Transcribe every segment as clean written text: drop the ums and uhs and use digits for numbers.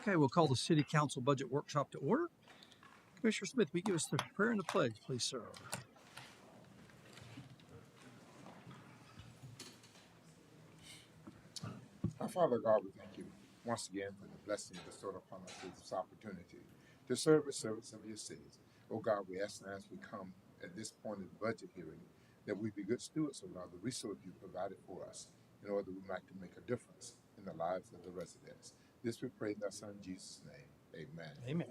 Okay, we'll call the City Council Budget Workshop to order. Commissioner Smith, will you give us the prayer and the pledge, please, sir? Our Father God, we thank you once again for the blessing bestowed upon us through this opportunity to serve the service of your cities. Oh God, we ask that as we come at this point in the budget hearing, that we be good stewards of the resources you provided for us in order that we might make a difference in the lives of the residents. This we pray in thy Son Jesus' name. Amen. Amen.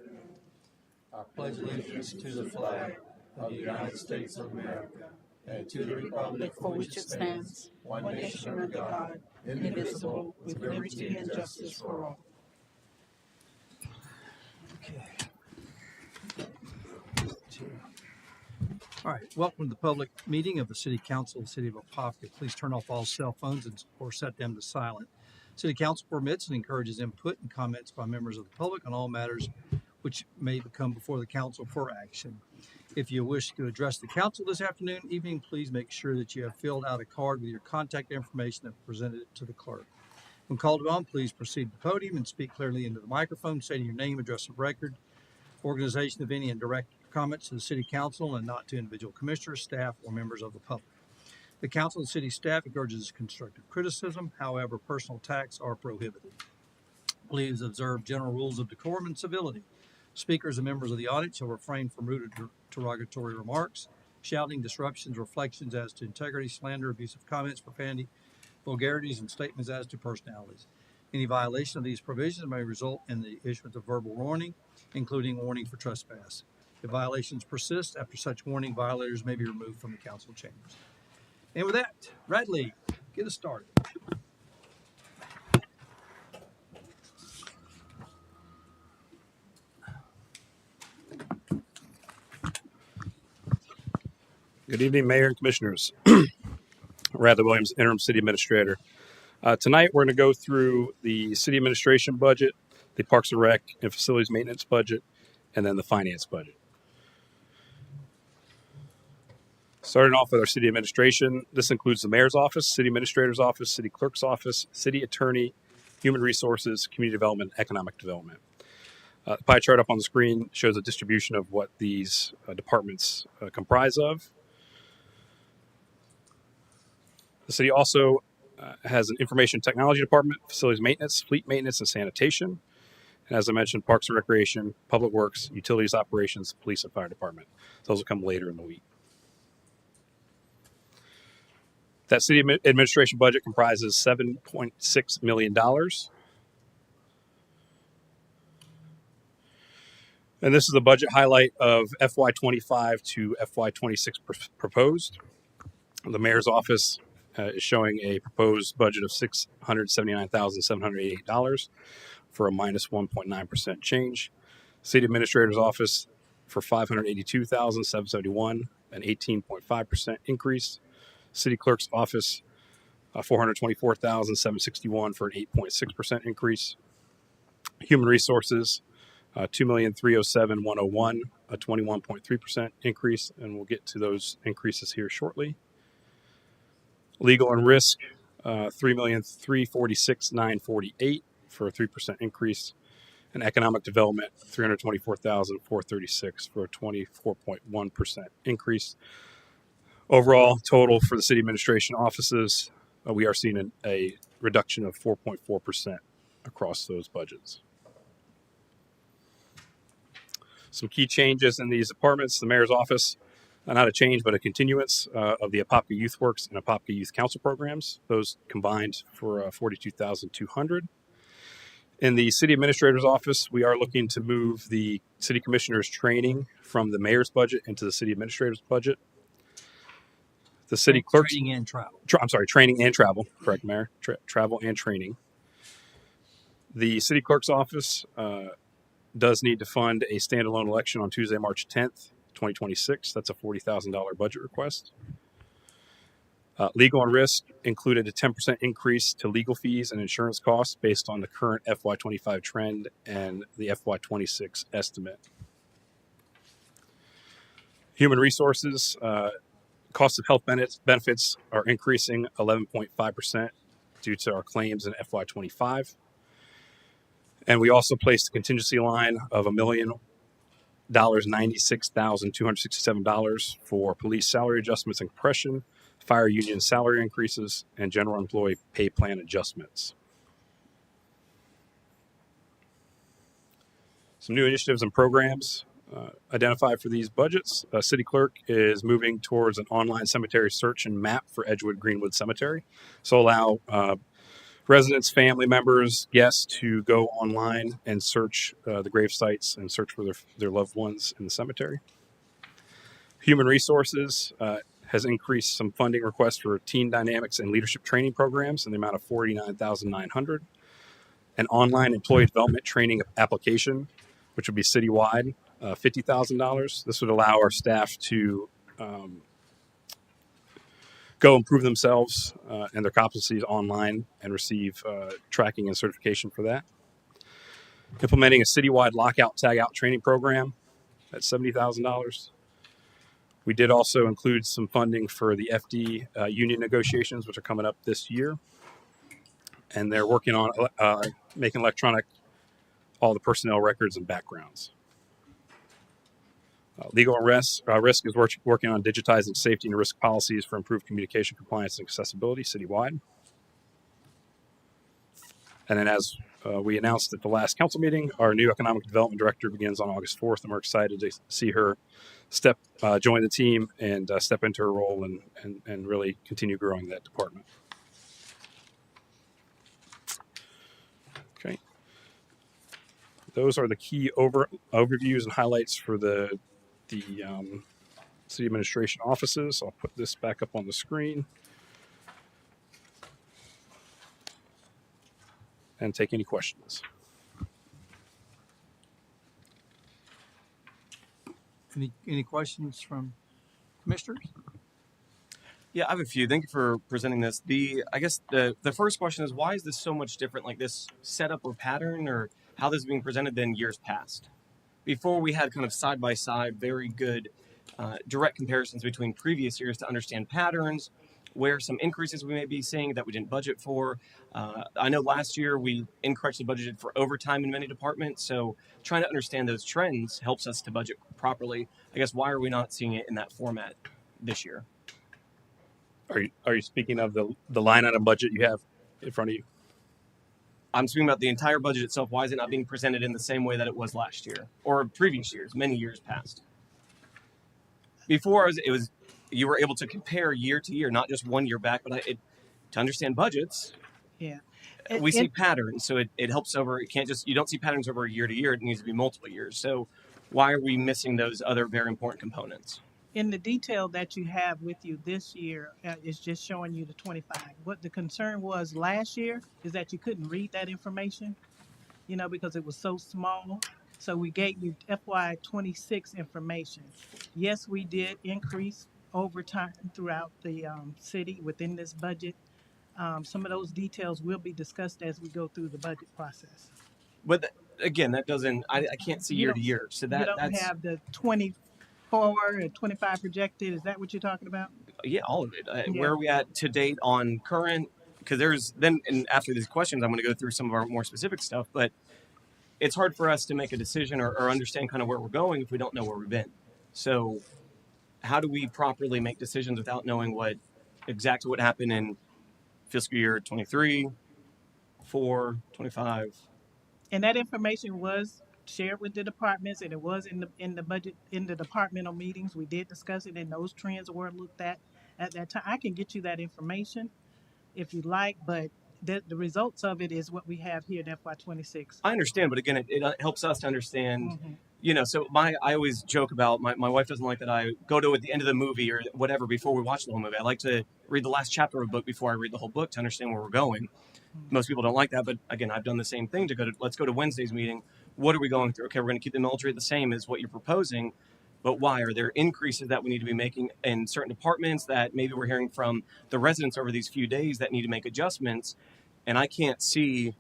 I pledge allegiance to the flag of the United States of America and to the republic for which it stands, one nation under God, indivisible, with liberty and justice for all. Okay. All right, welcome to the public meeting of the City Council of the City of Apopka. Please turn off all cell phones or set them to silent. City Council permits and encourages input and comments by members of the public on all matters which may come before the council for action. If you wish to address the council this afternoon, evening, please make sure that you have filled out a card with your contact information and presented it to the clerk. When called upon, please proceed to the podium and speak clearly into the microphone, stating your name, address of record, organization of any, and direct comments to the City Council and not to individual commissioners, staff, or members of the public. The council and city staff encourages constructive criticism. However, personal attacks are prohibited. Please observe general rules of decorum and civility. Speakers and members of the audience shall refrain from rude or derogatory remarks, shouting, disruptions, reflections as to integrity, slander, abusive comments, profanity, vulgarities, and statements as to personalities. Any violation of these provisions may result in the issuance of verbal warning, including warning for trespass. If violations persist after such warning, violators may be removed from the council chambers. And with that, Radley, get us started. Good evening, Mayor and Commissioners. Radley Williams, Interim City Administrator. Tonight, we're going to go through the City Administration budget, the Parks and Rec and Facilities Maintenance budget, and then the Finance budget. Starting off with our City Administration, this includes the Mayor's Office, City Administrator's Office, City Clerk's Office, City Attorney, Human Resources, Community Development, Economic Development. The pie chart up on the screen shows a distribution of what these departments comprise of. The city also has an information technology department, facilities maintenance, fleet maintenance, and sanitation. And as I mentioned, parks and recreation, public works, utilities operations, police and fire department. Those will come later in the week. That city administration budget comprises $7.6 million. And this is the budget highlight of FY25 to FY26 proposed. The mayor's office is showing a proposed budget of $679,788 for a minus 1.9% change. City Administrator's Office for $582,771, an 18.5% increase. City Clerk's Office, $424,761 for an 8.6% increase. Human Resources, $2,307,101, a 21.3% increase, and we'll get to those increases here shortly. Legal and Risk, $3,346,948 for a 3% increase, and Economic Development, $324,436 for a 24.1% increase. Overall, total for the city administration offices, we are seeing a reduction of 4.4% across those budgets. Some key changes in these departments: the mayor's office, not a change, but a continuance of the Apopka Youth Works and Apopka Youth Council programs. Those combined for $42,200. In the city administrator's office, we are looking to move the city commissioner's training from the mayor's budget into the city administrator's budget. The city clerk's training and travel. Training and travel. Correct, Mayor. Travel and training. The city clerk's office does need to fund a standalone election on Tuesday, March 10th, 2026. That's a $40,000 budget request. Legal and Risk included a 10% increase to legal fees and insurance costs based on the current FY25 trend and the FY26 estimate. Human Resources, cost of health benefits are increasing 11.5% due to our claims in FY25. And we also placed a contingency line of $1,096,267 for police salary adjustments and compression, fire union salary increases, and general employee pay plan adjustments. Some new initiatives and programs identified for these budgets. City Clerk is moving towards an online cemetery search and map for Edgewood Greenwood Cemetery. So allow residents, family members, guests to go online and search the grave sites and search for their loved ones in the cemetery. Human Resources has increased some funding requests for teen dynamics and leadership training programs in the amount of $49,900. An online employee development training application, which would be citywide, $50,000. This would allow our staff to go improve themselves and their competencies online and receive tracking and certification for that. Implementing a citywide lockout tagout training program at $70,000. We did also include some funding for the FD union negotiations, which are coming up this year. And they're working on making electronic all the personnel records and backgrounds. Legal and Risk is working on digitizing safety and risk policies for improved communication, compliance, and accessibility citywide. And then as we announced at the last council meeting, our new economic development director begins on August 4th, and we're excited to see her join the team and step into her role and really continue growing that department. Okay. Those are the key overviews and highlights for the city administration offices. I'll put this back up on the screen and take any questions. Any questions from commissioners? Yeah, I have a few. Thank you for presenting this. I guess the first question is, why is this so much different, like this setup or pattern, or how this is being presented than years past? Before we had kind of side by side, very good direct comparisons between previous years to understand patterns, where some increases we may be seeing that we didn't budget for. I know last year we incorrectly budgeted for overtime in many departments, so trying to understand those trends helps us to budget properly. I guess, why are we not seeing it in that format this year? Are you speaking of the line item budget you have in front of you? I'm speaking about the entire budget itself. Why is it not being presented in the same way that it was last year or previous years, many years past? Before it was you were able to compare year to year, not just 1 year back, but to understand budgets. Yeah. We see patterns, so it helps over. It can't just, you don't see patterns over year to year. It needs to be multiple years. So why are we missing those other very important components? In the detail that you have with you this year is just showing you the 25. What the concern was last year is that you couldn't read that information, because it was so small. So we gave you FY26 information. Yes, we did increase overtime throughout the city within this budget. Some of those details will be discussed as we go through the budget process. But again, that doesn't, I can't see year to year. So you don't that's have the 24 and 25 projected. Is that what you're talking about? Yeah, all of it. Yeah. Where are we at to date on current? Because and after these questions, I'm going to go through some of our more specific stuff, but it's hard for us to make a decision or understand kind of where we're going if we don't know where we've been. So how do we properly make decisions without knowing exactly what happened in fiscal year 23, 4, 25? And that information was shared with the departments, and it was in the budget, in the departmental meetings. We did discuss it, and those trends were looked at that time. I can get you that information if you like, but the results of it is what we have here in FY26. I understand, but again, it helps us to understand. Mm-hmm. So I always joke about my wife doesn't like that I go to at the end of the movie or whatever before we watch the whole movie. I like to read the last chapter of a book before I read the whole book to understand where we're going. Mm-hmm. Most people don't like that, but again, I've done the same thing let's go to Wednesday's meeting. What are we going through? Okay, we're going to keep the military the same as what you're proposing, but why? Are there increases that we need to be making in certain departments that maybe we're hearing from the residents over these few days that need to make adjustments? And I can't see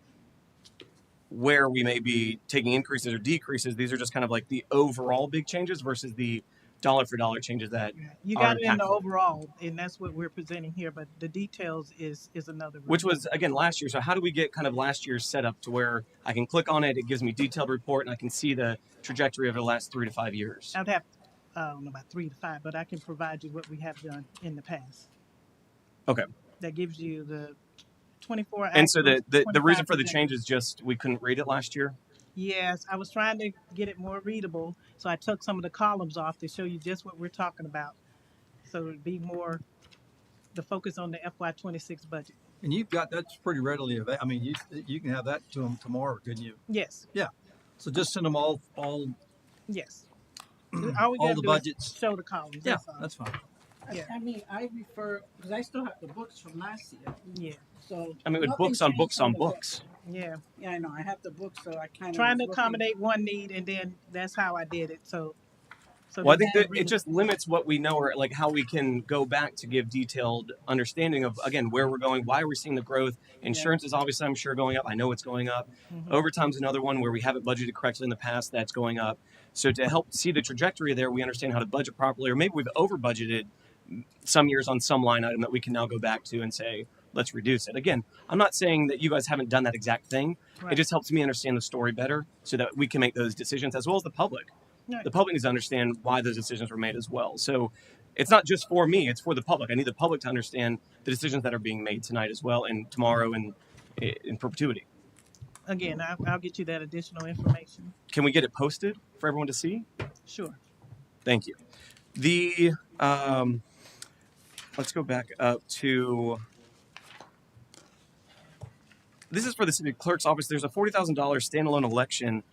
where we may be taking increases or decreases. These are just kind of like the overall big changes versus the dollar for dollar changes that You are got it in the impactful. overall, and that's what we're presenting here. But the details is another. Which was again last year. So how do we get kind of last year's setup to where I can click on it, it gives me detailed report, and I can see the trajectory over the last 3 to 5 years? I'd have I don't know about 3 to 5, but I can provide you what we have done in the past. Okay. That gives you the 24 And so actuals, the reason 25 for the projected. change is just we couldn't read it last year. Yes, I was trying to get it more readable, so I took some of the columns off to show you just what we're talking about. So it'd be more the focus on the FY26 budget. And you've got, that's pretty readily available. I mean, you can have that to them tomorrow, couldn't you? Yes, Yeah. So just send them all yes. All we all gotta the do is budgets. show the columns. Yeah, That's all. that's fine. Yeah. I mean, I refer, because I still have the books from last year, Yeah, so. I mean, with nothing books on changed books from on the books. yeah. Yeah, I know, I have the books, so I kind of. Trying to accommodate one need, and then that's how I did it. So Well, I this think that really- it just limits what we know, or like how we can go back to give detailed understanding of again where we're going, why we're seeing the growth. Insurance is obviously, I'm sure, going up. I know it's going up. Mhm. Overtime's another one where we haven't budgeted correctly in the past. That's going up. So to help see the trajectory there, we understand how to budget properly, or maybe we've over budgeted some years on some line item that we can now go back to and say, let's reduce it. Again, I'm not saying that you guys haven't done that exact thing. Right. It just helps me understand the story better so that we can make those decisions, as well as the public. Right. The public needs to understand why those decisions were made as well. So it's not just for me, it's for the public. I need the public to understand the decisions that are being made tonight as well, and tomorrow, and in perpetuity. Again, I'll get you that additional information. Can we get it posted for everyone to see? Sure. Thank you. The let's go back up to. This is for the city clerk's office. There's a $40,000 standalone election.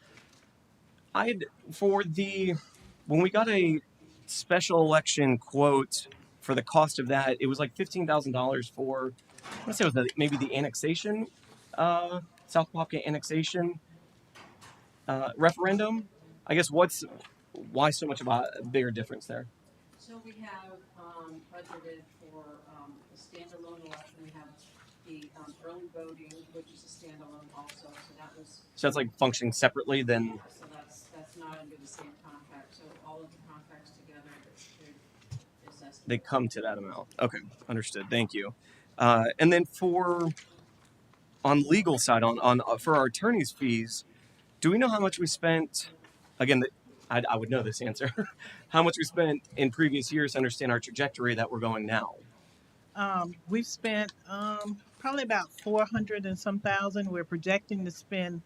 When we got a special election quote for the cost of that, it was like $15,000 for. I want to say it was maybe the annexation, South Apopka annexation referendum. I guess why so much of a bigger difference there? So we have budgeted for the standalone election. We have the early voting, which is a standalone also. So that was. So that's like functioning separately then. So that's not under the same contract. So all of the contracts together should assess. They come to that amount. Okay, understood. Thank you. And then on legal side, for our attorney's fees, do we know how much we spent? Again, I would know this answer. How much we spent in previous years to understand our trajectory that we're going now? We've spent probably about 400 and some thousand. We're projecting to spend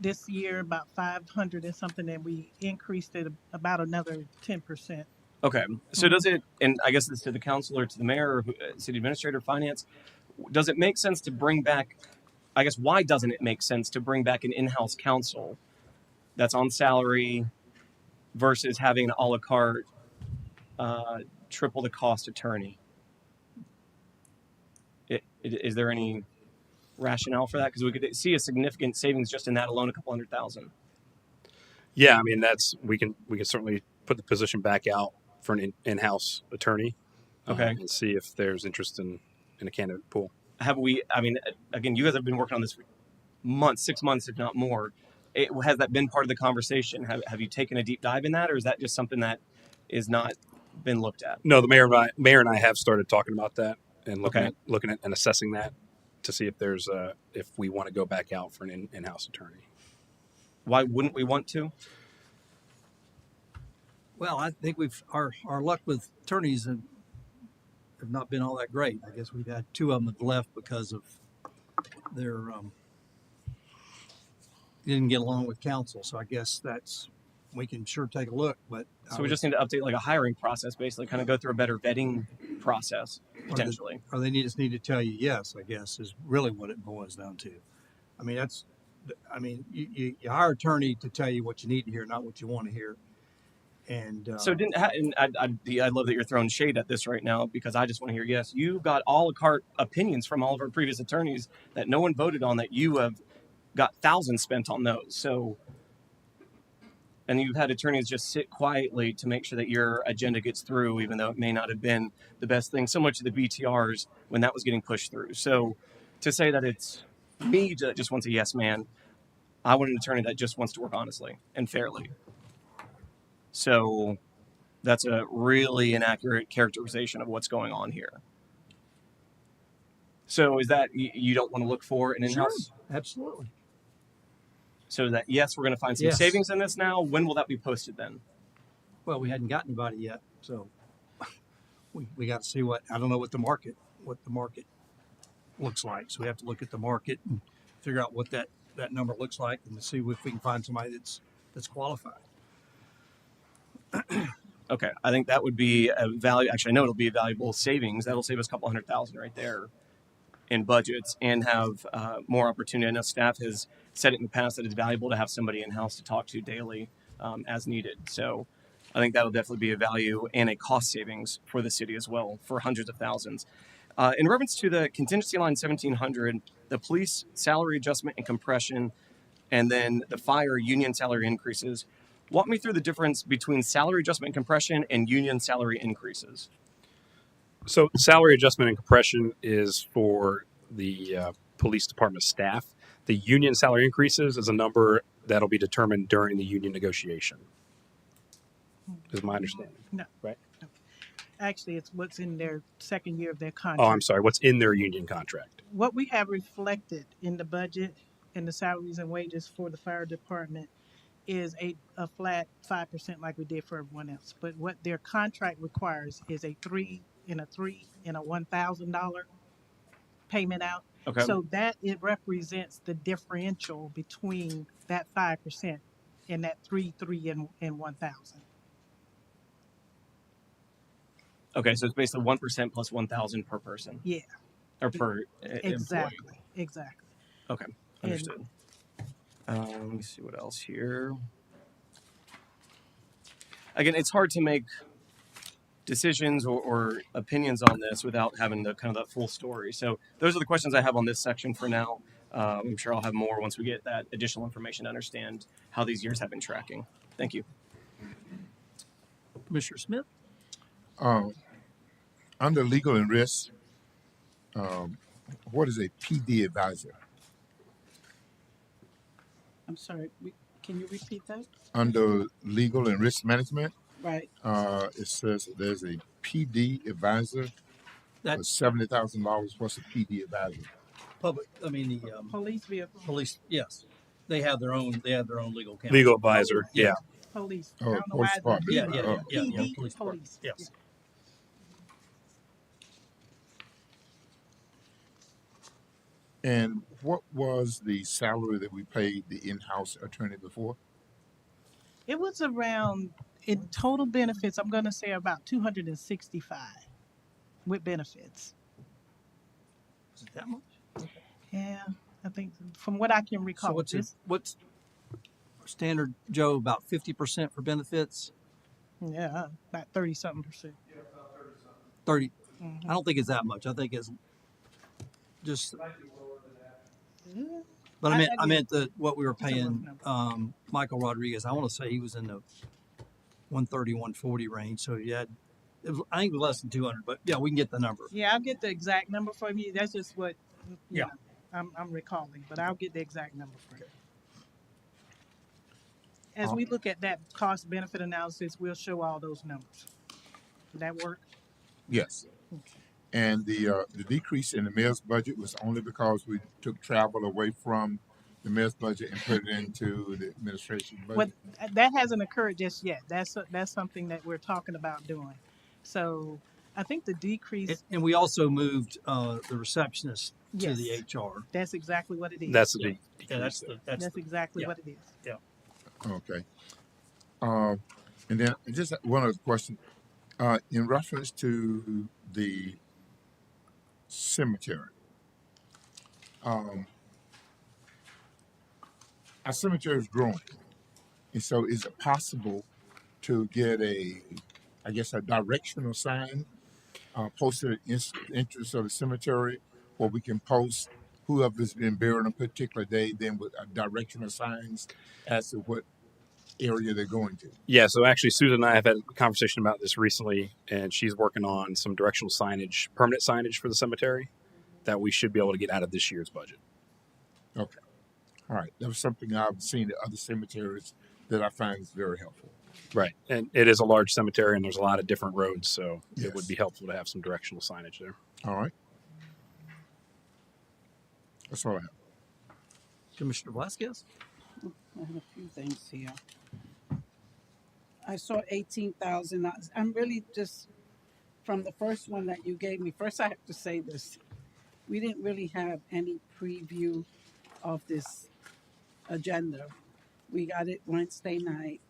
this year about 500 and something, and we increased it about another 10%. Okay, so does it? And I guess this to the council or to the mayor, or city administrator, finance. Does it make sense to bring back? I guess why doesn't it make sense to bring back an in-house counsel that's on salary versus having an a la carte triple the cost attorney? Is there any rationale for that? Because we could see a significant savings just in that alone, a couple $100,000. Yeah, I mean we can certainly put the position back out for an in-house attorney. Okay. And see if there's interest in a candidate pool. Have we? I mean, again, you guys have been working on this for months, 6 months, if not more. Has that been part of the conversation? Have you taken a deep dive in that, or is that just something that is not been looked at? No, the mayor and I have started talking about that and looking at and assessing that to see if there's if we want to go back out for an in-house attorney. Why wouldn't we want to? Well, I think our luck with attorneys have not been all that great. I guess we've had two of them that left because of their didn't get along with council. So I guess we can sure take a look. But So we just need to update like a hiring process, basically, kind of go through a better vetting process potentially. or they just need to tell you yes. I guess is really what it boils down to. I mean, you hire an attorney to tell you what you need to hear, not what you want to hear. And So I love that you're throwing shade at this right now because I just want to hear yes. You got a la carte opinions from all of our previous attorneys that no one voted on that you have got thousands spent on those. So, and you've had attorneys just sit quietly to make sure that your agenda gets through, even though it may not have been the best thing. So much of the BTRs when that was getting pushed through. So to say that it's me that just wants a yes man, I want an attorney that just wants to work honestly and fairly. So That's a really inaccurate characterization of what's going on here. So is that you don't want to look for an Sure, in-house? absolutely. So is that yes, we're going to find some Yes. savings in this now. When will that be posted then? Well, we hadn't got anybody yet, so we got to see I don't know what the market looks like. So we have to look at the market and figure out what that number looks like and see if we can find somebody that's qualified. Okay, I think that would be a value. Actually, I know it'll be a valuable savings. That'll save us a couple $100,000 right there in budgets and have more opportunity. I know staff has said it in the past that it's valuable to have somebody in house to talk to daily as needed. So I think that'll definitely be a value and a cost savings for the city as well for hundreds of thousands. In reference to the contingency line 1700, the police salary adjustment and compression, and then the fire union salary increases. Walk me through the difference between salary adjustment and compression and union salary increases. So salary adjustment and compression is for the police department staff. The union salary increases is a number that'll be determined during the union negotiation, is my understanding. No. Right? Actually, it's what's in their second year of their Oh, contract. I'm sorry. What's in their union contract? What we have reflected in the budget and the salaries and wages for the fire department is a flat 5% like we did for everyone else. But what their contract requires is a $3 and a $1,000 payment out. Okay. So that it represents the differential between that 5% and that 3 and 1,000. Okay, so it's basically 1% plus 1,000 per person. Yeah. Or per employee. Exactly. Okay, understood. Let me see what else here. Again, it's hard to make decisions or opinions on this without having the kind of the full story. So those are the questions I have on this section for now. I'm sure I'll have more once we get that additional information to understand how these years have been tracking. Thank you. Commissioner Smith? Under legal and risk, what is a PD advisor? I'm sorry. Can you repeat that? Under legal and risk management, Right. it says there's a PD advisor for That's $70,000. What's a PD advisor? the Police vehicle. police. Yes, they have their own legal counsel. Legal advisor. Yeah. Police. Oh, I don't know police why department. Yeah, PD, police department. police. Yes. And what was the salary that we paid the in-house attorney before? It was around in total benefits. I'm going to say about 265 with benefits. Is it that much? Yeah, I think from what I can recall. So what's standard, Joe? About 50% for benefits. Yeah, about 30 something percent. 30. Mm-hmm. I don't think it's that much. I think it's just. Yeah. But I I meant what we were It's a rough paying number. Michael Rodriguez. I want to say he was in the 130, 140 range. So I think it was less than 200. But yeah, we can get the number. Yeah, I'll get the exact number for you. That's just what Yeah. I'm recalling, but I'll get the exact number for you. As we look at that cost benefit analysis, we'll show all those numbers. Does that work? Yes. And the decrease in the mayor's budget was only because we took travel away from the mayor's budget and put it into the administration budget. What that hasn't occurred just yet. That's something that we're talking about doing. So I think the decrease. And we also moved the receptionist to Yes. the HR. That's exactly what it is. That's the Yeah, that's exactly yeah. what it is. Okay. And then just one other question. In reference to the cemetery, our cemetery is growing. And so is it possible to get a directional sign posted at the entrance of the cemetery, where we can post whoever's been buried on a particular day, then with directional signs as to what area they're going to? Yeah, so actually Susan and I have had a conversation about this recently, and she's working on some directional signage, permanent signage for the cemetery that we should be able to get out of this year's budget. Okay. All right. That was something I've seen at other cemeteries that I find is very helpful. Right. And it is a large cemetery and there's a lot of different roads. So it would Yes. be helpful to have some directional signage there. All right. That's all I have. Commissioner Vasquez? I have a few things here. I saw 18,000. I'm really just from the first one that you gave me. First, I have to say this: we didn't really have any preview of this agenda. We got it Wednesday night,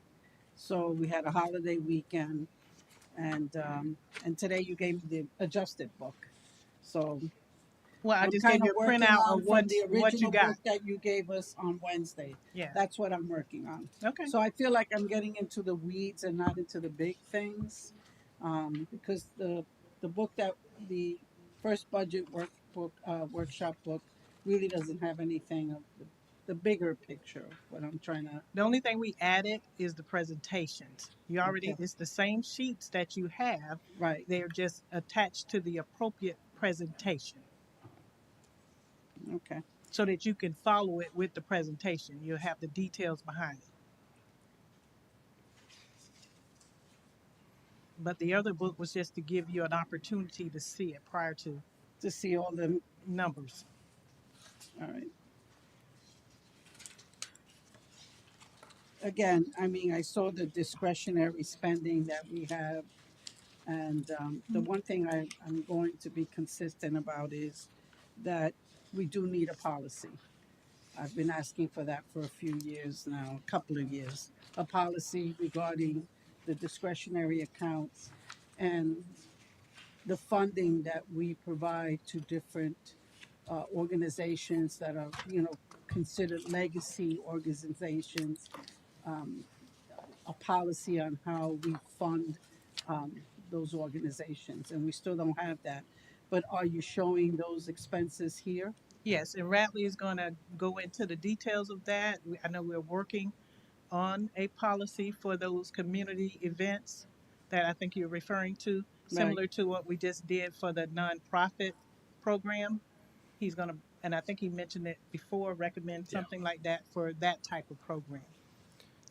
so we had a holiday weekend, and today you gave me the adjusted book. So Well, I I'm just kind gave of you a working printout on of from the what you original got. book that you gave us on Wednesday. Yeah. That's what I'm working on. Okay. So I feel like I'm getting into the weeds and not into the big things, because the book that the first budget workbook workshop book really doesn't have anything of the bigger picture of what I'm trying to. The only thing we added is the presentations. You already, Okay. it's the same sheets that you have. Right. They're just attached to the appropriate presentation Okay. so that you can follow it with the presentation. You'll have the details behind it. But the other book was just to give you an opportunity to see it prior to To see all the. numbers. All right. Again, I mean, I saw the discretionary spending that we have. And the one thing I'm going to be consistent about is that we do need a policy. I've been asking for that for a few years now, a couple of years. A policy regarding the discretionary accounts and the funding that we provide to different organizations that are, considered legacy organizations. Um, a policy on how we fund um, those organizations, and we still don't have that. But are you showing those expenses here? Yes, and Ratley is going to go into the details of that. I know we're working on a policy for those community events that I think you're referring to, similar to what we just did for the nonprofit program. He's going to, and I think he mentioned it before, recommend Yeah. something like that for that type of program.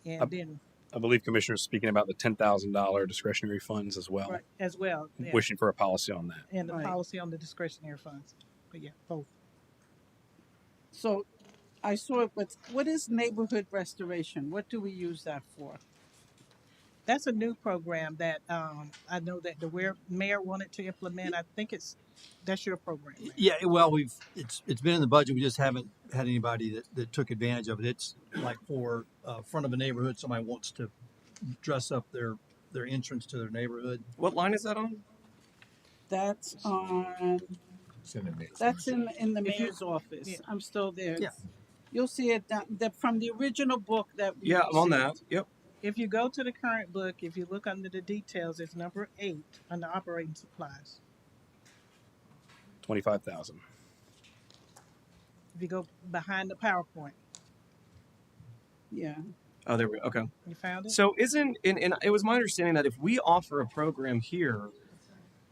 I, And then, I believe Commissioner's speaking about the $10,000 discretionary funds as well. right, as well, yeah, Wishing for a policy on that. and the Right. policy on the discretionary funds. But yeah, both. So I saw it, but what is neighborhood restoration? What do we use that for? That's a new program that I know that the mayor wanted to implement. I think that's your program, Mayor. Yeah, well, it's been in the budget. We just haven't had anybody that took advantage of it. It's like for front of a neighborhood, somebody wants to dress up their entrance to their neighborhood. What line is that on? That's on. It's in the mix. That's in the If you- mayor's office. yeah. I'm still there. Yeah. You'll see it from the original book that we. Yeah, I'm on that. received. Yep. If you go to the current book, if you look under the details, it's number 8 under operating supplies. 25,000. If you go behind the PowerPoint, Yeah. Oh, there we go. Okay. you found it. So isn't and it was my understanding that if we offer a program here,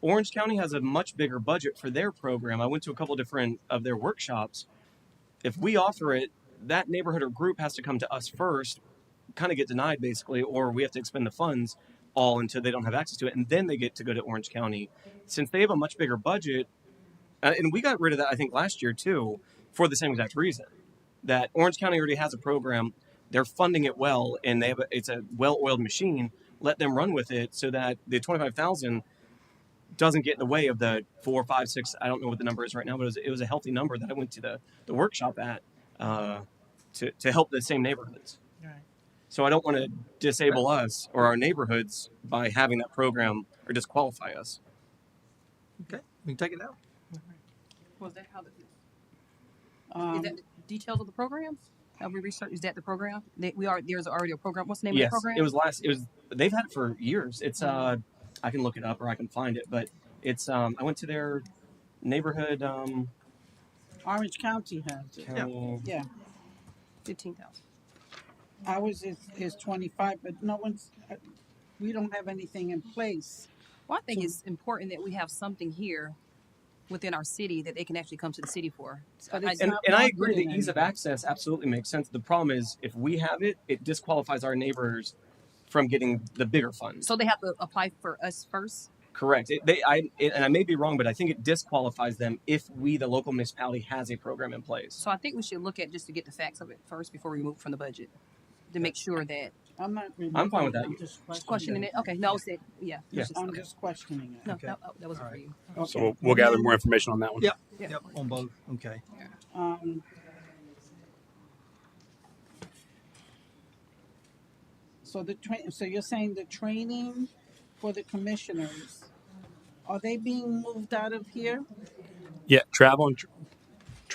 Orange County has a much bigger budget for their program. I went to a couple different of their workshops. If we offer it, that neighborhood or group has to come to us first, kind of get denied basically, or we have to expend the funds all until they don't have access to it, and then they get to go to Orange County. Since they have a much bigger budget, and we got rid of that I think last year too, for the same exact reason that Orange County already has a program. They're funding it well, and it's a well-oiled machine. Let them run with it, so that the 25,000 doesn't get in the way of the 4, 5, 6. I don't know what the number is right now, but it was a healthy number that I went to the workshop at to help the same neighborhoods. Right. So I don't want to disable us or our neighborhoods by having that program or disqualify us. Okay, we can take it out. Was that how the, Um, is that the details of the program? Have we researched, is that the program? There's already a program. What's the name Yes, of the program? it was they've had it for years. It's I can look it up or I can find it, but it's I went to their neighborhood Orange County has it. county. Yeah. 15,000. Ours is 25, but no one's. We don't have anything in place. Well, I think it's important that we have something here within our city that they can actually come to the city for. But I- it's And, not and I not agree, the getting ease of anything. access absolutely makes sense. The problem is if we have it, it disqualifies our neighbors from getting the bigger funds. So they have to apply for us first? Correct. And I may be wrong, but I think it disqualifies them if we, the local municipality, has a program in place. So I think we should look at just to get the facts of it first before we move from the budget. To make sure that I'm not. I'm fine with that. I'm just questioning it. Okay, no, I said, yeah. Yeah. I'm Okay. just questioning it. No, Okay. that wasn't All for right. you. Okay. So we'll gather more information on that one. Yep. Yeah. Yep, on both. Okay. Um, so so you're saying the training for the commissioners, are they being moved out of here? Yeah, travel and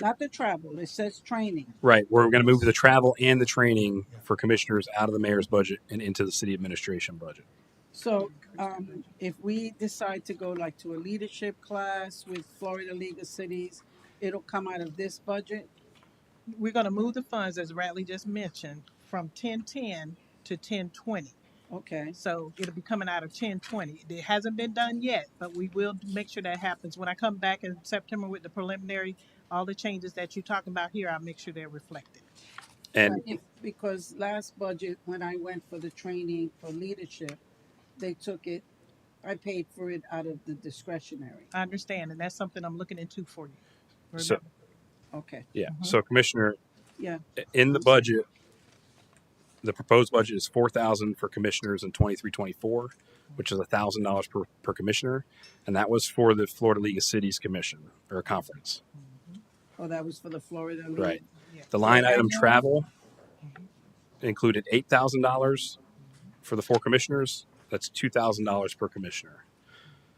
Not the travel, it says training. right. We're going to move the travel and the training for commissioners out of the mayor's budget and into the city administration budget. So, if we decide to go like to a leadership class with Florida League of Cities, it'll come out of this budget? We're gonna move the funds, as Radley just mentioned, from 1010 to 1020. Okay, So it'll be coming out of 1020. It hasn't been done yet, but we will make sure that happens. When I come back in September with the preliminary, all the changes that you're talking about here, I'll make sure they're reflected. And right, because last budget, when I went for the training for leadership, they took it, I paid for it out of the discretionary. I understand, and that's something I'm looking into for you. so, Remember? Okay, yeah. So, Commissioner, yeah, in the budget, the proposed budget is $4,000 for commissioners in 23-24, which is $1,000 per commissioner, and that was for the Florida League of Cities Commission or conference. oh, that was for the Florida League? Right. Yeah. The line Okay. item travel included $8,000 for the 4 commissioners. That's $2,000 per commissioner.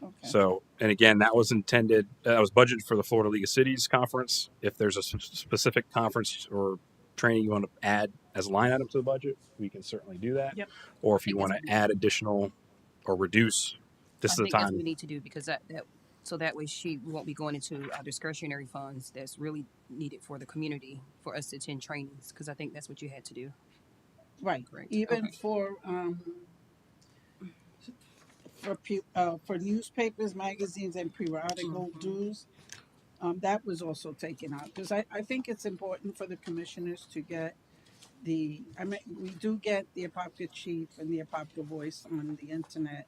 Okay, So, and again, that was intended, that was budgeted for the Florida League of Cities conference. If there's a specific conference or training you want to add as a line item to the budget, we can certainly do that. Yep. Or if you I think want that's to add additional or reduce, this I is the think that's what time. we need to do because so that way we won't be going into our discretionary funds that's really needed for the community for us to attend trainings because I think that's what you had to do. right, Correct. even Okay. for newspapers, magazines, and periodical dues, that was also taken out, because I think it's important for the commissioners to get we do get the Apopka Chief and the Apopka Voice on the internet,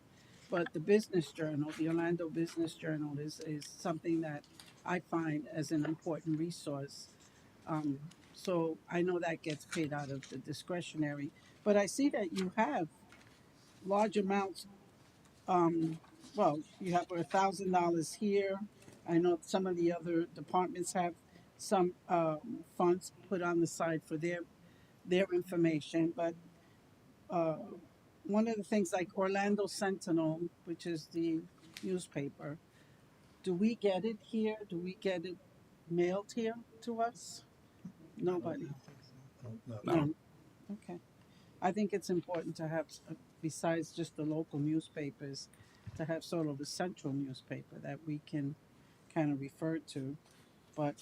but the Business Journal, the Orlando Business Journal is something that I find as an important resource. So I know that gets paid out of the discretionary, but I see that you have large amounts. Well, you have $1,000 here. I know some of the other departments have some funds put on the side for their information, but one of the things like Orlando Sentinel, which is the newspaper, do we get it here? Do we get it mailed here to us? Nobody. No. No. Okay. I think it's important to have, besides just the local newspapers, to have sort of a central newspaper that we can kind of refer to. But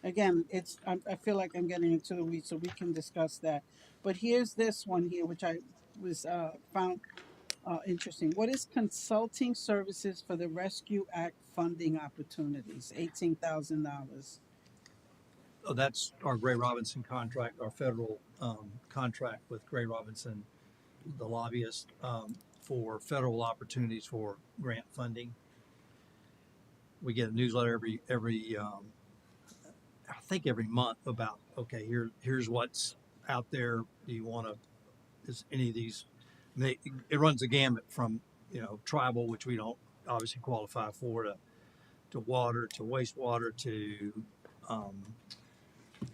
again, I feel like I'm getting into the weeds, so we can discuss that. But here's this one here, which I was found interesting. What is consulting services for the Rescue Act funding opportunities? $18,000. Oh, that's our Gray Robinson contract, our federal contract with Gray Robinson, the lobbyist, for federal opportunities for grant funding. We get a newsletter every I think every month about, okay, here's what's out there. Do you want to? Is any of these? It runs a gamut from tribal, which we don't obviously qualify for, to water, to wastewater, to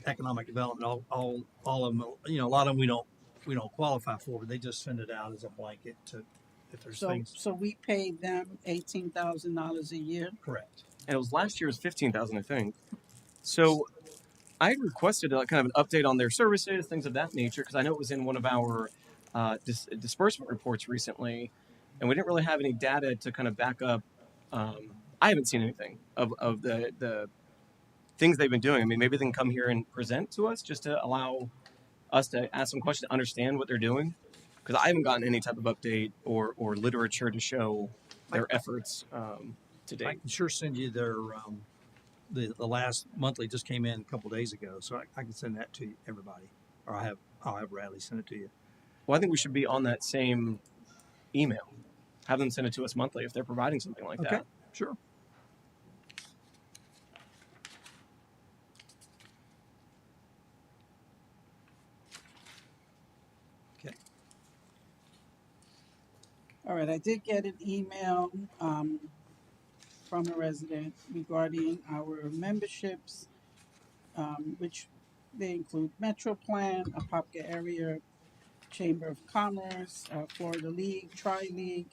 economic development. All of them. A lot of them we don't qualify for, but they just send it out as a blanket to if there's things. So we pay them $18,000 a year. Correct. And it was last year's 15,000, I think. So I had requested kind of an update on their services, things of that nature, because I know it was in one of our disbursement reports recently, and we didn't really have any data to kind of back up. I haven't seen anything of the things they've been doing. I mean, maybe they can come here and present to us just to allow us to ask some questions, understand what they're doing, because I haven't gotten any type of update or literature to show their efforts to I date. can sure send you their the last monthly just came in a couple days ago, so I can send that to everybody, or I'll have Bradley send it to you. Well, I think we should be on that same email. Have them send it to us monthly if they're providing something like Okay, that. sure. Okay. All right, I did get an email from a resident regarding our memberships, which they include Metro Plan, Apopka Area Chamber of Commerce, Florida League, Tri League.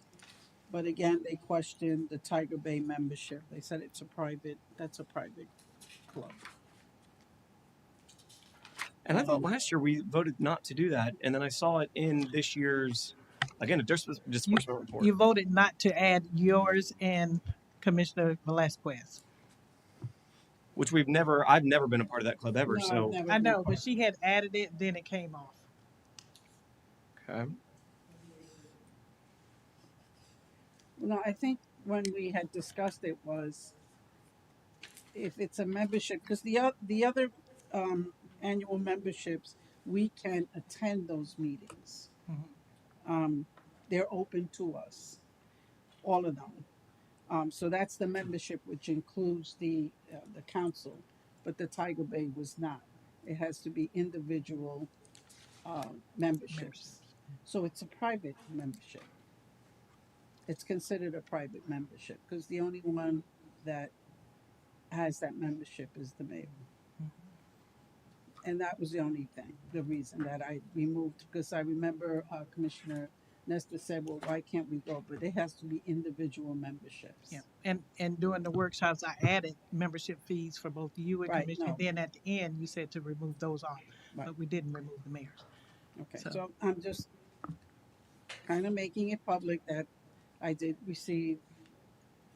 But again, they questioned the Tiger Bay membership. They said that's a private club. And I thought last year we voted not to do that, and then I saw it in this year's, again, a disbursement report. You voted not to add yours and Commissioner Velasquez. Which I've never been a part of that club ever. No, I've So never I been know, part- but she had added it, then it came off. okay. No, I think when we had discussed it was if it's a membership, because the other annual memberships, we can attend those meetings. They're open to us, all of them. So that's the membership, which includes the council, but the Tiger Bay was not. It has to be individual memberships. So it's a private membership. It's considered a private membership because the only one that has that membership is the mayor. And that was the only thing, the reason that I removed, because I remember Commissioner Nestor said, well, why can't we go? But it has to be individual memberships. Yeah, and during the workshops, I added membership fees for both you and Right, Commissioner. no. Then at the end, you said to remove those off, Right. but we didn't remove the mayor's. Okay, So- so I'm just kind of making it public that I did receive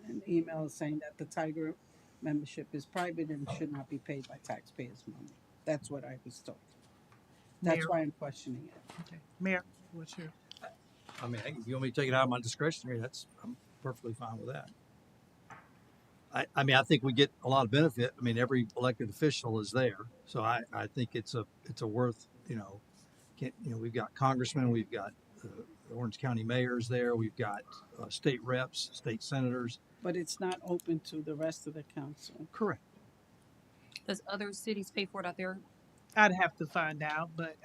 an email saying that the Tiger membership is private and should not be paid by taxpayers' money. That's what I was told. That's Mayor, why I'm questioning it. okay. Mayor, what's your? I mean, if you want me to take it out of my discretionary, I'm perfectly fine with that. I mean, I think we get a lot of benefit. I mean, every elected official is there, so I think it's a worth, we've got congressmen, we've got the Orange County mayors there, we've got state reps, state senators. But it's not open to the rest of the council. Correct. Does other cities pay for it out there? I'd have to find out, but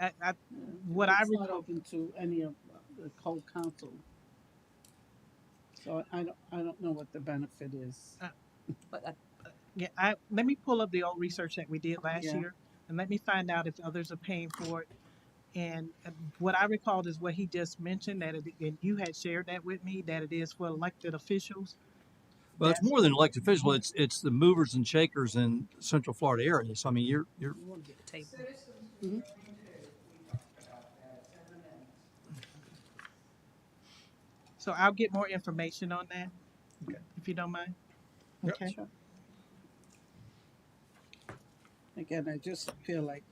what It's I not recall, open to any of the whole council. So I don't know what the benefit is. But let me pull up the old research that we did last Yeah. year, and let me find out if others are paying for it. And what I recalled is what he just mentioned, and you had shared that with me, that it is for elected officials. Well, it's more than elected official. It's the movers and shakers in Central Florida area. So I mean, you're we want to get the table. So I'll get more information on that, Okay. if you don't mind. Yep. Okay. Sure. Again, I just feel like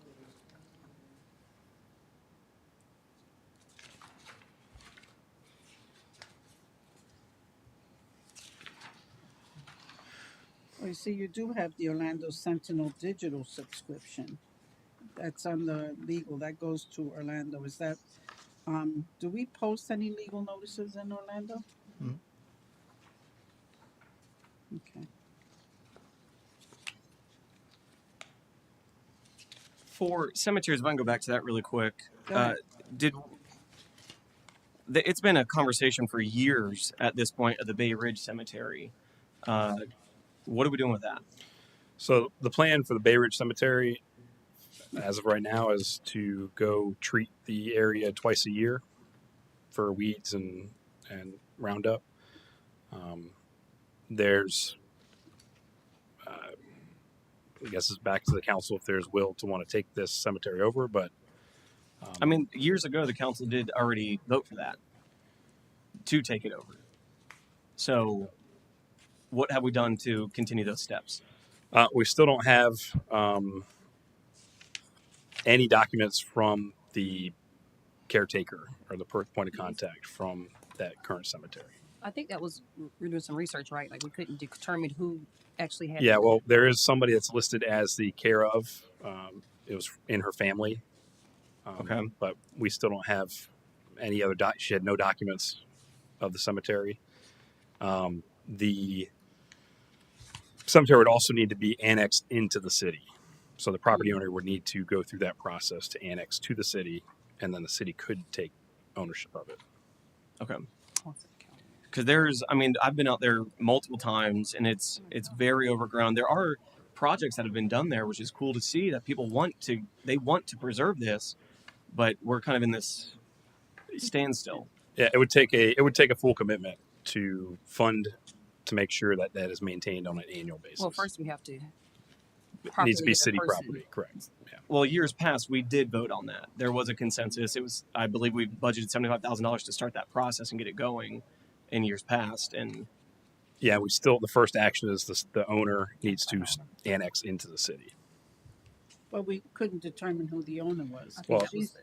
well, you see, you do have the Orlando Sentinel digital subscription. That's on the legal, that goes to Orlando. Is that, do we post any legal notices in Orlando? Mhm. Okay. For cemeteries, if I can go back to that really quick, Go ahead. it's been a conversation for years at this point of the Bay Ridge Cemetery. What are we doing with that? So the plan for the Bay Ridge Cemetery, as of right now, is to go treat the area twice a year for weeds and Roundup. There's, I guess it's back to the council if there's will to want to take this cemetery over, but I mean, years ago, the council did already vote for that to take it over. So, what have we done to continue those steps? we still don't have any documents from the caretaker or the point of contact from that current cemetery. I think that was we're doing some research, right? Like we couldn't determine who actually had. Yeah, well, there is somebody that's listed as the care of. It was in her family. Okay. But we still don't have any other she had no documents of the cemetery. The cemetery would also need to be annexed into the city. So the property owner would need to go through that process to annex to the city, and then the city could take ownership of it. Okay. Because I've been out there multiple times, and it's very overgrown. There are projects that have been done there, which is cool to see that people want to preserve this, but we're kind of in this standstill. Yeah, it would take a full commitment to fund to make sure that is maintained on an annual basis. Well, first we have to. It needs to be Properly, the city person. property, correct? Yeah. Well, years past, we did vote on that. There was a consensus. It was, I believe, we budgeted $75,000 to start that process and get it going in years past. And Yeah, the first action is the owner needs to annex into the city. But we couldn't determine who the owner was. I think Well- that was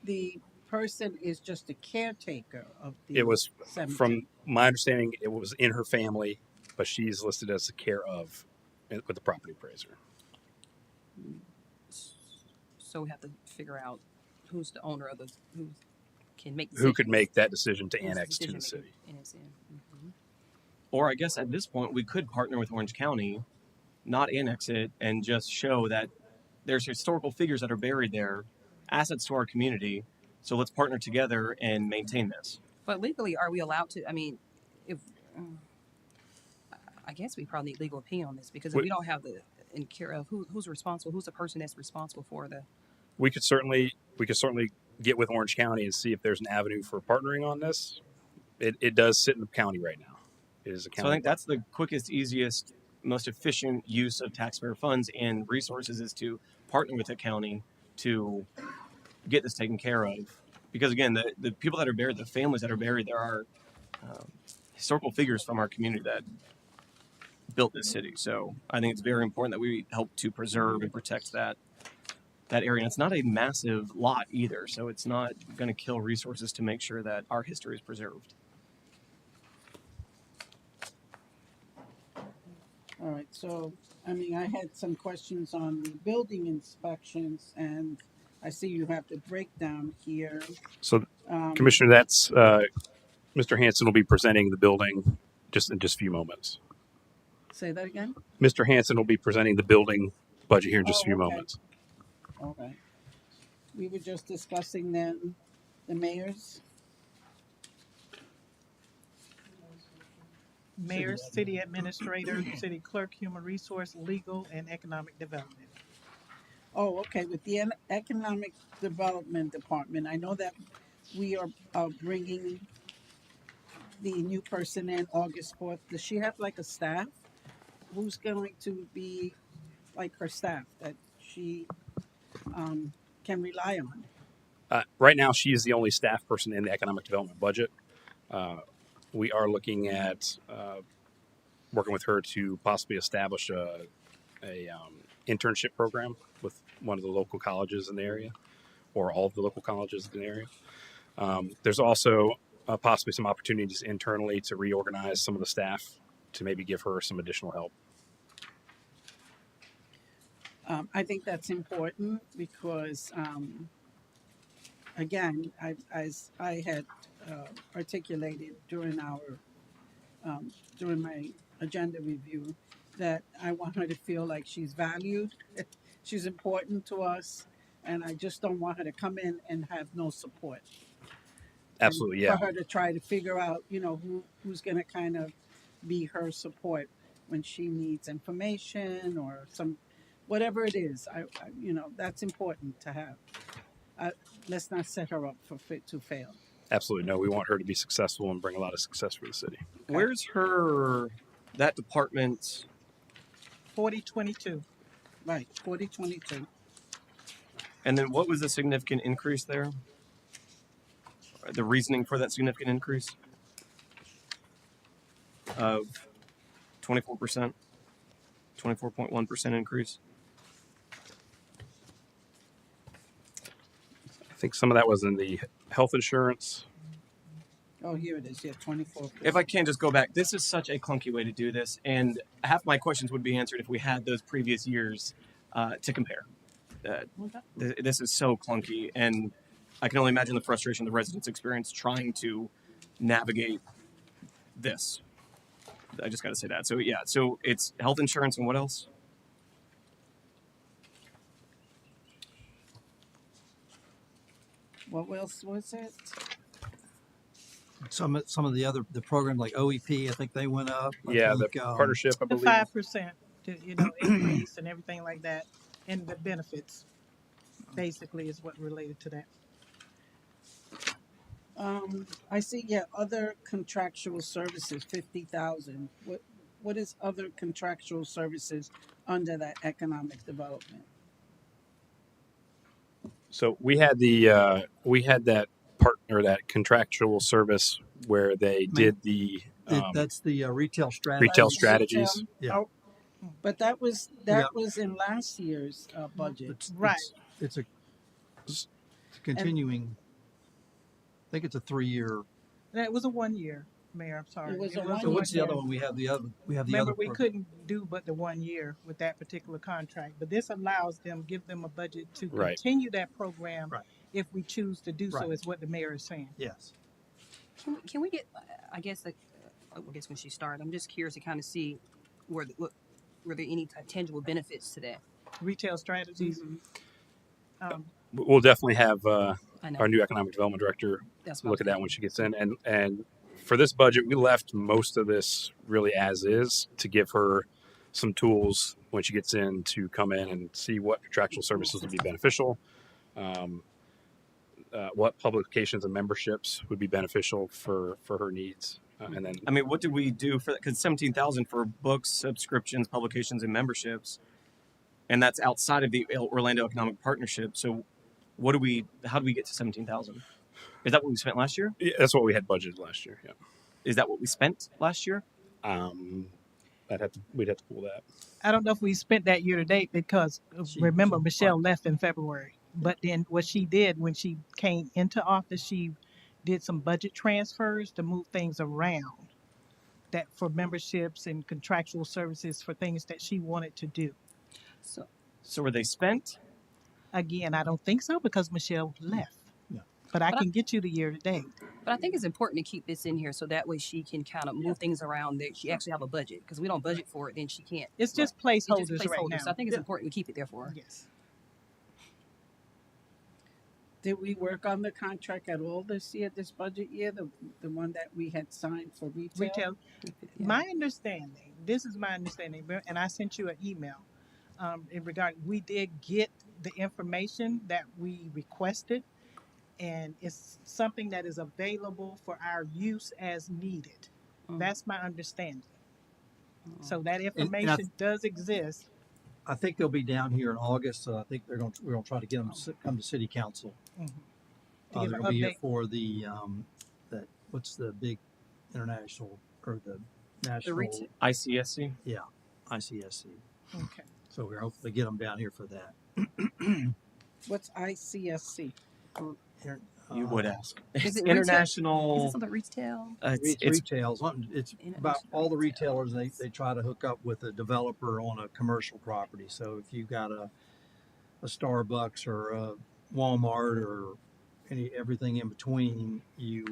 The person is just a caretaker of the It was, cemetery. from my understanding, it was in her family, but she's listed as the care of with the property appraiser. so we have to figure out who's the owner of who can make Who could decisions. make that decision to Who's the annex to the decision-maker city? in its end. Mhm. or I guess at this point, we could partner with Orange County, not annex it, and just show that there's historical figures that are buried there, assets to our community. So let's partner together and maintain this. But legally, are we allowed to? I mean, if I guess we probably need legal opinion on this because if We- we don't have the in care of who's responsible, who's the person that's responsible for the. We could certainly get with Orange County and see if there's an avenue for partnering on this. It does sit in the county right now. It is a county. So I think that's the quickest, easiest, most efficient use of taxpayer funds and resources is to partner with the county to get this taken care of. Because again, the people that are buried, the families that are buried, there are historical figures from our community that built this city. So I think it's very important that we help to preserve and protect that area. And it's not a massive lot either, so it's not going to kill resources to make sure that our history is preserved. All right, so, I had some questions on the building inspections, and I see you have the breakdown here. So, Um, Commissioner, that's Mr. Hanson will be presenting the building in just a few moments. Say that again? Mr. Hanson will be presenting the building budget here in just a few Oh, okay. moments. Okay. We were just discussing then the mayor's. Mayor, city administrator, city clerk, human resource, legal, and economic development. Oh, okay, with the Economic Development Department, I know that we are bringing the new person in August 4th. Does she have like a staff? Who's going to be like her staff that she can rely on? Right now, she is the only staff person in the economic development budget. We are looking at working with her to possibly establish a internship program with one of the local colleges in the area, or all of the local colleges in the area. There's also possibly some opportunities internally to reorganize some of the staff to maybe give her some additional help. I think that's important because, again, as I had articulated during during my agenda review, that I want her to feel like she's valued, she's important to us, and I just don't want her to come in and have no support. Absolutely, And yeah. for her to try to figure out, who's going to kind of be her support when she needs information or whatever it is. That's important to have. Let's not set her up to fail. Absolutely, no. We want her to be successful and bring a lot of success for the city. Where's that department? 4022. Right, 4022. And then what was the significant increase there? The reasoning for that significant increase of 24%, 24.1% increase. I think some of that was in the health insurance. Oh, here it is. Yeah, 24%. If I can just go back, this is such a clunky way to do this, and half my questions would be answered if we had those previous years to compare. This is so clunky, and I can only imagine the frustration the residents experience trying to navigate this. I just got to say that. So yeah, so it's health insurance and what else? What else was it? Some of the programs like OEP, I think they went up. I Yeah, the think, partnership, I The believe. 5%, increase and everything like that, and the benefits, basically is what related to that. I see, yeah, other contractual services, 50,000. What is other contractual services under that economic development? So we had that partner, that contractual service where they did the that's the retail retail strategies. strategies. Yeah. Oh, But that was We got in last year's budget. right. It's a continuing. I think it's a 3-year. That was a 1 year, Mayor, I'm sorry. It was a So 1 what's the year. other one? We have the other. We have the Remember, other. we couldn't do but the 1 year with that particular contract, but this allows them, give them a budget to Right. continue that program Right. if we choose to do so, Right. is what the mayor is saying. Yes. Can we get? I guess when she started, I'm just curious to kind of see were there any tangible benefits to that? Retail strategies. Mm-hmm. We'll definitely have I know our new economic development director that's what look I'm at that when she gets in. And for this budget, we left most of this really as is to give her some tools when she gets in to come in and see what contractual services would be beneficial, what publications and memberships would be beneficial for her needs, and then I mean, what did we do for that? Because 17,000 for books, subscriptions, publications, and memberships, and that's outside of the Orlando Economic Partnership. So, how do we get to 17,000? Is that what we spent last year? yeah, that's what we had budgeted last year. Yeah. Is that what we spent last year? We'd have to pull that. I don't know if we spent that year to date because remember Michelle left in February. But then what she did when she came into office, she did some budget transfers to move things around that for memberships and contractual services for things that she wanted to do. So were they spent? Again, I don't think so because Michelle left. Yeah. But I But can get you the year to date. But I think it's important to keep this in here so that way she can kind of move things around. That she actually have a budget, because we don't budget for it, then she can't. It's just It's placeholders, just right now. placeholders. So I think it's important we keep it there for her. Yes. Did we work on the contract at all this year, this budget year, the one that we had signed for retail? Retail. Yeah. My understanding, this is my understanding, and I sent you an email in regard, we did get the information that we requested, and it's something that is available for our use as needed. Mm. That's my understanding. Mm. So that and information does exist. I think they'll be down here in August. So I think we're going to try to get them to come to city council. To give They're an going to be here update. for the what's the big international or the national retail- ICSC? ICSC. Okay. So we're hopefully get them down here for that. What's ICSC? Here, You would ask. Is It's it retail? Is international. it something retail? It's retail. It's about all the retailers. They try to hook up with a developer on a commercial property. So if you got a Starbucks or a Walmart or everything in between, you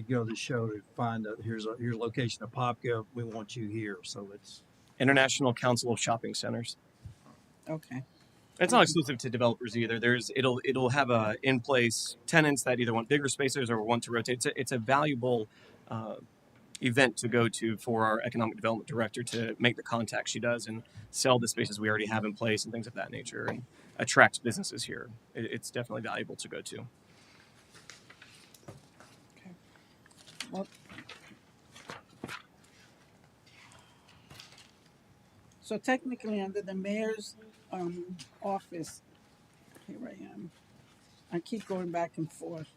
go to the show to find here's a location of Apopka. We want you here. So it's International Council of Shopping Centers. Okay. It's not exclusive to developers either. It'll have in place tenants that either want bigger spaces or want to rotate. It's a valuable event to go to for our economic development director to make the contacts she does and sell the spaces we already have in place and things of that nature and attract businesses here. It's definitely valuable to go to. Well, so technically, under the mayor's office, here I am. I keep going back and forth.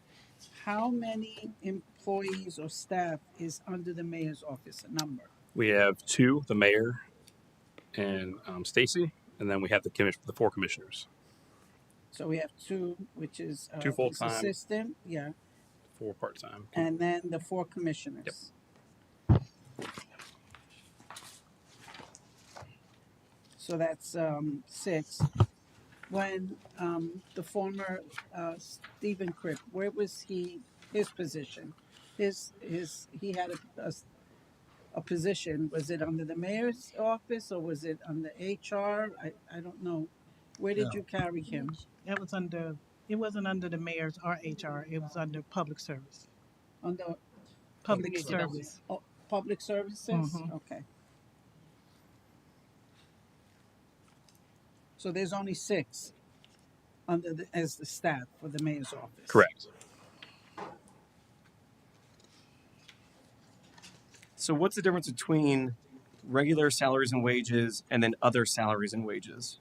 How many employees or staff is under the mayor's office? A number. We have two: the mayor and Stacy, and then we have the 4 commissioners. So we have two, which is 2 his full-time. assistant, yeah, 4 part-time. and then the 4 commissioners. So that's 6. when the former Stephen Cripp, where was he? His position, he had a position. Was it under the mayor's office or was it under HR? I don't know. Where did No. you carry him? That was under, it wasn't under the mayor's or HR, it was under public service. Under Public Public service. oh, public services? Mhm. Okay. So there's only 6 under as the staff for the mayor's office. Correct. So what's the difference between regular salaries and wages and then other salaries and wages?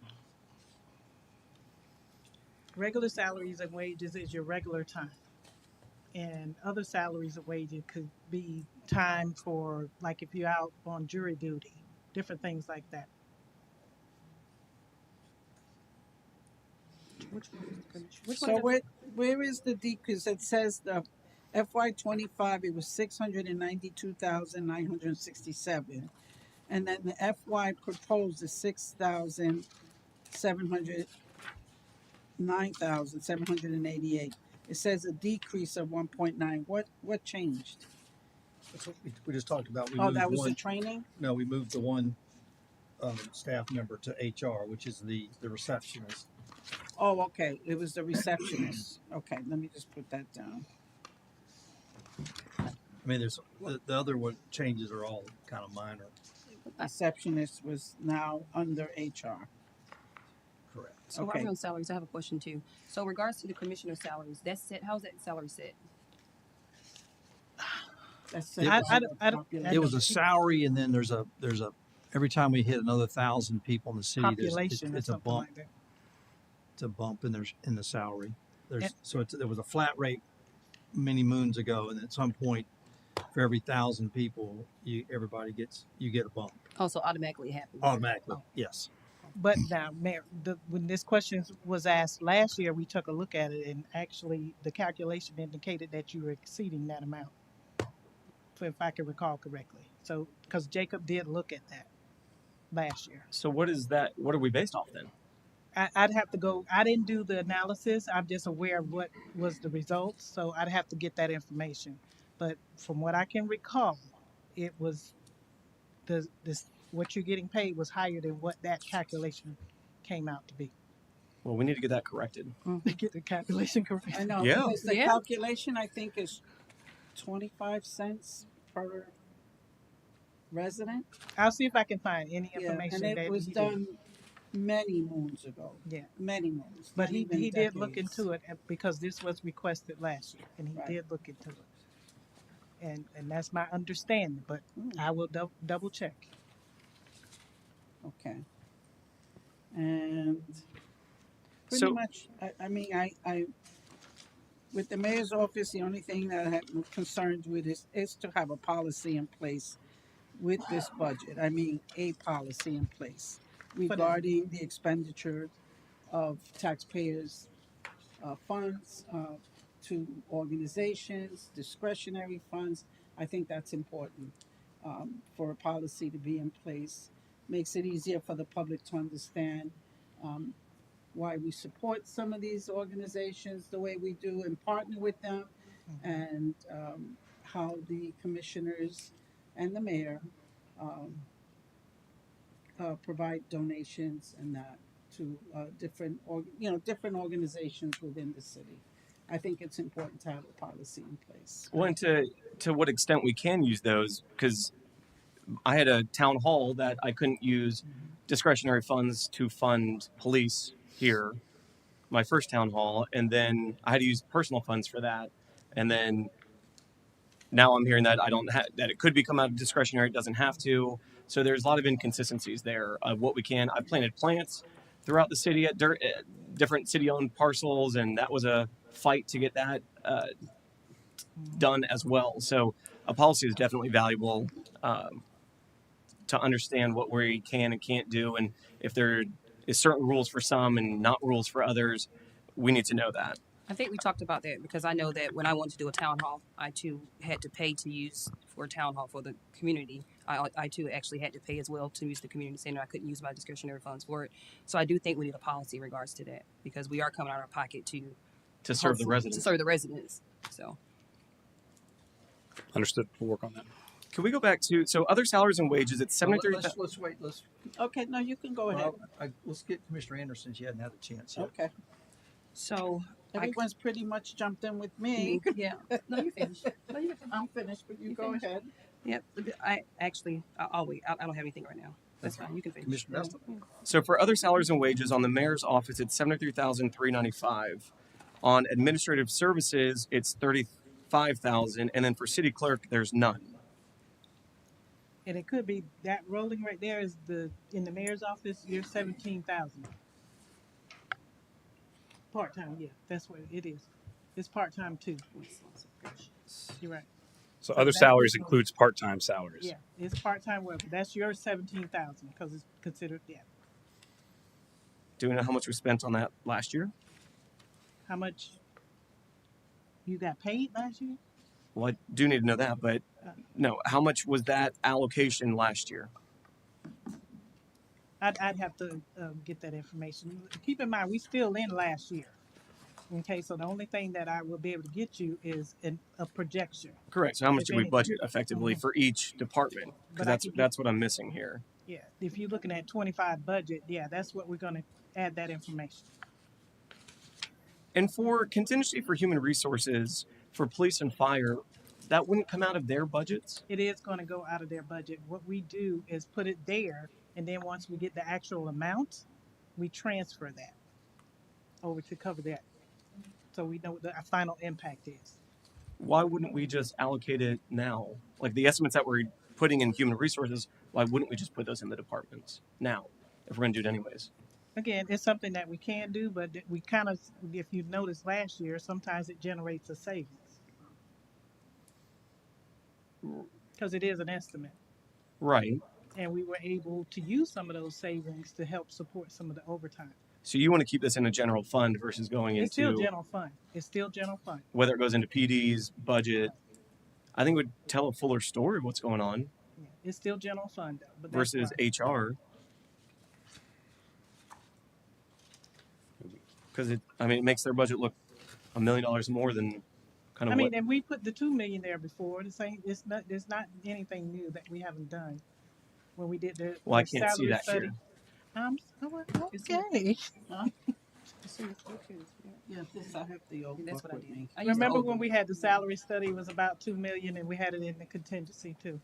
Regular salaries and wages is your regular time. And other salaries and wages could be time for, like if you're out on jury duty, different things like that. So where is the decrease? It says the FY25 it was 692,967, and then the FY proposed is 9,788. It says a decrease of 1.9. What changed? That's what we just talked about. We Oh, moved that was one. the training. No, we moved the one staff member to HR, which is the receptionist. Oh, okay. It was the receptionist. Okay, let me just put that down. I mean, there's the other one changes are all kind of minor. Receptionist was now under HR. Correct. So while Okay. we're on salaries, I have a question too. So in regards to the commissioner salaries, that's set, how's that salary set? That's It I it. don't- It was a salary, and then there's a every time we hit another 1,000 people in the city, Population or it's a something bump. like that. It's a bump in the salary. There's And- so there was a flat rate many moons ago, and at some point, for every 1,000 people, you get a bump Oh, so automatically it happens. automatically. Oh. Yes. But now, Mayor, when this question was asked last year, we took a look at it, and actually, the calculation indicated that you were exceeding that amount, if I can recall correctly. So, because Jacob did look at that last year. So what is that? What are we based off then? I'd have to go. I didn't do the analysis. I'm just aware of what was the results, so I'd have to get that information. But from what I can recall, it was what you're getting paid was higher than what that calculation came out to be. Well, we need to get that corrected. To get the calculation correct. I know. Yeah. Because the Yeah. calculation I think is 25 cents per resident. I'll see if I can find any Yeah, information and that it was he done did. many moons ago. Yeah. Many moons. But not even he did look decades. into it because this was requested last year, and he Right. did look into it. And that's my understanding, but I will double check. Okay. And pretty So- much, I mean, I, with the mayor's office, the only thing that I have concerns with is to have a policy in place with this budget. I mean, a policy in place regarding the expenditure of taxpayers' funds to organizations, discretionary funds. I think that's important for a policy to be in place. Makes it easier for the public to understand why we support some of these organizations the way we do and partner with them, and how the commissioners and the mayor provide donations and that to different organizations within the city. I think it's important to have a policy in place. Well, and to what extent we can use those, because I had a town hall that I couldn't use discretionary funds to fund police here, my first town hall, and then I had to use personal funds for that, and then now I'm hearing that I don't that it could become out of discretionary, it doesn't have to. So there's a lot of inconsistencies there of what we can. I planted plants throughout the city at different city-owned parcels, and that was a fight to get that done as well. So a policy is definitely valuable to understand what we can and can't do, and if there is certain rules for some and not rules for others, we need to know that. I think we talked about that because I know that when I wanted to do a town hall, I too had to pay to use for a town hall for the community. I too actually had to pay as well to use the community center. I couldn't use my discretionary funds for it. So I do think we need a policy in regards to that because we are coming out of our pocket to serve the to residents. serve the residents. So Understood. We'll work on that. Can we go back to other salaries and wages? It's Well, 73. let's wait. Okay, no, you can go ahead. Let's get Commissioner Anderson. She hadn't had a chance yet. Okay, so everyone's pretty much jumped in with me. yeah. No, you finish. No, you finish. I'm finished, but you You go finish. ahead. Yep. I'll wait. I don't have anything right now. That's fine. You can finish. Commissioner Estel. So for other salaries and wages on the mayor's office, it's 73,395. On administrative services, it's 35,000, and then for city clerk, there's none. And it could be that rolling right there is in the mayor's office, you're 17,000. Part-time, yeah, that's what it is. It's part-time too. You're right. So other salaries includes part-time salaries. Yeah, it's part-time work. That's your 17,000 because it's considered, yeah. Do we know how much was spent on that last year? How much you got paid last year? Well, I do need to know that, but no, how much was that allocation last year? I'd have to get that information. Keep in mind, we still in last year. Okay, so the only thing that I will be able to get you is a projection. Correct. So how much If did we any. budget effectively for each department? But Because I can that's what I'm missing here. Yeah, if you're looking at 25 budget, yeah, that's what we're gonna add that information. And for contingency for human resources, for police and fire, that wouldn't come out of their budgets? It is gonna go out of their budget. What we do is put it there, and then once we get the actual amount, we transfer that over to cover that. So we know what the final impact is. Why wouldn't we just allocate it now? Like the estimates that we're putting in human resources, why wouldn't we just put those in the departments now if we're going to do it anyways? Again, it's something that we can do, but we kind of, if you noticed last year, sometimes it generates a savings. Because it is an estimate. Right. And we were able to use some of those savings to help support some of the overtime. So you want to keep this in a general fund versus going It's still into general fund. It's still general fund. whether it goes into PD's budget. I think it would tell a fuller story of what's going on Yeah, it's still general fund, though, but that's versus fine. HR. Because it makes their budget look $1 million more than kind I of mean, what. and we put the 2 million there before. There's not anything new that we haven't done when we did the Well, I the can't see salary that study. here. Okay. Yeah, this, I have the old That's book what I with did. me. I used the Remember old when one. we had the salary study, it was about 2 million, and we had it in the contingency too.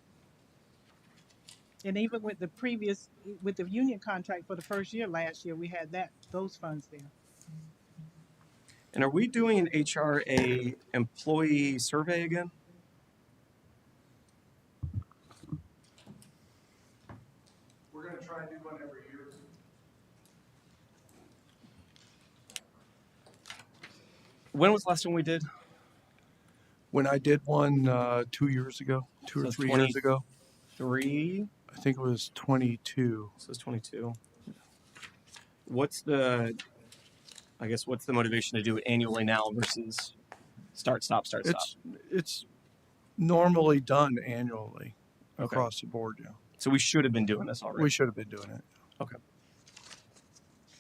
And even with the union contract for the first year last year, we had those funds there. And are we doing an HRA employee survey again? We're going to try and do one every year. When was the last one we did? When I did one 2 years ago, two So or 3 20 years ago, 3. I think it was 22. So it's 22. What's the motivation to do it annually now versus start, stop? It's normally done annually Okay. across the board. Yeah, So we should have been doing this already. we should have been doing it. Okay.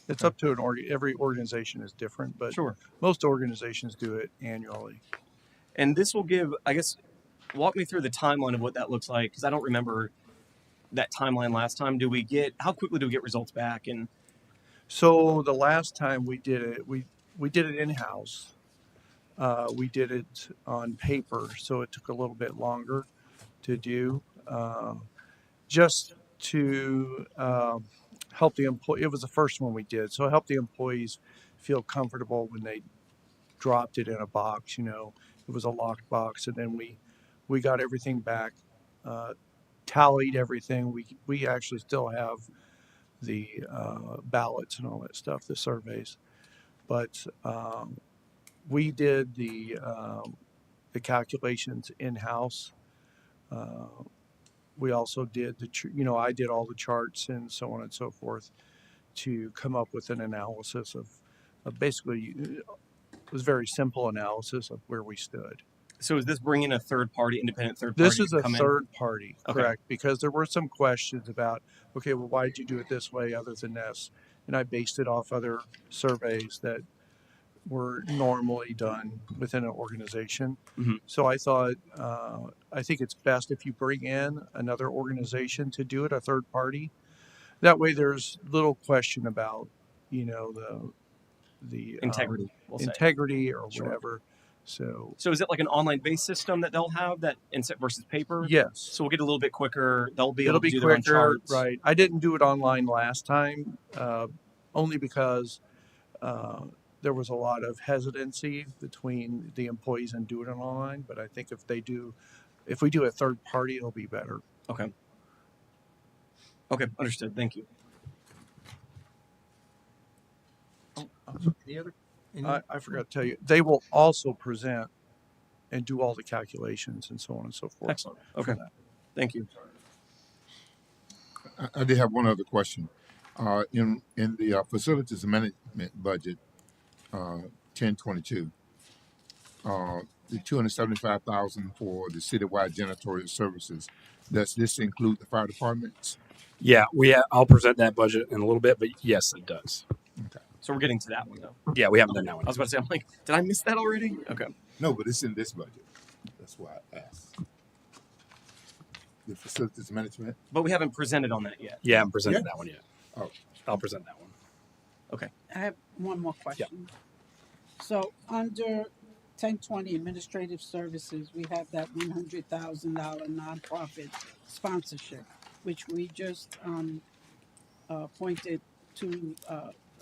It's up to every organization is different, but Sure. most organizations do it annually. And this will give, I guess, walk me through the timeline of what that looks like because I don't remember that timeline last time. How quickly do we get results back? And So the last time we did it, we did it in house. We did it on paper, so it took a little bit longer to do. Just to help the employee. It was the first one we did, so help the employees feel comfortable when they dropped it in a box. It was a locked box, and then we got everything back, tallied everything. We actually still have the ballots and all that stuff, the surveys, but we did the calculations in house. We also did I did all the charts and so on and so forth to come up with an analysis of basically was very simple analysis of where we stood. So is this bringing a third party, independent third This party is to a come in? third party, Okay. correct? Because there were some questions about, okay, well, why did you do it this way other than this? And I based it off other surveys that were normally done within an organization. Mhm. So I thought, I think it's best if you bring in another organization to do it, a third party. That way, there's little question about, you know, the Integrity, we'll say. integrity or Sure. whatever. So So is it like an online-based system that they'll have that versus paper? yes, So we'll get a little bit quicker. They'll be it'll able to be do their own quicker, charts. right? I didn't do it online last time, only because there was a lot of hesitancy between the employees and doing it online. But I think if we do a third party, it'll be better. Okay. Okay, understood. Thank you. Any other? Any I forgot to tell you, they will also present and do all the calculations and so on and so forth. Excellent. Okay. Thank you. I did have one other question. In the facilities management budget, 1022, the 275,000 for the citywide janitorial services. Does this include the fire departments? Yeah, I'll present that budget in a little bit, but yes, it does. Okay. So we're getting to that one though. Yeah, we haven't done that one. I was about to say, I'm like, did I miss that already? Okay. No, but it's in this budget. That's why I asked. The facilities management. But we haven't presented on that yet. Yeah, I haven't presented Yeah. that one yet. Oh. I'll present that one. I have one more question. So under 1020 administrative services, we have that $100,000 nonprofit sponsorship, which we just appointed to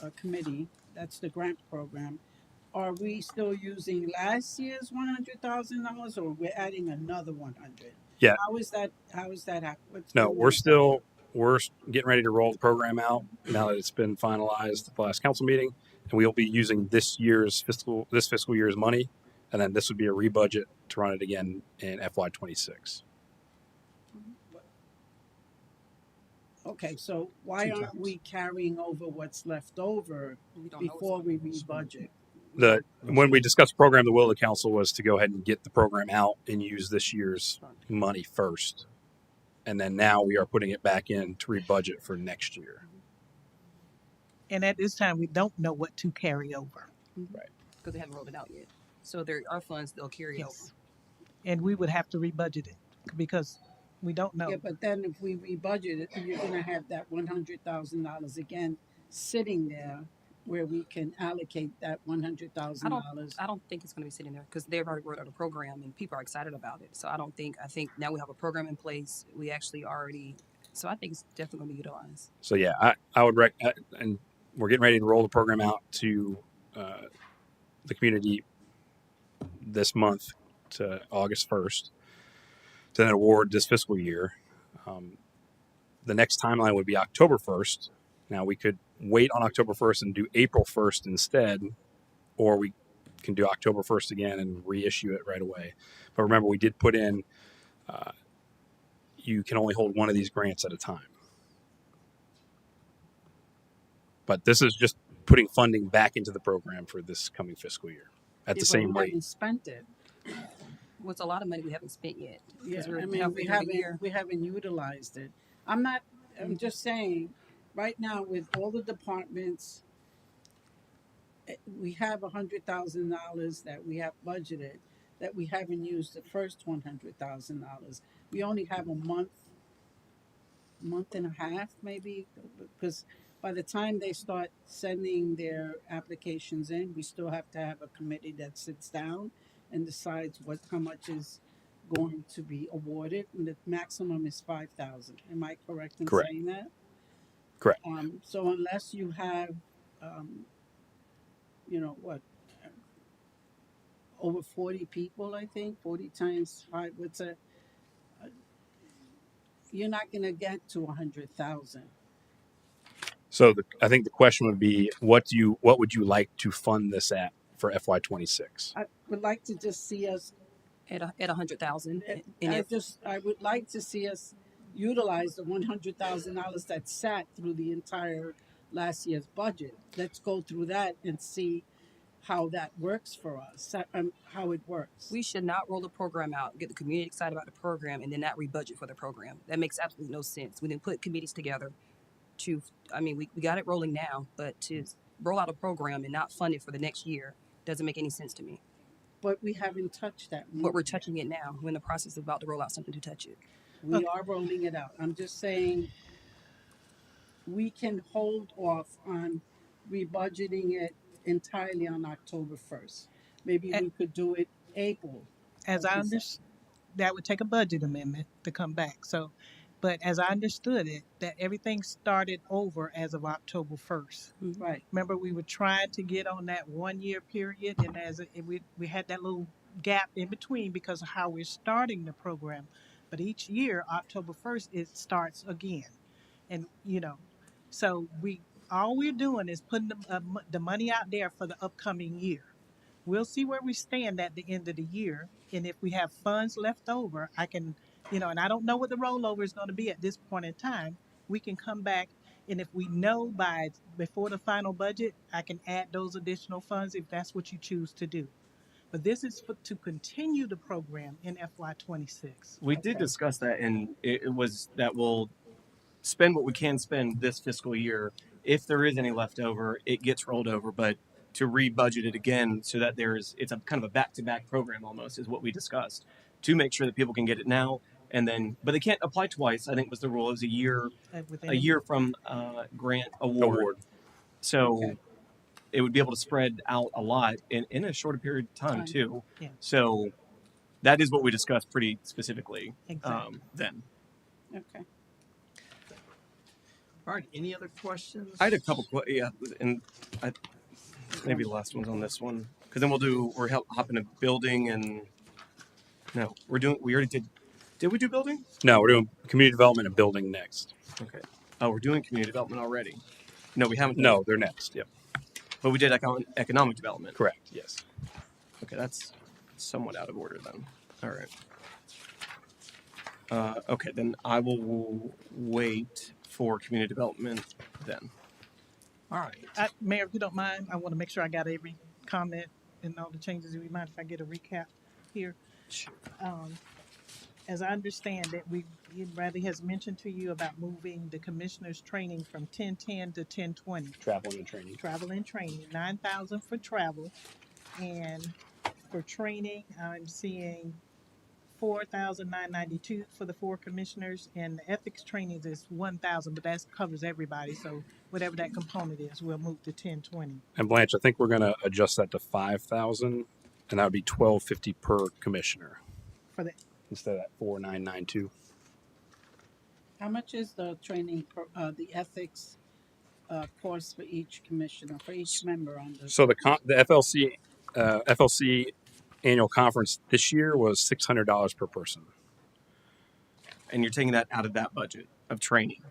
a committee. That's the grant program. Are we still using last year's $100,000, or we're adding another 100? Yeah. How is that? What's No, going we're on? getting ready to roll the program out now that it's been finalized at the last council meeting, and we'll be using this fiscal year's money, and then this would be a rebudget to run it again in FY26. Okay, so why Two aren't times. we carrying over what's left over We don't know what's before we going on. rebudget? When we discussed the program, the will of the council was to go ahead and get the program out and use this year's money first. And then now we are putting it back in to rebudget for next year. And at this time, we don't know what to carry over. Because they haven't rolled it out yet. So there are funds they'll carry over. Yes. And we would have to rebudget it because we don't know. Yeah, but then if we rebudget it, you're gonna have that $100,000 again sitting there where we can allocate that $100,000. I don't think it's going to be sitting there because they've already rolled out a program and people are excited about it. So I think now we have a program in place. We actually already, so I think it's definitely going to be utilized. So yeah, I would and we're getting ready to roll the program out to the community this month to August 1st to then award this fiscal year. The next timeline would be October 1st. Now we could wait on October 1st and do April 1st instead, or we can do October 1st again and reissue it right away. But remember, we did put in, you can only hold one of these grants at a time. But this is just putting funding back into the program for this coming fiscal year at the same We rate. haven't spent it. Well, it's a lot of money we haven't spent yet. Yeah, we're I mean, halfway through the year. we haven't utilized it. I'm just saying, right now with all the departments, we have $100,000 that we have budgeted that we haven't used the first $100,000. We only have a month and a half maybe, because by the time they start sending their applications in, we still have to have a committee that sits down and decides how much is going to be awarded, and the maximum is 5,000. Am I correct in Correct. saying that? Correct. So unless you have, over 40 people, I think 40 times 5. You're not going to get to 100,000. So I think the question would be, what would you like to fund this at for FY26? I would like to just see us. At 100,000. I would like to see us utilize the $100,000 that sat through the entire last year's budget. Let's go through that and see how that works for us, how it works. We should not roll the program out, get the community excited about the program, and then not rebudget for the program. That makes absolutely no sense. We didn't put committees together to, we got it rolling now, but to roll out a program and not fund it for the next year doesn't make any sense to me. But we haven't touched that. But we're touching it now. We're in the process of about to roll out something to touch it. We are rolling it out. I'm just saying we can hold off on rebudgeting it entirely on October 1st. Maybe we could do it April. As I understand, that would take a budget amendment to come back. So, but as I understood it, that everything started over as of October 1st. Right. Remember, we were trying to get on that 1 year period, and we had that little gap in between because of how we're starting the program. But each year, October 1st, it starts again, and so all we're doing is putting the money out there for the upcoming year. We'll see where we stand at the end of the year, and if we have funds left over, I can, and I don't know what the rollover is going to be at this point in time. We can come back, and if we know before the final budget, I can add those additional funds if that's what you choose to do. But this is to continue the program in FY26. We did discuss that, and it was that we'll spend what we can spend this fiscal year. If there is any left over, it gets rolled over, but to rebudget it again so that it's a kind of a back-to-back program almost is what we discussed, to make sure that people can get it now, and then, but they can't apply twice. I think was the rule. It was a year from grant award. So it would be able to spread out a lot in a shorter period of time too. Yeah. So that is what we discussed pretty specifically then. Okay. All right. Any other questions? I had a couple, and maybe the last one's on this one, because then we're hopping to building, and no, we already did we do building? No, we're doing community development and building next. Okay. Oh, we're doing community development already. No, we haven't. No, they're next. Yep. But we did economic development. Correct. Yes. Okay, that's somewhat out of order then. All right. Okay, then I will wait for community development then. All right. Mayor, if you don't mind, I want to make sure I got every comment and all the changes. Do you mind if I get a recap here? Sure. As I understand it, Bradley has mentioned to you about moving the commissioner's training from 1010 to 1020. Travel and training. Travel and training, 9,000 for travel, and for training, I'm seeing 4,992 for the 4 commissioners, and the ethics trainings is 1,000, but that covers everybody. So whatever that component is, we'll move to 1020. And Blanche, I think we're going to adjust that to 5,000, and that would be $1,250 per commissioner For the instead of that 4,992. How much is the training, the ethics course for each commissioner, for each member on the? So the FLC annual conference this year was $600 per person. And you're taking that out of that budget of training,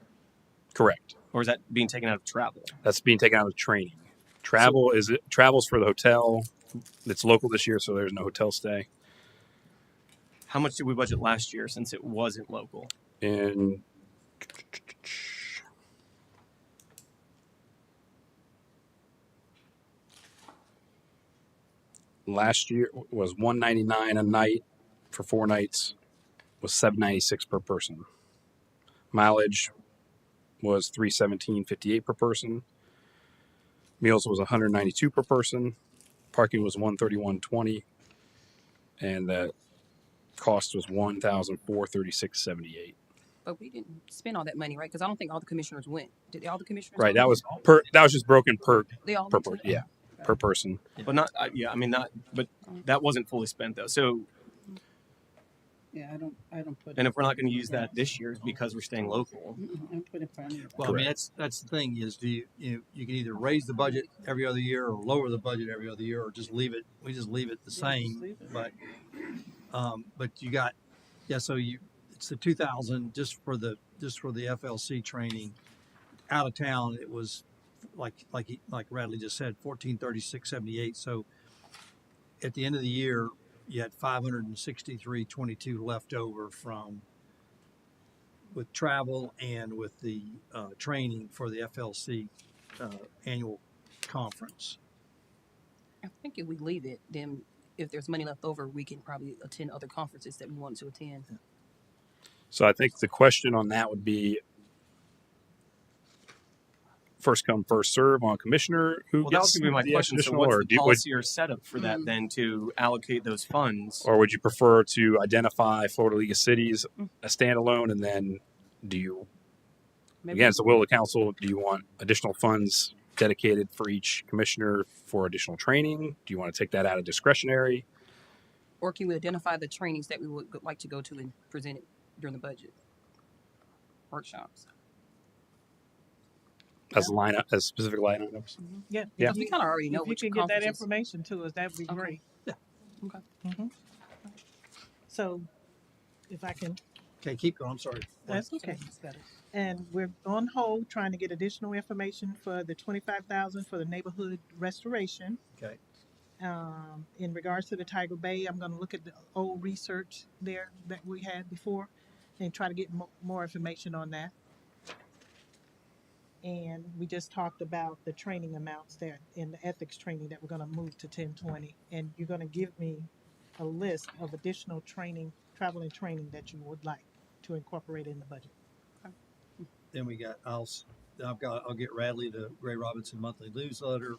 Correct. or is that being taken out of travel? That's being taken out of training. Travel's for the hotel. It's local this year, so there's no hotel stay. How much did we budget last year since it wasn't local? And last year was $199 a night for 4 nights, was $796 per person. Mileage was $317.58 per person. Meals was $192 per person. Parking was $131.20, and the cost was $1,436.78. But we didn't spend all that money, right? Because I don't think all the commissioners went. Did all the commissioners? Right, go? that was just broken per They all per went to person. it? Yeah, per person. But not, but that wasn't fully spent though. So, Yeah, I don't put. and if we're not going to use that this year, it's because we're staying local. I don't put it for any of that. Well, I mean, that's the thing is, you can either raise the budget every other year or lower the budget every other year, or just leave it. We just leave it the same. leave it. But you got, so it's the 2,000 just for the FLC training. Out of town, it was like Radley just said, 1436.78. So at the end of the year, you had 563.22 left over with travel and with the training for the FLC annual conference. I think if we leave it, then if there's money left over, we can probably attend other conferences that we want to attend. So I think the question on that would be first come, first serve on commissioner who Well, that was gets going to be my the question. So, additional, what's or the do, policy or setup for that Mm. then to allocate those funds? or would you prefer to identify Florida League of Cities a standalone, and then do you, Maybe again, it's the will of the council, do you want additional funds dedicated for each commissioner for additional training? Do you want to take that out of discretionary? or can we identify the trainings that we would like to go to and present it during the budget workshops? As a line, as specific line items. Yeah. Yeah. Because we kind of already know If you which can get that conferences. information to us, that would be Okay. great. Okay. hmm So, if I can, Okay, keep going. I'm sorry. that's okay. That's better. And we're on hold trying to get additional information for the 25,000 for the neighborhood restoration. Okay. In regards to the Tiger Bay, I'm going to look at the old research there that we had before and try to get more information on that. And we just talked about the training amounts there in the ethics training that we're going to move to 1020. And you're going to give me a list of additional training, travel and training that you would like to incorporate in the budget. Then we got, I'll get Radley the Gray Robinson monthly newsletter.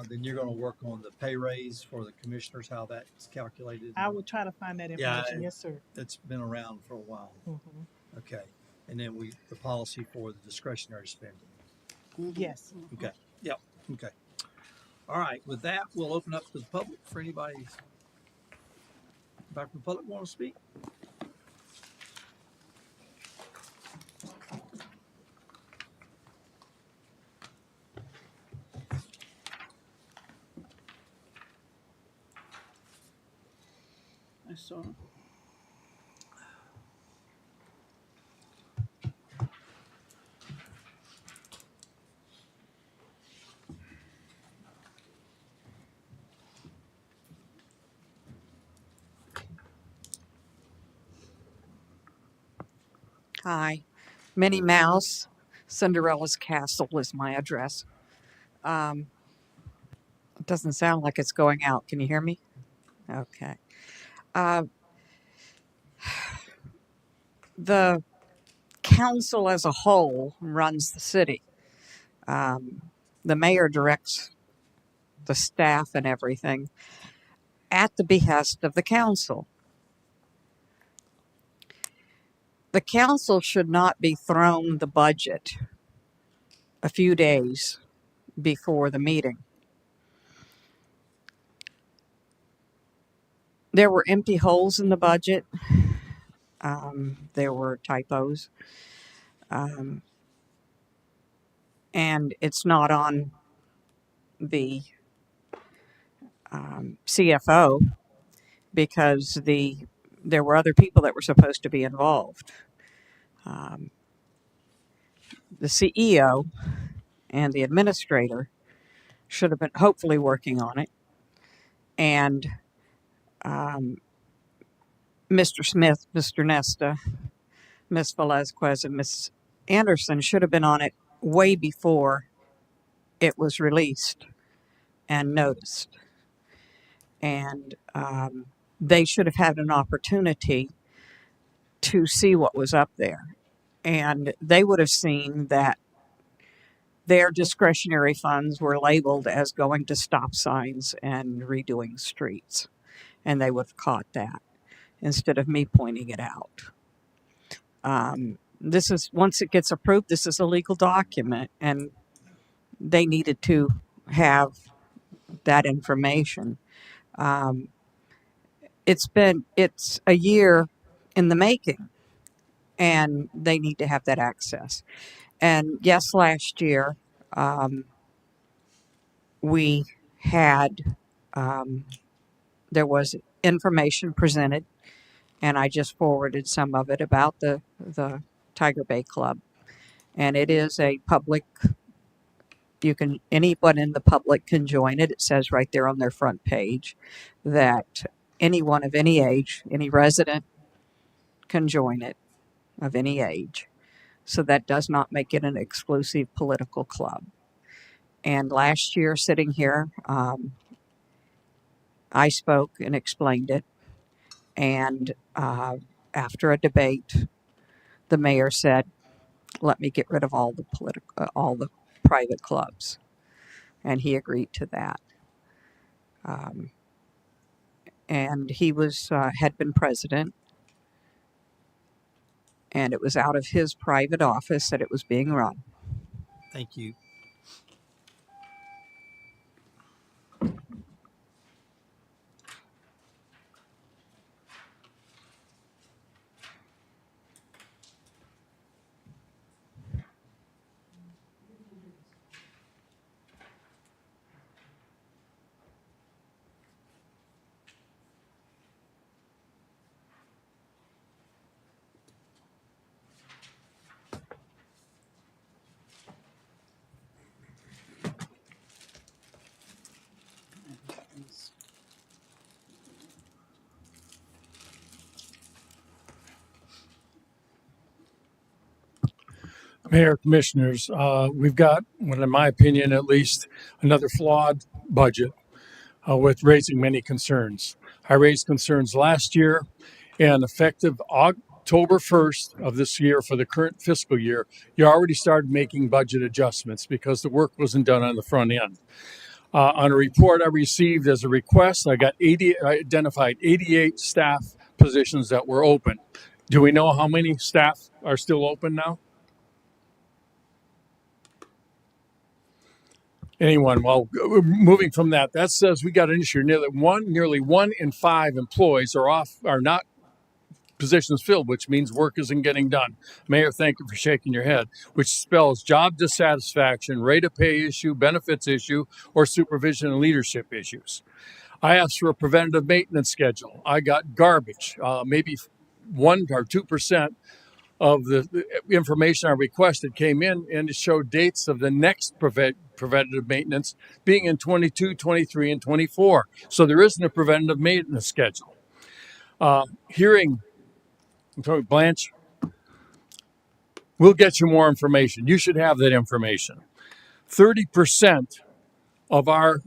Then you're gonna work on the pay raise for the commissioners, how that's calculated. I will try to find that Yeah, information. Yes, sir. It's been around for a while. Mm-hmm. Okay. And then the policy for the discretionary spending. Yes. Okay. Yep. Okay. All right. With that, we'll open up to the public for anybody back from the public want to speak. I saw. Hi, Minnie Mouse, Cinderella's Castle is my address. It doesn't sound like it's going out. Can you hear me? Okay. Uh, the council as a whole runs the city. The mayor directs the staff and everything at the behest of the council. The council should not be thrown the budget a few days before the meeting. There were empty holes in the budget. There were typos. And it's not on the CFO because there were other people that were supposed to be involved. The CEO and the administrator should have been hopefully working on it, and Mr. Smith, Mr. Nesta, Miss Velazquez, and Miss Anderson should have been on it way before it was released and noticed. And they should have had an opportunity to see what was up there. And they would have seen that their discretionary funds were labeled as going to stop signs and redoing streets. And they would have caught that instead of me pointing it out. This is, once it gets approved, this is a legal document, and they needed to have that information. It's a year in the making, and they need to have that access. And yes, last year we had there was information presented, and I just forwarded some of it about the Tiger Bay Club, and it is a public. Anyone in the public can join it. It says right there on their front page that anyone of any age, any resident, can join it of any age. So that does not make it an exclusive political club. And last year, sitting here, I spoke and explained it. And after a debate, the mayor said, "Let me get rid of all the private clubs," and he agreed to that. Um, and he had been president, and it was out of his private office that it was being run. Thank you. Mayor, Commissioners, we've got, well, in my opinion, at least another flawed budget with raising many concerns. I raised concerns last year, and effective October 1st of this year for the current fiscal year, you already started making budget adjustments because the work wasn't done on the front end. On a report I received as a request, I identified 88 staff positions that were open. Do we know how many staff are still open now? Anyone? Well, moving from that, that says we got an issue. Nearly one in five employees are not positions filled, which means work isn't getting done. Mayor, thank you for shaking your head, which spells job dissatisfaction, rate of pay issue, benefits issue, or supervision and leadership issues. I asked for a preventative maintenance schedule. I got garbage, maybe 1 or 2% of the information I requested came in, and it showed dates of the next preventative maintenance being in 22, 23, and 24. So there isn't a preventative maintenance schedule. Hearing, I'm sorry, Blanche, we'll get you more information. You should have that information. 30% of our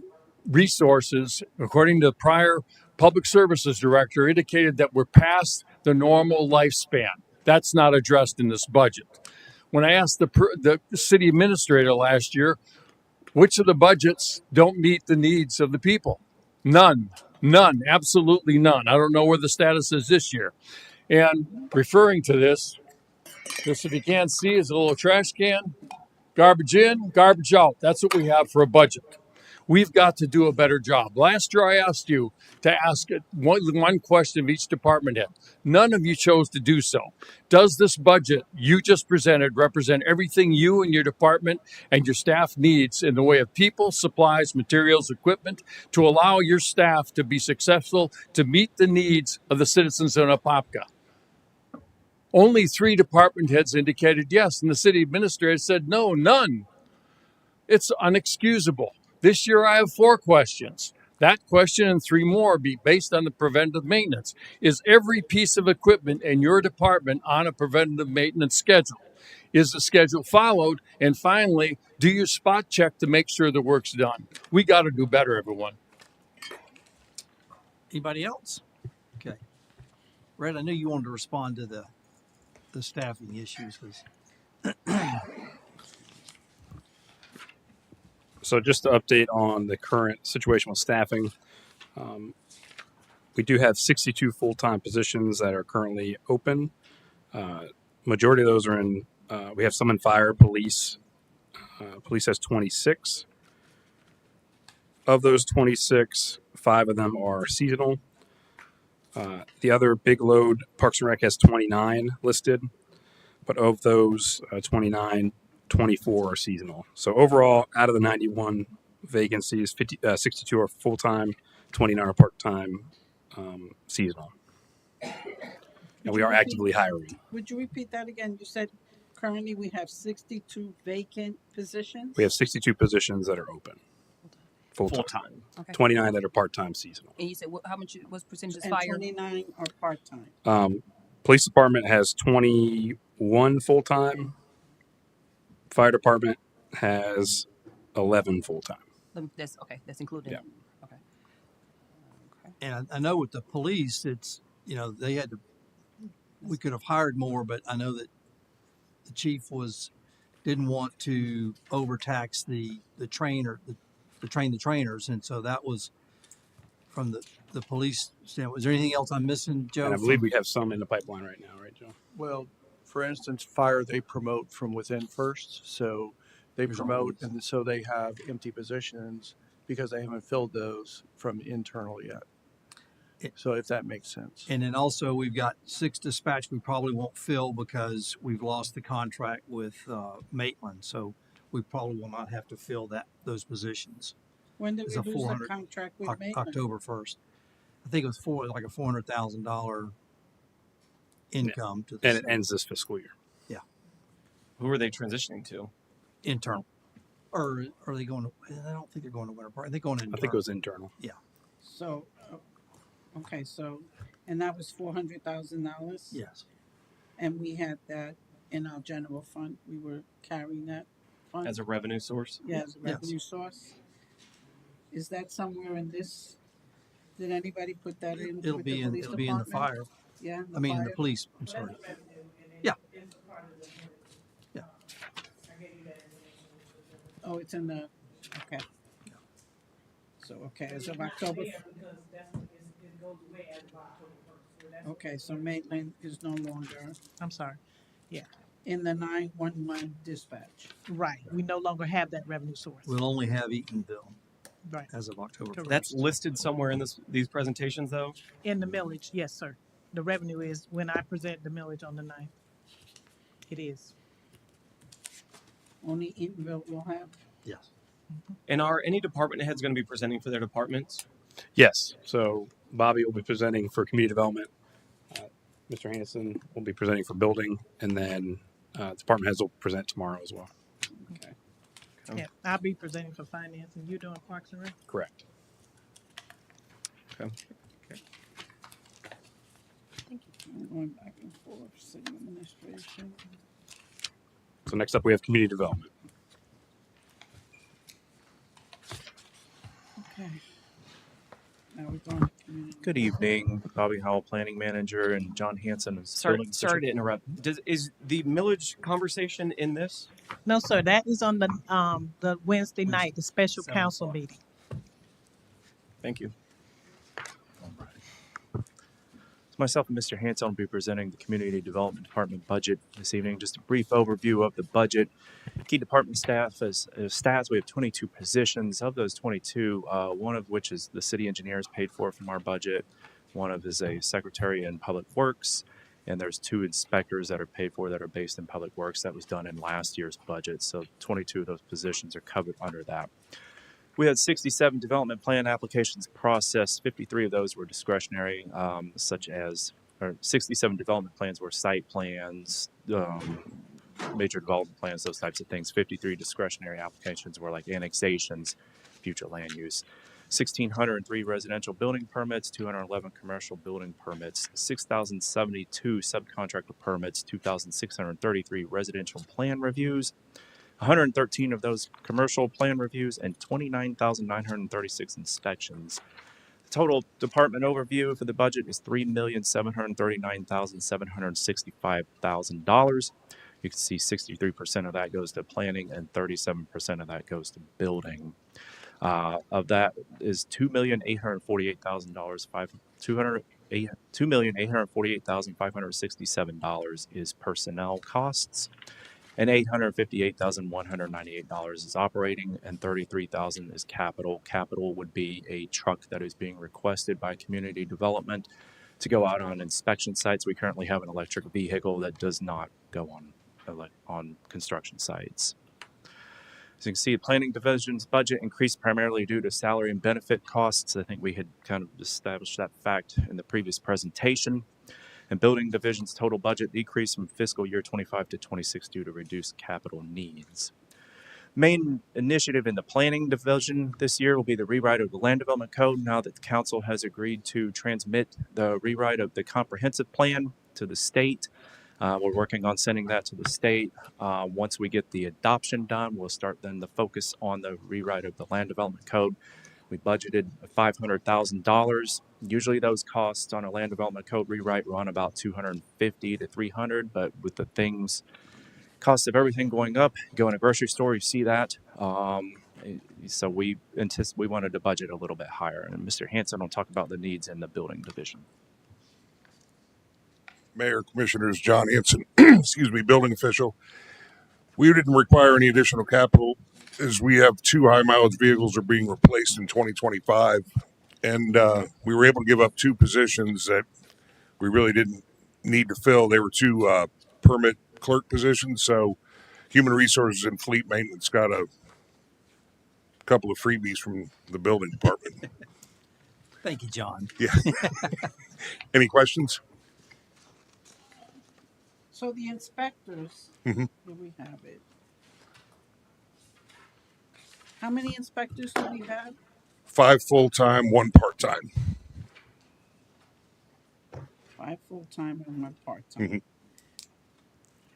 resources, according to the prior public services director, indicated that we're past the normal lifespan. That's not addressed in this budget. When I asked the city administrator last year, which of the budgets don't meet the needs of the people? None, absolutely none. I don't know where the status is this year. And referring to this if you can't see, is a little trash can. Garbage in, garbage out. That's what we have for a budget. We've got to do a better job. Last year, I asked you to ask one question of each department head. None of you chose to do so. Does this budget you just presented represent everything you and your department and your staff needs in the way of people, supplies, materials, equipment to allow your staff to be successful to meet the needs of the citizens of Apopka? Only 3 department heads indicated yes, and the city administrator said no, none. It's unexcusable. This year I have 4 questions. That question and 3 more be based on the preventative maintenance. Is every piece of equipment in your department on a preventative maintenance schedule? Is the schedule followed? And finally, do you spot check to make sure the work's done? We got to do better, everyone. Anybody else? Okay. Red, I knew you wanted to respond to the staffing issues. So just to update on the current situation with staffing, we do have 62 full-time positions that are currently open. Majority of those are in, we have some in fire, police. Police has 26. Of those 26, 5 of them are seasonal. The other big load, Parks and Rec has 29 listed, but of those 29, 24 are seasonal. So overall, out of the 91 vacancies, 62 are full-time, 29 are part-time, seasonal. And we are actively hiring. Would you repeat that again? You said currently we have 62 vacant positions? We have 62 positions that are open, full-time. Okay. 29 that are part-time, seasonal. And you said how much was percentage is And fire? 29 are part-time. Police department has 21 full-time. Fire department has 11 full-time. That's okay. That's included. Yeah. Okay. And I know with the police, it's, you know, they had to, we could have hired more, but I know that the chief didn't want to overtax the trainer, the train the trainers. And so that was from the police standpoint. Is there anything else I'm missing, Joe? And I believe we have some in the pipeline right now, right, Joe? Well, for instance, fire, they promote from within first. So they There's promote, always- and so they have empty positions because they haven't filled those from internal yet. It- So if that makes sense. And then also we've got 6 dispatch we probably won't fill because we've lost the contract with Maitland. So we probably will not have to fill those positions. When did It's we a lose the 400 contract with Maitland? October 1st. I think it was like a $400,000 income to the And it city. ends this fiscal year. Who are they transitioning to? Internal. Or are they going to, I don't think they're going to Winter Park. They're going to I think it was internal. So, okay, so, and that was $400,000? Yes. And we had that in our general fund. We were carrying that fund. As a revenue source? Yeah, as a Yes. revenue source. Is that somewhere in this? Did anybody put that in It'll with be the in police it'll be in the department? fire. Yeah, I mean in the fire? police. I'm sorry. Yeah. Yeah. Oh, it's in the, okay. So, okay, as of October. Okay, so Maitland is no longer I'm sorry. in the 911 dispatch. Right. We no longer have that revenue source. We'll only have Eatonville Right. as of October 1st. Correct. That's listed somewhere in these presentations, though. In the millage, yes, sir. The revenue is when I present the millage on the 9th. It is. Only Eatonville will have. Yes. And are any department heads going to be presenting for their departments? Yes. So Bobby will be presenting for community development. Mr. Hanson will be presenting for building, and then department heads will present tomorrow as well. Okay. Yeah. I'll be presenting for finance and you doing Parks and Rec? Correct. Going back and forth, city administration. So next up, we have community development. Okay. Now we're going to community. Good evening, Bobby Howell, Planning Manager, and John Hanson is Sorry building to interrupt. Is the millage conversation in this? No, sir. That is on the Wednesday night, the special council meeting. Thank you. Myself and Mr. Hanson will be presenting the Community Development Department budget this evening. Just a brief overview of the budget. Key department staff as stats. We have 22 positions. Of those 22, one of which is the city engineers paid for from our budget. One of is a secretary in public works, and there's 2 inspectors that are paid for that are based in public works. That was done in last year's budget. So 22 of those positions are covered under that. We had 67 development plan applications processed. 53 of those were discretionary, such as, or 67 development plans were site plans, major development plans, those types of things. 53 discretionary applications were like annexations, future land use. 1,603 residential building permits, 211 commercial building permits, 6,072 subcontractor permits, 2,633 residential plan reviews, 113 of those commercial plan reviews, and 29,936 inspections. The total department overview for the budget is $3,739,765,000. You can see 63% of that goes to planning and 37% of that goes to building. Of that is $2,848,000. $2,848,567 is personnel costs, and $858,198 is operating, and $33,000 is capital. Capital would be a truck that is being requested by community development to go out on inspection sites. We currently have an electric vehicle that does not go on construction sites. As you can see, the planning division's budget increased primarily due to salary and benefit costs. I think we had kind of established that fact in the previous presentation. And building division's total budget decreased from fiscal year 25 to 26 due to reduced capital needs. Main initiative in the planning division this year will be the rewrite of the land development code. Now that the council has agreed to transmit the rewrite of the comprehensive plan to the state, we're working on sending that to the state. Once we get the adoption done, we'll start then the focus on the rewrite of the land development code. We budgeted $500,000. Usually those costs on a land development code rewrite run about 250 to 300, but with the cost of everything going up, go in a grocery store, you see that. So we wanted to budget a little bit higher. And Mr. Hanson will talk about the needs in the building division. Mayor, Commissioners, John Hanson, excuse me, building official. We didn't require any additional capital as we have 2 high mileage vehicles are being replaced in 2025. And we were able to give up 2 positions that we really didn't need to fill. They were 2 permit clerk positions. So human resources and fleet maintenance got a couple of freebies from the building department. Thank you, John. Yeah. Any questions? So the inspectors, Mhm. here we have it. How many inspectors do we have? 5 full-time, 1 part-time. 5 full-time and 1 part-time. Mhm.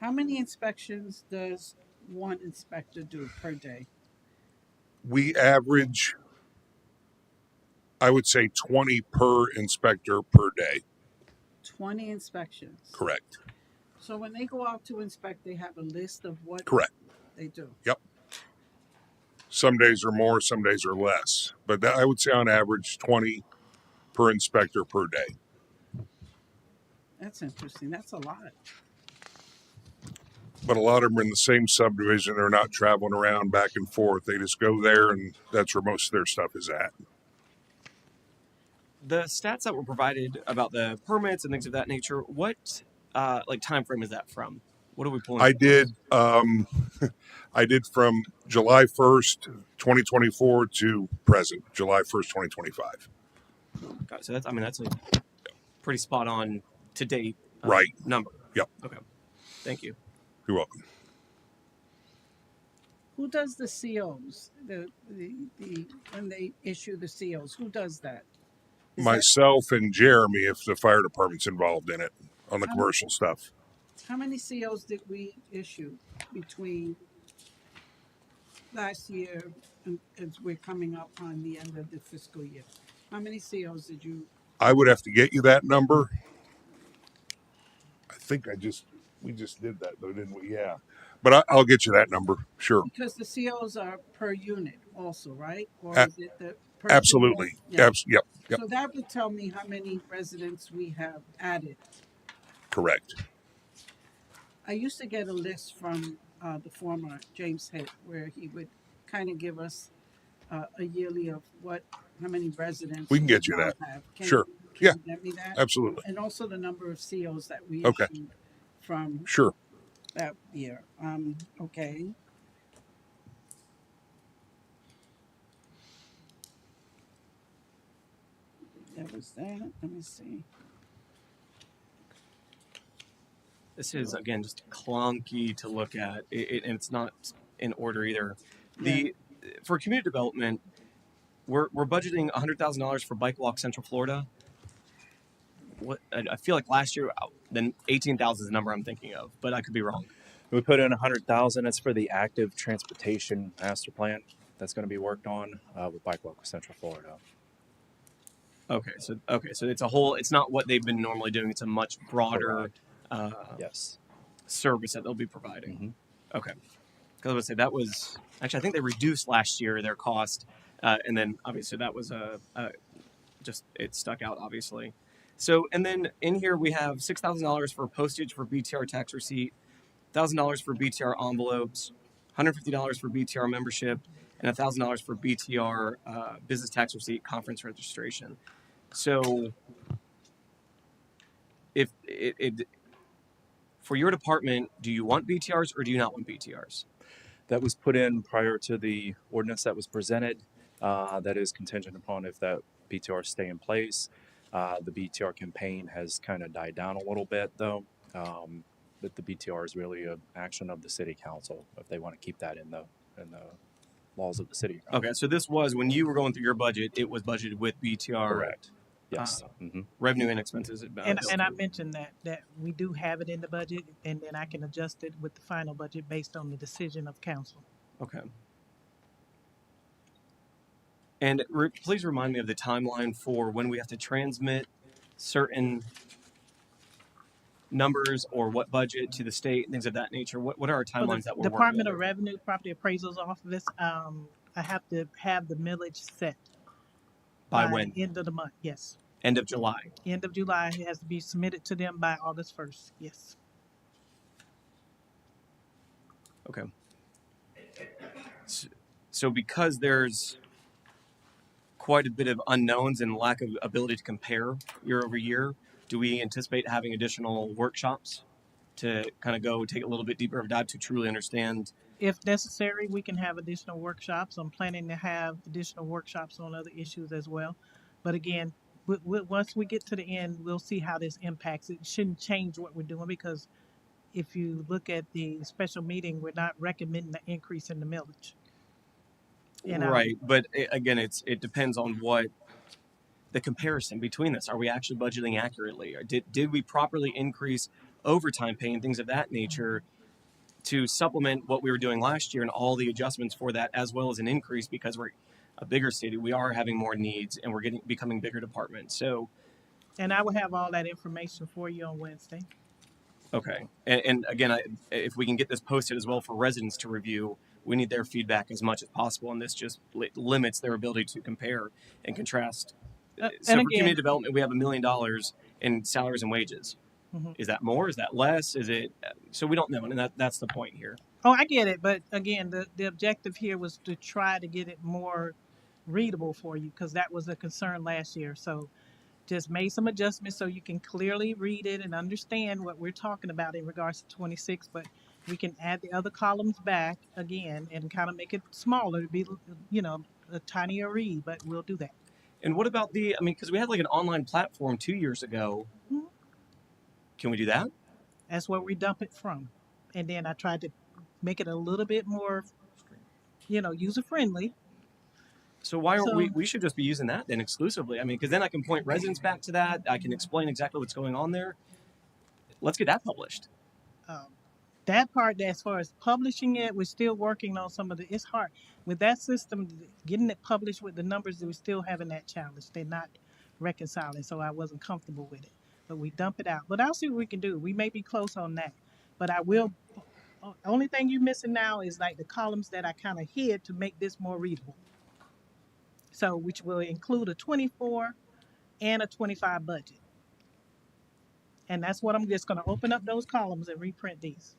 How many inspections does one inspector do per day? We average, I would say, 20 per inspector per day. 20 inspections. Correct. So when they go out to inspect, they have a list of what Correct. they do. Yep. Some days are more, some days are less. But I would say on average 20 per inspector per day. That's interesting. That's a lot. But a lot of them are in the same subdivision. They're not traveling around back and forth. They just go there, and that's where most of their stuff is at. The stats that were provided about the permits and things of that nature, what like time frame is that from? What are we pulling? I did I did from July 1st, 2024 to present, July 1st, 2025. Got it. So that's a pretty spot on to date Right. number. Yep. Okay. Thank you. You're welcome. Who does the COs? The when they issue the COs, who does that? Is that- Myself and Jeremy, if the fire department's involved in it on the commercial stuff. How many COs did we issue between last year and as we're coming up on the end of the fiscal year? How many COs did you? I would have to get you that number. I think we just did that though, didn't we? Yeah. But I'll get you that number. Sure. Because the COs are per unit also, right? Or A- is it the per Absolutely. Yeah. Yep. Yep. So that would tell me how many residents we have added. Correct. I used to get a list from the former James Hitt where he would kind of give us a yearly of how many residents We can get you now that. have. Sure. Can Yeah. you get me that? Absolutely. And also the number of COs that we Okay. issued from Sure. that year. Okay. That was that. Let me see. This is again just clunky to look at, and it's not in order either. For community development, we're budgeting $100,000 for Bike Walk Central Florida. What I feel like last year, then 18,000 is the number I'm thinking of, but I could be wrong. We put in 100,000. It's for the active transportation master plan that's going to be worked on with Bike Walk Central Florida. Okay, so it's a whole. It's not what they've been normally doing. It's a much broader Yes. service that they'll be providing. Mm-hmm. Okay, because I would say that was actually I think they reduced last year their cost, and then obviously that was just it stuck out obviously. So and then in here we have $6,000 for postage for BTR tax receipt, $1,000 for BTR envelopes, $150 for BTR membership, and $1,000 for BTR business tax receipt conference registration. So if it for your department, do you want BTRs or do you not want BTRs? That was put in prior to the ordinance that was presented. That is contingent upon if that BTR stay in place. The BTR campaign has kind of died down a little bit though. But the BTR is really an action of the city council if they want to keep that in the laws of the city. Okay, so this was when you were going through your budget, it was budgeted with BTR. Correct. Yes. Revenue and expenses. And I mentioned that we do have it in the budget, and then I can adjust it with the final budget based on the decision of council. Okay. And please remind me of the timeline for when we have to transmit certain numbers or what budget to the state and things of that nature. What are our For the timelines that we're working Department of under? Revenue Property Appraisals Office, I have to have the millage set By by when? end of the month. Yes, End of July. end of July. It has to be submitted to them by August 1st. Yes. Okay. So because there's quite a bit of unknowns and lack of ability to compare year over year, do we anticipate having additional workshops to kind of go take a little bit deeper of a dive to truly understand? If necessary, we can have additional workshops. I'm planning to have additional workshops on other issues as well. But again, once we get to the end, we'll see how this impacts. It shouldn't change what we're doing because if you look at the special meeting, we're not recommending an increase in the millage. Right, but again, it depends on what the comparison between this. Are we actually budgeting accurately? Or did we properly increase overtime pay and things of that nature to supplement what we were doing last year and all the adjustments for that, as well as an increase because we're a bigger city, we are having more needs and we're becoming bigger departments. So, And I will have all that information for you on Wednesday. okay. And again, if we can get this posted as well for residents to review, we need their feedback as much as possible. And this just limits their ability to compare and contrast. So and for again, community development, we have $1 million in salaries and wages. Mhm. Is that more? Is that less? Is it? So we don't know. And that's the point here. Oh, I get it. But again, the objective here was to try to get it more readable for you because that was a concern last year. So just made some adjustments so you can clearly read it and understand what we're talking about in regards to 26. But we can add the other columns back again and kind of make it smaller to be, a tinier read. But we'll do that. And what about because we had like an online platform 2 years ago. Mhm. Can we do that? That's where we dump it from. And then I tried to make it a little bit more, user friendly. So why aren't So we should just be using that then exclusively? Because then I can point residents back to that. I can explain exactly what's going on there. Let's get that published. that part, as far as publishing it, we're still working on some of it's hard with that system, getting it published with the numbers, we're still having that challenge. They're not reconciling, so I wasn't comfortable with it. But we dump it out. But I'll see what we can do. We may be close on that. But I will, only thing you're missing now is like the columns that I kind of hid to make this more readable. So, which will include a 24 and a 25 budget. And that's what I'm just going to open up those columns and reprint these.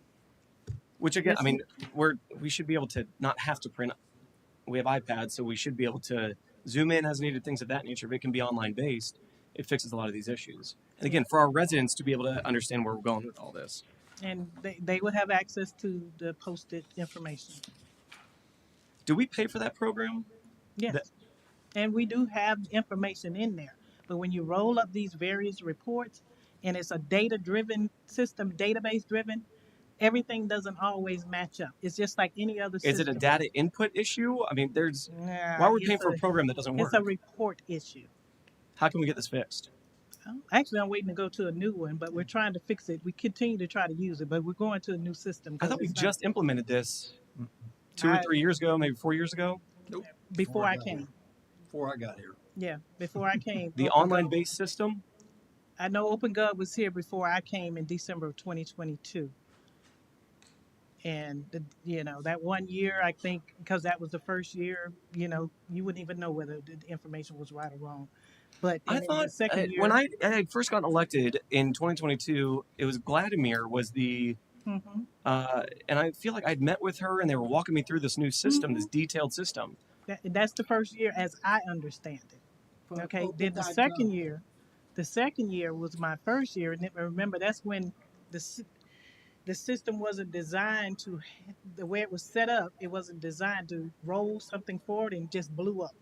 Which again, Yes. we should be able to not have to print. We have iPads, so we should be able to zoom in as needed, things of that nature. If it can be online based, it fixes a lot of these issues. And again, for our residents to be able to understand where we're going with all this. And they will have access to the posted information. Do we pay for that program? Yes. And we do have information in there. But when you roll up these various reports and it's a data-driven system, database-driven, everything doesn't always match up. It's just like any other system. Is it a data input issue? Why are we paying for a program that doesn't work? It's a report issue. How can we get this fixed? Actually, I'm waiting to go to a new one, but we're trying to fix it. We continue to try to use it, but we're going to a new system. I thought we just implemented this 2 or 3 years ago, maybe 4 years ago. Nope. Before I came. Before I got here. Yeah, before I came. The online-based system? I know OpenGov was here before I came in December of 2022. And, that 1 year, I think, because that was the first year, you wouldn't even know whether the information was right or wrong. But I thought the second year, when I had first gotten elected in 2022, it was Vladimir was the, Mhm. and I feel like I'd met with her and they were walking me through this new system, this detailed system. that's the first year as I understand it. For Okay, then the Open.gov. second year was my first year. And remember, that's when the system wasn't designed to, the way it was set up, it wasn't designed to roll something forward and just blew up.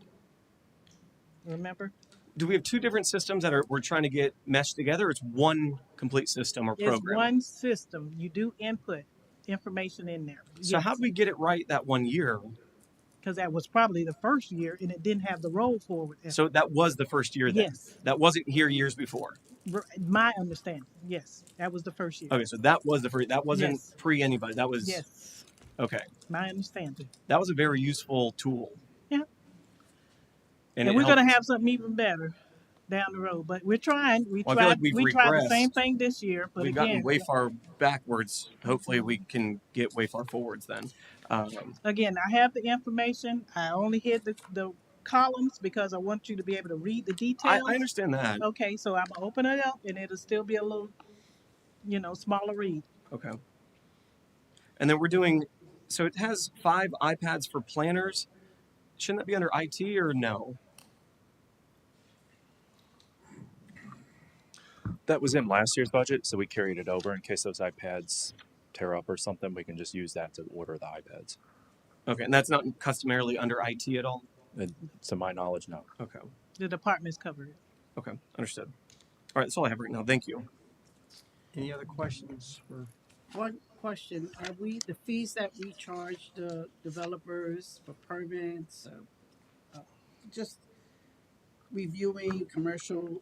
Remember? Do we have two different systems that we're trying to get meshed together? Or it's one complete system or It's program? one system. You do input information in there. So how did we get it right that 1 year? Because that was probably the first year and it didn't have the roll forward. So that was the first year then? Yes. That wasn't here years before? My understanding, yes. That was the first year. Okay, so that was the first, that wasn't Yes. pre anybody. That was, Yes, okay. my understanding. That was a very useful tool. Yeah. And it we're helped. gonna have something even better down the road. But we're trying. Well, I feel like We tried the same regressed. thing this year, but We've gotten again, way far backwards. Hopefully, we can get way far forwards then. I have the information. I only hid the columns because I want you to be able to read the I details. understand that. Okay, so I'm gonna open it up and it'll still be a little, smaller read. Okay. And then we're doing, so it has 5 iPads for planners. Shouldn't that be under IT or no? That was in last year's budget, so we carried it over in case those iPads tear up or something. We can just use that to order the iPads. Okay, and that's not customarily under IT at all? And to my knowledge, no. Okay. The department's covered it. Okay, understood. All right, that's all I have right now. Thank you. Any other questions for? One question, are the fees that we charge the developers for permits, just reviewing commercial,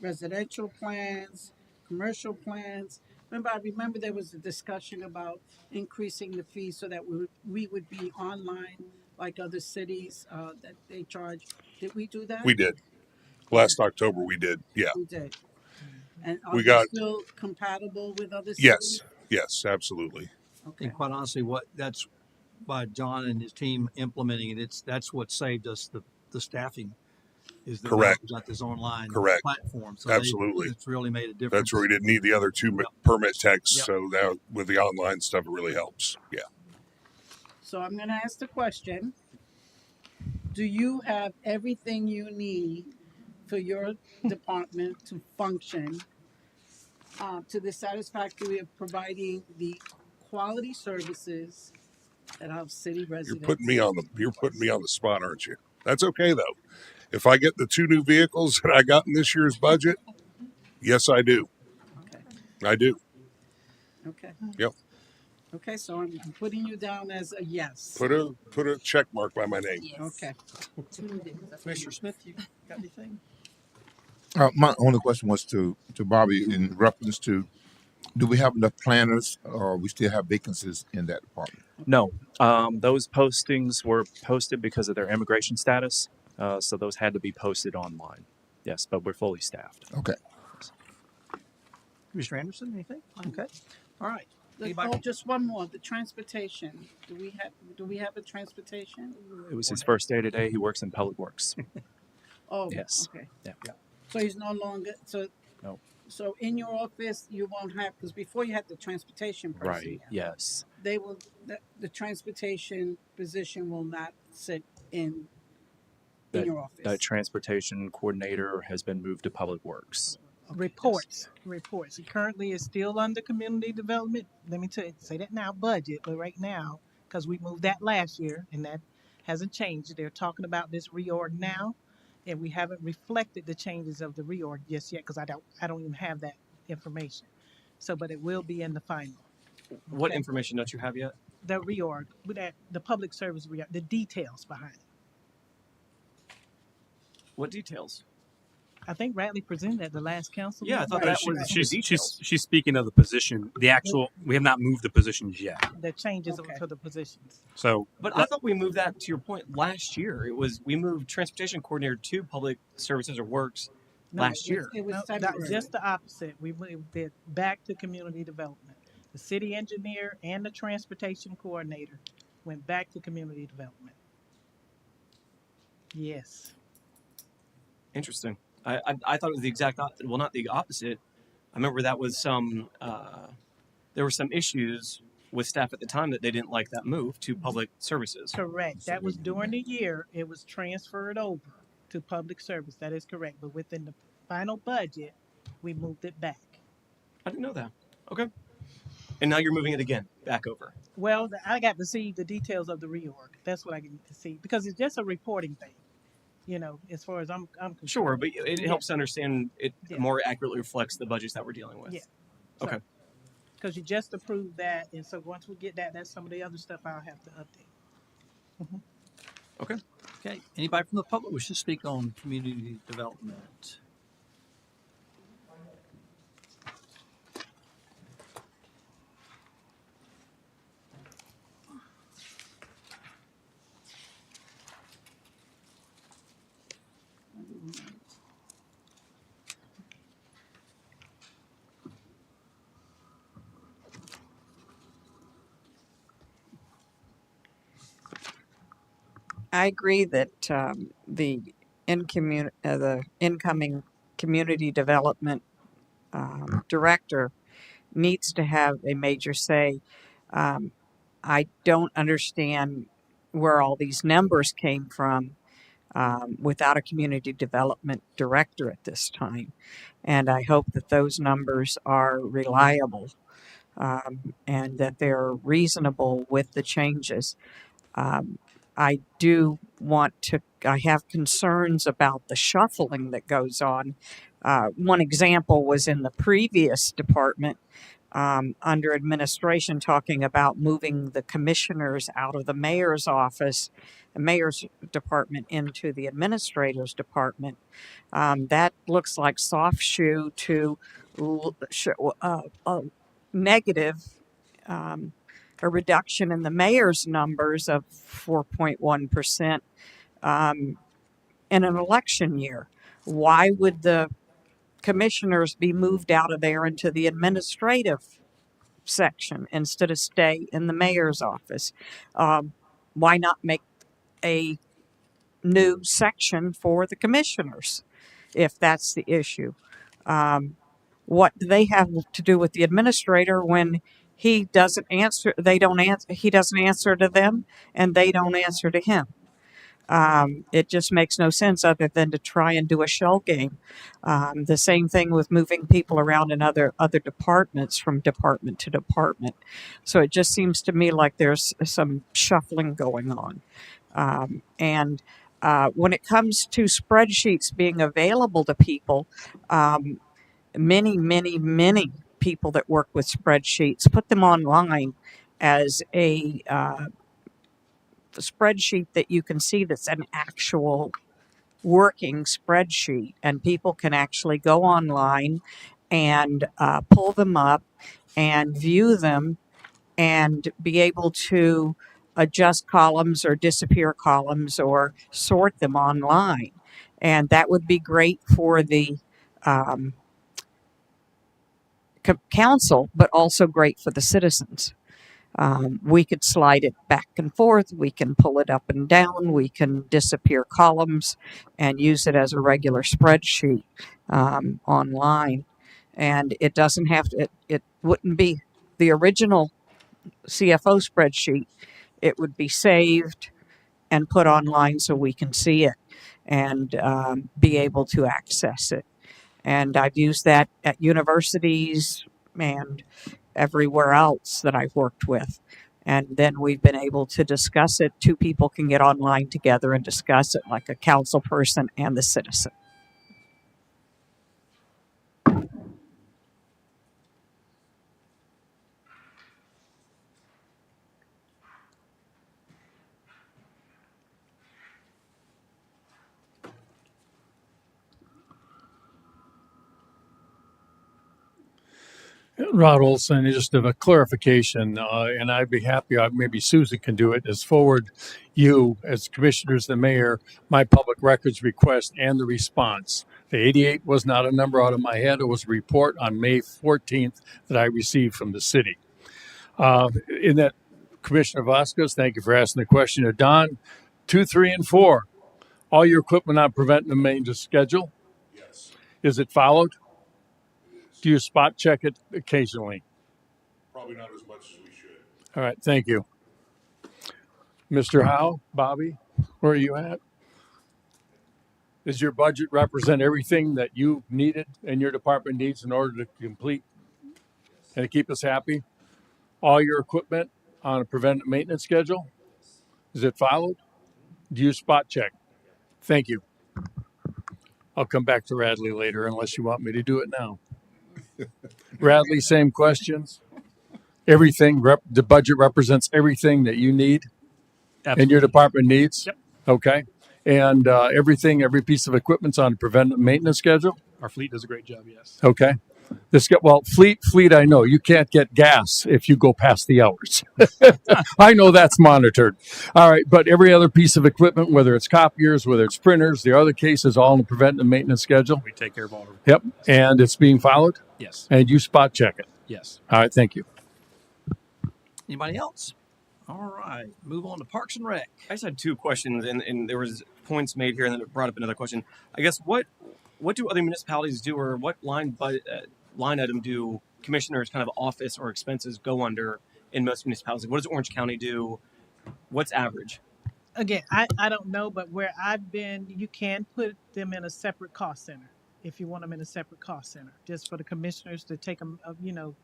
residential plans, commercial plans? I remember there was a discussion about increasing the fees so that we would be online like other cities, that they charge. Did we do that? We did. Last October, we did. Yeah. We did. And are We they got, still compatible with other yes, cities? yes, absolutely. Okay. And quite honestly, that's by John and his team implementing it. That's what saved us the staffing. Is that Correct. we got this online Correct. platform. So Absolutely. it's really made a difference. That's where we didn't need the other 2 Yep. permit techs. Yep. So now with the online stuff, it really helps. Yeah. So I'm going to ask the question. Do you have everything you need for your department to function to the satisfactory of providing the quality services that our city residents? You're putting me on the spot, aren't you? That's okay though. If I get the 2 new vehicles that I got in this year's budget, yes, I do. Okay. I do. Okay. Yep. Okay, so I'm putting you down as a yes. Put a check mark by my name. Okay. Commissioner Smith, you got anything? My only question was to Bobby in reference to, do we have enough planners or we still have vacancies in that department? No, those postings were posted because of their immigration status, so those had to be posted online. Yes, but we're fully staffed. Okay. Commissioner Anderson, anything? Okay. All right. Anybody? Oh, just one more. The transportation. Do we have a transportation? It was his first day today. He works in Public Works. Oh, Yes. okay. Yeah. So he's no longer, No. so in your office, you won't have, because before you had the transportation person. Right. Yes. The transportation position will not sit in That- your office. That transportation coordinator has been moved to Public Works. Okay. Reports. He currently is still under community development. Let me say that now, budget, but right now, because we moved that last year and that hasn't changed. They're talking about this reorg now, and we haven't reflected the changes of the reorg just yet because I don't even have that information. So, but it will be in the final. What Okay. information don't you have yet? The reorg, the public service reorg, the details behind it. What details? I think Radley presented at the last council. Yeah, I meeting. thought that was the details. She's speaking of the position. The actual we have not moved the positions yet. The changes Okay. to the positions. So But I thought we moved that, to your point, last year. We moved transportation coordinator to public services or works No, last year. It was No, temporary. just the opposite. We moved it back to community development. The city engineer and the transportation coordinator went back to community development. Yes. Interesting. I thought it was the exact well, not the opposite. I remember that was there were some issues with staff at the time that they didn't like that move to public services. Correct. That was during the year. It was transferred over to public service. That is correct. But within the final budget, we moved it back. I didn't know that. Okay. And now you're moving it again back over. Well, I got to see the details of the reorg. That's what I get to see because it's just a reporting thing. As far as I'm concerned. Sure, but it Yeah. helps understand it Yeah. more accurately reflects the budgets that we're dealing with. Yeah. Okay. Because you just approved that, and so once we get that, that's some of the other stuff I'll have to update. Okay. Anybody from the public wish to speak on community development? I agree that the incoming community development director needs to have a major say. Um, I don't understand where all these numbers came from without a community development director at this time. And I hope that those numbers are reliable and that they're reasonable with the changes. Um, I do want to, I have concerns about the shuffling that goes on. One example was in the previous department under administration, talking about moving the commissioners out of the mayor's office, the mayor's department, into the administrator's department. That looks like soft shoe to negative, um, a reduction in the mayor's numbers of 4.1% in an election year. Why would the commissioners be moved out of there into the administrative section instead of stay in the mayor's office? Why not make a new section for the commissioners if that's the issue? What do they have to do with the administrator when he doesn't answer? They don't answer. He doesn't answer to them, and they don't answer to him. It just makes no sense other than to try and do a shell game. The same thing with moving people around in other departments from department to department. So it just seems to me like there's some shuffling going on. And when it comes to spreadsheets being available to people, many people that work with spreadsheets put them online as a spreadsheet that you can see that's an actual working spreadsheet, and people can actually go online and pull them up and view them and be able to adjust columns or disappear columns or sort them online. And that would be great for the council, but also great for the citizens. We could slide it back and forth. We can pull it up and down. We can disappear columns and use it as a regular spreadsheet online. And it doesn't have to, it wouldn't be the original CFO spreadsheet. It would be saved and put online so we can see it and be able to access it. And I've used that at universities and everywhere else that I've worked with. And then we've been able to discuss it. Two people can get online together and discuss it, like a council person and the citizen. Rod Olson, just a clarification, and I'd be happy, maybe Susan can do it, is forward you, as commissioners, the mayor, my public records request and the response. The 88 was not a number out of my head. It was a report on May 14th that I received from the city. In that, Commissioner Vasquez, thank you for asking the question. Don, 2, 3, and 4, all your equipment on preventive maintenance schedule? Yes. Is it followed? It is. Do you spot check it occasionally? Probably not as much as we should. All right, thank you. Mr. Howe, Bobby, where are you at? Does your budget represent everything that you needed and your department needs in order to complete and to keep us happy? All your equipment on a preventive maintenance schedule? Is it followed? Do you spot check? Thank you. I'll come back to Radley later unless you want me to do it now. Radley, same questions. Everything, the budget represents everything that you need and your department needs? Yep. Okay. And everything, every piece of equipment's on a preventive maintenance schedule? Our fleet does a great job, yes. Okay. Well, fleet, I know. You can't get gas if you go past the hours. I know that's monitored. All right. But every other piece of equipment, whether it's copiers, whether it's printers, the other cases, all on the preventive maintenance schedule? We take care of all of it. Yep. And it's being followed? Yes. And you spot check it? Yes. All right. Thank you. Anybody else? All right, move on to Parks and Rec. I just had two questions, and there was points made here, and then it brought up another question. I guess what do other municipalities do, or what line item do commissioners' kind of office or expenses go under in most municipalities? What does Orange County do? What's average? Again, I don't know, but where I've been, you can put them in a separate cost center if you want them in a separate cost center, just for the commissioners to take them,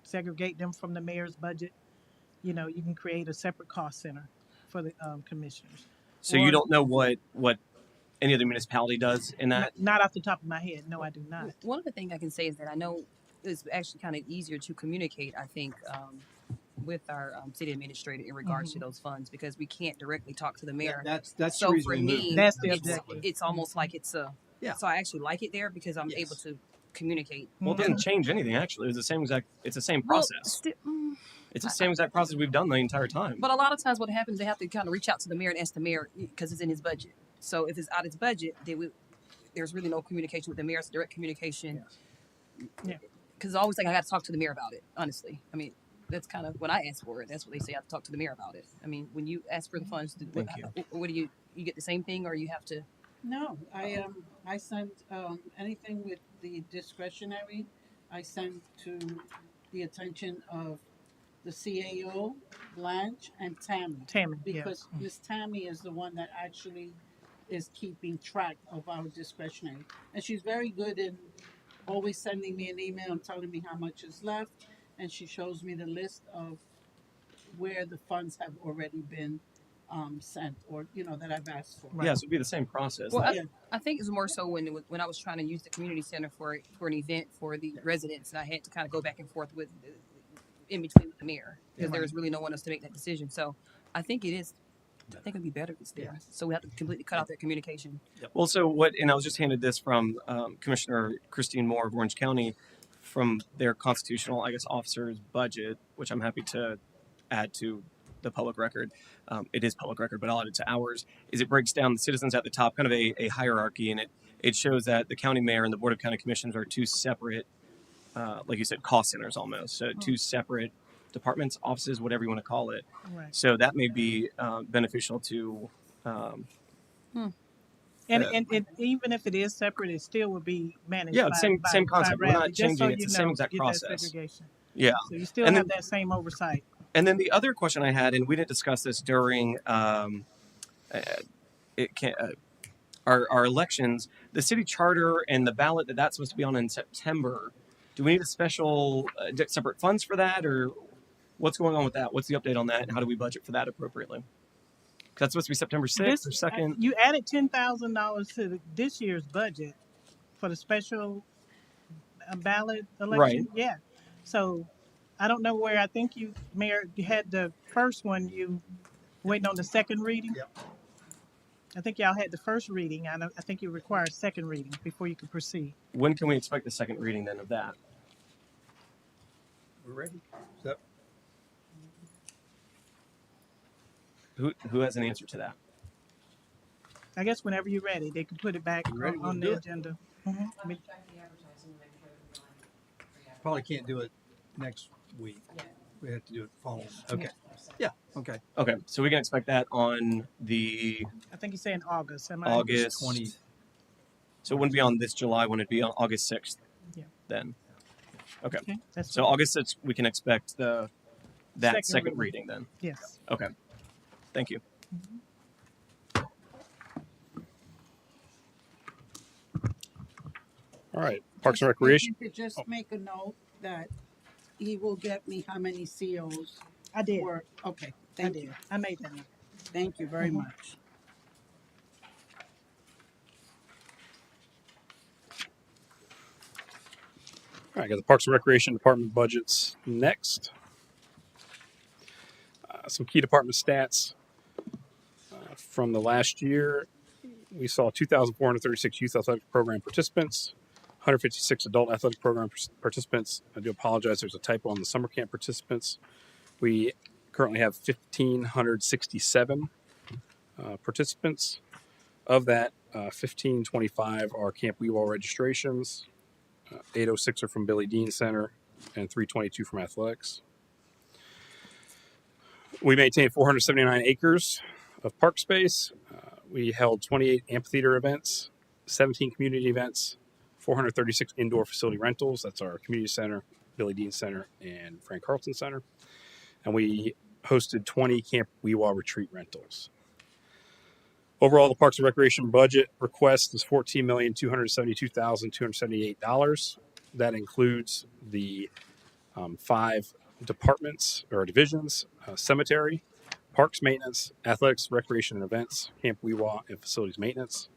segregate them from the mayor's budget. You can create a separate cost center for the commissioners. So you don't know what any other municipality does in that? Not off the top of my head. No, I do not. One of the things I can say is that I know it's actually kind of easier to communicate, I think, with our city administrator in regards to those funds because we can't directly talk to the mayor. That's So the reason for we moved. me, That's the it's, objective. it's almost like it's a. Yeah. So I actually like it there because I'm Yes. able to communicate. Well, it doesn't change anything actually. It's the same Well, process. mm, It's the same exact process we've done the entire time. but a lot of times what happens, they have to kind of reach out to the mayor and ask the mayor because it's in his budget. So if it's out of his budget, there's really no communication with the mayor. It's direct communication. Yeah. Because it's always like I got to talk to the mayor about it. Honestly, I mean that's kind of when I ask for it. That's what they say. I have to talk to the mayor about it. I mean, when you ask for the funds, Thank you. what do you get the same thing, or you have to? No, I send anything with the discretionary, I send to the attention of the CAO, Blanche, and Tammy. Tammy, yeah. Because Miss Tammy is the one that actually is keeping track of our discretionary. And she's very good in always sending me an email and telling me how much is left. And she shows me the list of where the funds have already been sent or, that I've asked for. Right. Yeah, so it'd be the same process. Well, Yeah. I think it's more so when I was trying to use the community center for an event for the residents, and I had to kind of go back and forth with in between with the mayor because there was really no one else to make that decision. So I think it is. I think it'd be better if it's there. So we have to completely cut out that communication. Well, and I was just handed this from Commissioner Christine Moore of Orange County from their constitutional, officer's budget, which I'm happy to add to the public record. It is public record, but I'll add it to ours. It breaks down the citizens at the top, kind of a hierarchy, and it shows that the county mayor and the board of county commissioners are two separate, like you said, cost centers almost. So two separate departments, offices, whatever you want to call it. Right. So that may be beneficial to. And even if it is separate, it still would be managed. Yeah, by, same concept. We're not Radley, just changing. so It's you the same know, exact get that process. segregation. Yeah. So you still And have then- that same oversight. And then the other question I had, and we didn't discuss this during our elections, the city charter and the ballot that's supposed to be on in September. Do we need a special separate funds for that, or what's going on with that? What's the update on that, and how do we budget for that appropriately? Because that's supposed to be September 6th or 2nd. You added $10,000 to this year's budget for the special ballot election. Right. Yeah. So I don't know where. I think Mayor, you had the first one. You waiting on the second reading. Yep. I think y'all had the first reading. I think you require a second reading before you can proceed. When can we expect the second reading then of that? We're ready. Is that Who has an answer to that? I guess whenever you're ready, they can put it back You ready? We'll on do the it. agenda. I'll check the advertising and make sure that we're on. probably can't do it next week. Yeah. We have to do it following. Okay. Yeah. Okay. Okay, so we can expect that on the I think you say in August. Am I? August 20. So it wouldn't be on this July. Wouldn't it be on August 6th? Yeah. Then. Okay. Okay. That's So fine. August 6th, we can expect that Second second reading. reading then. Yes. Okay. Thank you. All right, Parks and If Recreation. you could just make a note that he will get me how many COs I did. were. Okay, I thank did. you. I made that up. Thank you very Mhm. much. All right, got the Parks and Recreation Department budgets next. Some key department stats from the last year. We saw 2,436 youth athletic program participants, 156 adult athletic program participants. I do apologize, there's a typo on the summer camp participants. We currently have 1,567 participants. Of that, 1,525 are Camp Weewall registrations, 806 are from Billy Dean Center, and 322 from athletics. We maintained 479 acres of park space. We held 28 amphitheater events, 17 community events, 436 indoor facility rentals. That's our community center, Billy Dean Center, and Frank Carlton Center. And we hosted 20 Camp Weewa retreat rentals. Overall, the Parks and Recreation budget request is $14,272,278. That includes the 5 departments or divisions: cemetery, parks maintenance, athletics, recreation and events, Camp Weewa, and facilities maintenance.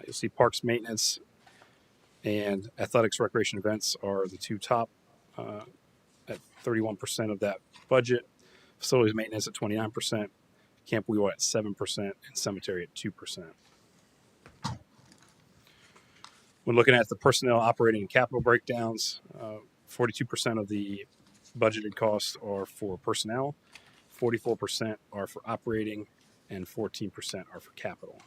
You'll see parks maintenance and athletics, recreation, events are the two top at 31% of that budget. Facilities maintenance at 29%, Camp Weewa at 7%, and cemetery at 2%. When looking at the personnel, operating, and capital breakdowns, 42% of the budgeted costs are for personnel, 44% are for operating, and 14% are for capital.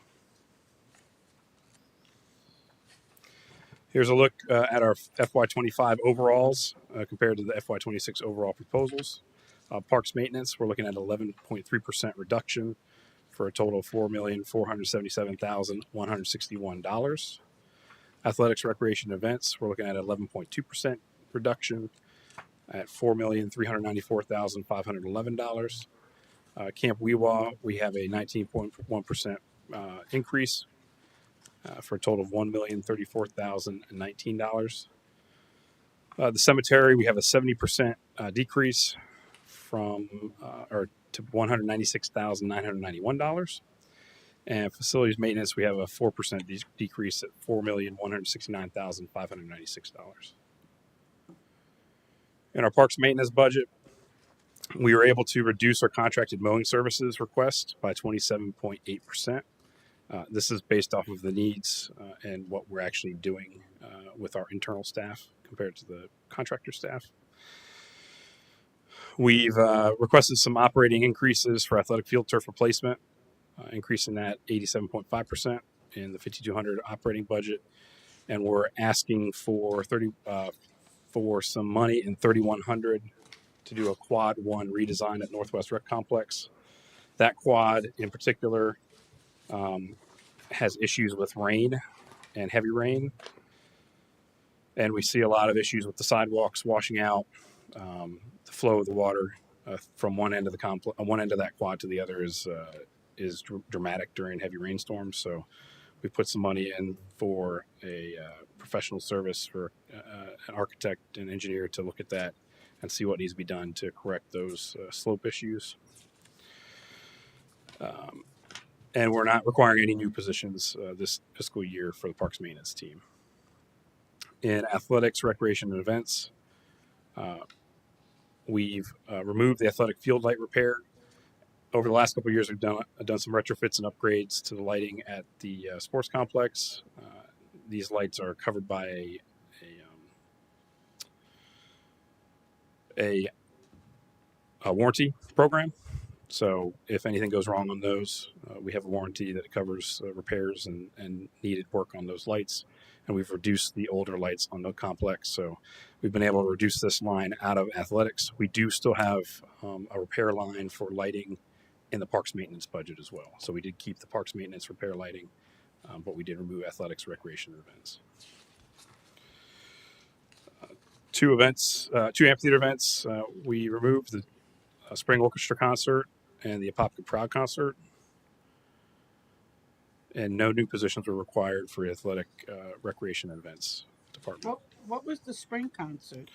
Here's a look at our FY25 overalls compared to the FY26 overall proposals. Parks maintenance, we're looking at 11.3% reduction for a total of $4,477,161. Athletics, recreation, events, we're looking at 11.2% reduction at $4,394,511. Camp Weewa, we have a 19.1% increase for a total of $1,034,019. The cemetery, we have a 70% decrease from to $196,991. And facilities maintenance, we have a 4% decrease at $4,169,596. In our parks maintenance budget, we were able to reduce our contracted mowing services request by 27.8%. This is based off of the needs and what we're actually doing with our internal staff compared to the contractor staff. We've requested some operating increases for athletic field turf replacement, increasing that 87.5% in the 5,200 operating budget, and we're asking for some money in 3,100 to do a quad 1 redesign at Northwest Rec Complex. That quad in particular has issues with rain and heavy rain, and we see a lot of issues with the sidewalks washing out. The flow of the water from one end of that quad to the other is dramatic during heavy rainstorms. So we put some money in for a professional service for an architect and engineer to look at that and see what needs to be done to correct those slope issues. And we're not requiring any new positions this fiscal year for the parks maintenance team. In athletics, recreation, and events, we've removed the athletic field light repair. Over the last couple of years, we've done some retrofits and upgrades to the lighting at the sports complex. These lights are covered by a warranty program. So if anything goes wrong on those, we have a warranty that covers repairs and needed work on those lights. And we've reduced the older lights on the complex. So we've been able to reduce this line out of athletics. We do still have a repair line for lighting in the parks maintenance budget as well. So we did keep the parks maintenance repair lighting, but we did remove athletics, recreation, and events. Two amphitheater events. We removed the Spring Orchestra concert and the Apopka Proud concert, and no new positions were required for the athletic, recreation, and events department. What was the spring concert?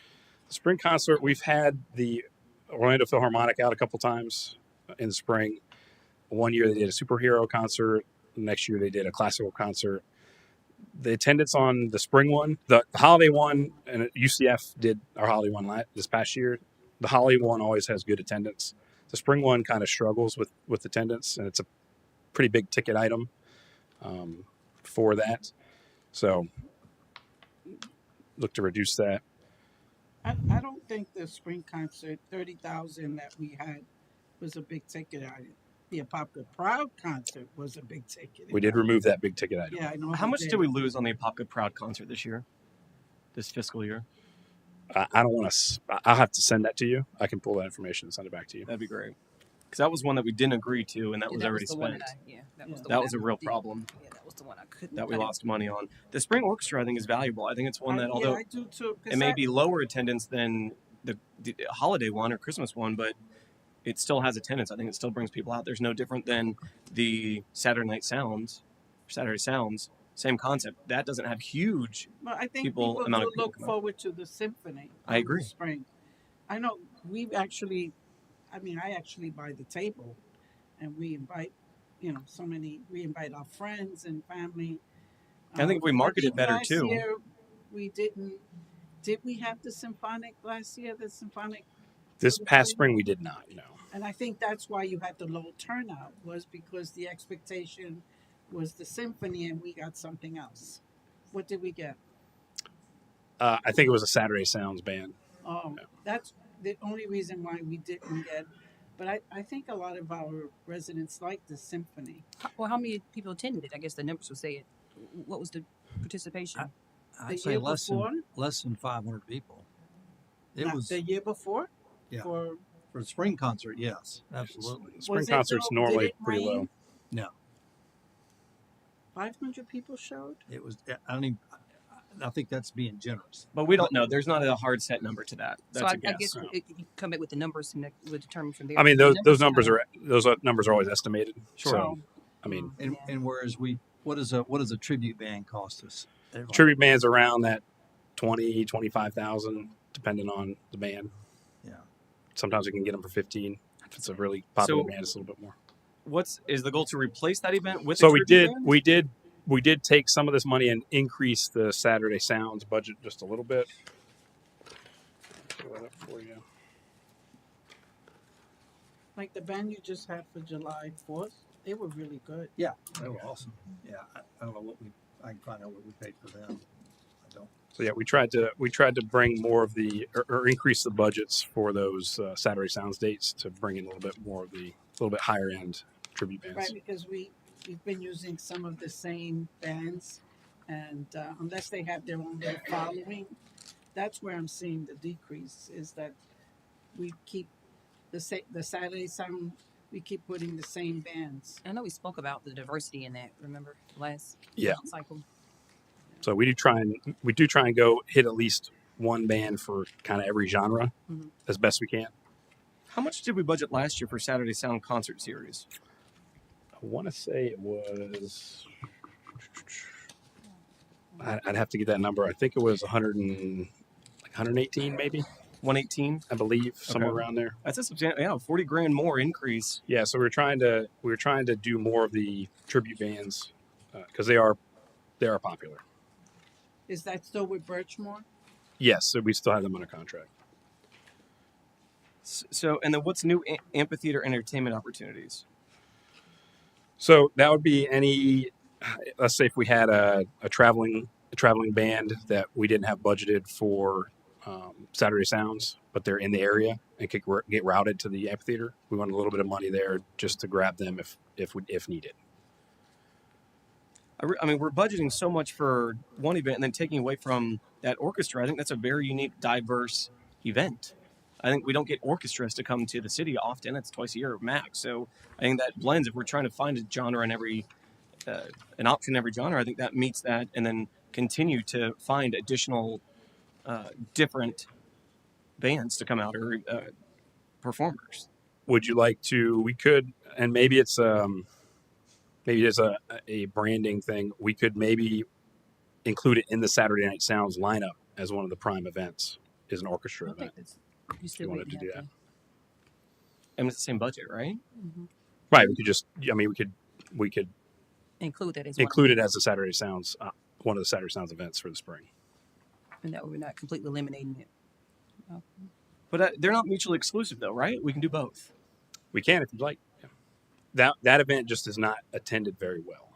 The spring concert, we've had the Orlando Philharmonic out a couple times in the spring. One year they did a superhero concert. Next year they did a classical concert. The attendance on the spring one, the holiday one, and UCF did our holiday one this past year. The holiday one always has good attendance. The spring one kind of struggles with attendance, and it's a pretty big ticket item for that. So look to reduce that. I don't think the spring concert, 30,000 that we had was a big ticket item. The Apopka Proud concert was a big ticket. We did remove that big ticket item. Yeah, I know. How much did we lose on the Apopka Proud concert this fiscal year? I don't want to. I'll have to send that to you. I can pull that information and send it back to you. That'd be great. Because that was one that we didn't agree to, and that Yeah, was that already was the one spent. that that was Yeah. the That one was a real did- problem Yeah, that was the one I couldn't. that we I didn't- lost money on. The spring orchestra, I think, is valuable. I think it's one that, Yeah, although I do too. it 'Cause may be lower attendance than the holiday one or Christmas one, but it still has attendance. I think it still brings people out. There's no different than the Saturday Sounds. Same concept. That doesn't have huge. Well, I think people- people amount do of people look come out. forward to the symphony. I in agree. The spring. I know we've actually, I actually buy the table, and we invite, we invite our friends and family. I think if we market it better, last too. year we didn't. Did we have the symphonic last year? The symphonic. This past spring, we did not. No. And I think that's why you had the low turnout, was because the expectation was the symphony, and we got something else. What did we get? I think it was a Saturday Sounds band. Oh, that's the only reason why we didn't get. But I think a lot of our residents like the symphony. Well, how many people attended it? I guess the numbers would say it. What was the participation? The I'd say year less before? than 500 people. It Not was the year before. Yeah. For for the spring concert. Yes, absolutely. Spring Was it concerts though? normally Did it pretty rain? low. No, 500 people showed. it was. I don't even. I think that's being generous. But we don't know. There's not a hard set number to that. That's So a I guess. guess you come back with the numbers and that would determine from there. I mean, The those numbers kinda- are always estimated. Sure. So, I mean, And Yeah. and whereas what does a tribute band cost us? Like, tribute bands around that 25,000, depending on the band. Yeah. Sometimes we can get them for 15. If it's a really popular So- band, it's a little bit more. Is the goal to replace that event with? So a we tribute did band? we did take some of this money and increase the Saturday Sounds budget just a little bit. Pull that up for you. Like the band you just had for July 4th, they were really good. Yeah, they were awesome. Yeah, I don't know what I can find out what we paid for them. I don't. So yeah, we tried to bring more of or increase the budgets for those Saturday Sounds dates to bring in a little bit higher end tribute bands. Right, because we've been using some of the same bands, and unless they have their own little following, that's where I'm seeing the decrease. Is that we keep the Saturday Sound, we keep putting the same bands. I know we spoke about the diversity in that. Remember last Yeah. cycle. So we do try and go hit at least one band for kind of every genre Mhm. as best we can. How much did we budget last year for Saturday Sound concert series? I want to say it was. I'd have to get that number. I think it was 118 maybe. 118. I believe somewhere Okay. around there. That's a substantial, 40 grand more increase. Yeah, so we were trying to do more of the tribute bands because they are popular. Is that still with Birchmore? Yes, so we still have them under contract. So, and then what's new amphitheater entertainment opportunities? So that would be any. Let's say if we had a traveling band that we didn't have budgeted for Saturday Sounds, but they're in the area and could get routed to the amphitheater. We want a little bit of money there just to grab them if needed. I mean, we're budgeting so much for one event and then taking away from that orchestra. I think that's a very unique, diverse event. I think we don't get orchestras to come to the city often. It's twice a year max. So I think that blends. If we're trying to find a genre in an option in every genre, I think that meets that, and then continue to find additional different bands to come out or performers. Would you like to? We could, and maybe it's a branding thing. We could maybe include it in the Saturday Night Sounds lineup as one of the prime events. Is an orchestra I think event. that's you still You wanted wouldn't to do have that. And it's the same budget, right? Right. We could just. I mean, we could include that as include it as a Saturday Sounds, one of the Saturday Sounds events for the spring. and that we're not completely eliminating it. But they're not mutually exclusive, though, right? We can do both. We can if you'd like. Yeah. That event just is not attended very well.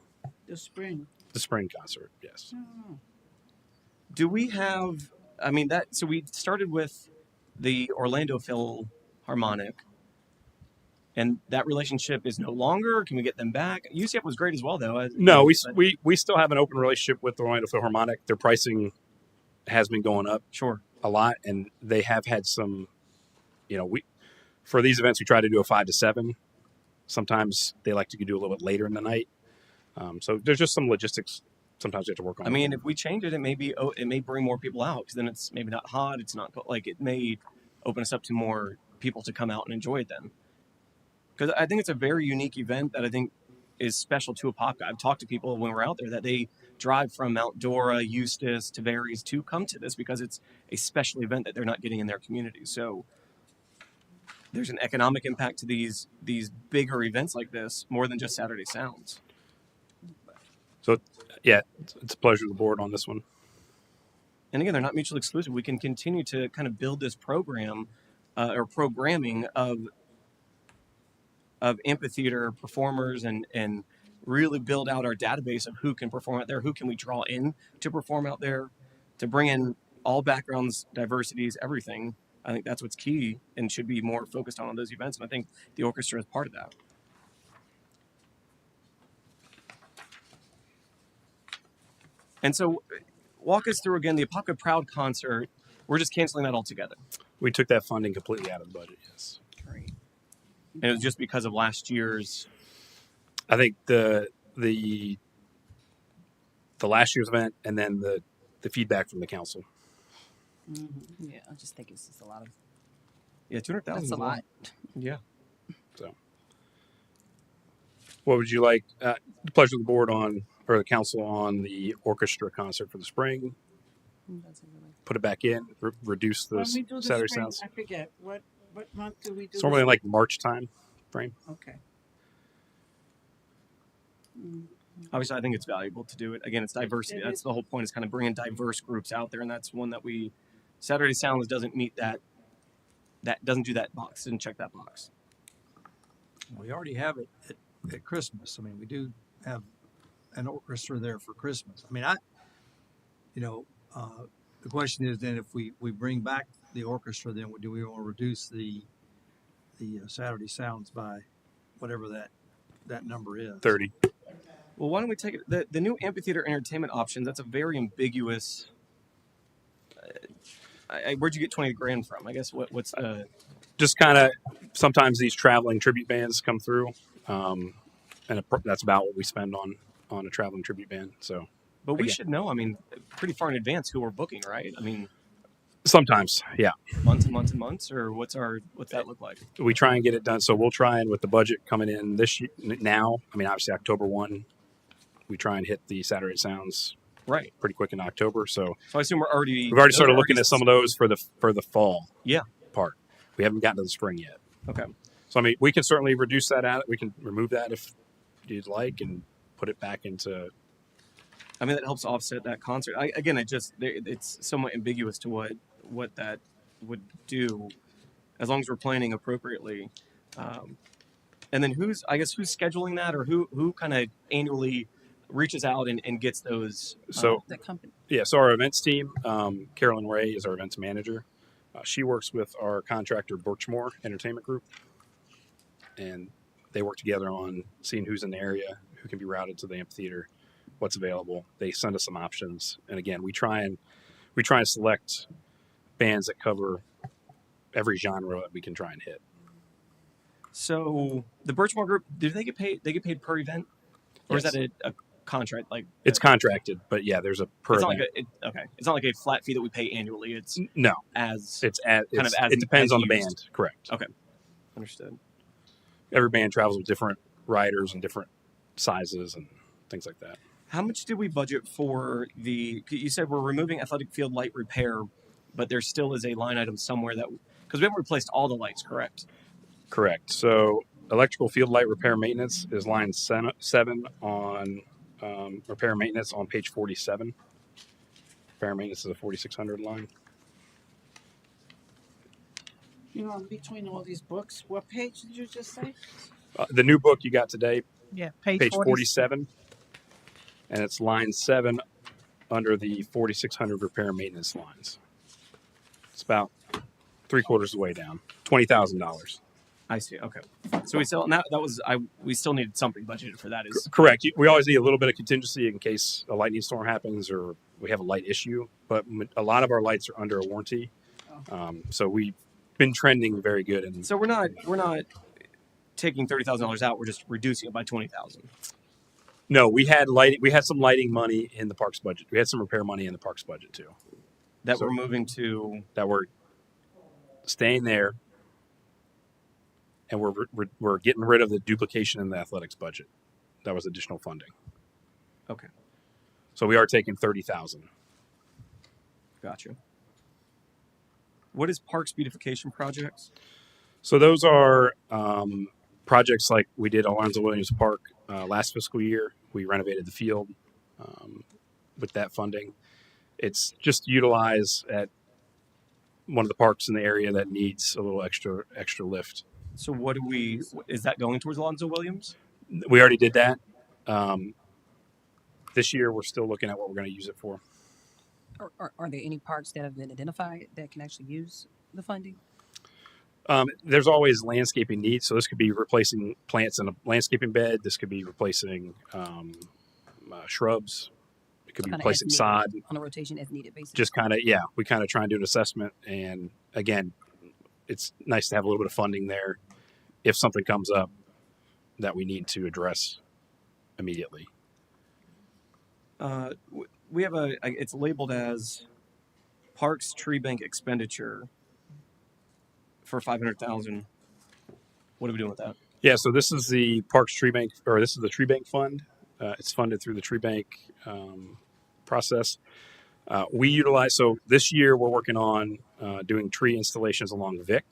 The spring. The spring concert, yes. Oh. Do we have? I mean, so we started with the Orlando Philharmonic, and that relationship is no longer. Can we get them back? UCF was great as well, though. No, we still have an open relationship with the Orlando Philharmonic. Their pricing has been going up Sure. a lot, and they have had some. For these events, we try to do a 5 to 7. Sometimes they like to do a little bit later in the night. So there's just some logistics sometimes we have to work on. I mean, if we change it, it may bring more people out because then it's maybe not hot. It's not like it may open us up to more people to come out and enjoy it then. Because I think it's a very unique event that I think is special to Apopka. I've talked to people when we're out there that they drive from Mount Dora, Eustis, Tavares to come to this because it's a special event that they're not getting in their community. So there's an economic impact to these bigger events like this more than just Saturday Sounds. So, yeah, it's a pleasure to the board on this one. And again, they're not mutually exclusive. We can continue to kind of build this program or programming of amphitheater performers and really build out our database of who can perform out there, who can we draw in to perform out there, to bring in all backgrounds, diversities, everything. I think that's what's key and should be more focused on those events. And I think the orchestra is part of that. And so walk us through again the Apopka Proud concert. We're just canceling that altogether. We took that funding completely out of the budget, yes. Great. And it was just because of last year's. I think the last year's event and then the feedback from the council. Mm-hmm. Yeah, I just think it's just a lot of. Yeah, 200,000. That's a lot. Yeah. So, what would you like? The pleasure of the board on, or the council on the orchestra concert for the spring. Put it back in. Reduce the When we do the Saturday spring, Sounds. I forget what month do we do? It's normally like March time frame. Okay. Obviously, I think it's valuable to do it. Again, it's diversity. That's the whole point, is kind of bringing diverse groups out there. And that's one that Saturday Sounds doesn't meet that doesn't do that box, didn't check that box. We already have it at Christmas. I mean, we do have an orchestra there for Christmas. I mean, the question is then if we bring back the orchestra, then do we want to reduce the Saturday Sounds by whatever that number is? 30. Well, why don't we take it? The new amphitheater entertainment options, that's a very ambiguous. Where'd you get 20 grand from? I guess what's Just kind of sometimes these traveling tribute bands come through, and that's about what we spend on a traveling tribute band. So, but we should know. I mean, pretty far in advance who we're booking, right? I mean, sometimes, yeah, months and months and months, or what's that look like? We try and get it done. So we'll try and with the budget coming in this year, now. I mean, obviously October 1, we try and hit the Saturday Sounds right pretty quick in October. So I assume we've already started looking at some of those for the fall. Yeah. Part. We haven't gotten to the spring yet. Okay. So I mean, we can certainly reduce that out. We can remove that if you'd like and put it back into. I mean, that helps offset that concert. It's somewhat ambiguous to what that would do, as long as we're planning appropriately. And then who's scheduling that, or who kind of annually reaches out and gets those? The company. Yeah. So our events team, Carolyn Ray is our events manager. She works with our contractor Birchmore Entertainment Group, and they work together on seeing who's in the area, who can be routed to the amphitheater, what's available. They send us some options, and again, we try and select bands that cover every genre that we can try and hit. So the Birchmore Group, do they get paid? They get paid per event, or Yes. is that a contract? Like It's contracted, but yeah, there's a per it's not event. it's not like a flat fee that we pay annually. It's No, as it depends on the band. Correct. Okay, understood. Every band travels with different riders and different sizes and things like that. How much did we budget for you said we're removing athletic field light repair, but there still is a line item somewhere because we haven't replaced all the lights, correct? Correct. So electrical field light repair maintenance is line 7 on repair maintenance on page 47. Repair maintenance is a 4600 line. Between all these books, what page did you just say? The new book you got today, Yeah, page 47, and it's line 7 under the 4600 repair maintenance lines. It's about 3/4 of the way down, $20,000. I see. Okay, so we still we still needed something budgeted for that. Is correct. We always need a little bit of contingency in case a lightning storm happens or we have a light issue. But a lot of our lights are under a warranty, so we been trending very good. And So we're not taking $30,000 out. We're just reducing it by 20,000. no, we had lighting. We had some lighting money in the parks budget. We had some repair money in the parks budget too. That So- we're moving to. That we're staying there, and we're getting rid of the duplication in the athletics budget. That was additional funding. Okay, So we are taking 30,000. gotcha. What is parks beautification projects? So those are projects like we did Alonzo Williams Park last fiscal year. We renovated the field with that funding. It's just utilized at one of the parks in the area that needs a little extra lift. So what do we? Is that going towards Alonzo Williams? We already did that. This year, we're still looking at what we're going to use it for. Are there any parks that have been identified that can actually use the funding? There's always landscaping needs. So this could be replacing plants in a landscaping bed. This could be replacing shrubs. It could be Kinda replacing as sod. needed, on a rotation as needed basis. Just kind of, we kind of try and do an assessment. And again, it's nice to have a little bit of funding there if something comes up that we need to address immediately. We have it's labeled as Parks Tree Bank expenditure for 500,000. What are we doing with that? Yeah, so this is the Parks Tree Bank, or this is the Tree Bank Fund. It's funded through the Tree Bank process. We utilize, so this year we're working on doing tree installations along Vic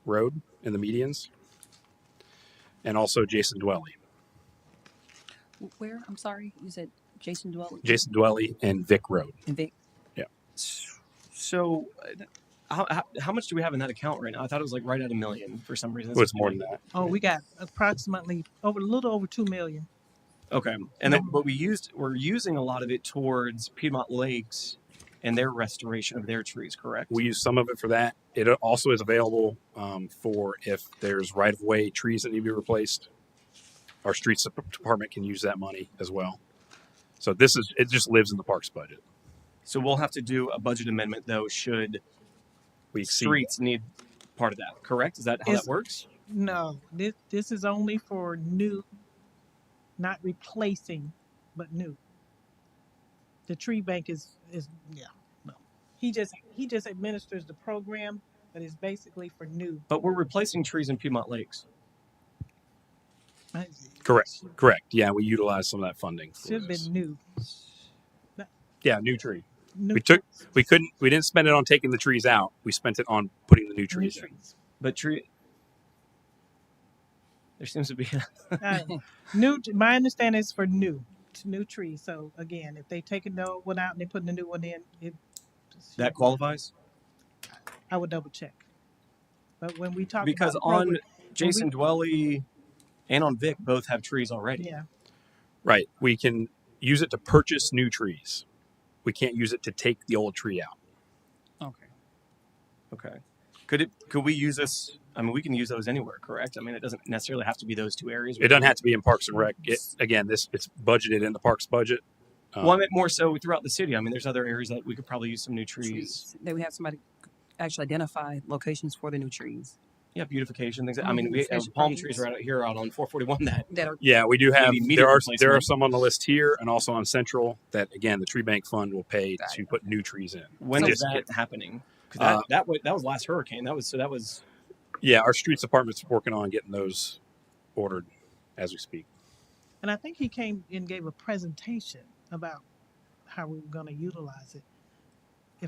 Road in the medians, and also Jason Dwelly. Where? I'm sorry, you said Jason Dwelly? Jason Dwelly and Vic Road. And Vic. Yeah. So, how much do we have in that account right now? I thought it was like right at $1 million for some reason. Well, it's more than that. Oh, we got approximately a little over 2 million. Okay, and then but we're using a lot of it towards Piedmont Lakes and their restoration of their trees. Correct. We use some of it for that. It also is available for if there's right-of-way trees that need to be replaced. Our streets department can use that money as well. So it just lives in the parks budget. So we'll have to do a budget amendment though. Should We exceed streets need part of that? Correct. Is that how that works? No, this is only for new, not replacing, but new. The tree bank is no. He just administers the program, but it's basically for new. But we're replacing trees in Piedmont Lakes. Correct. Yeah, we utilize some of that funding. Should have been new. Yeah, new tree. New We didn't spend it on taking the trees out. We spent it on putting the new trees in. But there seems to be new. My understanding is for new trees. So again, if they take the old one out and they put the new one in, that qualifies. I would double check. But when we talk Because about on Jason Dwelly and on Vic both have trees already. Yeah. Right. We can use it to purchase new trees. We can't use it to take the old tree out. Okay. Could we use this? I mean, we can use those anywhere, correct? I mean, it doesn't necessarily have to be those two areas. It doesn't have to be in Parks and Rec. It's budgeted in the Parks budget. Well, I meant more so throughout the city. I mean, there's other areas that we could probably use some new trees. That we have somebody actually identify locations for the new trees. Yeah, beautification things. I mean, we have palm trees right out here out on 441 that are. Yeah, we do have. Maybe There are replacement. some on the list here, and also on Central that again the Tree Bank Fund will pay to put new trees in. When is that happening? Because that was last hurricane. That was. Yeah, our streets department's working on getting those ordered as we speak. And I think he came and gave a presentation about how we were going to utilize it.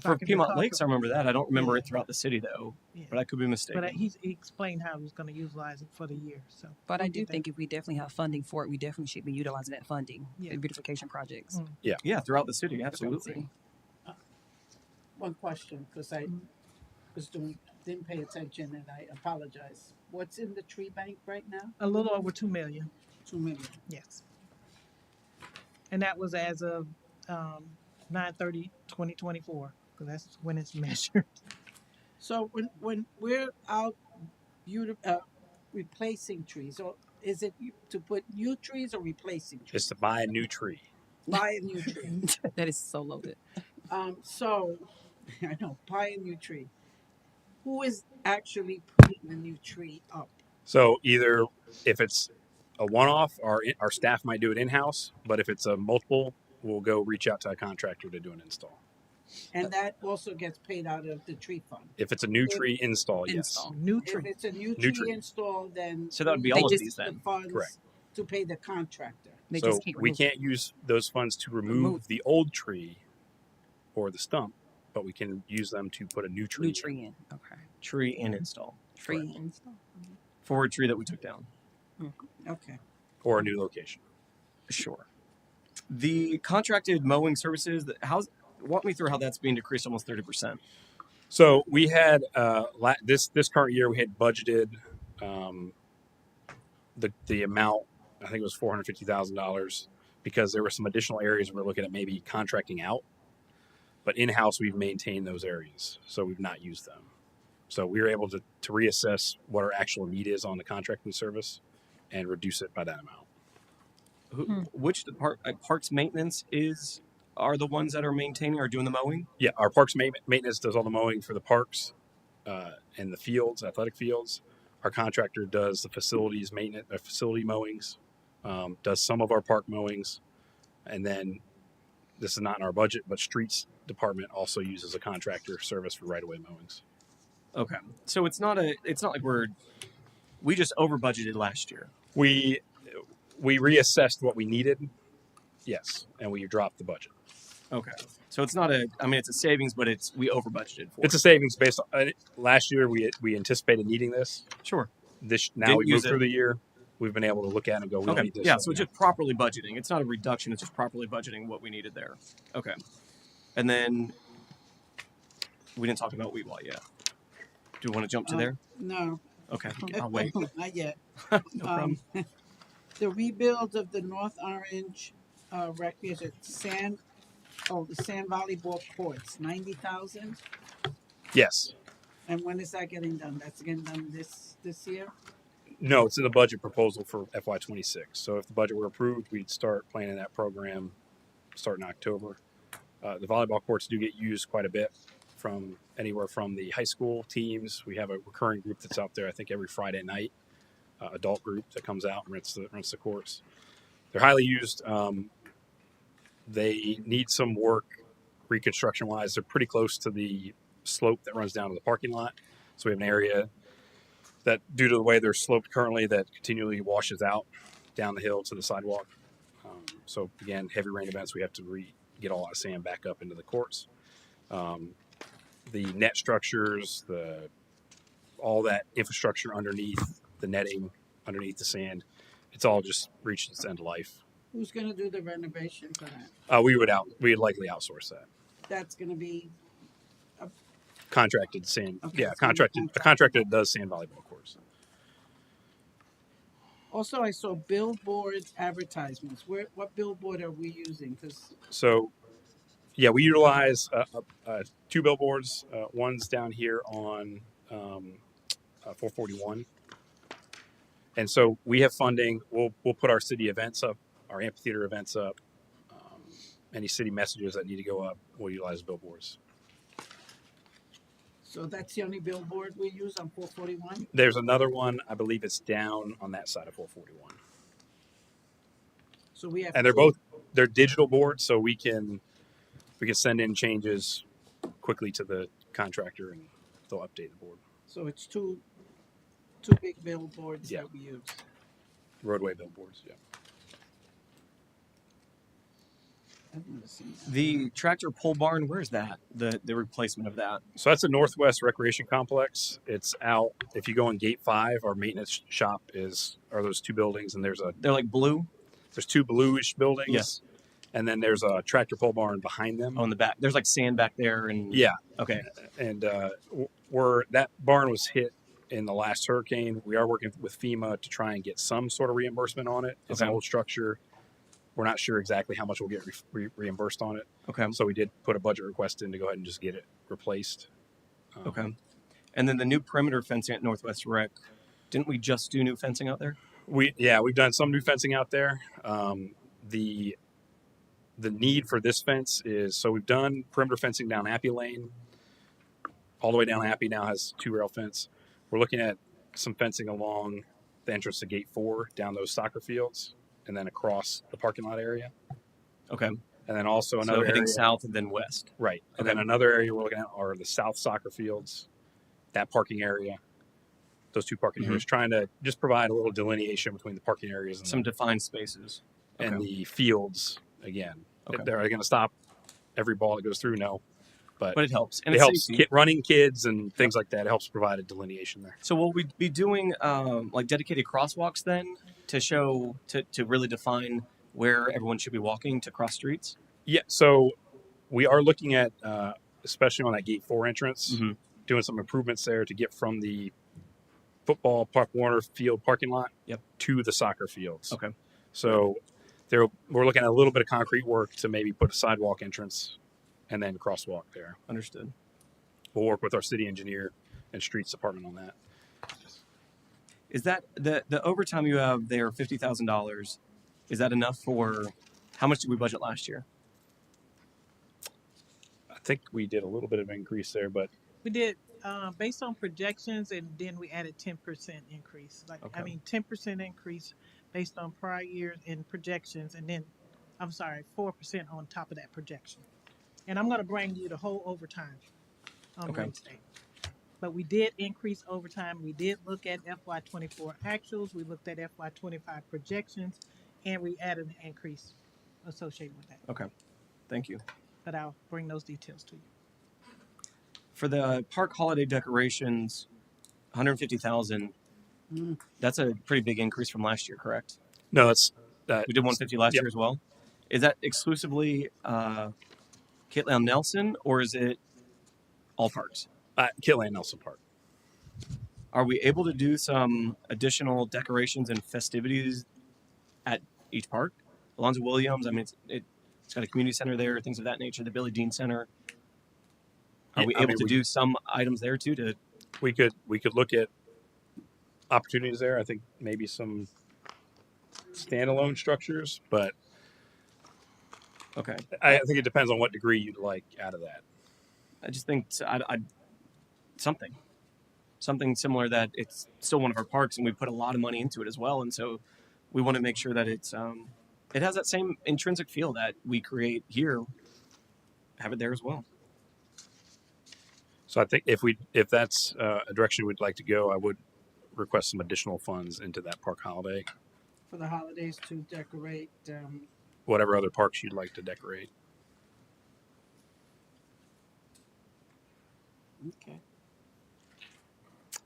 For Piedmont Lakes, I remember that. I don't remember it throughout the city though, but I could be mistaken. But he explained how he was going to utilize it for the year. So, but I do think if we definitely have funding for it, we definitely should be utilizing that funding for beautification projects. Yeah, throughout the city, absolutely. One question, because I didn't pay attention, and I apologize. What's in the tree bank right now? A little over 2 million. 2 million. Yes. And that was as of 9/30/2024, because that's when it's measured. So when we're out replacing trees, or is it to put new trees or replacing trees? It's to buy a new tree. Buy a new tree. That is so loaded. So I know, buy a new tree. who is actually putting the new tree up? So either if it's a one-off, our staff might do it in-house, but if it's a multiple, we'll go reach out to a contractor to do an install. And that also gets paid out of the tree fund. If it's a new If- tree install, yes. Install. New If tree. it's a new New tree tree. install, then So that would be we all of use these the then. funds Correct. to pay the contractor. They So just can't we remove can't use those funds to remove the old tree or the stump, but we can use them to put a new tree. new tree in. Okay. Tree and install Tree Correct. install. for a tree that we took down. Okay. Or a new location. Sure. The contracted mowing services. Walk me through how that's being decreased almost 30%. So we had this current year we had budgeted the amount. I think it was $450,000 because there were some additional areas we were looking at maybe contracting out, but in house we've maintained those areas, so we've not used them. So we were able to reassess what our actual need is on the contracting service and reduce it by that amount. Which parks maintenance are the ones that are maintaining or doing the mowing? Yeah, our parks maintenance does all the mowing for the parks and the fields, athletic fields. Our contractor does the facilities maintenance, facility mowings, does some of our park mowings, and then this is not in our budget, but streets department also uses a contractor service for right-of-way mowings. Okay, so it's not like we just over budgeted last year. We reassessed what we needed, yes, and we dropped the budget. Okay, so it's not it's a savings, but we over budgeted for It's a savings based on last year. We anticipated needing this. Sure. Now Didn't we use moved it. through the year. We've been able to look at it and go, we don't Okay, need this. yeah, so it's just properly budgeting. It's not a reduction. It's just properly budgeting what we needed there. Okay, and then we didn't talk about Weewa yet. Do you want to jump to there? No. Okay, I'll wait. Not yet. No problem. The rebuild of the North Orange recreation the sand volleyball courts, 90,000. Yes. And when is that getting done? That's getting done this year. No, it's in the budget proposal for FY26. So if the budget were approved, we'd start planning that program starting October. The volleyball courts do get used quite a bit from anywhere from the high school teams. We have a recurring group that's out there, I think, every Friday night, adult group that comes out and rents the courts. They're highly used. They need some work reconstruction-wise. They're pretty close to the slope that runs down to the parking lot. So we have an area that, due to the way they're sloped currently, that continually washes out down the hill to the sidewalk. So again, heavy rain events, we have to get all that sand back up into the courts. The net structures, all that infrastructure underneath the netting, underneath the sand, it's all just reached its end of life. Who's going to do the renovation for that? We'd likely outsource that. That's going to be Contracted sand. Okay, Yeah, it's gonna be a contractor that does sand volleyball courts. Also, I saw billboard advertisements. What billboard are we using? So, yeah, we utilize 2 billboards. One's down here on 441, and so we have funding. We'll put our city events up, our amphitheater events up. Any city messages that need to go up, we'll utilize billboards. So that's the only billboard we use on 441? There's another one, I believe it's down on that side of 441. So we have And they're digital boards, so we can send in changes quickly to the contractor and they'll update the board. So it's two big billboards Yeah. that we use. Roadway billboards, yeah. I've never seen that. The tractor pole barn, where's that? The replacement of that? So that's a Northwest Recreation Complex. It's out, if you go in Gate 5, our maintenance shop are those 2 buildings, and They're like blue? there's 2 bluish buildings. Yes. And then there's a tractor pole barn behind them. On the back. There's like sand back there and Yeah. Okay. And that barn was hit in the last hurricane. We are working with FEMA to try and get some sort of reimbursement on it. It's an Okay. old structure. We're not sure exactly how much we'll get reimbursed on it. Okay. So we did put a budget request in to go ahead and just get it replaced. Okay. And then the new perimeter fencing at Northwest Rec. Didn't we just do new fencing out there? We've done some new fencing out there. The need for this fence is, so we've done perimeter fencing down Appy Lane. all the way down Happy now has 2 rail fence. We're looking at some fencing along the entrance to Gate 4 down those soccer fields and then across the parking lot area. Okay. And then also So another heading area, south and then west. right. And Okay. then another area we're looking at are the south soccer fields, that parking area, those 2 parking Mhm. areas, trying to just provide a little delineation between the parking areas and, Some defined spaces. and Okay. the fields again. Okay. They're going to stop every ball that goes through, no. But But it helps. And it it's helps safety. running kids and things like that. It helps provide a delineation there. So will we be doing like dedicated crosswalks then to show to really define where everyone should be walking to cross streets? Yeah, so we are looking at, especially on that Gate 4 entrance, Mm-hmm. doing some improvements there to get from the football Park Warner Field parking lot Yep. to the soccer fields. Okay. So we're looking at a little bit of concrete work to maybe put a sidewalk entrance and then crosswalk there. Understood. We'll work with our city engineer and streets department on that. Is that the overtime you have there, $50,000? Is that enough for how much did we budget last year? I think we did a little bit of increase there, but We did, based on projections, and then we added 10% increase. Like, I Okay. mean, 10% increase based on prior years and projections, and then, I'm sorry, 4% on top of that projection. And I'm gonna bring you the whole overtime on Okay. Wednesday. But we did increase overtime. We did look at FY '24 actuals. We looked at FY '25 projections, and we added an increase associated with that. Okay. Thank you. But I'll bring those details to you. For the park holiday decorations, 150,000. Mm. That's a pretty big increase from last year, correct? no, that's We did 150 last Yep. year as well. Is that exclusively Caitlin Nelson, or is it all parks? Kitland Nelson Park. Are we able to do some additional decorations and festivities at each park? Alonzo Williams, I mean, it's got a community center there, things of that nature. The Billy Dean Center. Are Yeah, we I able mean, to do some items there too? To We could look at opportunities there. I think maybe some standalone structures, but okay, I think it depends on what degree you'd like out of that. I just think something similar that it's still one of our parks, and we put a lot of money into it as well, and so we want to make sure that it has that same intrinsic feel that we create here. Have it there as well. So I think if that's a direction we'd like to go, I would request some additional funds into that park holiday. For the holidays to decorate, Whatever other parks you'd like to decorate. okay.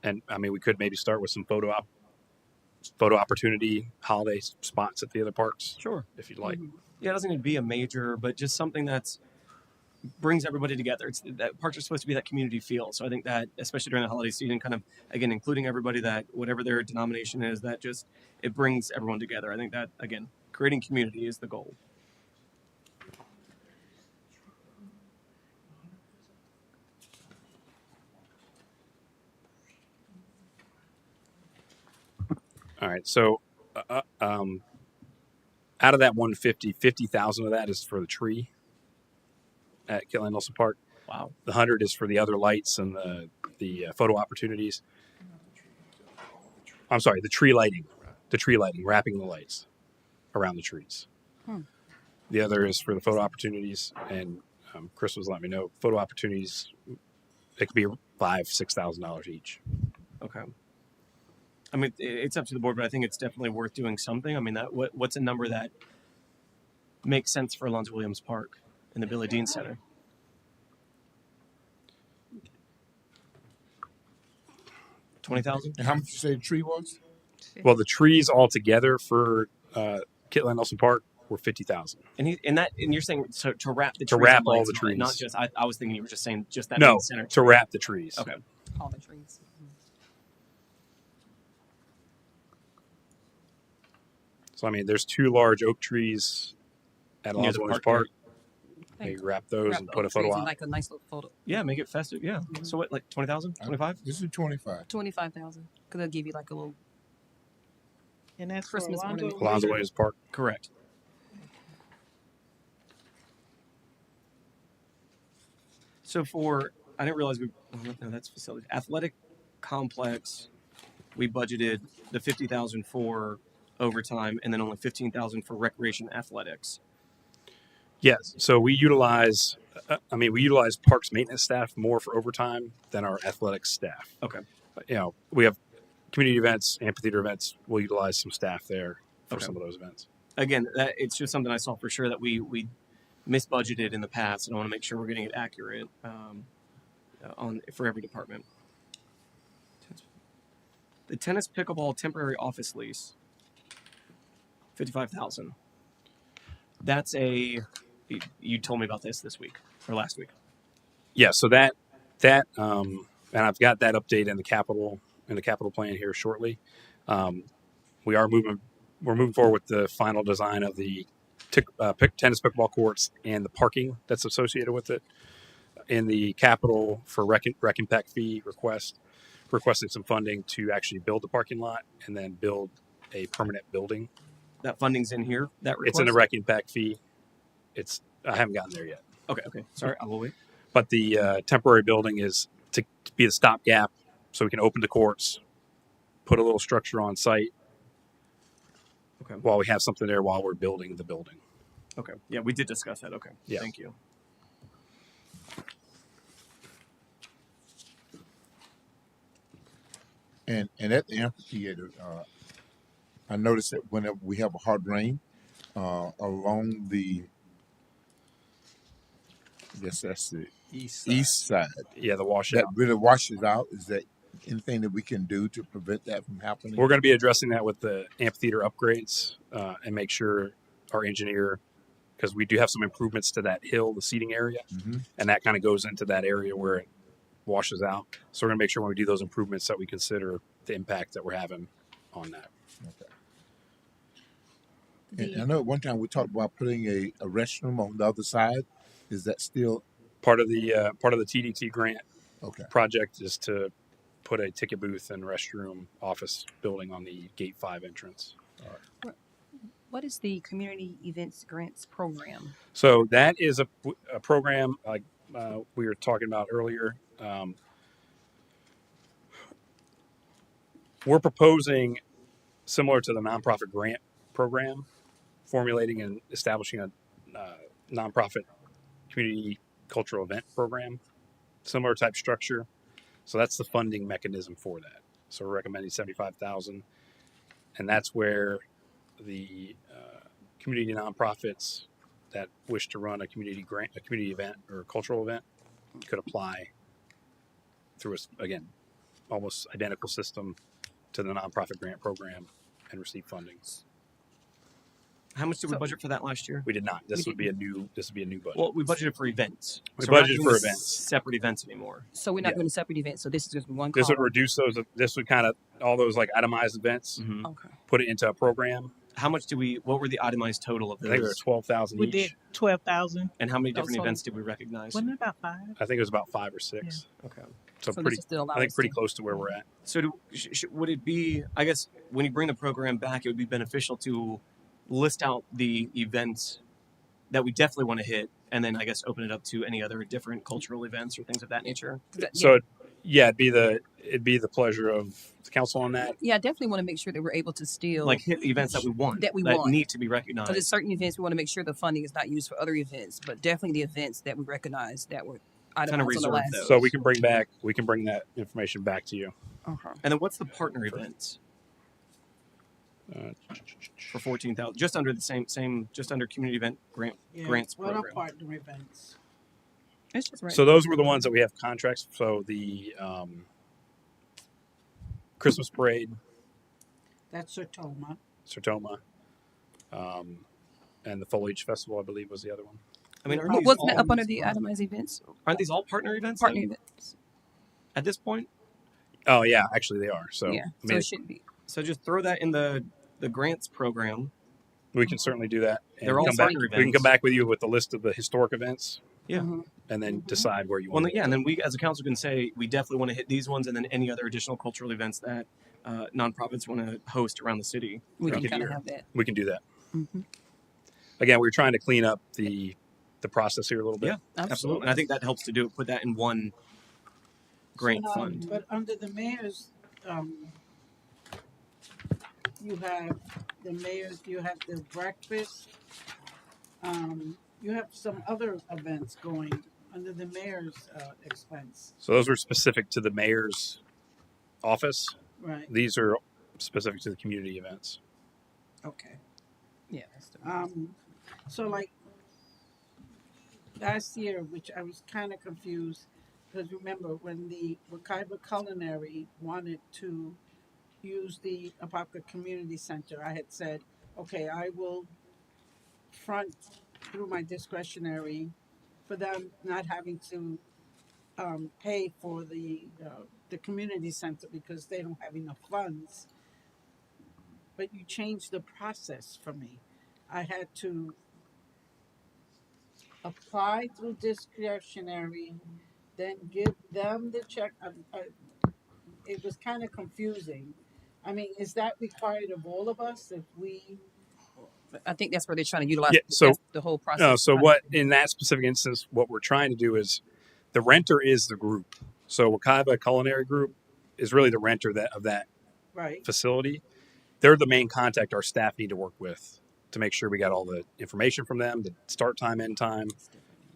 And I mean, we could maybe start with some photo opportunity holiday spots at the other parks, Sure. if you'd like. Mhm. Yeah, it doesn't need to be a major, but just something that's brings everybody together. It's that parks are supposed to be that community feel. So I think that, especially during the holiday season, kind of again including everybody, that whatever their denomination is, that just it brings everyone together. I think that again, creating community is the goal. All right. So, out of that 150, 50,000 of that is for the tree at Kitland Nelson Park. Wow. The 100 is for the other lights and the photo opportunities. I'm sorry, the tree lighting, wrapping the lights around the trees. Hmm. The other is for the photo opportunities, and Chris was letting me know photo opportunities. It could be $5,000-$6,000 each. Okay. I mean, it's up to the board, but I think it's definitely worth doing something. I mean, what's a number that makes sense for Alonzo Williams Park and the Billy Dean Center? $20,000. And how much you say the tree was? Well, the trees altogether for Kitland Nelson Park were 50,000. And you're saying so to wrap the To trees wrap and all lights the and all that, not trees. just. I was thinking you were just saying just that No, main center. to wrap the trees. Okay. All the trees. So, I mean, there's 2 large oak trees at Near the Alonzo Williams park, Park. Maybe wrap those and put a photo op. Like a nice little photo. Yeah, make it festive. Yeah. So what, like 20,000, 25? This is 25. 25,000. Because they'll give you like a little. And that's Christmas for ornament. Alonzo Williams Park. Correct. So for I didn't realize no, that's facility. Athletic complex, we budgeted the 50,000 for overtime and then only 15,000 for recreation athletics. Yes. So we utilize, we utilize parks maintenance staff more for overtime than our athletics staff. Okay. We have community events, amphitheater events. We'll utilize some staff there for Okay. some of those events. Again, it's just something I saw for sure that we misbudgeted in the past, and I want to make sure we're getting it accurate for every department. The tennis pickleball temporary office lease, 55,000. That's you told me about this week or last week. Yeah. So that and I've got that update in the capital plan here shortly. We're moving forward with the final design of the tennis pickleball courts and the parking that's associated with it. In the capital for rec impact fee requesting some funding to actually build the parking lot and then build a permanent building. That funding's in here. That request? It's in the rec impact fee. I haven't gotten there yet. Okay. Sorry, I will wait. But the temporary building is to be the stopgap so we can open the courts, put a little structure on site. Okay. While we have something there while we're building the building. Okay. Yeah, we did discuss that. Okay. Yeah. Thank you. And at the amphitheater, I noticed that whenever we have a hard rain, along the, I guess that's the east side, Yeah, the that washout. really washes out. Is that anything that we can do to prevent that from happening? We're going to be addressing that with the amphitheater upgrades and make sure our engineer, because we do have some improvements to that hill, the seating area, and that kind of goes into that area where it washes out. So we're going to make sure when we do those improvements that we consider the impact that we're having on that. Okay. And I know at one time we talked about putting a restroom on the other side. Is that still Part of the TDT grant okay? project is to put a ticket booth and restroom office building on the Gate 5 entrance. What is the Community Events Grants Program? So that is a program like we were talking about earlier. We're proposing, similar to the nonprofit grant program, formulating and establishing a nonprofit community cultural event program, similar type structure. So that's the funding mechanism for that. So we're recommending 75,000, and that's where the community nonprofits that wish to run a community event or a cultural event could apply through again almost identical system to the nonprofit grant program and receive funding. How much did we budget for that last year? We did not. This would be a new budget. Well, we budgeted for events. We So we're not budgeted doing for this events. separate events anymore. So we're not doing a separate event. So this is just one. This would column. reduce those. This would kind of all those like itemized events, Okay. put it into a program. How much what were the itemized total of I think there were those? 12,000 We each. did 12,000. And how many different so- events did we recognize? Wasn't it about 5? I think it was about 5 or 6. Okay. So So pretty. this will still allow I think us pretty to- close to where we're at. So would it be, I guess, when you bring the program back, it would be beneficial to list out the events that we definitely want to hit, and then I guess open it up to any other different cultural events or things of that nature? So yeah, it'd be the pleasure of the council on that. Yeah, I definitely want to make sure that we're able to still Like hit events that we want, That we want. need to be because recognized. there's certain events we want to make sure the funding is not used for other events, but definitely the events that we recognize that were itemized on the reserve last. those. So we can bring that information back to you. Okay. And then what's the partner events Uh, for 14,000? Just under the same, just under community event grants What are program. partner events? It's just right. So those were the ones that we have contracts. So the Christmas parade, That's Sertoma. Sertoma, and the Foliage Festival, I believe, was the other one. I mean, But wasn't that up under the itemized events? aren't these all partner events? Partner though, events. at this point? Oh yeah, actually they are. So Yeah. I So mean, it should be. So just throw that in the grants program. we can certainly do that. And They're all come back, partner we can events. come back with you with the list of the historic events, Yeah. Mhm. and then decide where you Well, want. yeah, and then we as a council can say we definitely want to hit these ones, and then any other additional cultural events that nonprofits want to host around the city. We can could kind of do it. have that. We can do that. Mhm. Again, we're trying to clean up the process here a little bit. Yeah, absolutely. And I think that helps to do it. Put that in one grant fund. But under the mayor's, you have you have the breakfast, you have some other events going under the mayor's, expense, So those were specific to the mayor's office. right? These are specific to the community events. Okay. Yeah, that's the So like last year, which I was kind of confused, because remember when the Wakaiba Culinary wanted to use the Apopka Community Center, I had said, okay, I will front through my discretionary for them not having to pay for the community center because they don't have enough funds. But you changed the process for me. I had to apply through discretionary, then give them the check. It was kind of confusing. I mean, is that required of all of us if we? I think that's where they're trying to utilize. Yeah. So That's the whole process. so what in that specific instance, what we're trying to do is the renter is the group. So Wakaiba Culinary Group is really the renter of that Right. facility. They're the main contact our staff need to work with to make sure we got all the information from them, the start time, end time,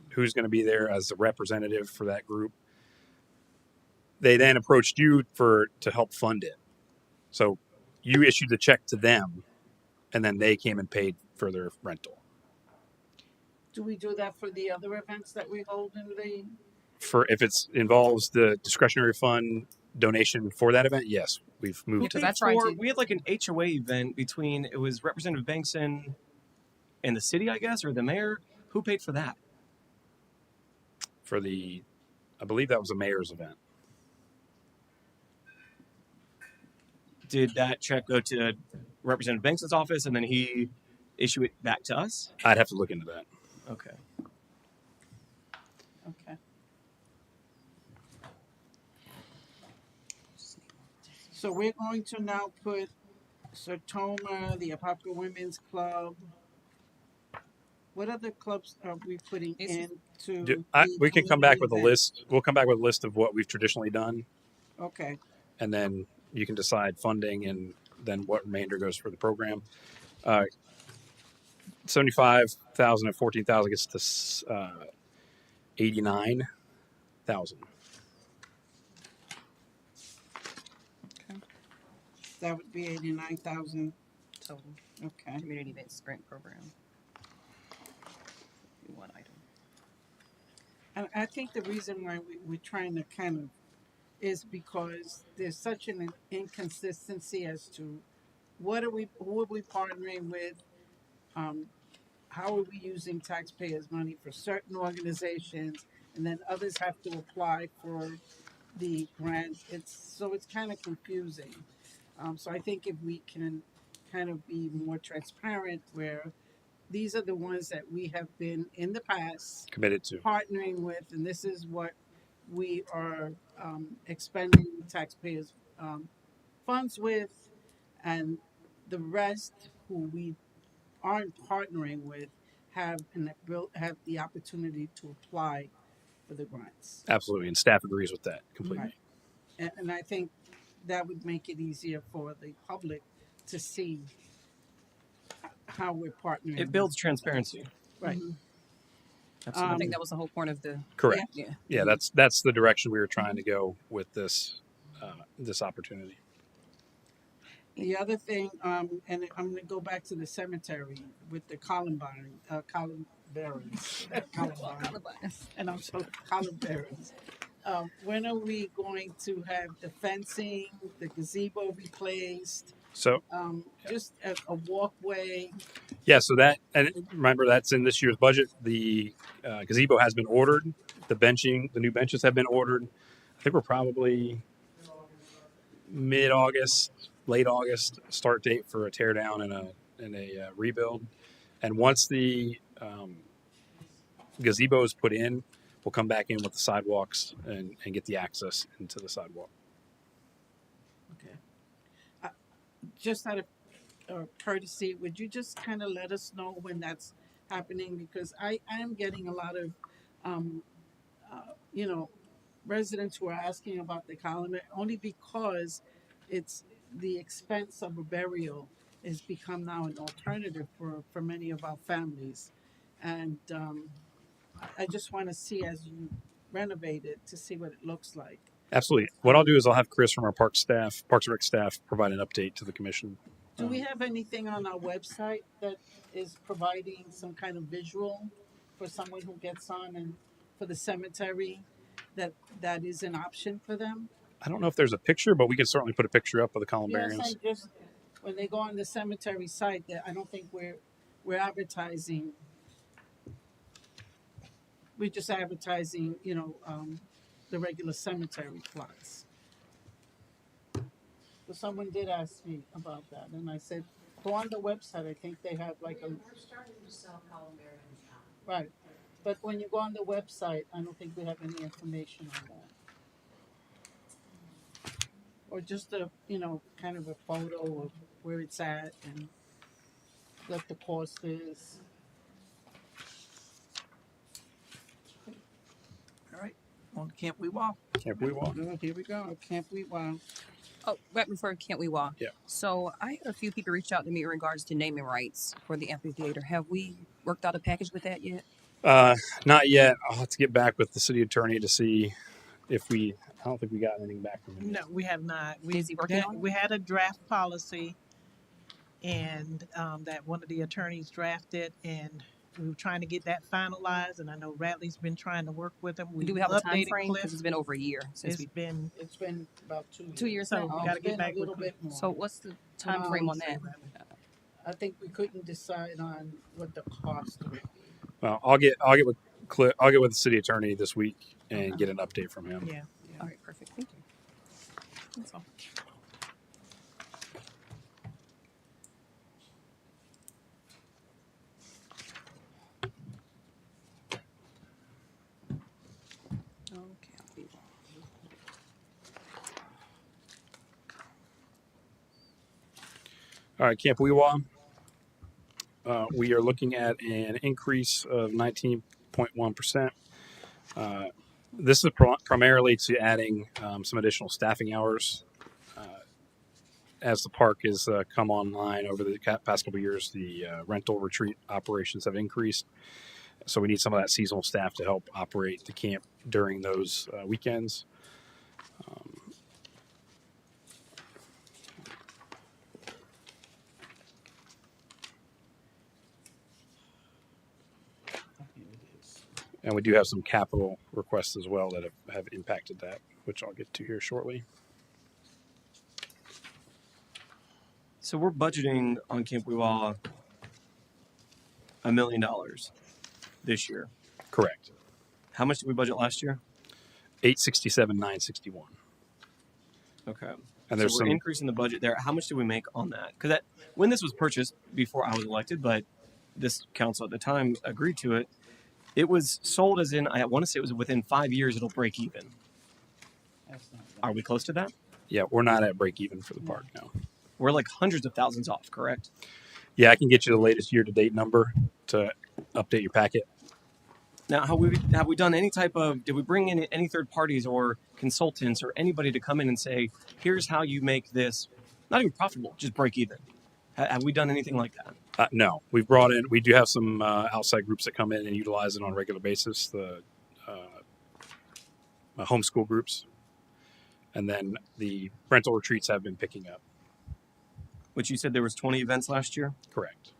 who's going to be there as the representative for that group. They then approached you to help fund it. So you issued the check to them, and then they came and paid for their rental. Do we do that for the other events that we hold in the? For if it involves the discretionary fund donation for that event, yes, we've Who moved to paid I tried for? to- We had like an HOA event between it was Representative Bankson and the city, I guess, or the mayor. Who paid for that? for the. I believe that was a mayor's event. Did that check go to Representative Bankson's office and then he issue it back to us? I'd have to look into that. Okay. Okay. So we're going to now put Sertoma, the Apopka Women's Club. What other clubs are we putting It's- into? We can come back with a community list. We'll come back with a list of what we've traditionally done, event? Okay. and then you can decide funding and then what remainder goes for the program. 75,000 and 14,000 gets to 89,000. That would be 89,000. total Okay. community events grant program. One item. And I think the reason why we're trying to kind of is because there's such an inconsistency as to who are we partnering with, how are we using taxpayers' money for certain organizations, and then others have to apply for the grant. It's kind of confusing. So I think if we can kind of be more transparent, where these are the ones that we have been in the past Committed to. partnering with, and this is what we are expending taxpayers' funds with, and the rest who we aren't partnering with have the opportunity to apply for the grants. Absolutely, and staff agrees with that completely. Right. And I think that would make it easier for the public to see how we're partnering. It builds transparency. Right. I think that was the whole point of the. Correct. Yeah. Yeah, that's the direction we were trying to go with this this opportunity. The other thing, and I'm going to go back to the cemetery with the Columbines, and I'm so Columbines. When are we going to have the fencing, the gazebo replaced? So Just a walkway. yeah, so that, and remember that's in this year's budget. The gazebo has been ordered. The new benches have been ordered. I think we're probably mid-August, late August start date for a tear down and a rebuild. And once the gazebo is put in, we'll come back in with the sidewalks and get the access into the sidewalk. Okay. Just out of courtesy, would you just kind of let us know when that's happening? Because I am getting a lot of, residents who are asking about the column, only because it's the expense of a burial has become now an alternative for many of our families. And I just want to see as you renovate it to see what it looks like. Absolutely. What I'll do is I'll have Chris from our Parks and Rec staff, provide an update to the commission. Do we have anything on our website that is providing some kind of visual for someone who gets on and for the cemetery that is an option for them? I don't know if there's a picture, but we can certainly put a picture up of the Yes, columbariums. I just when they go on the cemetery site, that I don't think we're advertising. We're just advertising, the regular cemetery plots. But someone did ask me about that, and I said, go on the website. I think they have like a We're starting to sell columbariums now. right. But when you go on the website, I don't think we have any information on that. Or just a, kind of a photo of where it's at and what the cost is. All right, on to Camp Weewaw. Camp Weewaw. Oh, here we go. Camp Weewaw. Oh, right before Can't We Walk? Yeah. So I had a few people reach out to me in regards to naming rights for the amphitheater. Have we worked out a package with that yet? Not yet. I'll have to get back with the city attorney to see if I don't think we got anything back from him. No, we have not. Is he working on it? We had a draft policy, and that one of the attorneys drafted, and we were trying to get that finalized. And I know Radley's been trying to work with them. Do we have a time updated frame? Cliff. Because it's been over a year since It's been It's been about 2 years. 2 years so now. we Oh, got to It's been get back a little with bit more. So what's the time frame on that? I think we couldn't decide on what the cost would be. Well, I'll get with I'll get with the city attorney this week and get an update from him. Yeah. All right, perfect. Thank you. That's all. Okay. All right, Camp Weewaw. We are looking at an increase of 19.1%. This is primarily to adding some additional staffing hours. As the park has come online over the past couple of years, the rental retreat operations have increased. So we need some of that seasonal staff to help operate the camp during those weekends. And we do have some capital requests as well that have impacted that, which I'll get to here shortly. So we're budgeting on Camp Weewaw $1 million this year. Correct. How much did we budget last year? 867, 961. Okay. And there's so we're some increasing the budget there. How much did we make on that? Because when this was purchased before I was elected, but this council at the time agreed to it, it was sold as in, I want to say it was within 5 years it'll break even. Are we close to that? Yeah, we're not at break even for the park now. We're like hundreds of thousands off, correct? Yeah, I can get you the latest year-to-date number to update your packet. Now, have we done any type of? Did we bring in any third parties or consultants or anybody to come in and say, "Here's how you make this not even profitable, just break even"? Have we done anything like that? No, we've brought in. We do have some outside groups that come in and utilize it on a regular basis. The homeschool groups, and then the rental retreats have been picking up. Which you said there was 20 events last year. Correct.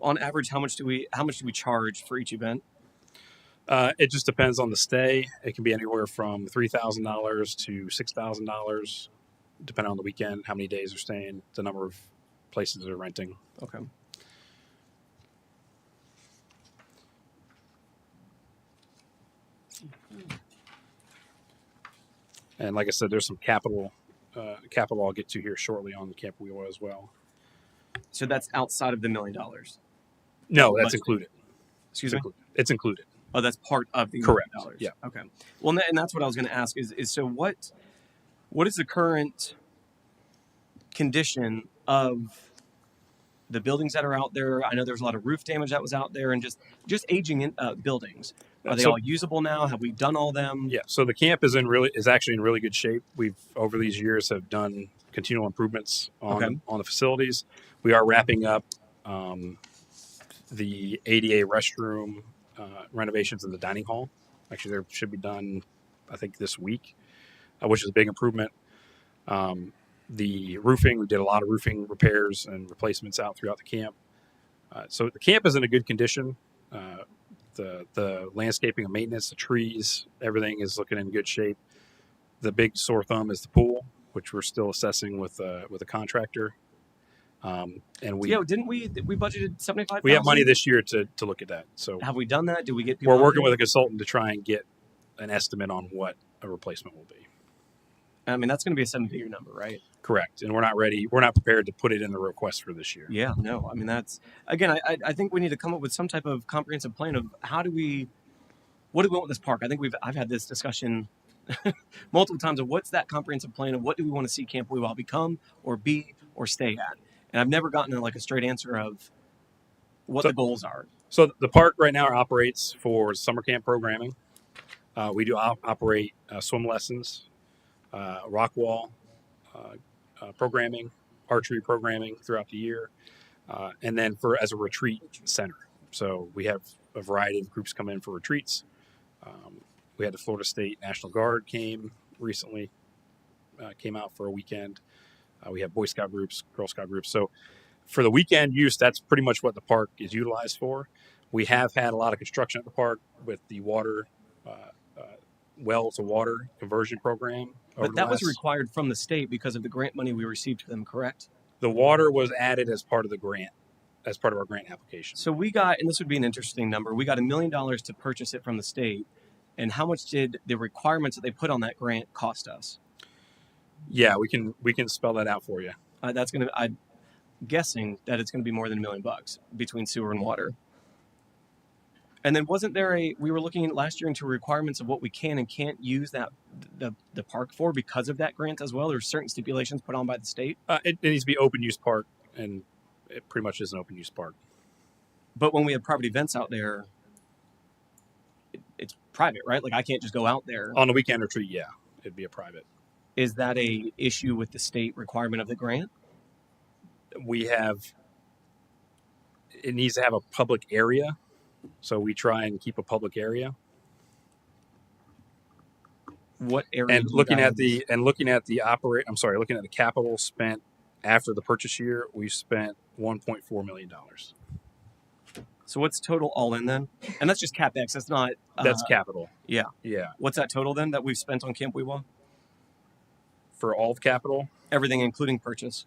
On average, how much do we charge for each event? It just depends on the stay. It can be anywhere from $3,000 to $6,000, depending on the weekend, how many days they're staying, the number of places they're renting. Okay. And like I said, there's some capital I'll get to here shortly on the Camp Weewaw as well. So that's outside of the $1 million. No, that's included. Excuse me. It's included. Oh, that's part of the $1 Correct. million. Yeah. Okay. Well, and that's what I was going to ask is so what is the current condition of the buildings that are out there? I know there's a lot of roof damage that was out there, and just aging buildings. Are they So all usable now? Have we done all them? yeah, so the camp is actually in really good shape. We've over these years have done continual improvements Okay. on the facilities. We are wrapping up the ADA restroom renovations in the dining hall. Actually, they should be done, I think, this week, which is a big improvement. The roofing, we did a lot of roofing repairs and replacements out throughout the camp. So the camp is in a good condition. The landscaping and maintenance, the trees, everything is looking in good shape. The big sore thumb is the pool, which we're still assessing with a contractor. And we didn't we budgeted 75,000? we have money this year to look at that. So Have we done that? Did we get people? we're out working there? with a consultant to try and get an estimate on what a replacement will be. I mean, that's going to be a 7-figure number, right? Correct. And we're not prepared to put it in the request for this year. Yeah, no. I mean, that's again. I think we need to come up with some type of comprehensive plan of what do we want with this park. I think I've had this discussion multiple times of what's that comprehensive plan of what do we want to see Camp Weewell become or be or stay at. And I've never gotten a straight answer of what the goals are. So the park right now operates for summer camp programming. We do operate swim lessons, rock wall programming, archery programming throughout the year, and then as a retreat center. So we have a variety of groups come in for retreats. We had the Florida State National Guard came out for a weekend. We have Boy Scout groups, Girl Scout groups. So for the weekend use, that's pretty much what the park is utilized for. We have had a lot of construction at the park with the water, well to water conversion program. But that was required from the state because of the grant money we received from them, correct? The water was added as part of the grant, as part of our grant application. So we got, and this would be an interesting number, we got $1 million to purchase it from the state. And how much did the requirements that they put on that grant cost us? Yeah, we can spell that out for you. I'm guessing that it's going to be more than $1 million between sewer and water. And then we were looking last year into requirements of what we can and can't use the park for because of that grant as well. There's certain stipulations put on by the state. It needs to be open use park, and it pretty much is an open use park. But when we have private events out there, it's private, right? Like I can't just go out there. On the weekend retreat, yeah, it'd be a private. Is that a issue with the state requirement of the grant? It needs to have a public area. So we try and keep a public area. What area? And looking at the capital spent after the purchase year, we spent $1.4 million. So what's total all in then? And that's just CapEx. That's not. That's capital. Yeah. Yeah. What's that total then that we've spent on Camp Weewell? For all of capital, Everything including purchase.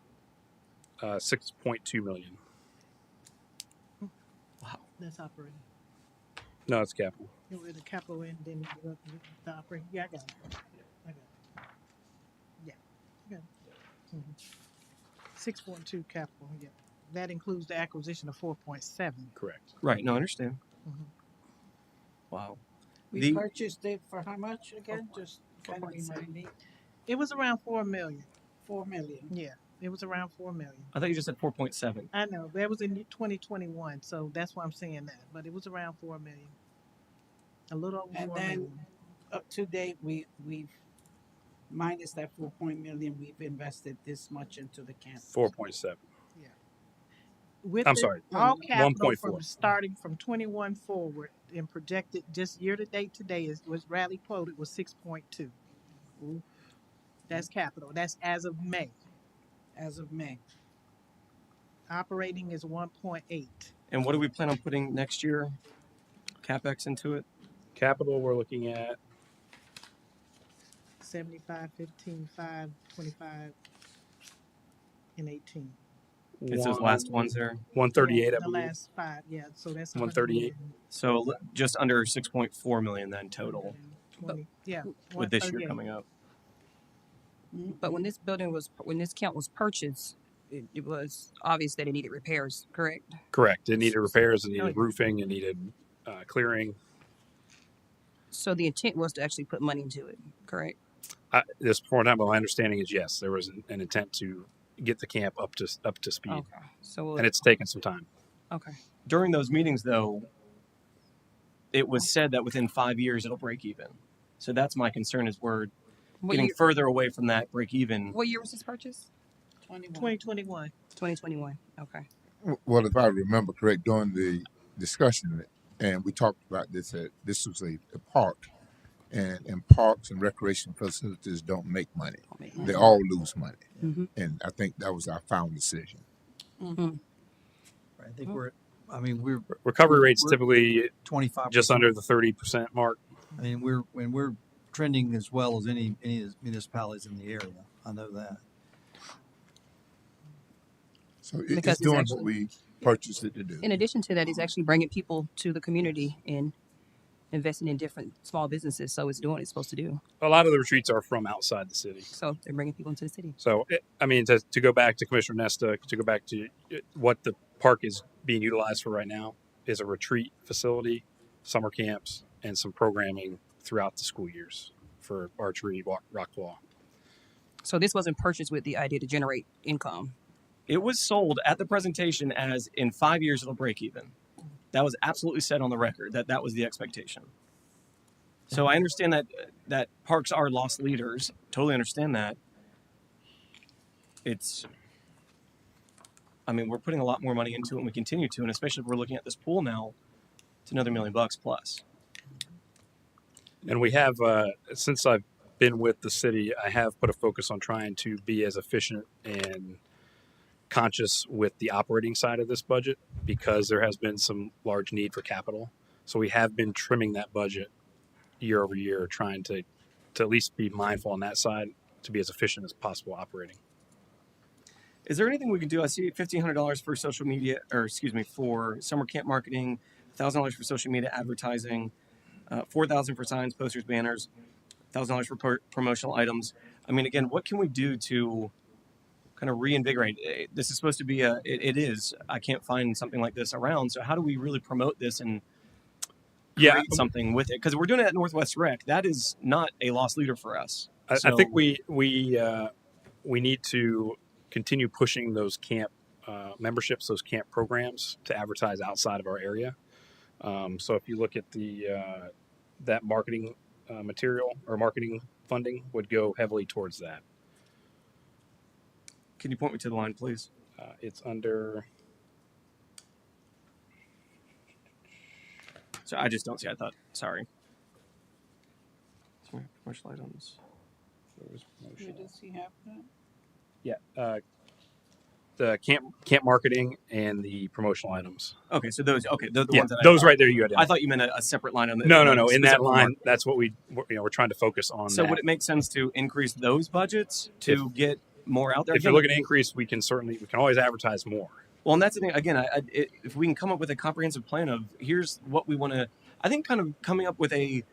$6.2 million. Wow. That's operating. No, it's capital. You know, the capital and then the operating. Yeah, I got it. Yeah, I got it. 6.2 capital. Yeah, that includes the acquisition of 4.7. Correct. Right. No, I understand. Mhm. Wow. We purchased it for how much again? Just kind of remind me. It was around 4 million. 4 million. Yeah, it was around 4 million. I thought you just said 4.7. I know that was in 2021, so that's why I'm saying that. But it was around 4 million. A little over And 4 then million. up to date, we've minus that 4 million, we've invested this much into the camp. 4.7. With I'm the- sorry, all capital 1.4. from starting from 21 forward and projected just year to date today was rally quoted was 6.2. That's capital. That's as of May. As of May. Operating is 1.8. And what do we plan on putting next year? CapEx into it? Capital, we're looking at 75, 15, 5, 25, and 18. It's those last ones there. 138, I The believe. last 5, yeah. So that's 138. So just under 6.4 million then total 120, yeah. with this year 138. coming up. But when this camp was purchased, it was obvious that it needed repairs, correct? Correct. It needed repairs, it needed yeah. roofing, it needed clearing. So the intent was to actually put money into it, correct? This point in time, my understanding is yes, there was an intent to get the camp up to speed, Okay. So and it's taken some time. okay. During those meetings, though, it was said that within 5 years it'll break even. So that's my concern is we're What getting year? further away from that break even. What year was this purchase? 2021. 2021. Okay. Well, if I remember correct, during the discussion, and we talked about this, this was a park, and parks and recreation facilities don't make money. Don't make They money. all lose money. Mm-hmm. And I think that was our final decision. Mm-hmm. I think we're Recovery rates we're typically 25%. just under the 30% mark. I mean, we're trending as well as any municipalities in the area. I know that. So Because it's it's doing actually- what we purchased it to do. In addition to that, it's actually bringing people to the community and investing in different small businesses. So it's doing what it's supposed to do. A lot of the retreats are from outside the city. So they're bringing people into the city. So, to go back to Commissioner Nesta, to go back to what the park is being utilized for right now is a retreat facility, summer camps, and some programming throughout the school years for archery, rock wall. So this wasn't purchased with the idea to generate income. It was sold at the presentation as in 5 years it'll break even. That was absolutely said on the record that was the expectation. So I understand that parks are lost leaders. Totally understand that. We're putting a lot more money into it and we continue to, and especially if we're looking at this pool now, it's another $1 million plus. And we have, since I've been with the city, I have put a focus on trying to be as efficient and conscious with the operating side of this budget because there has been some large need for capital. So we have been trimming that budget year over year, trying to at least be mindful on that side to be as efficient as possible operating. Is there anything we can do? I see $1,500 for social media, for summer camp marketing, $1,000 for social media advertising, $4,000 for signs, posters, banners, $1,000 for promotional items. Again, what can we do to kind of reinvigorate? This is supposed to be it is. I can't find something like this around. So how do we really promote this and create something with it? Because we're doing it at Northwest Rec. That is not a lost leader for us. I think we need to continue pushing those camp memberships, those camp programs to advertise outside of our area. So if you look at that marketing material or marketing funding would go heavily towards that. Can you point me to the line, please? It's under. So I just don't see. Sorry. Commercial items. Where does he have that? Yeah. The camp marketing and the promotional items. Okay, so those. Okay, the Yeah, ones that those right there. You identified. I thought you meant a separate line on the. No. In that specific line, market. that's what we're trying to focus on. So that. would it make sense to increase those budgets to get more out there? If you're looking to increase, we can always advertise more. Well, and that's the thing. Again, if we can come up with a comprehensive plan of here's what we want to, I think kind of coming up with a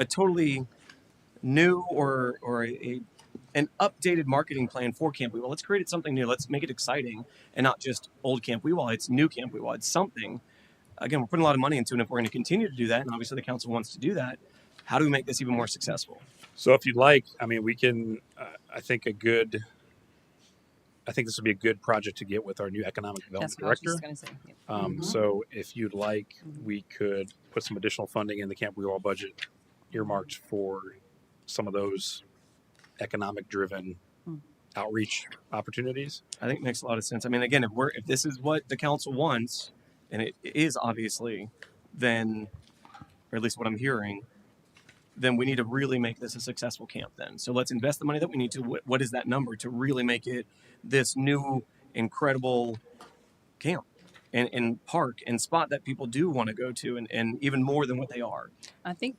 totally new or an updated marketing plan for Camp Weewall. Let's create something new. Let's make it exciting and not just old Camp Weewall. It's new Camp Weewall. It's something. Again, we're putting a lot of money into it. And if we're going to continue to do that, and obviously the council wants to do that, how do we make this even more successful? So if you'd like, we can. I think this would be a good project to get with our new economic development That's what I was director. just going to say. So if you'd like, we could put some additional funding in the Camp Weewall budget earmarked for some of those economic-driven outreach opportunities. I think it makes a lot of sense. Again, if this is what the council wants, and it is obviously, then, or at least what I'm hearing, then we need to really make this a successful camp then. So let's invest the money that we need to. What is that number to really make it this new, incredible camp and park and spot that people do want to go to and even more than what they are? I think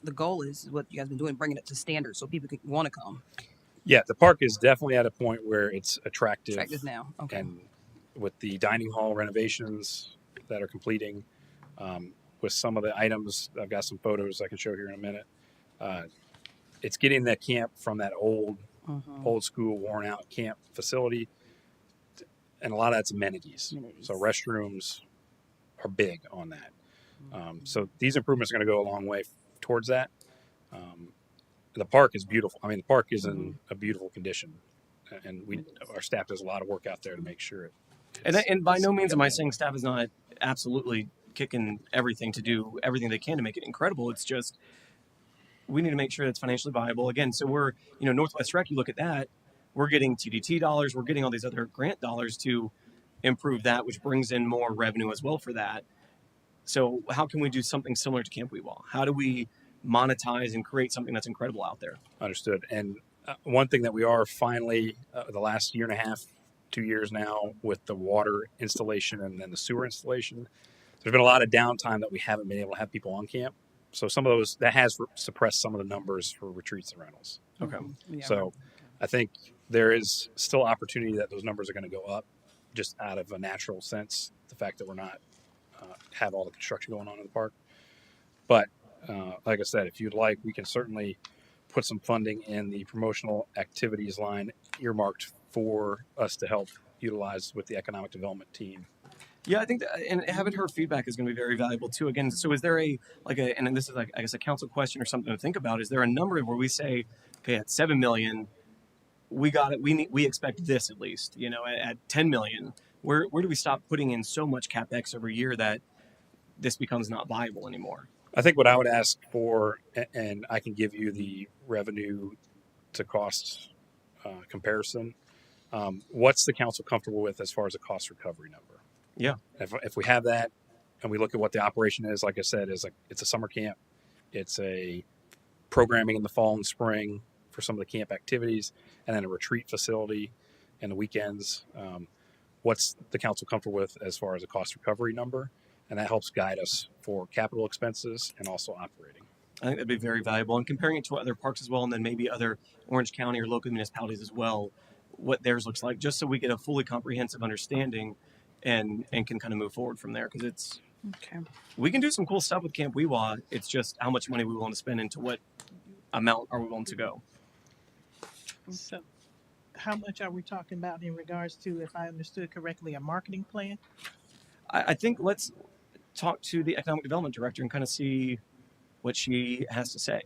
the goal is what you guys have been doing, bringing it to standards so people want to come. Yeah, the park is definitely at a point where it's attractive. Attractive now. Okay. And with the dining hall renovations that are completing, with some of the items, I've got some photos I can show here in a minute. It's getting that camp from that old school, worn out camp facility, and a lot of that's amenities. So restrooms are big on that. So these improvements are going to go a long way towards that. The park is beautiful. The park is in a beautiful condition, and our staff does a lot of work out there to make sure it. And by no means am I saying staff is not absolutely kicking everything to do everything they can to make it incredible. It's just we need to make sure that's financially viable. Again, so we're, Northwest Rec, you look at that, we're getting TDT dollars, we're getting all these other grant dollars to improve that, which brings in more revenue as well for that. So how can we do something similar to Camp Weewall? How do we monetize and create something that's incredible out there? Understood. And one thing that we are finally, the last year and a half, 2 years now, with the water installation and then the sewer installation, there's been a lot of downtime that we haven't been able to have people on camp. So some of those, that has suppressed some of the numbers for retreats and rentals. Okay. Yeah. So I think there is still opportunity that those numbers are going to go up just out of a natural sense. The fact that we're not have all the construction going on in the park. But like I said, if you'd like, we can certainly put some funding in the promotional activities line earmarked for us to help utilize with the economic development team. Yeah, I think that, and having her feedback is going to be very valuable too. Again, so is there and this is like, I guess, a council question or something to think about. Is there a number where we say, okay, at 7 million, we got it. We expect this at least, at 10 million, where do we stop putting in so much CapEx every year that this becomes not viable anymore? I think what I would ask for, and I can give you the revenue to cost comparison. What's the council comfortable with as far as a cost recovery number? Yeah. If we have that and we look at what the operation is, like I said, it's a summer camp. It's a programming in the fall and spring for some of the camp activities, and then a retreat facility in the weekends. What's the council comfortable with as far as a cost recovery number? And that helps guide us for capital expenses and also operating. I think that'd be very valuable. And comparing it to other parks as well, and then maybe other Orange County or local municipalities as well, what theirs looks like, just so we get a fully comprehensive understanding and can kind of move forward from there. Because we can do some cool stuff with Camp Weewah. It's just how much money we want to spend into what amount are we willing to go. So how much are we talking about in regards to, if I understood correctly, a marketing plan? I think let's talk to the economic development director and kind of see what she has to say.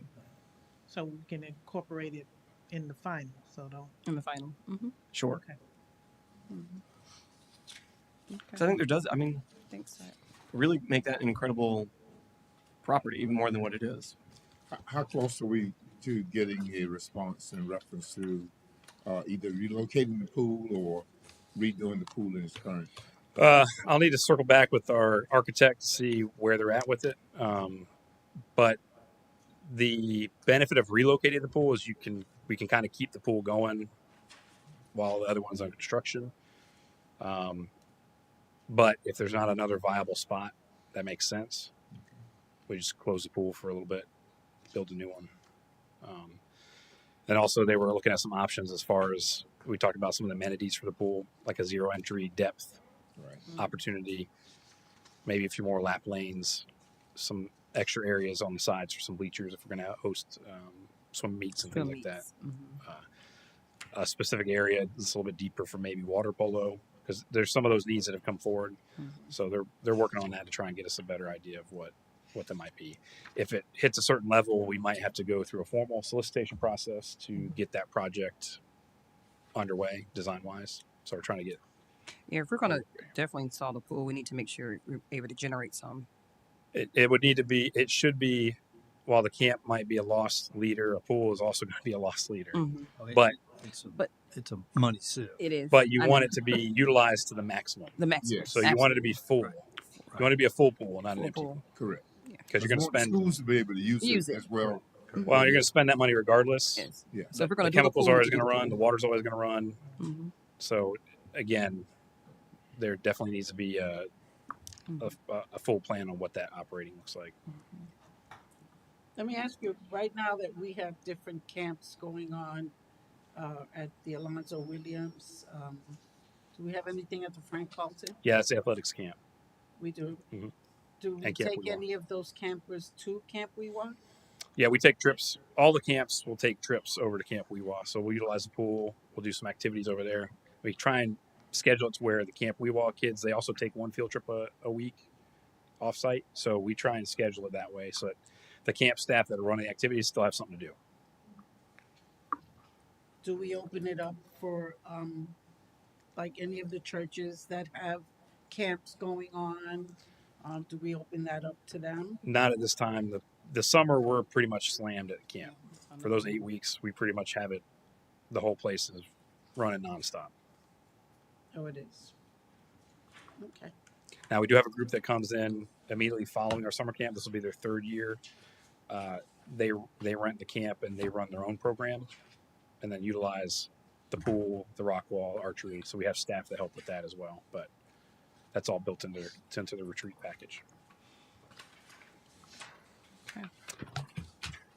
So we can incorporate it in the final, In the final. Mm-hmm. Sure. Okay. Because I think there does, Thanks, so. really make that an incredible property, even more than what it is. How close are we to getting a response in reference to either relocating the pool or redoing the pool in its current? I'll need to circle back with our architect to see where they're at with it. But the benefit of relocating the pool is we can kind of keep the pool going while the other one's under construction. But if there's not another viable spot that makes sense, we just close the pool for a little bit, build a new one. And also they were looking at some options as far as we talked about some of the amenities for the pool, like a zero entry depth opportunity, maybe a few more lap lanes, some extra areas on the sides for some bleachers if we're going to host swim meets and things like that. A specific area that's a little bit deeper for maybe water polo, because there's some of those needs that have come forward. So they're working on that to try and get us a better idea of what that might be. If it hits a certain level, we might have to go through a formal solicitation process to get that project underway design wise. So we're trying to get. Yeah, if we're going to definitely install the pool, we need to make sure we're able to generate some. It would need to be, it should be, while the camp might be a lost leader, a pool is also going to be a lost leader. But it's a money sieve. It is. But you want it to be utilized to the maximum. The maximum. Yes. So you want it to be full. Right. You want it to be a full pool, not an empty Pool. pool. Correct. Because you're going to We want spend, schools to be able to use Use it it. as well. well, you're going to spend that money regardless. Yes. Yeah. So if we're The going to do chemicals the pool, are always we going to do the run. The pool. water's always going to run. Mhm. So again, there definitely needs to be a full plan on what that operating looks like. Let me ask you, right now that we have different camps going on at the Alonzo Williams, do we have anything at the Frank Carlton? Yeah, it's the athletics camp. We do. Mhm. Do we And Camp take Weewah. any of those campers to Camp Weewah? Yeah, we take trips. All the camps will take trips over to Camp Weewah. So we'll utilize the pool. We'll do some activities over there. We try and schedule it to where the Camp Weewah kids, they also take one field trip a week off-site. So we try and schedule it that way so that the camp staff that are running the activities still have something to do. do we open it up for, like any of the churches that have camps going on? Do we open that up to them? Not at this time. The summer we're pretty much slammed at camp. Yeah. For those 8 weeks, we pretty much have it. The whole place is running nonstop. Oh, it is. Okay. Now we do have a group that comes in immediately following our summer camp. This will be their 3rd year. They rent the camp and they run their own program, and then utilize the pool, the rock wall, archery. So we have staff that help with that as well. But that's all built into the retreat package.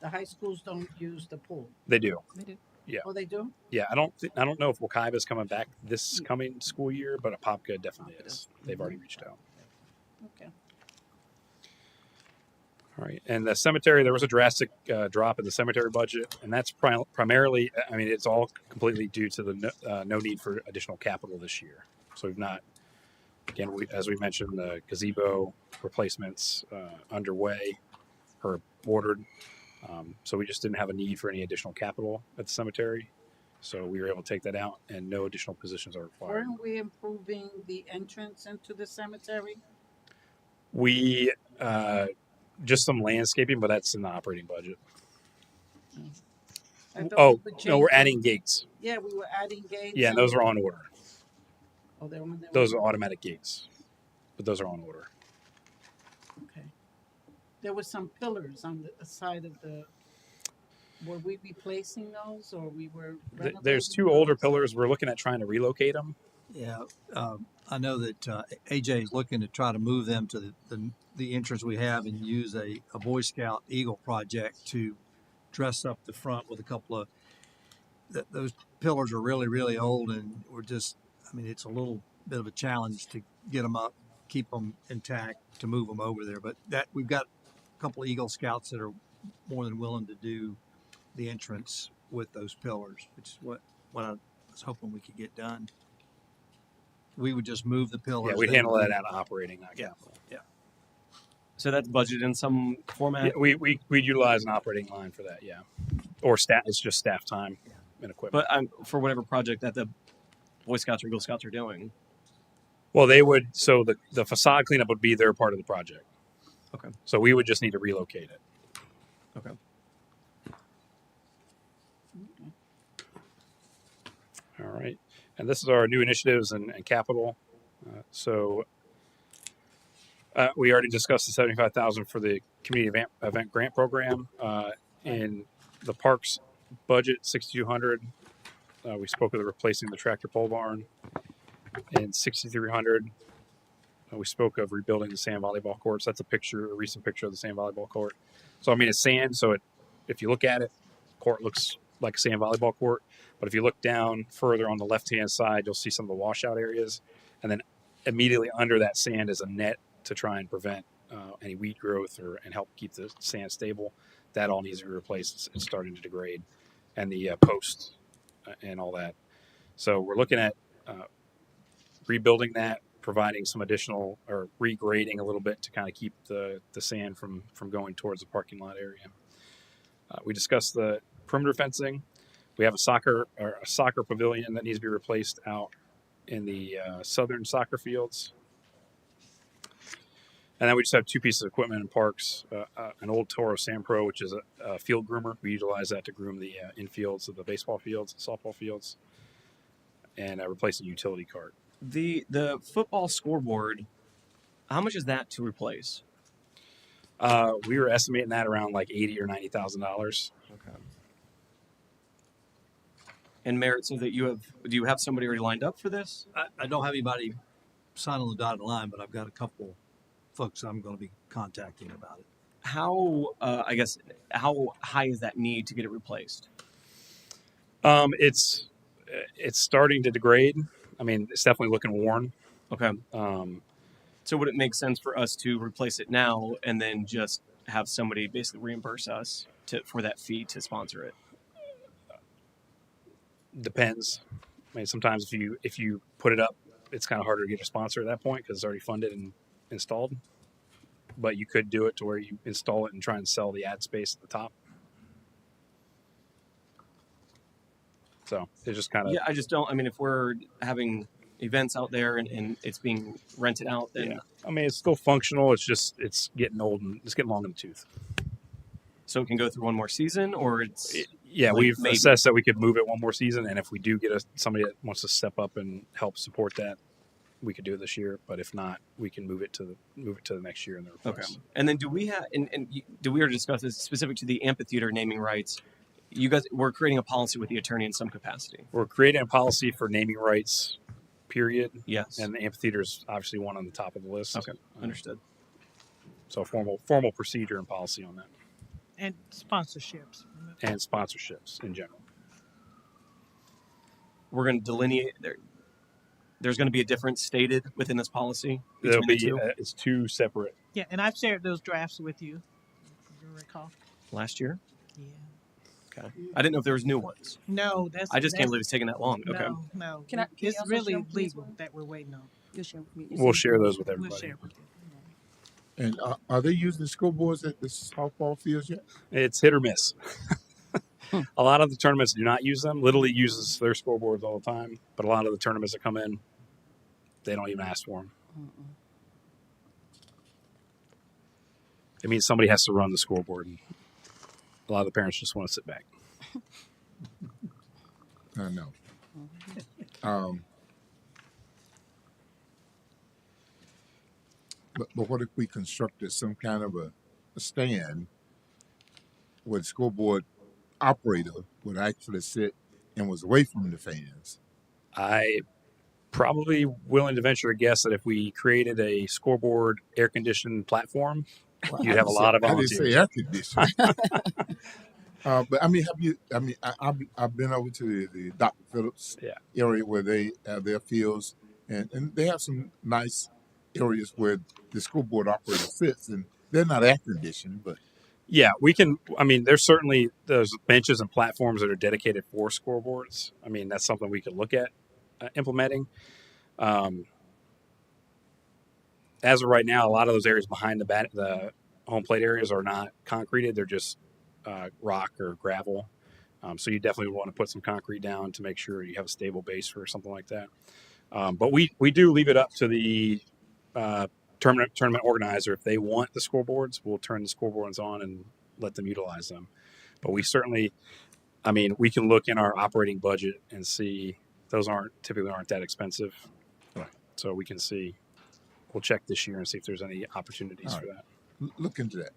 The high schools don't use the pool. They do. They do. Yeah. Oh, they do? Yeah, I don't know if Wakaiba is coming back this coming school year, but Apopka definitely is. They've already reached out. Okay. All right, and the cemetery, there was a drastic drop in the cemetery budget, and that's primarily, I mean, it's all completely due to the no need for additional capital this year. So we've not, again, as we mentioned, the gazebo replacements underway or ordered. So we just didn't have a need for any additional capital at the cemetery. So we were able to take that out, and no additional positions are required. Weren't we improving the entrance into the cemetery? We just some landscaping, but that's in the operating budget. I thought Oh, we were no, we're changing- adding gates. Yeah, we were adding gates. Yeah, and those are on order. Oh, they're on there. Those are automatic gates, but those are on order. Okay. There were some pillars on the side of the. Were we replacing those, or we were? There's renovating 2 older those? pillars. We're looking at trying to relocate them. Yeah, I know that AJ is looking to try to move them to the entrance we have and use a Boy Scout Eagle project to dress up the front with a couple of. Those pillars are really, really old, and we're just. I mean, it's a little bit of a challenge to get them up, keep them intact, to move them over there. But that we've got a couple of Eagle Scouts that are more than willing to do the entrance with those pillars, which is what I was hoping we could get done. We would just move the pillars. Yeah, we'd They handle would that do- out of operating, not capital. So that's budgeted in some format. Yeah, we'd utilize an operating line for that. Yeah, or staff. It's just staff time and equipment. But for whatever project that the Boy Scouts or Eagle Scouts are doing. Well, they would. So the facade cleanup would be their part of the project. Okay. So we would just need to relocate it. Okay. All right. And this is our new initiatives and capital. We already discussed the $75,000 for the community event grant program. In the parks budget, $6,200. We spoke of replacing the tractor pole barn. And $6,300. We spoke of rebuilding the sand volleyball courts. That's a recent picture of the sand volleyball court. So I mean, it's sand. So if you look at it, the court looks like a sand volleyball court. But if you look down further on the left-hand side, you'll see some of the washout areas. And then immediately under that sand is a net to try and prevent any weed growth and help keep the sand stable. That all needs to be replaced. It's starting to degrade. And the posts and all that. So we're looking at rebuilding that, providing some additional or regrading a little bit to kind of keep the sand from going towards the parking lot area. We discussed the perimeter fencing. We have a soccer pavilion that needs to be replaced out in the southern soccer fields. And then we just have 2 pieces of equipment in parks, an old Toro Sand Pro, which is a field groomer. We utilize that to groom the infields of the baseball fields, softball fields, and replace a utility cart. The football scoreboard, how much is that to replace? We were estimating that around like $80,000 or $90,000. Okay. And Merritt, so that do you have somebody already lined up for this? I don't have anybody sign on the dotted line, but I've got a couple folks I'm going to be contacting about it. How how high is that need to get it replaced? It's starting to degrade. I mean, it's definitely looking worn. Okay. So would it make sense for us to replace it now and then just have somebody basically reimburse us for that fee to sponsor it? Depends. I mean, sometimes if you put it up, it's kind of harder to get a sponsor at that point because it's already funded and installed. But you could do it to where you install it and try and sell the ad space at the top. So it's just kind of, Yeah, I just don't. I mean, if we're having events out there and it's being rented out, then yeah. I mean, it's still functional. It's just, it's getting old and it's getting long in the tooth. so it can go through one more season, or it's Yeah, like we've maybe. assessed that we could move it one more season. And if we do get somebody that wants to step up and help support that, we could do it this year. But if not, we can move it to the next year in the Okay. request. And then do we have do we already discuss this specific to the amphitheater naming rights? You guys, we're creating a policy with the attorney in some capacity. We're creating a policy for naming rights, period. Yes. And the amphitheater is obviously one on the top of the list. Okay. Understood. So formal procedure and policy on that, And sponsorships. and sponsorships in general. We're going to delineate there. There's going to be a difference stated within this policy There'll between be the two. it's two separate. Yeah, and I've shared those drafts with you. If you recall. Last year. Yeah. Okay. I didn't know if there was new ones. No, that's. I just can't that's- believe it's taking that long. Okay. No. Can you It's also really share with me as legal well? that we're waiting on. You'll share with me. We'll share those with We'll everybody. share with you. And are they using the school boards at the softball fields yet? It's hit or miss. A lot of the tournaments do not use them. Little League uses their scoreboards all the time, but a lot of the tournaments that come in, they don't even ask for them. It means somebody has to run the scoreboard, and a lot of the parents just want to sit back. I know. But what if we constructed some kind of a stand where the school board operator would actually sit and was away from the fans? I probably willing to venture a guess that if we created a scoreboard air conditioned platform, Well, you'd have a lot of I didn't volunteers. say air conditioning. But I mean, I've been over to the Dr. Phillips Yeah. area where they have their fields, and they have some nice areas where the school board operator sits, and they're not air conditioned, but Yeah, we can. I mean, there's certainly those benches and platforms that are dedicated for scoreboards. I mean, that's something we could look at implementing. As of right now, a lot of those areas behind the home plate areas are not concreted; they're just rock or gravel. So you definitely want to put some concrete down to make sure you have a stable base for something like that. But we do leave it up to the tournament organizer. If they want the scoreboards, we'll turn the scoreboards on and let them utilize them. But we certainly, I mean, we can look in our operating budget and see those typically aren't that expensive. Right. So we can see. We'll check this year and see if there's any opportunities All for right. that. look into that.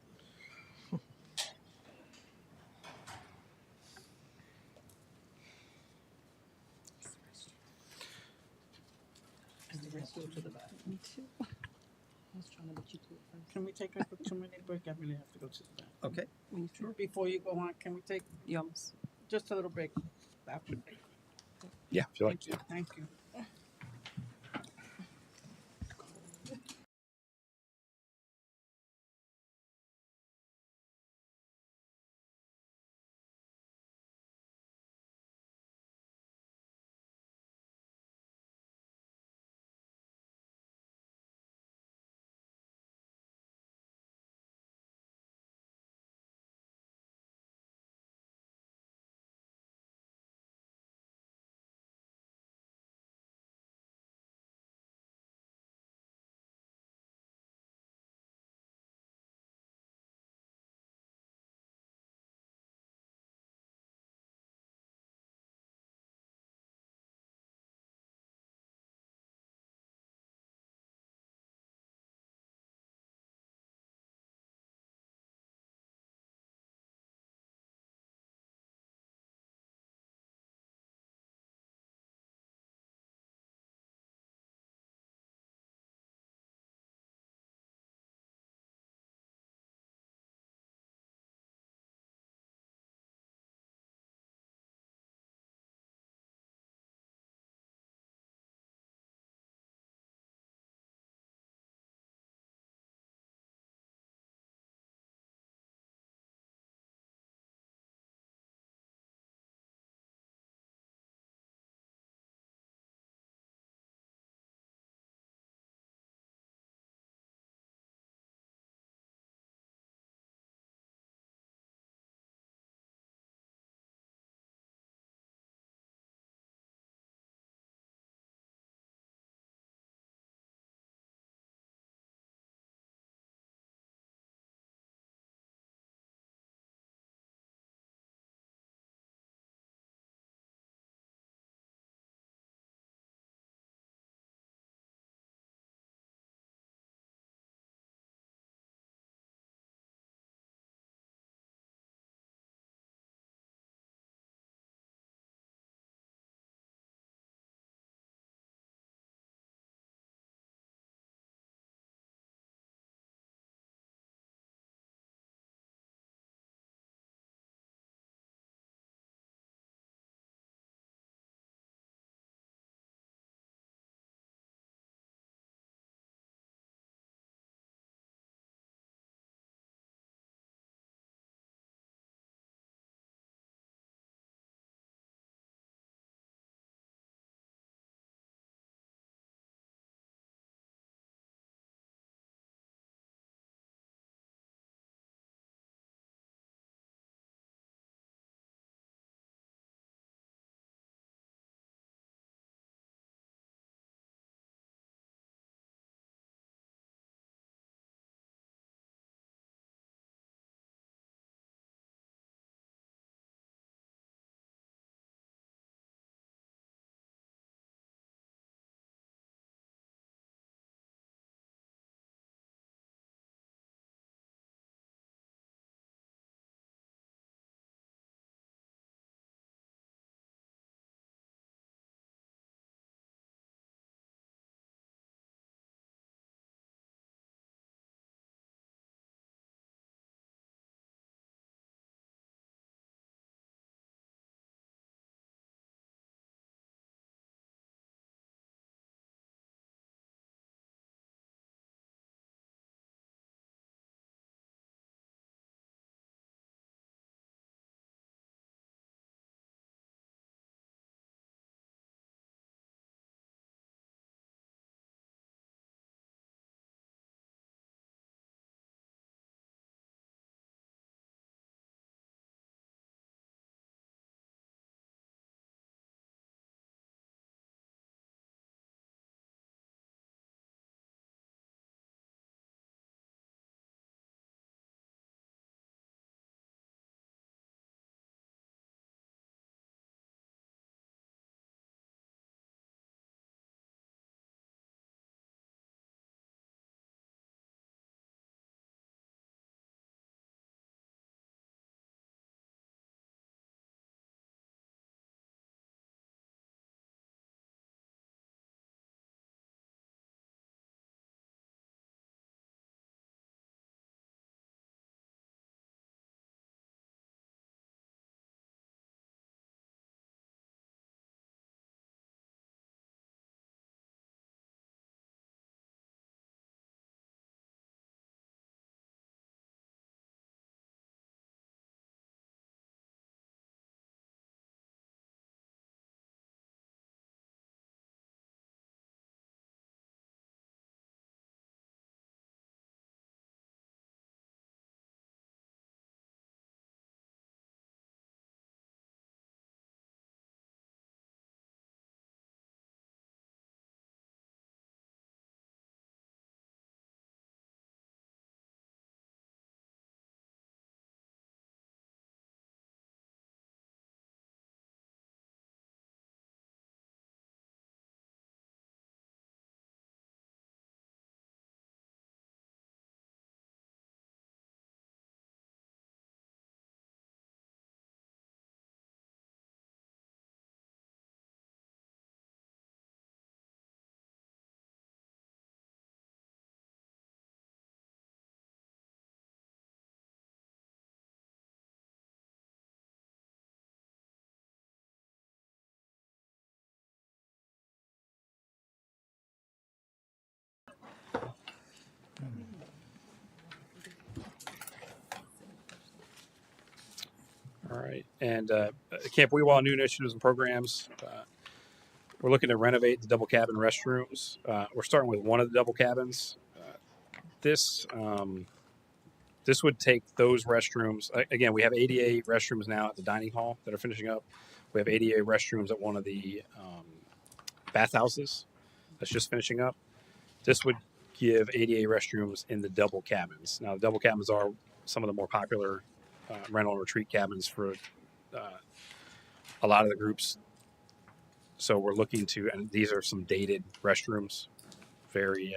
Me too. I was trying to let you do it first. Can we take a 2-minute break? I really have to go to the bathroom. Okay. When you Sure. Before you go on, can we take You almost. just a little break? Bathroom break. Yeah, if you like. Thank you. All right. And Camp Weewa, new initiatives and programs. We're looking to renovate the double cabin restrooms. We're starting with one of the double cabins. This this would take those restrooms. Again, we have ADA restrooms now at the dining hall that are finishing up. We have ADA restrooms at one of the bathhouses that's just finishing up. This would give ADA restrooms in the double cabins. Now, the double cabins are some of the more popular rental and retreat cabins for a lot of the groups. So we're looking to, and these are some dated restrooms, very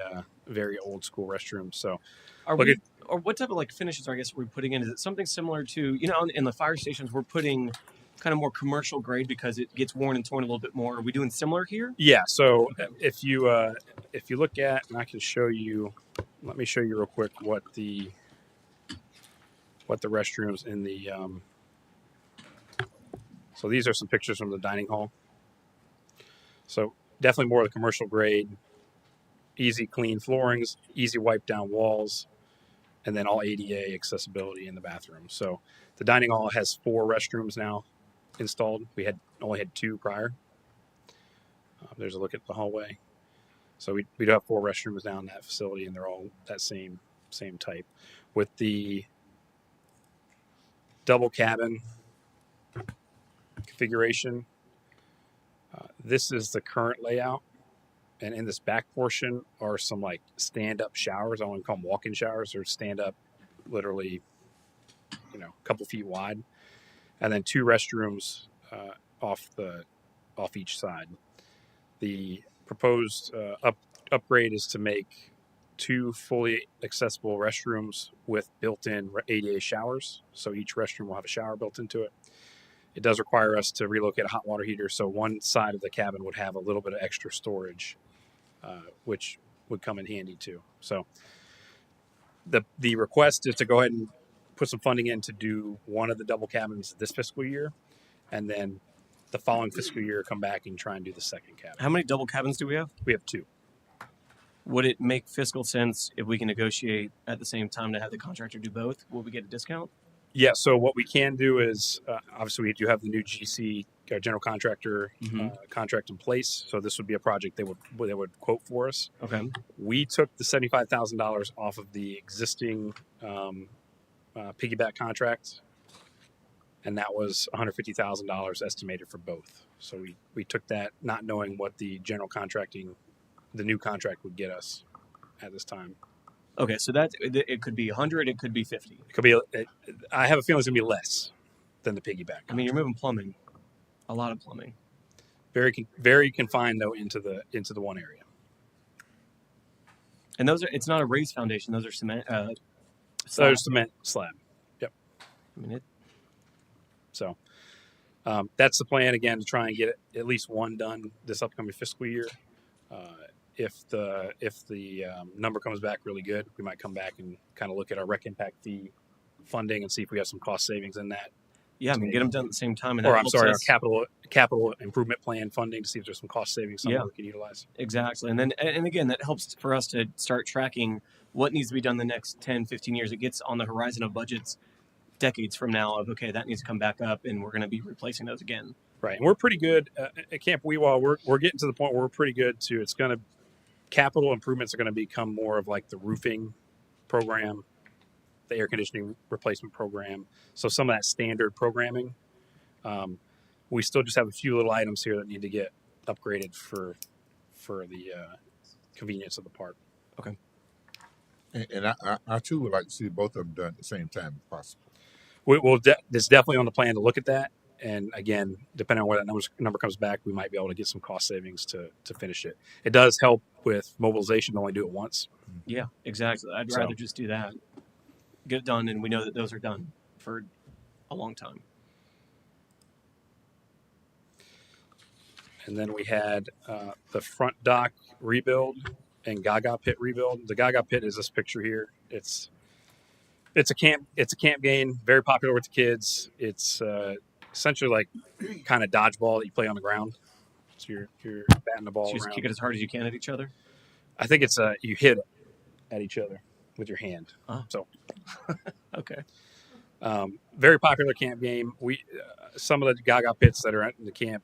old school restrooms. So Are look we, at, or what type of like finishes, I guess, are we putting in? Is it something similar to, in the fire stations, we're putting kind of more commercial grade because it gets worn and torn a little bit more. Are we doing similar here? yeah. So if you look at, and I can show you, let me show you real quick what the restrooms in the. So these are some pictures from the dining hall. So definitely more of the commercial grade, easy clean floorings, easy wipe down walls, and then all ADA accessibility in the bathroom. So the dining hall has 4 restrooms now installed. We only had 2 prior. There's a look at the hallway. So we do have 4 restrooms now in that facility, and they're all that same type. With the double cabin configuration, this is the current layout. And in this back portion are some like stand-up showers. I want to call them walk-in showers. Or stand-up, literally, a couple feet wide, and then 2 restrooms off each side. The proposed upgrade is to make 2 fully accessible restrooms with built-in ADA showers. So each restroom will have a shower built into it. It does require us to relocate a hot water heater, so one side of the cabin would have a little bit of extra storage, which would come in handy too. So the request is to go ahead and put some funding in to do one of the double cabins this fiscal year, and then the following fiscal year come back and try and do the second cabin. How many double cabins do we have? We have 2. Would it make fiscal sense if we can negotiate at the same time to have the contractor do both? Will we get a discount? Yeah, so what we can do is, obviously we do have the new GC general contractor contract in place. So this would be a project they would quote for us. Okay. We took the $75,000 off of the existing piggyback contract, and that was $150,000 estimated for both. So we took that not knowing what the general contracting, the new contract would get us at this time. Okay, so it could be 100, it could be 50. It could be. I have a feeling it's gonna be less than the piggyback contract. I mean, you're moving plumbing, a lot of plumbing. Very confined though into the one area. And it's not a raised foundation. Those are cement. So there's cement slab. Yep. I mean it. So that's the plan again, to try and get at least one done this upcoming fiscal year. If the number comes back really good, we might come back and kind of look at our rec impact fee funding and see if we have some cost savings in that. Yeah, I mean, get them done at the same time. And Or I'm sorry, our capital improvement plan funding to see if there's some cost savings somewhere we can utilize. Exactly. And then, and again, that helps for us to start tracking what needs to be done the next 10, 15 years. It gets on the horizon of budgets decades from now of, okay, that needs to come back up and we're going to be replacing those again. Right. And we're pretty good at Camp Weewa. We're getting to the point where we're pretty good to, capital improvements are going to become more of like the roofing program, the air conditioning replacement program. So some of that standard programming, we still just have a few little items here that need to get upgraded for the convenience of the park. Okay. And I too would like to see both of them done at the same time if possible. It's definitely on the plan to look at that. And again, depending on where that number comes back, we might be able to get some cost savings to finish it. It does help with mobilization to only do it once. Yeah, exactly. I'd rather just do that. Get it done, and we know that those are done for a long time. And then we had the front dock rebuild and Gaga Pit rebuild. The Gaga Pit is this picture here. It's a camp game, very popular with the kids. It's essentially like kind of dodgeball that you play on the ground. So you're batting the ball So you just around. kick it as hard as you can at each other? I think it's you hit it at each other with your hand. Oh. So Okay. Very popular camp game. Some of the Gaga pits that are in the camp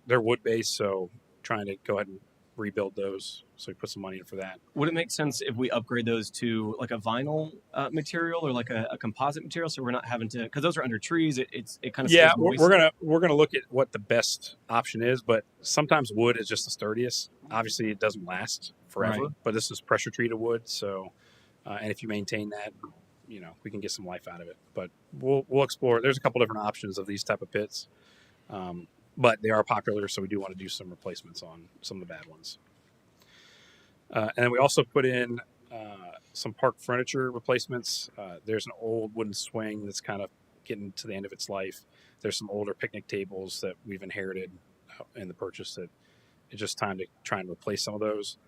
they're wood based, so trying to go ahead and rebuild those. So we put some money in for that. Would it make sense if we upgrade those to like a vinyl material or like a composite material, so we're not having to, because those are under trees. It kind of Yeah, stays moist. we're gonna look at what the best option is, but sometimes wood is just the sturdiest. Obviously, it doesn't last forever, Right. but this is pressure treated wood, so and if you maintain that, we can get some life out of it. But we'll explore. There's a couple different options of these type of pits, but they are popular, so we do want to do some replacements on some of the bad ones. And then we also put in some park furniture replacements. There's an old wooden swing that's kind of getting to the end of its life. There's some older picnic tables that we've inherited in the purchase that it's just time to try and replace some of those.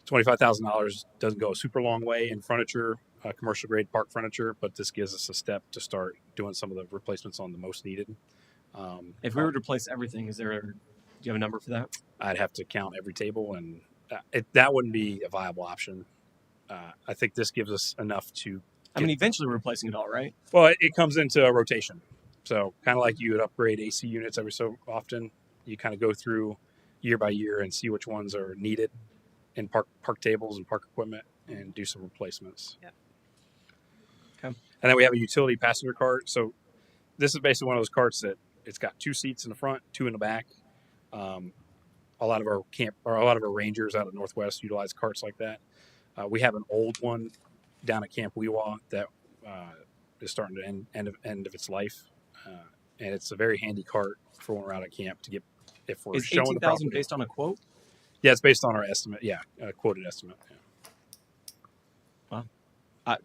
$25,000 doesn't go a super long way in furniture, commercial grade park furniture, but this gives us a step to start doing some of the replacements on the most needed. If we were to replace everything, do you have a number for that? I'd have to count every table, and that wouldn't be a viable option. I think this gives us enough to. Eventually we're replacing it all, right? Well, it comes into a rotation. So kind of like you would upgrade AC units every so often, you kind of go through year by year and see which ones are needed in park tables and park equipment and do some replacements. Yep. Okay. And then we have a utility passenger cart. So this is basically one of those carts that it's got 2 seats in the front, 2 in the back. A lot of our rangers out of Northwest utilize carts like that. We have an old one down at Camp Weewa that is starting to end of its life, and it's a very handy cart for when we're out at camp to get if we're Is showing the 18,000 property. based on a quote? Yeah, it's based on our estimate. Yeah, quoted estimate. Yeah. Wow.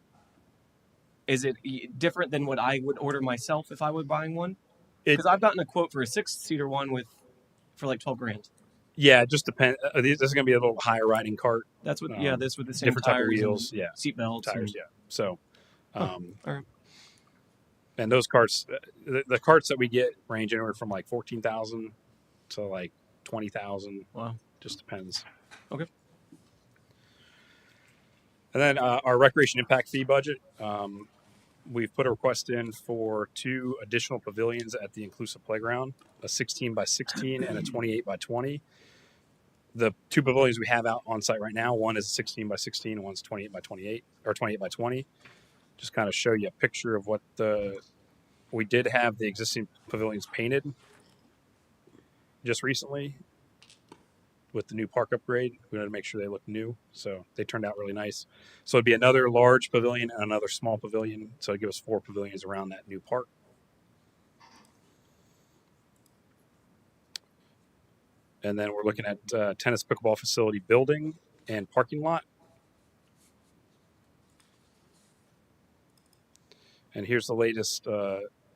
Is it different than what I would order myself if I were buying one? Because I've gotten a quote for a 6-seater one for like $12,000. Yeah, it just depends. This is going to be a little higher riding cart. That's what. this with the same different type of tires, wheels. Yeah, seat belts, tires. Yeah. So, all right. And those carts, the carts that we get range anywhere from like 14,000 to like 20,000. Wow. Just depends. Okay. And then our recreation impact fee budget. We've put a request in for 2 additional pavilions at the inclusive playground, a 16 by 16 and a 28 by 20. The 2 pavilions we have out on site right now, one is 16 by 16 and one's 28 by 28 or 28 by 20. Just kind of show you a picture of what we did have the existing pavilions painted just recently with the new park upgrade. We wanted to make sure they looked new, so they turned out really nice. So it'd be another large pavilion and another small pavilion, so it'd give us 4 pavilions around that new park. And then we're looking at tennis pickleball facility building and parking lot. And here's the latest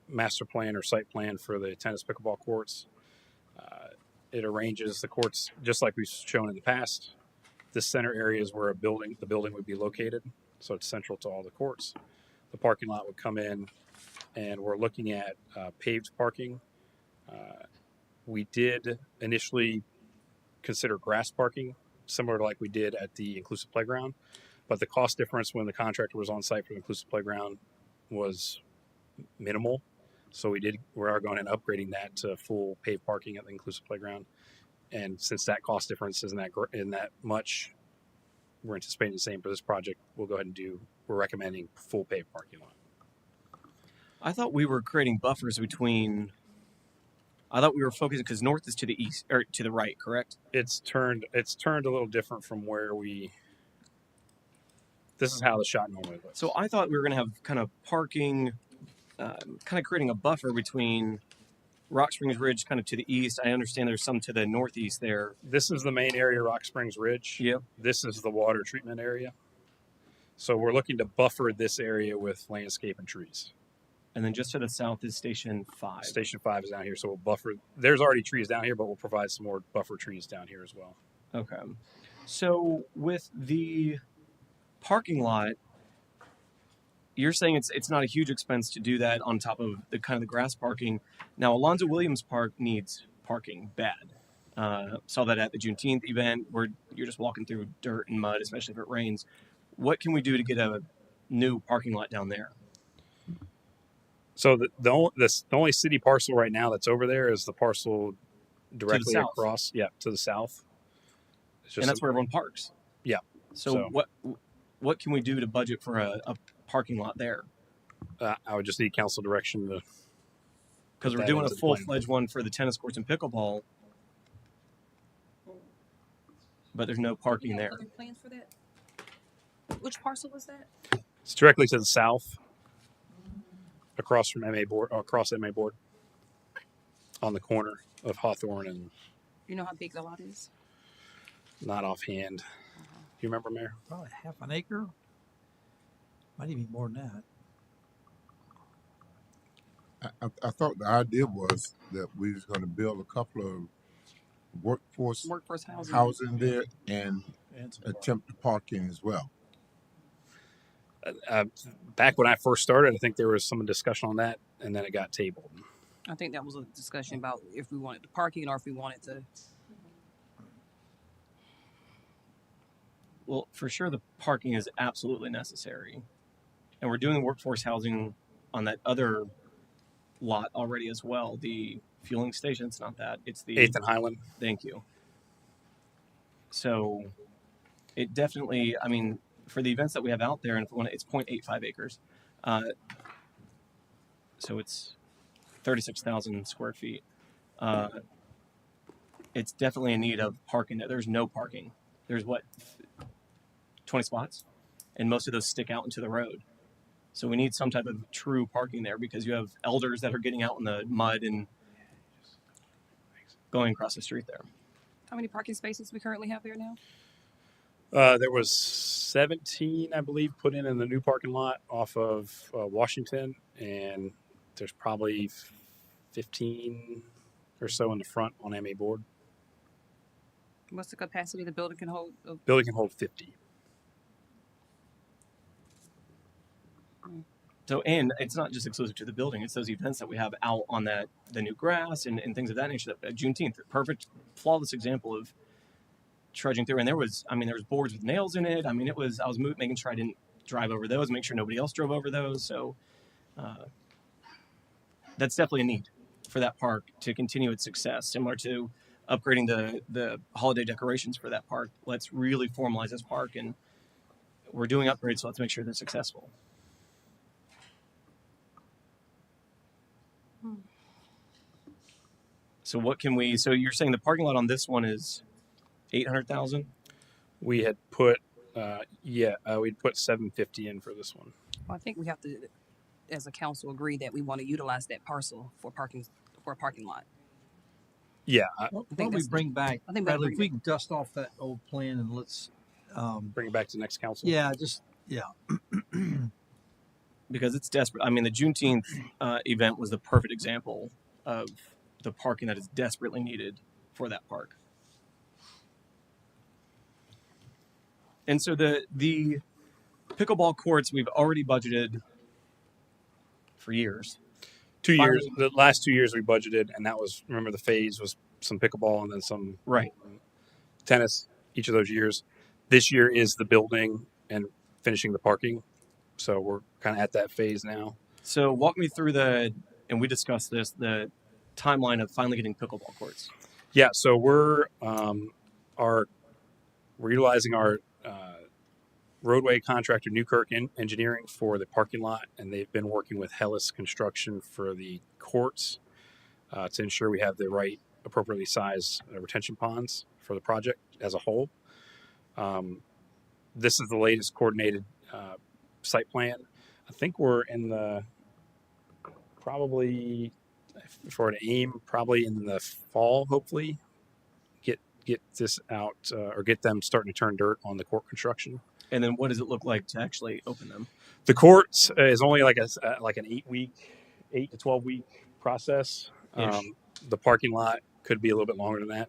master plan or site plan for the tennis pickleball courts. It arranges the courts just like we've shown in the past. This center area is where the building would be located, so it's central to all the courts. The parking lot would come in, and we're looking at paved parking. We did initially consider grass parking, similar to like we did at the inclusive playground, but the cost difference when the contractor was on site for the inclusive playground was minimal. So we are going and upgrading that to full paved parking at the inclusive playground. And since that cost difference isn't that much, we're anticipating the same for this project. We're recommending full paved parking lot. I thought we were creating buffers between. I thought we were focusing because north is to the east or to the right, correct? It's turned a little different from where this is how the shot normally looks. So I thought we were going to have kind of parking, kind of creating a buffer between Rock Springs Ridge kind of to the east. I understand there's some to the northeast there. This is the main area, Rock Springs Ridge. Yep. This is the water treatment area. So we're looking to buffer this area with landscape and trees. And then just to the south is Station 5. Station 5 is down here, so we'll buffer. There's already trees down here, but we'll provide some more buffer trees down here as well. Okay. So with the parking lot, you're saying it's not a huge expense to do that on top of the kind of the grass parking. Now, Alonzo Williams Park needs parking bad. Saw that at the Juneteenth event where you're just walking through dirt and mud, especially if it rains. What can we do to get a new parking lot down there? So the only city parcel right now that's over there is the parcel directly south. across, to the south. It's And just that's where everyone parks. yeah. So, So what can we do to budget for a parking lot there? I would just need council direction to Because put we're that doing a into the plan. full-fledged one for the tennis courts and pickleball, but there's no parking there. Other plans for that? Which parcel is that? It's directly to the south, across from across MA board, on the corner of Hawthorne and You know how big the lot is? not offhand. You remember, Mayor? Probably half an acre. Might even be more than that. I thought the idea was that we was going to build a couple of workforce Workforce housing there and And some attempt to parking as well. Back when I first started, I think there was some discussion on that, and then it got tabled. I think that was a discussion about if we wanted the parking or if we wanted to. Well, for sure, the parking is absolutely necessary, and we're doing workforce housing on that other lot already as well. The fueling station. It's not that. It's the 8th and Highland. Thank you. So, it definitely. I mean, for the events that we have out there, and if we want, it's 0.85 acres. So it's 36,000 square feet. It's definitely in need of parking. There's no parking. There's 20 spots, and most of those stick out into the road. So we need some type of true parking there because you have elders that are getting out in the mud and going across the street there. How many parking spaces we currently have there now? There was 17, I believe, put in the new parking lot off of Washington, and there's probably 15 or so in the front on MA board. What's the capacity the building can hold? Building can hold 50. So, and it's not just exclusive to the building; it's those events that we have out on the new grass and things of that nature. Juneteenth, perfect, flawless example of trudging through. And there was boards with nails in it. I mean, I was making sure I didn't drive over those, make sure nobody else drove over those. So, that's definitely a need for that park to continue its success, similar to upgrading the holiday decorations for that park. Let's really formalize this park, and we're doing upgrades, so let's make sure they're successful. So what can we? So you're saying the parking lot on this one is 800,000? We had put, we'd put 750 in for this one. Well, I think we have to, as a council, agree that we want to utilize that parcel for a parking lot. Yeah, Why think don't we that's- bring back, I think we Bradley, bring if we can dust off that old plan and let's, bring it back to the next council. Because it's desperate. I mean, the Juneteenth event was the perfect example of the parking that is desperately needed for that park. And so the pickleball courts we've already budgeted for years. 2 years. The last 2 years we budgeted, and that was, remember, the phase was some pickleball and then some Right. tennis each of those years. This year is the building and finishing the parking. So we're kind of at that phase now. So walk me through and we discussed this, the timeline of finally getting pickleball courts. Yeah, so we're utilizing our roadway contractor Newkirk Engineering for the parking lot, and they've been working with Hellis Construction for the courts to ensure we have the right appropriately sized retention ponds for the project as a whole. This is the latest coordinated site plan. I think we're in the probably for an aim probably in the fall, hopefully get this out or get them starting to turn dirt on the court construction. And then what does it look like to actually open them? The court is only like an 8 to 12 week process. The parking lot could be a little bit longer than that.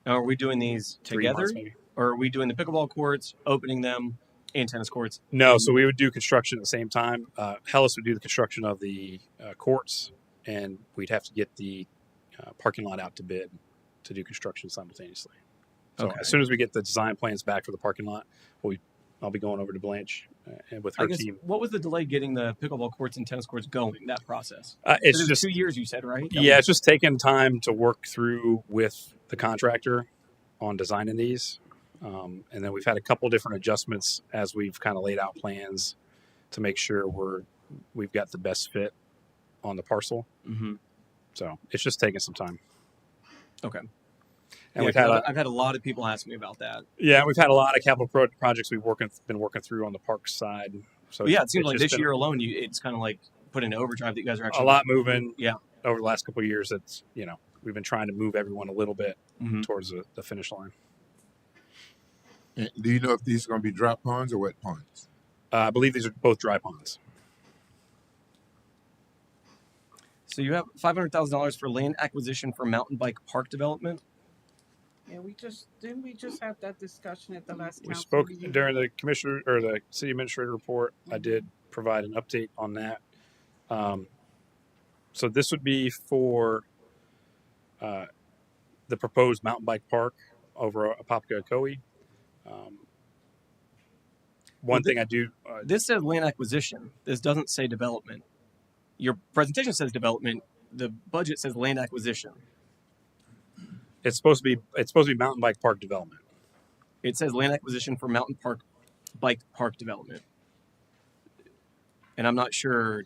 Now, are we doing these 3 together, months maybe. or are we doing the pickleball courts, opening them, and tennis courts? No, so we would do construction at the same time. Hellis would do the construction of the courts, and we'd have to get the parking lot out to bid to do construction simultaneously. So Okay. as soon as we get the design plans back for the parking lot, I'll be going over to Blanche and with I her guess team. what was the delay getting the pickleball courts and tennis courts going? That process. It's It was just 2 years, you said, right? yeah, it's just taking time to work through with the contractor on designing these, and then we've had a couple different adjustments as we've kind of laid out plans to make sure we've got the best fit on the parcel. Mm-hmm. So it's just taking some time. Okay. And Yeah, we've had 'cause I've had a lot of people ask me about that. we've had a lot of capital projects been working through on the park side. So But yeah, it seems it's like just this been year alone, it's kind of like put into overdrive that you guys are a actually lot moving. Yeah. Over the last couple of years, it's we've been trying to move everyone a little bit Mhm. towards the finish line. And do you know if these are going to be dry ponds or wet ponds? I believe these are both dry ponds. So you have $500,000 for land acquisition for mountain bike park development. Yeah, didn't we just have that discussion at the last We council spoke meeting? during the commissioner or the city administrator report. I did provide an update on that. So this would be for the proposed mountain bike park over Apopka Koe. One thing I do. This says land acquisition. This doesn't say development. Your presentation says development. The budget says land acquisition. It's supposed to be mountain bike park development. It says land acquisition for mountain bike park development. And I'm not sure.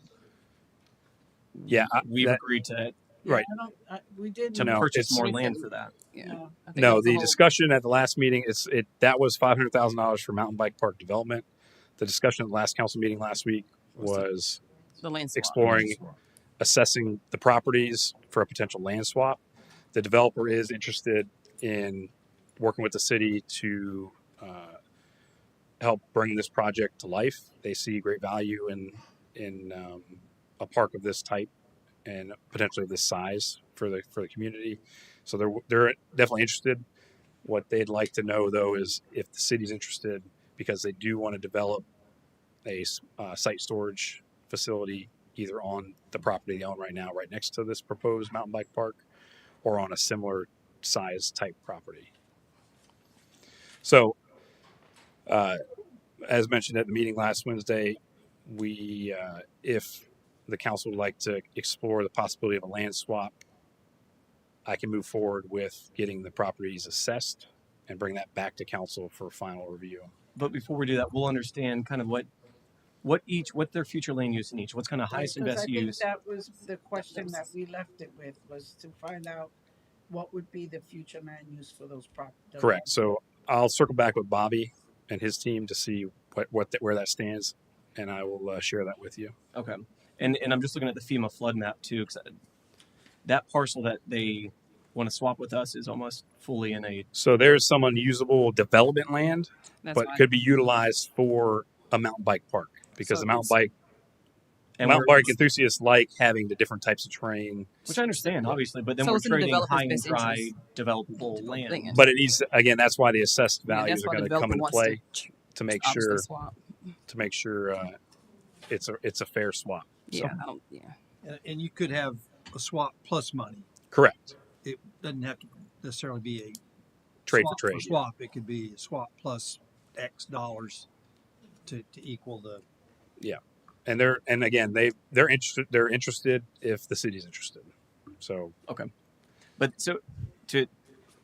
Yeah, we've agreed to right. We did to purchase more land for that. Yeah. No, the discussion at the last meeting that was $500,000 for mountain bike park development. The discussion at the last council meeting last week was The land swap. exploring, assessing the properties for a potential land swap. The developer is interested in working with the city to help bring this project to life. They see great value in a park of this type and potentially this size for the community. So they're definitely interested. What they'd like to know though is if the city's interested, because they do want to develop a site storage facility either on the property they own right now, right next to this proposed mountain bike park, or on a similar size type property. So, as mentioned at the meeting last Wednesday, we, if the council would like to explore the possibility of a land swap, I can move forward with getting the properties assessed and bring that back to council for final review. But before we do that, we'll understand kind of what their future land use in each. What's kind of highest and Because best I think use. that was the question that we left it with, was to find out what would be the future land use for those properties. Correct. So I'll circle back with Bobby and his team to see where that stands, and I will share that with you. Okay. And I'm just looking at the FEMA flood map too, because that parcel that they want to swap with us is almost fully in a. So there's some unusable development land, That's but fine. could be utilized for a mountain bike park because So the mountain it's- bike enthusiasts like having the different types of terrain. Which I understand, obviously, but then So we're it's in the trading developer's high and best dry interest. developable land. But it needs, again, that's why the assessed Yeah, values that's are why the going to come developer into wants play to to make obviously sure swap. it's a fair swap. Yeah, So, And you could have a swap plus money. correct. It doesn't have to necessarily be a Trade swap for trade. swap. It could be a swap plus X dollars to equal the. And they're interested. They're interested if the city's interested. So But so to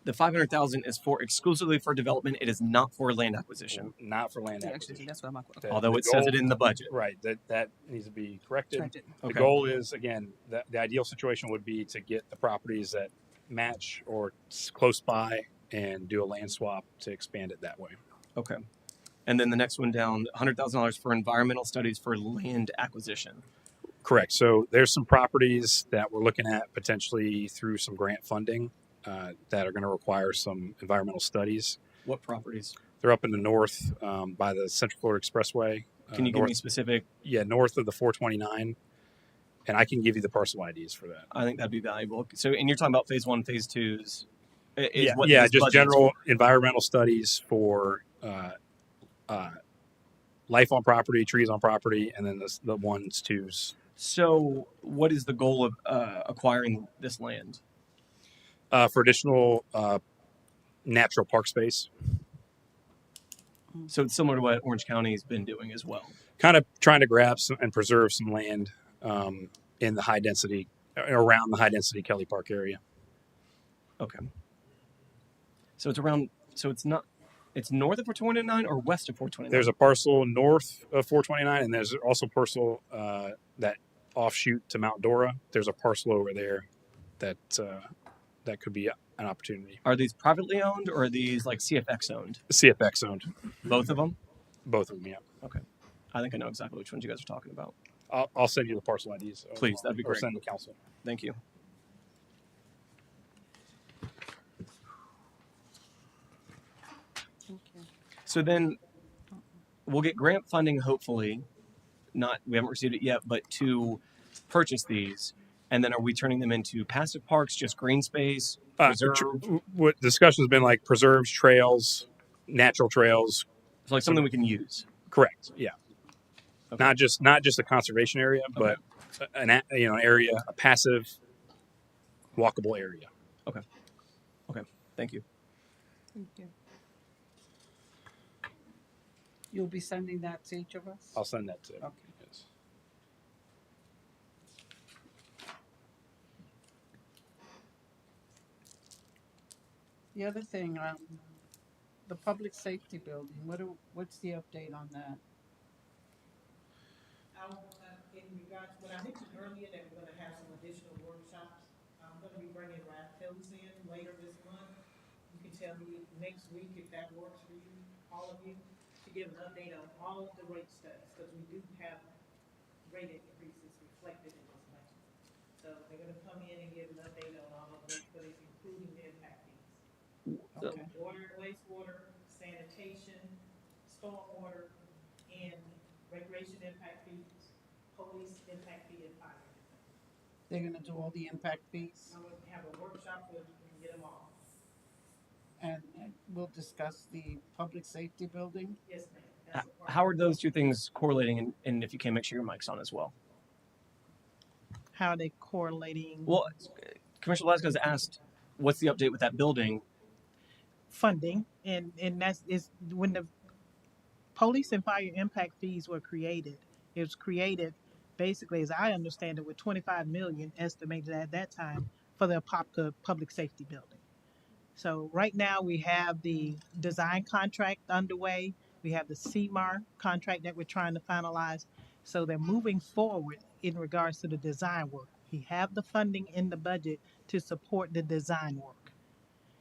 the 500,000 is exclusively for development. It is not for land acquisition, not for land actually, acquisition. that's what I'm. although The it says it goal- in the budget. Right. That needs to be corrected. Corrected. The Okay. goal is, again, the ideal situation would be to get the properties that match or close by and do a land swap to expand it that way. Okay. And then the next one down, $100,000 for environmental studies for land acquisition. Correct. So there's some properties that we're looking at potentially through some grant funding that are going to require some environmental studies. What properties? They're up in the north by the Central Florida Expressway. Can you give me specific? Yeah, north of the 429. And I can give you the parcel IDs for that. I think that'd be valuable. So, and you're talking about phase 1, phase 2s. Yeah, What yeah, this just budget is general environmental studies for life on property, trees on property, and then the ones, twos. So, what is the goal of acquiring this land? For additional natural park space. So it's similar to what Orange County's been doing as well. Kind of trying to grab some and preserve some land in the high density, around the high density Kelly Park area. Okay. So it's around. So it's not. It's north of 429 or west of 429. There's a parcel north of 429, and there's also a parcel that offshoot to Mount Dora. There's a parcel over there that that could be an opportunity. Are these privately owned or are these like CFX owned? CFX owned. Both of them? Both of them, yeah. Okay. I think I know exactly which ones you guys are talking about. I'll send you the parcel IDs. Please, that'd be Or great. send the council. Thank you. So then we'll get grant funding, hopefully. We haven't received it yet, but to purchase these. And then are we turning them into passive parks, just green space, preserve? What discussion has been like preserves, trails, natural trails. So like something we can use. Correct. Yeah. Okay. Not just a conservation area, but an area, a passive, walkable area. Okay. Thank you. Thank you. You'll be sending that to each of us? I'll send that to. Okay. Yes. The other thing, the public safety building, what's the update on that? In regards, what I mentioned earlier, that we're gonna have some additional workshops, I'm gonna be bringing Raftels in later this month. You can tell me next week if that works for you, all of you, to give an update on all of the rate studies, because we do have rate increases reflected in this budget. So they're gonna come in and give an update on all of the rate studies, including the impact fees. Okay. Water and wastewater, sanitation, stormwater, and recreation impact fees, police impact fee, and fire. They're gonna do all the impact fees, I'm gonna have a workshop where we can get them all. and we'll discuss the public safety building. Yes, ma'am. That's a part How are those two things correlating? And if you can, make sure your mic's on as well. How are they correlating? Well, Commissioner Velasquez asked, what's the update with that building? Funding, and that's is when the police and fire impact fees were created. It was created basically, as I understand it, with 25 million estimated at that time for the Apopka public safety building. So right now we have the design contract underway. We have the CMAR contract that we're trying to finalize. So they're moving forward in regards to the design work. We have the funding in the budget to support the design work.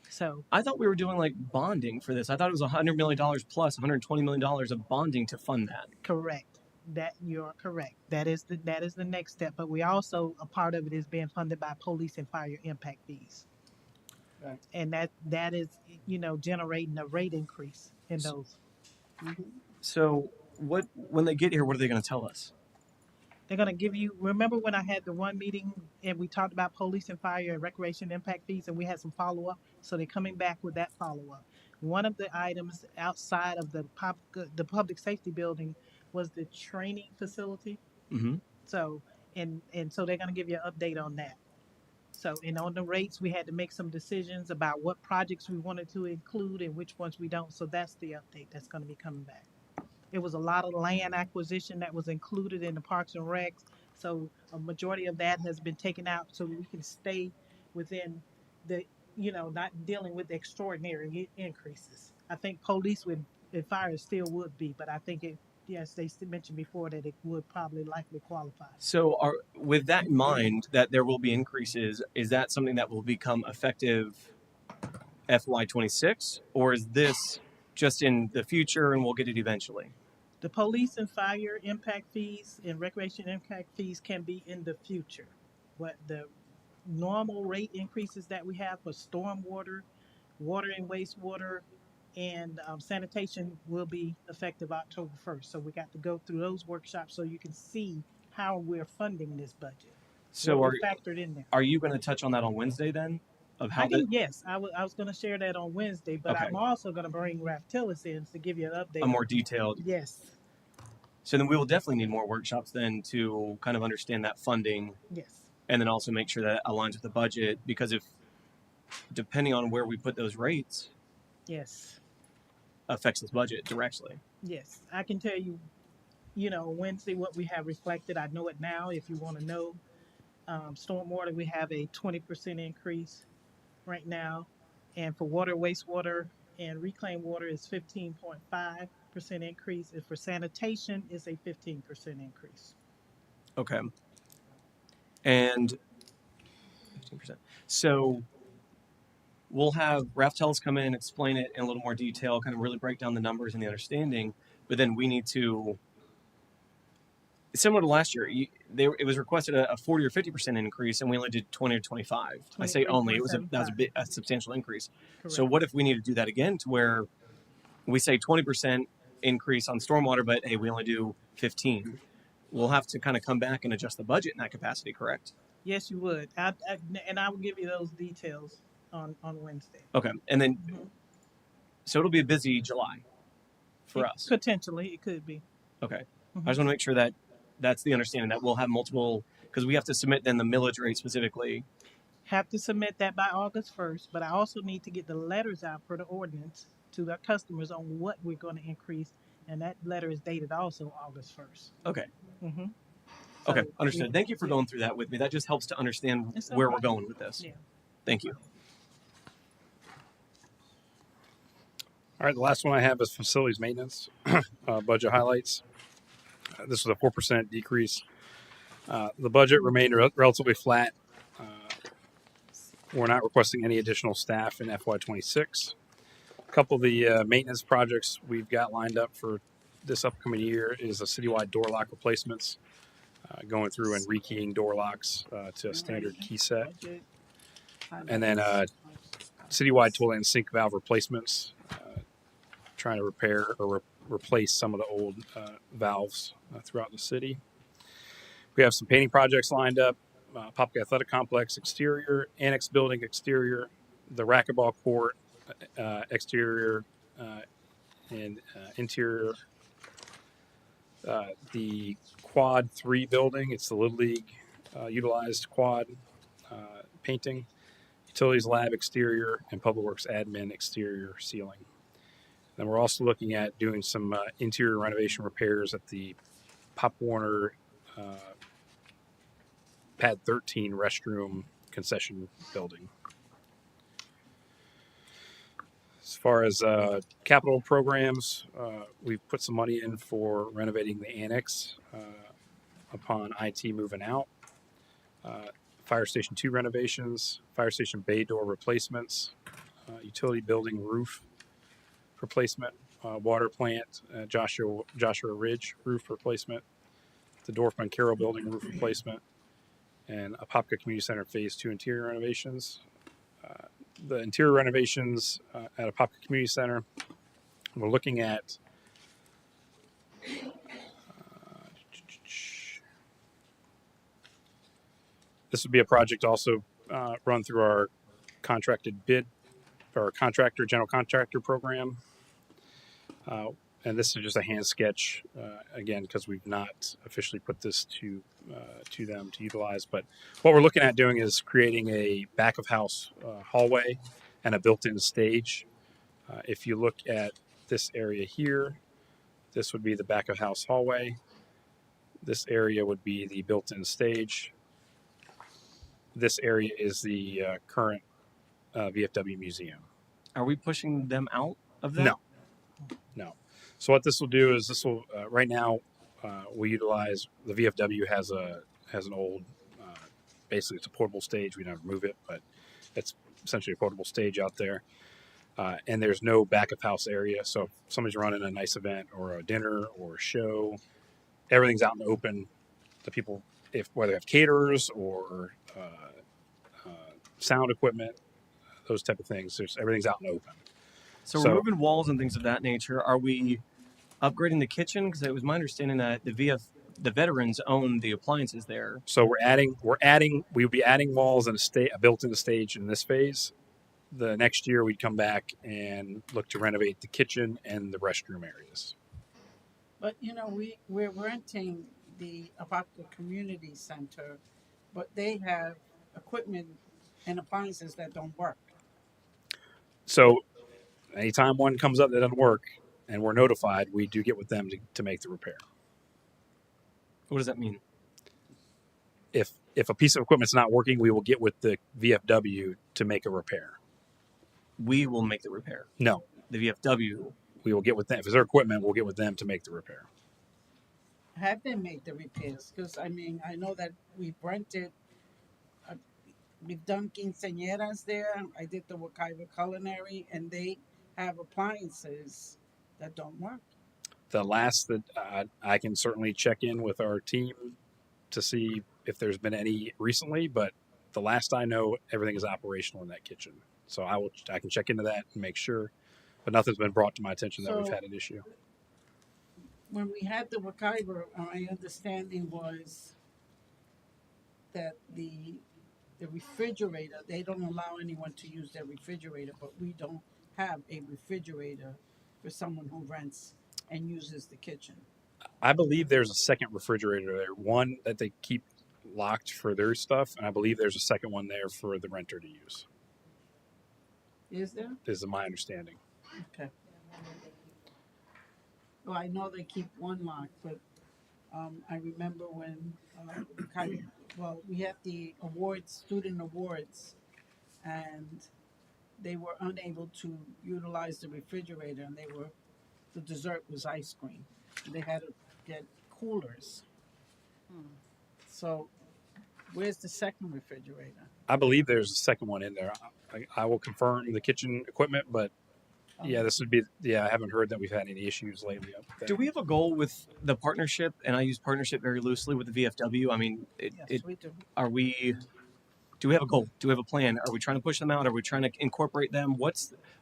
So I thought we were doing like bonding for this. I thought it was $100 million plus $120 million of bonding to fund that. correct. That you're correct. That is the next step. But we also a part of it is being funded by police and fire impact fees. Right. And that is generating a rate increase in those. So when they get here, what are they going to tell us? They're going to give you, remember when I had the one meeting and we talked about police and fire and recreation impact fees and we had some follow-up? So they're coming back with that follow-up. One of the items outside of the public safety building was the training facility. Mm-hmm. So, and so they're going to give you an update on that. So, and on the rates, we had to make some decisions about what projects we wanted to include and which ones we don't. So that's the update that's going to be coming back. It was a lot of land acquisition that was included in the Parks and Recs. So a majority of that has been taken out so we can stay within the, not dealing with extraordinary increases. I think police and fire still would be, but I think yes, they mentioned before that it would probably likely qualify. So with that in mind, that there will be increases, is that something that will become effective FY26? Or is this just in the future and we'll get it eventually? The police and fire impact fees and recreation impact fees can be in the future. What the normal rate increases that we have for stormwater, water and wastewater, and sanitation will be effective October 1st. So we got to go through those workshops so you can see how we're funding this budget. So what we factored in there. Are you going to touch on that on Wednesday then? Of how Yes, I was going to share that on Wednesday, but Okay. I'm also going to bring Raftels in to give you an update. a more detailed. Yes, So then we will definitely need more workshops then to kind of understand that funding yes. and then also make sure that it aligns with the budget, because if depending on where we put those rates, Yes. affects this budget directly. Yes, I can tell you, Wednesday what we have reflected. I know it now. If you want to know, stormwater we have a 20% increase right now, and for water, wastewater, and reclaimed water is 15.5% increase, and for sanitation is a 15% increase. Okay. And 15%. So we'll have Raftels come in and explain it in a little more detail, kind of really break down the numbers and the understanding. But then we need to, similar to last year, it was requested a 40 or 50% increase, and we only did 20 or 25. I say only; it was a substantial increase. Correct. So what if we need to do that again, to where we say 20% increase on stormwater, but hey, we only do 15? We'll have to kind of come back and adjust the budget in that capacity, correct? Yes, you would. And I will give you those details on Wednesday. Okay, and then Mhm. so it'll be a busy July for us. Potentially, it could be. Okay, Mhm. I just want to make sure that that's the understanding, that we'll have multiple, because we have to submit then the millage rate specifically. Have to submit that by August 1st, but I also need to get the letters out for the ordinance to the customers on what we're going to increase, and that letter is dated also August 1st. Okay. Mm-hmm. Okay, understood. Thank you for going through that with me. That just helps to understand where we're going with this. Yeah. Thank you. All right, the last one I have is facilities maintenance budget highlights. This was a 4% decrease. The budget remained relatively flat. We're not requesting any additional staff in FY26. A couple of the maintenance projects we've got lined up for this upcoming year is a citywide door lock replacements, going through and rekeying door locks to a standard key set, and then citywide toilet and sink valve replacements, trying to repair or replace some of the old valves throughout the city. We have some painting projects lined up: Apopka Athletic Complex exterior, Annex Building exterior, the racquetball court exterior and interior, the Quad 3 building. It's the Little League utilized quad painting, utilities lab exterior, and public works admin exterior ceiling. Then we're also looking at doing some interior renovation repairs at the Pop Warner Pad 13 restroom concession building. As far as capital programs, we've put some money in for renovating the annex upon IT moving out. Fire Station 2 renovations, Fire Station bay door replacements, utility building roof replacement, water plant, Joshua Ridge roof replacement, the Dorfman Carroll building roof replacement, and Apopka Community Center Phase 2 interior renovations. The interior renovations at Apopka Community Center, we're looking at this would be a project also run through our contracted bid, or general contractor program. And this is just a hand sketch, again, because we've not officially put this to them to utilize. But what we're looking at doing is creating a back of house hallway and a built-in stage. If you look at this area here, this would be the back of house hallway. This area would be the built-in stage. This area is the current VFW museum. Are we pushing them out of that? No. So what this will do is right now we utilize the VFW has an old basically it's a portable stage. We don't remove it, but it's essentially a portable stage out there. And there's no back of house area. So if somebody's running a nice event or a dinner or a show, everything's out in the open. The people, whether they have caterers or sound equipment, those type of things, everything's out in the open. So removing walls and things of that nature, are we upgrading the kitchen? Because it was my understanding that the veterans own the appliances there. So we would be adding walls and a built-in stage in this phase. The next year we'd come back and look to renovate the kitchen and the restroom areas. But we're renting the Apopka Community Center, but they have equipment and appliances that don't work. So anytime one comes up that doesn't work and we're notified, we do get with them to make the repair. What does that mean? If a piece of equipment's not working, we will get with the VFW to make a repair. We will make the repair. No, The VFW. we will get with them. If it's their equipment, we'll get with them to make the repair. Have them make the repairs, because I mean, I know that we've rented, uh, we've done quinceañeras there. I did the Wakaiva Culinary, and they have appliances that don't work. The last that I can certainly check in with our team to see if there's been any recently, but the last I know, everything is operational in that kitchen. So I can check into that and make sure, but nothing's been brought to my attention that we've So- had an issue. When we had the Wakaiva, my understanding was that the refrigerator, they don't allow anyone to use their refrigerator, but we don't have a refrigerator for someone who rents and uses the kitchen. I believe there's a second refrigerator there, one that they keep locked for their stuff, and I believe there's a second one there for the renter to use. Is there? Is my understanding. Okay. Well, I know they keep one locked, but I remember when we had the student awards, and they were unable to utilize the refrigerator, and the dessert was ice cream. They had to get coolers. So, where's the second refrigerator? I believe there's a second one in there. I will confirm the kitchen equipment, but yeah, I haven't heard that we've had any issues lately up there. Do we have a goal with the partnership? And I use partnership very loosely with the VFW. I mean, Yes, we do. Do we have a goal? Do we have a plan? Are we trying to push them out? Are we trying to incorporate them?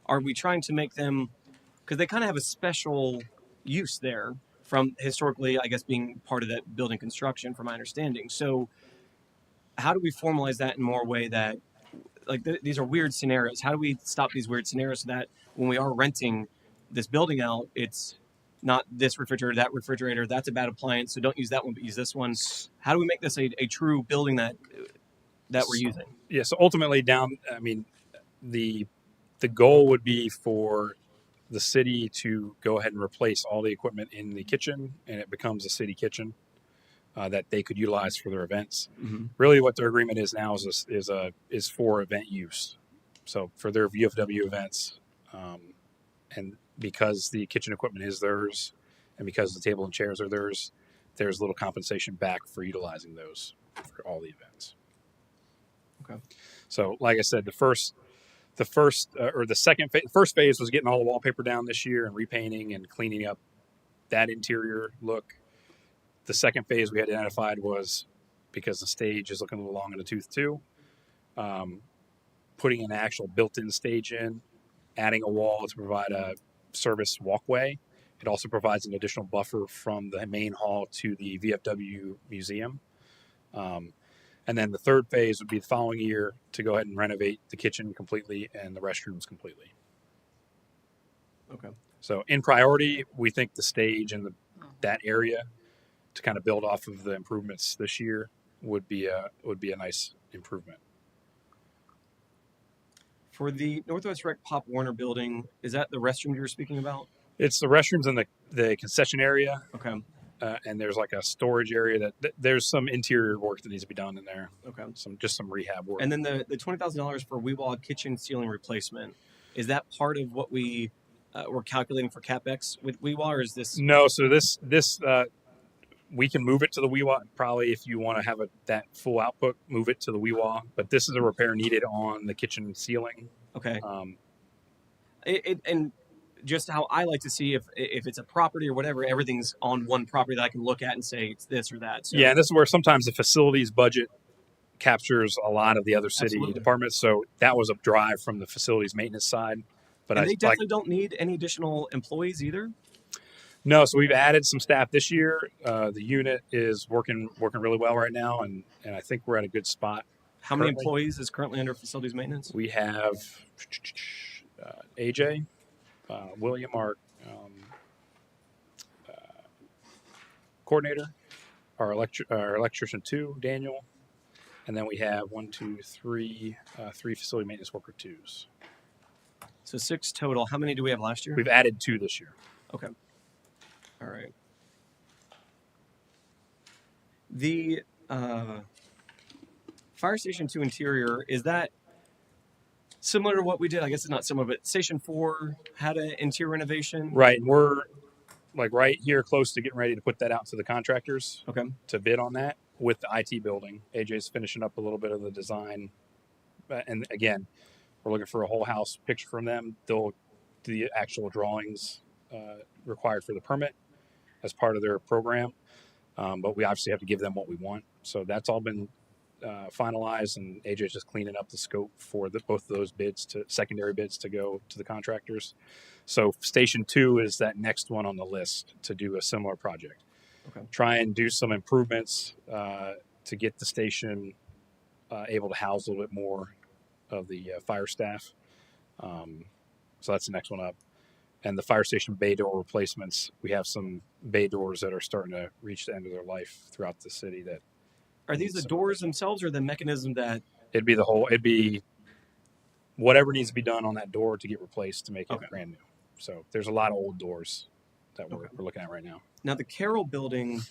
Are we trying to make them, because they kind of have a special use there from historically, I guess, being part of that building construction, from my understanding. So how do we formalize that in more way that, like, these are weird scenarios. How do we stop these weird scenarios so that when we are renting this building out, it's not this refrigerator, that refrigerator, that's a bad appliance, so don't use that one, but use this one. How do we make this a true building that we're using? Yeah, so ultimately the goal would be for the city to go ahead and replace all the equipment in the kitchen, and it becomes a city kitchen that they could utilize for their events. Mm-hmm. Really, what their agreement is now is for event use. So for their VFW events, and because the kitchen equipment is theirs, and because the table and chairs are theirs, there's little compensation back for utilizing those for all the events. Okay. So, like I said, the first phase was getting all the wallpaper down this year and repainting and cleaning up that interior look. The second phase we had identified was, because the stage is looking a little long in the tooth too, putting an actual built-in stage in, adding a wall to provide a service walkway. It also provides an additional buffer from the main hall to the VFW museum. And then the third phase would be the following year to go ahead and renovate the kitchen completely and the restrooms completely. Okay. So in priority, we think the stage and that area, to kind of build off of the improvements this year, would be a nice improvement. For the Northwest Rec Pop Warner building, is that the restroom you were speaking about? It's the restrooms and the concession area. Okay. And there's like a storage area that there's some interior work that needs to be done in there. Okay. Some rehab work. And then the $20,000 for WeWa kitchen ceiling replacement, is that part of what we're calculating for CapEx with WeWa, or is this? No. So this we can move it to the WeWa. Probably if you want to have that full output, move it to the WeWa. But this is a repair needed on the kitchen ceiling. Okay. And just how I like to see if it's a property or whatever, everything's on one property that I can look at and say it's this or that. So. Yeah, and this is where sometimes the facilities budget captures a lot of the other city Absolutely. departments. So that was a drive from the facilities maintenance side. But they definitely don't need any additional employees either. No, so we've added some staff this year. The unit is working really well right now, and I think we're at a good spot. How many employees is currently under facilities maintenance? We have AJ, William, our coordinator, our electrician 2, Daniel, and then we have 3 facility maintenance worker 2s. So 6 total. How many do we have last year? We've added 2 this year. Okay. All right. The Fire Station 2 interior, is that similar to what we did? I guess it's not similar, but Station 4 had an interior renovation. Right. And we're like right here close to getting ready to put that out to the contractors Okay. to bid on that with the IT building. AJ's finishing up a little bit of the design. And again, we're looking for a whole house picture from them. They'll do the actual drawings required for the permit as part of their program. But we obviously have to give them what we want. So that's all been finalized, and AJ's just cleaning up the scope for both of those bids, to secondary bids, to go to the contractors. So Station 2 is that next one on the list to do a similar project. Okay. Try and do some improvements to get the station able to house a little bit more of the fire staff. So that's the next one up. And the fire station bay door replacements, we have some bay doors that are starting to reach the end of their life throughout the city. That Are these the doors themselves or the mechanism that... it'd be whatever needs to be done on that door to get replaced to make it brand new. So there's a lot of old doors that we're looking at right now. Now, the Carroll building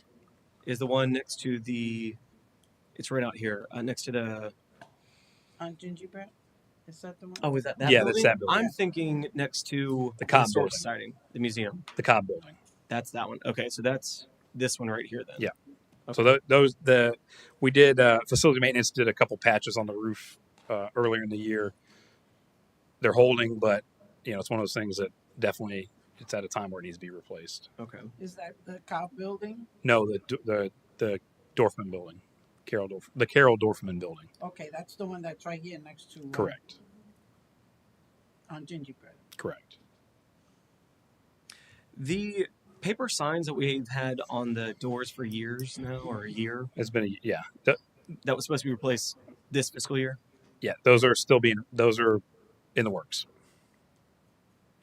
is the one next to the... It's right out here, next to the... On Gingerbread? Is that the one? Oh, is that Yeah, building? that's that building. I'm thinking next to The Cobb Historic building. Society, the museum. The Cobb building. That's that one. Okay, so that's this one right here then. Yeah. Okay. So we did facility maintenance, did a couple patches on the roof earlier in the year. They're holding, but it's one of those things that definitely it's at a time where it needs to be replaced. Okay. Is that the Cobb building? No, the Dorfman building, the Carroll Dorfman building. Okay, that's the one that's right here next to. Correct. On Gingerbread. Correct. The paper signs that we've had on the doors for years now, or a year, It's been that was supposed to be replaced this fiscal year. Yeah, those are in the works.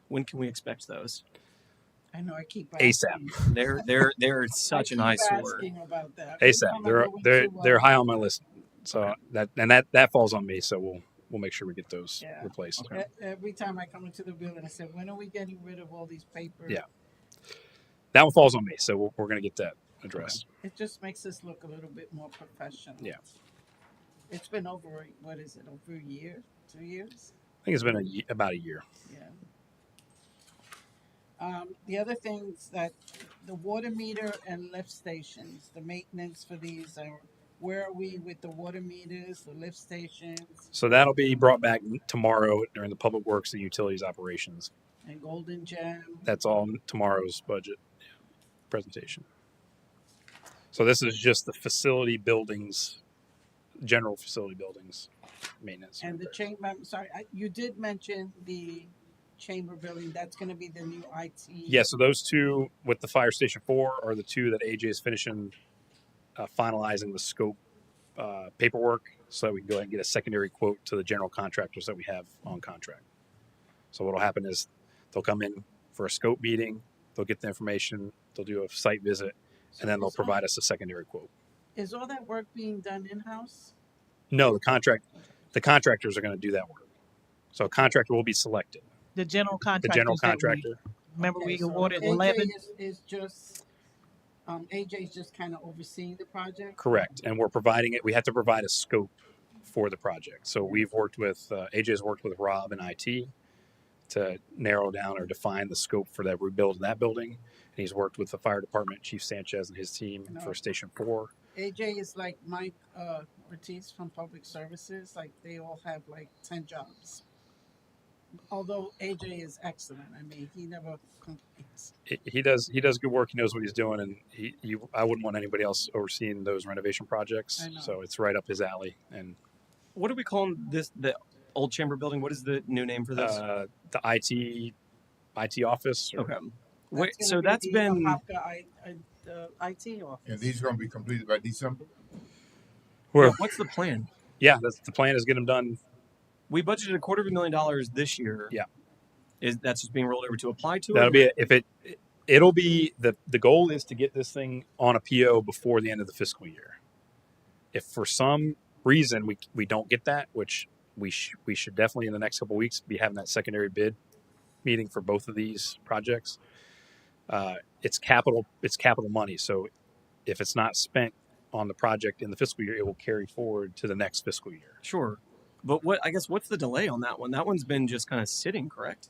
When can we expect those? I know I keep ASAP. asking. They're such an eyesore. Asking about that. ASAP. They're high on my list. So that falls on me. So we'll make sure we get those replaced. Every time I come into the building, I say, when are we getting rid of all these papers? Yeah. That one falls on me. So we're going to get that addressed. It just makes us look a little bit more professional. Yeah. It's been over a year, 2 years? I think it's been about a year. Yeah. The other things that the water meter and lift stations, the maintenance for these are, where are we with the water meters, the lift stations, So that'll be brought back tomorrow during the Public Works and Utilities operations. and Golden Gem? That's all tomorrow's budget presentation. So this is just the facility buildings, general facility buildings maintenance. And the chamber, I'm sorry, you did mention the chamber building, that's gonna be the new IT. Yeah, so those two with the Fire Station 4 are the two that AJ is finishing finalizing the scope paperwork so that we can go ahead and get a secondary quote to the general contractors that we have on contract. So what'll happen is they'll come in for a scope meeting, they'll get the information, they'll do a site visit, and then they'll provide us a secondary quote. Is all that work being done in-house? No, the contractors are going to do that work. So a contractor will be selected. The general The contractor. general contractor. Remember Okay, we so awarded AJ 11? is just, AJ's just kind of overseeing the project? Correct. And we're providing it. We have to provide a scope for the project. So we've worked with, AJ's worked with Rob and IT to narrow down or define the scope for that rebuild of that building. And he's worked with the fire department, Chief Sanchez and his team for Station 4. AJ is like Mike Ortiz from Public Services, like they all have like 10 jobs. Although AJ is excellent, I mean, he never complains. He does good work. He knows what he's doing, and I wouldn't want anybody else overseeing those renovation projects. I know. So it's right up his alley. And What do we call this? The old chamber building? What is the new name for this? the IT office. Or, Okay. Wait, That's so gonna be that's the been Apopka IT office. And these are gonna be completed by December? We're, what's the plan? yeah, the plan is get them done. We budgeted $250,000 this year. Yeah. That's just being rolled over to apply to That'll it? be it'll be the goal is to get this thing on a PO before the end of the fiscal year. If for some reason we don't get that, which we should definitely in the next couple of weeks be having that secondary bid meeting for both of these projects. It's capital money, so if it's not spent on the project in the fiscal year, it will carry forward to the next fiscal year. Sure. But what's the delay on that one? That one's been just kind of sitting, correct?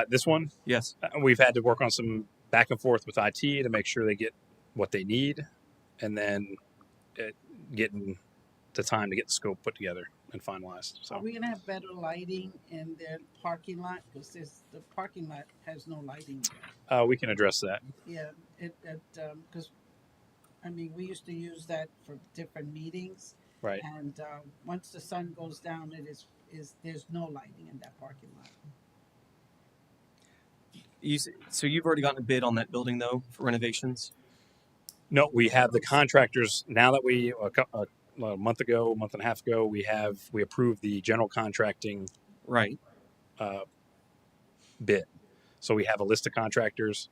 This one, Yes. we've had to work on some back and forth with IT to make sure they get what they need, and then getting the time to get the scope put together and finalized. Are So we gonna have better lighting in their parking lot? Because the parking lot has no lighting there. we can address that. Yeah, because, I mean, we used to use that for different meetings. Right. And, once the sun goes down, there's no lighting in that parking lot. So you've already gotten a bid on that building though for renovations. No, we have the contractors now that we a month and a half ago, we approved the general contracting Right. bid. So we have a list of contractors.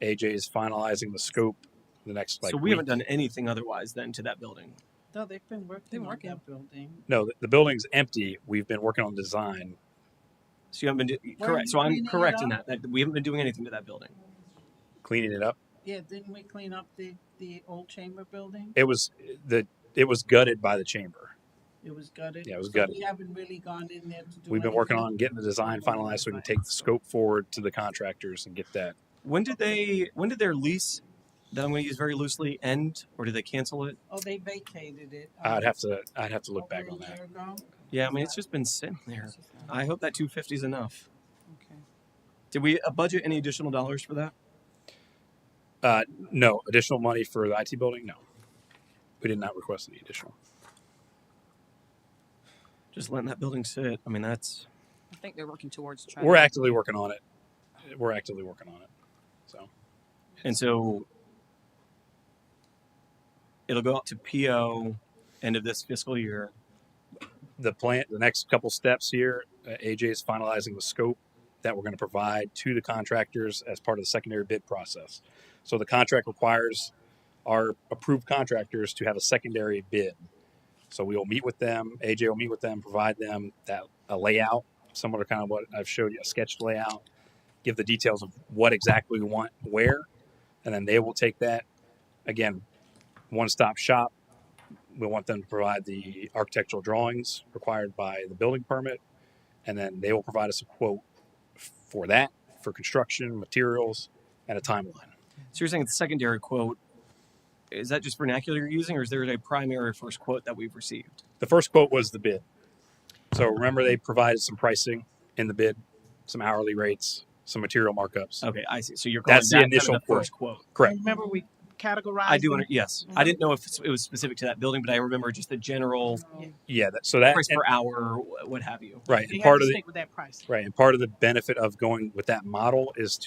AJ is finalizing the scope the next So we week. haven't done anything otherwise then to that building. No, they've been working on that building. No, the building's empty. We've been working on design. So you haven't been Were correct. you So I'm cleaning it correct in up? that we haven't been doing anything to that building. Cleaning it up. Yeah, didn't we clean up the old chamber building? It was gutted by the chamber. It was gutted. Yeah, it was So gutted. we haven't really gone in there to do We've been working anything? on getting the design finalized so we can take the scope forward to the contractors and get that. When did their lease that I'm going to use very loosely end, or did they cancel it? Oh, they vacated it. I'd have to look over back a on that. year ago? Yeah, I mean it's just been sitting there. I hope that 250 is enough. Okay. Did we budget any additional dollars for that? No additional money for the IT building. No, we did not request any additional. Just letting that building sit. I mean that's. I think they're working towards trying. We're actively working on it. So And so it'll go out to PO end of this fiscal year. the next couple steps here, AJ is finalizing the scope that we're going to provide to the contractors as part of the secondary bid process. So the contract requires our approved contractors to have a secondary bid. So we will meet with them. AJ will meet with them, provide them a layout, similar to kind of what I've showed you, a sketched layout, give the details of what exactly we want where, and then they will take that. Again, one-stop shop. We want them to provide the architectural drawings required by the building permit, and then they will provide us a quote for that, for construction, materials, and a timeline. So you're saying it's a secondary quote. Is that just vernacular you're using, or is there a primary first quote that we've received? The first quote was the bid. So remember, they provided some pricing in the bid, some hourly rates, some material markups. Okay, I see. So you're calling That's the that initial kind of the first quote. Correct. Remember we categorized I do. them? Yes, I didn't know if it was specific to that building, but I remember just the general Yeah. That price per hour, what have you. right. They And had part to of the stick with that price. right, and part of the benefit of going with that model is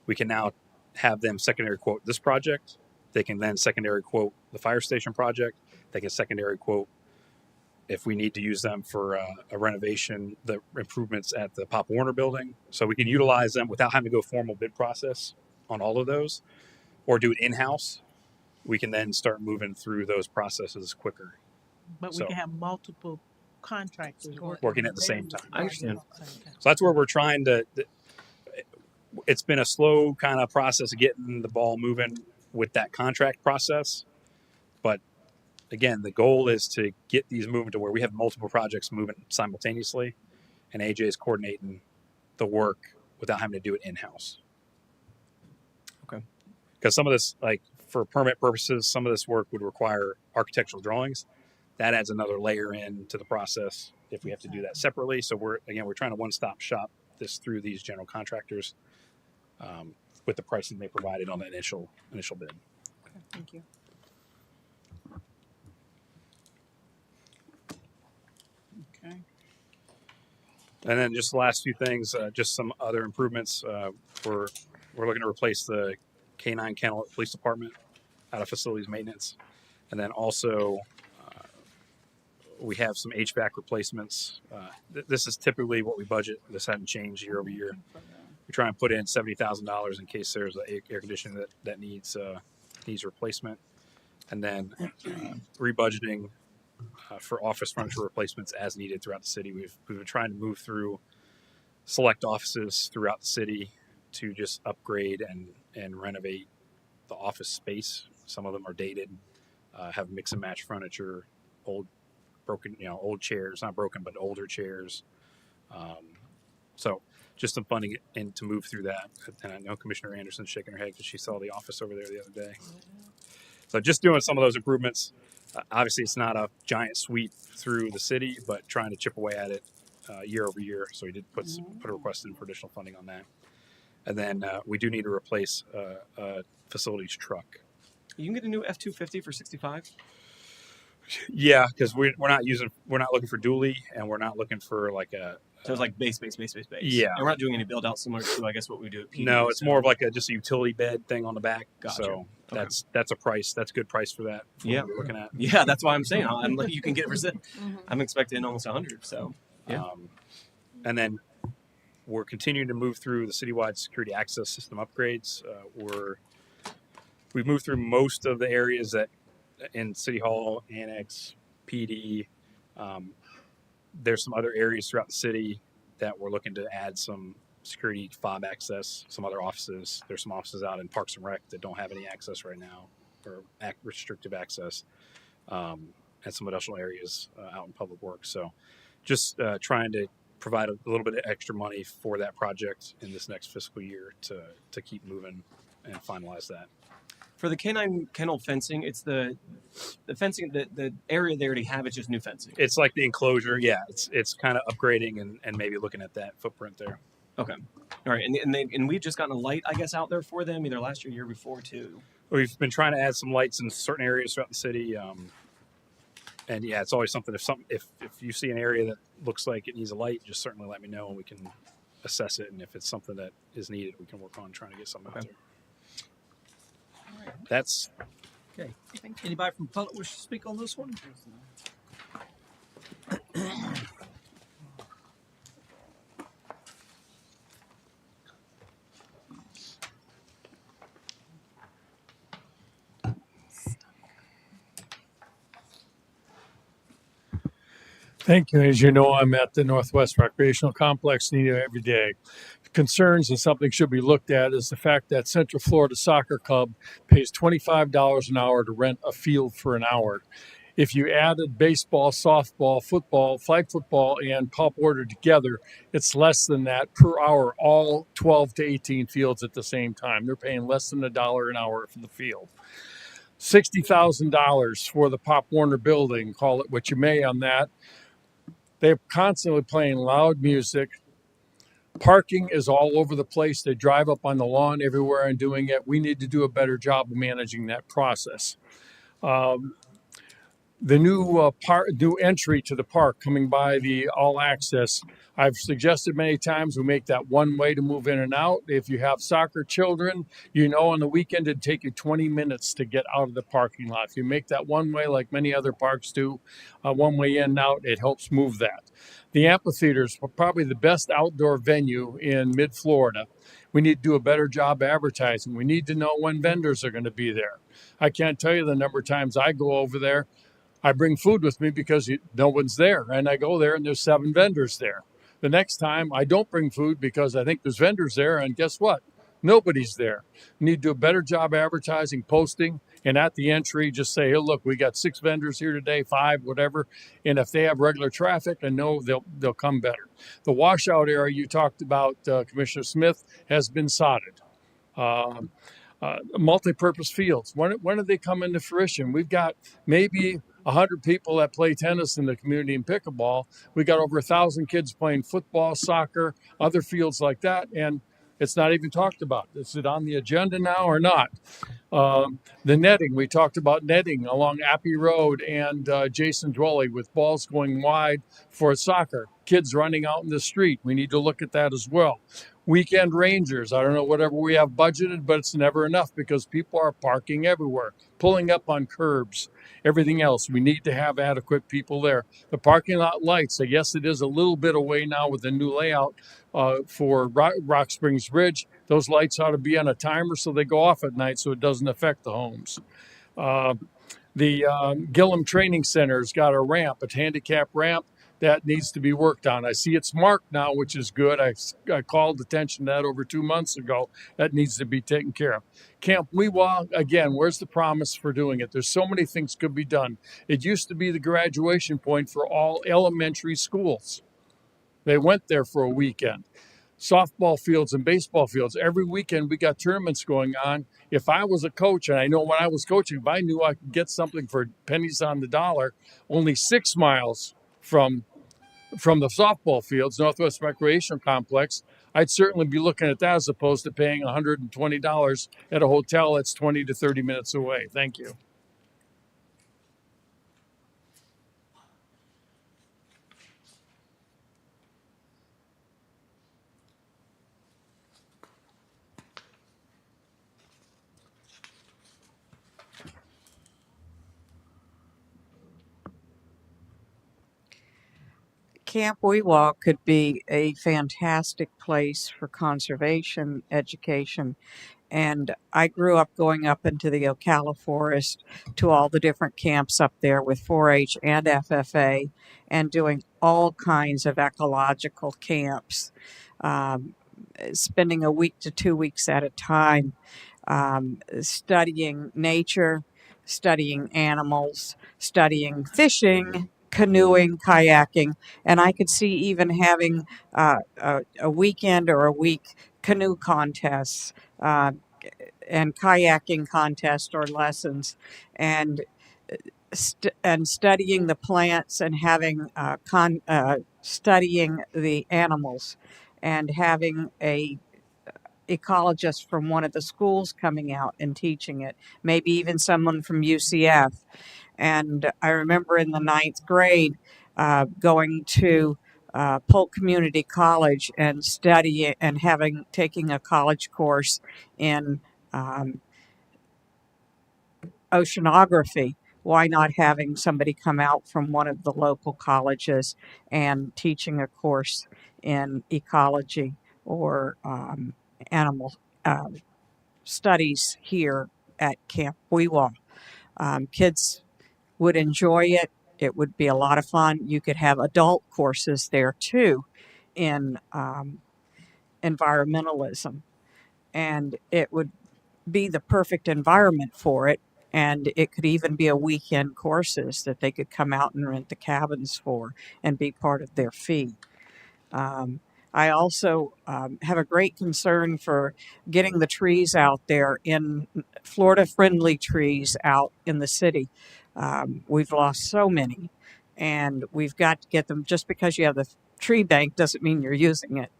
we can now have them secondary quote this project. They can then secondary quote the fire station project. They can secondary quote if we need to use them for a renovation, the improvements at the Pop Warner building. So we can utilize them without having to go formal bid process on all of those, or do it in-house. We can then start moving through those processes quicker. But we So- can have multiple contractors Working at the same time. I understand. So that's where we're trying to. It's been a slow kind of process of getting the ball moving with that contract process, but again, the goal is to get these moving to where we have multiple projects moving simultaneously, and AJ is coordinating the work without having to do it in-house. Okay. Because some of this, like for permit purposes, some of this work would require architectural drawings. That adds another layer into the process if we have to do that separately. So we're trying to one-stop shop this through these general contractors with the pricing they provided on the initial bid. Thank you. Okay. And then just the last few things, just some other improvements. We're looking to replace the K9 kennel at the police department out of facilities maintenance, and then also we have some HVAC replacements. This is typically what we budget. This hasn't changed year over year. We try and put in $70,000 in case there's an air conditioner that needs replacement, and then rebudgeting for office furniture replacements as needed throughout the city. We've been trying to move through select offices throughout the city to just upgrade and renovate the office space. Some of them are dated, have mix and match furniture, old broken, old chairs, not broken, but older chairs. So just some funding and to move through that. And I know Commissioner Anderson's shaking her head because she saw the office over there the other day. So just doing some of those improvements. Obviously, it's not a giant sweep through the city, but trying to chip away at it year over year. So we did put a request in for additional funding on that. And then we do need to replace a facilities truck. You can get a new F-250 for 65. Yeah, because we're not looking for dually, and we're not looking for like a. So it's like base. Yeah, and we're not doing any build out similar to I guess what we do at PD. No, it's more of like just a utility bed thing on the back. Gotcha. So that's a price. That's a good price for that. For Yeah, what we're looking at. Yeah, that's why I'm saying I'm like you can get it for. I'm expecting almost 100. So yeah, and then we're continuing to move through the citywide security access system upgrades. We've moved through most of the areas that in City Hall, Annex, PD. There's some other areas throughout the city that we're looking to add some security fob access, some other offices. There's some offices out in Parks and Rec that don't have any access right now or restrictive access, and some additional areas out in Public Works. So just trying to provide a little bit of extra money for that project in this next fiscal year to keep moving and finalize that. For the canine kennel fencing, it's the fencing, the area they already have. It's just new fencing. It's like the enclosure. Yeah, it's kind of upgrading and maybe looking at that footprint there. Okay. All right. And we've just gotten a light, I guess, out there for them either last year or year before too. We've been trying to add some lights in certain areas throughout the city. And yeah, it's always something. If you see an area that looks like it needs a light, just certainly let me know and we can assess it. And if it's something that is needed, we can work on trying to get something out there. That's Okay. Anybody from the public wish to speak on this one? Thank you. As you know, I'm at the Northwest Recreational Complex nearly every day. Concerns and something should be looked at is the fact that Central Florida Soccer Club pays $25 an hour to rent a field for an hour. If you added baseball, softball, football, flag football, and pop order together, it's less than that per hour, all 12 to 18 fields at the same time. They're paying less than $1 an hour for the field. $60,000 for the Pop Warner building, call it what you may on that. They're constantly playing loud music. Parking is all over the place. They drive up on the lawn everywhere and doing it. We need to do a better job of managing that process. The new entry to the park coming by the all access, I've suggested many times we make that one way to move in and out. If you have soccer children, on the weekend it'd take you 20 minutes to get out of the parking lot. If you make that one way like many other parks do, one way in and out, it helps move that. The amphitheater is probably the best outdoor venue in mid-Florida. We need to do a better job advertising. We need to know when vendors are going to be there. I can't tell you the number of times I go over there. I bring food with me because no one's there. And I go there and there's 7 vendors there. The next time I don't bring food because I think there's vendors there. And guess what? Nobody's there. We need to do a better job advertising, posting, and at the entry, just say, hey, look, we got 6 vendors here today, 5, whatever. And if they have regular traffic, I know they'll come better. The washout area you talked about, Commissioner Smith, has been sodded. Multi-purpose fields. When do they come into fruition? We've got maybe 100 people that play tennis in the community in pickleball. We got over 1,000 kids playing football, soccer, other fields like that, and it's not even talked about. Is it on the agenda now or not? The netting, we talked about netting along Appy Road and Jason Dwelly with balls going wide for soccer. Kids running out in the street. We need to look at that as well. Weekend rangers, I don't know whatever we have budgeted, but it's never enough because people are parking everywhere, pulling up on curbs, everything else. We need to have adequate people there. The parking lot lights, I guess it is a little bit away now with the new layout for Rock Springs Bridge. Those lights ought to be on a timer so they go off at night so it doesn't affect the homes. The Gillum Training Center's got a ramp, a handicap ramp that needs to be worked on. I see it's marked now, which is good. I called attention to that over 2 months ago. That needs to be taken care of. Camp Weewa, again, where's the promise for doing it? There's so many things could be done. It used to be the graduation point for all elementary schools. They went there for a weekend. Softball fields and baseball fields. Every weekend we got tournaments going on. If I was a coach, and I know when I was coaching, if I knew I could get something for pennies on the dollar, only 6 miles from the softball fields, Northwest Recreation Complex, I'd certainly be looking at that as opposed to paying $120 at a hotel that's 20 to 30 minutes away. Thank you. Camp Weewalk could be a fantastic place for conservation education. And I grew up going up into the Ocala Forest to all the different camps up there with 4-H and FFA and doing all kinds of ecological camps, um, spending a week to 2 weeks at a time, studying nature, studying animals, studying fishing, canoeing, kayaking, and I could see even having a weekend or a week canoe contests and kayaking contests or lessons, and and studying the plants and having studying the animals, and having a ecologist from one of the schools coming out and teaching it, maybe even someone from UCF. And I remember in the ninth grade going to Polk Community College and studying and taking a college course in um, oceanography. Why not having somebody come out from one of the local colleges and teaching a course in ecology or animal uh, studies here at Camp Weewa? Kids would enjoy it. It would be a lot of fun. You could have adult courses there too in environmentalism, and it would be the perfect environment for it. And it could even be a weekend courses that they could come out and rent the cabins for and be part of their fee. Um, I also have a great concern for getting the trees out there in Florida friendly trees out in the city. We've lost so many, and we've got to get them. Just because you have the tree bank doesn't mean you're using it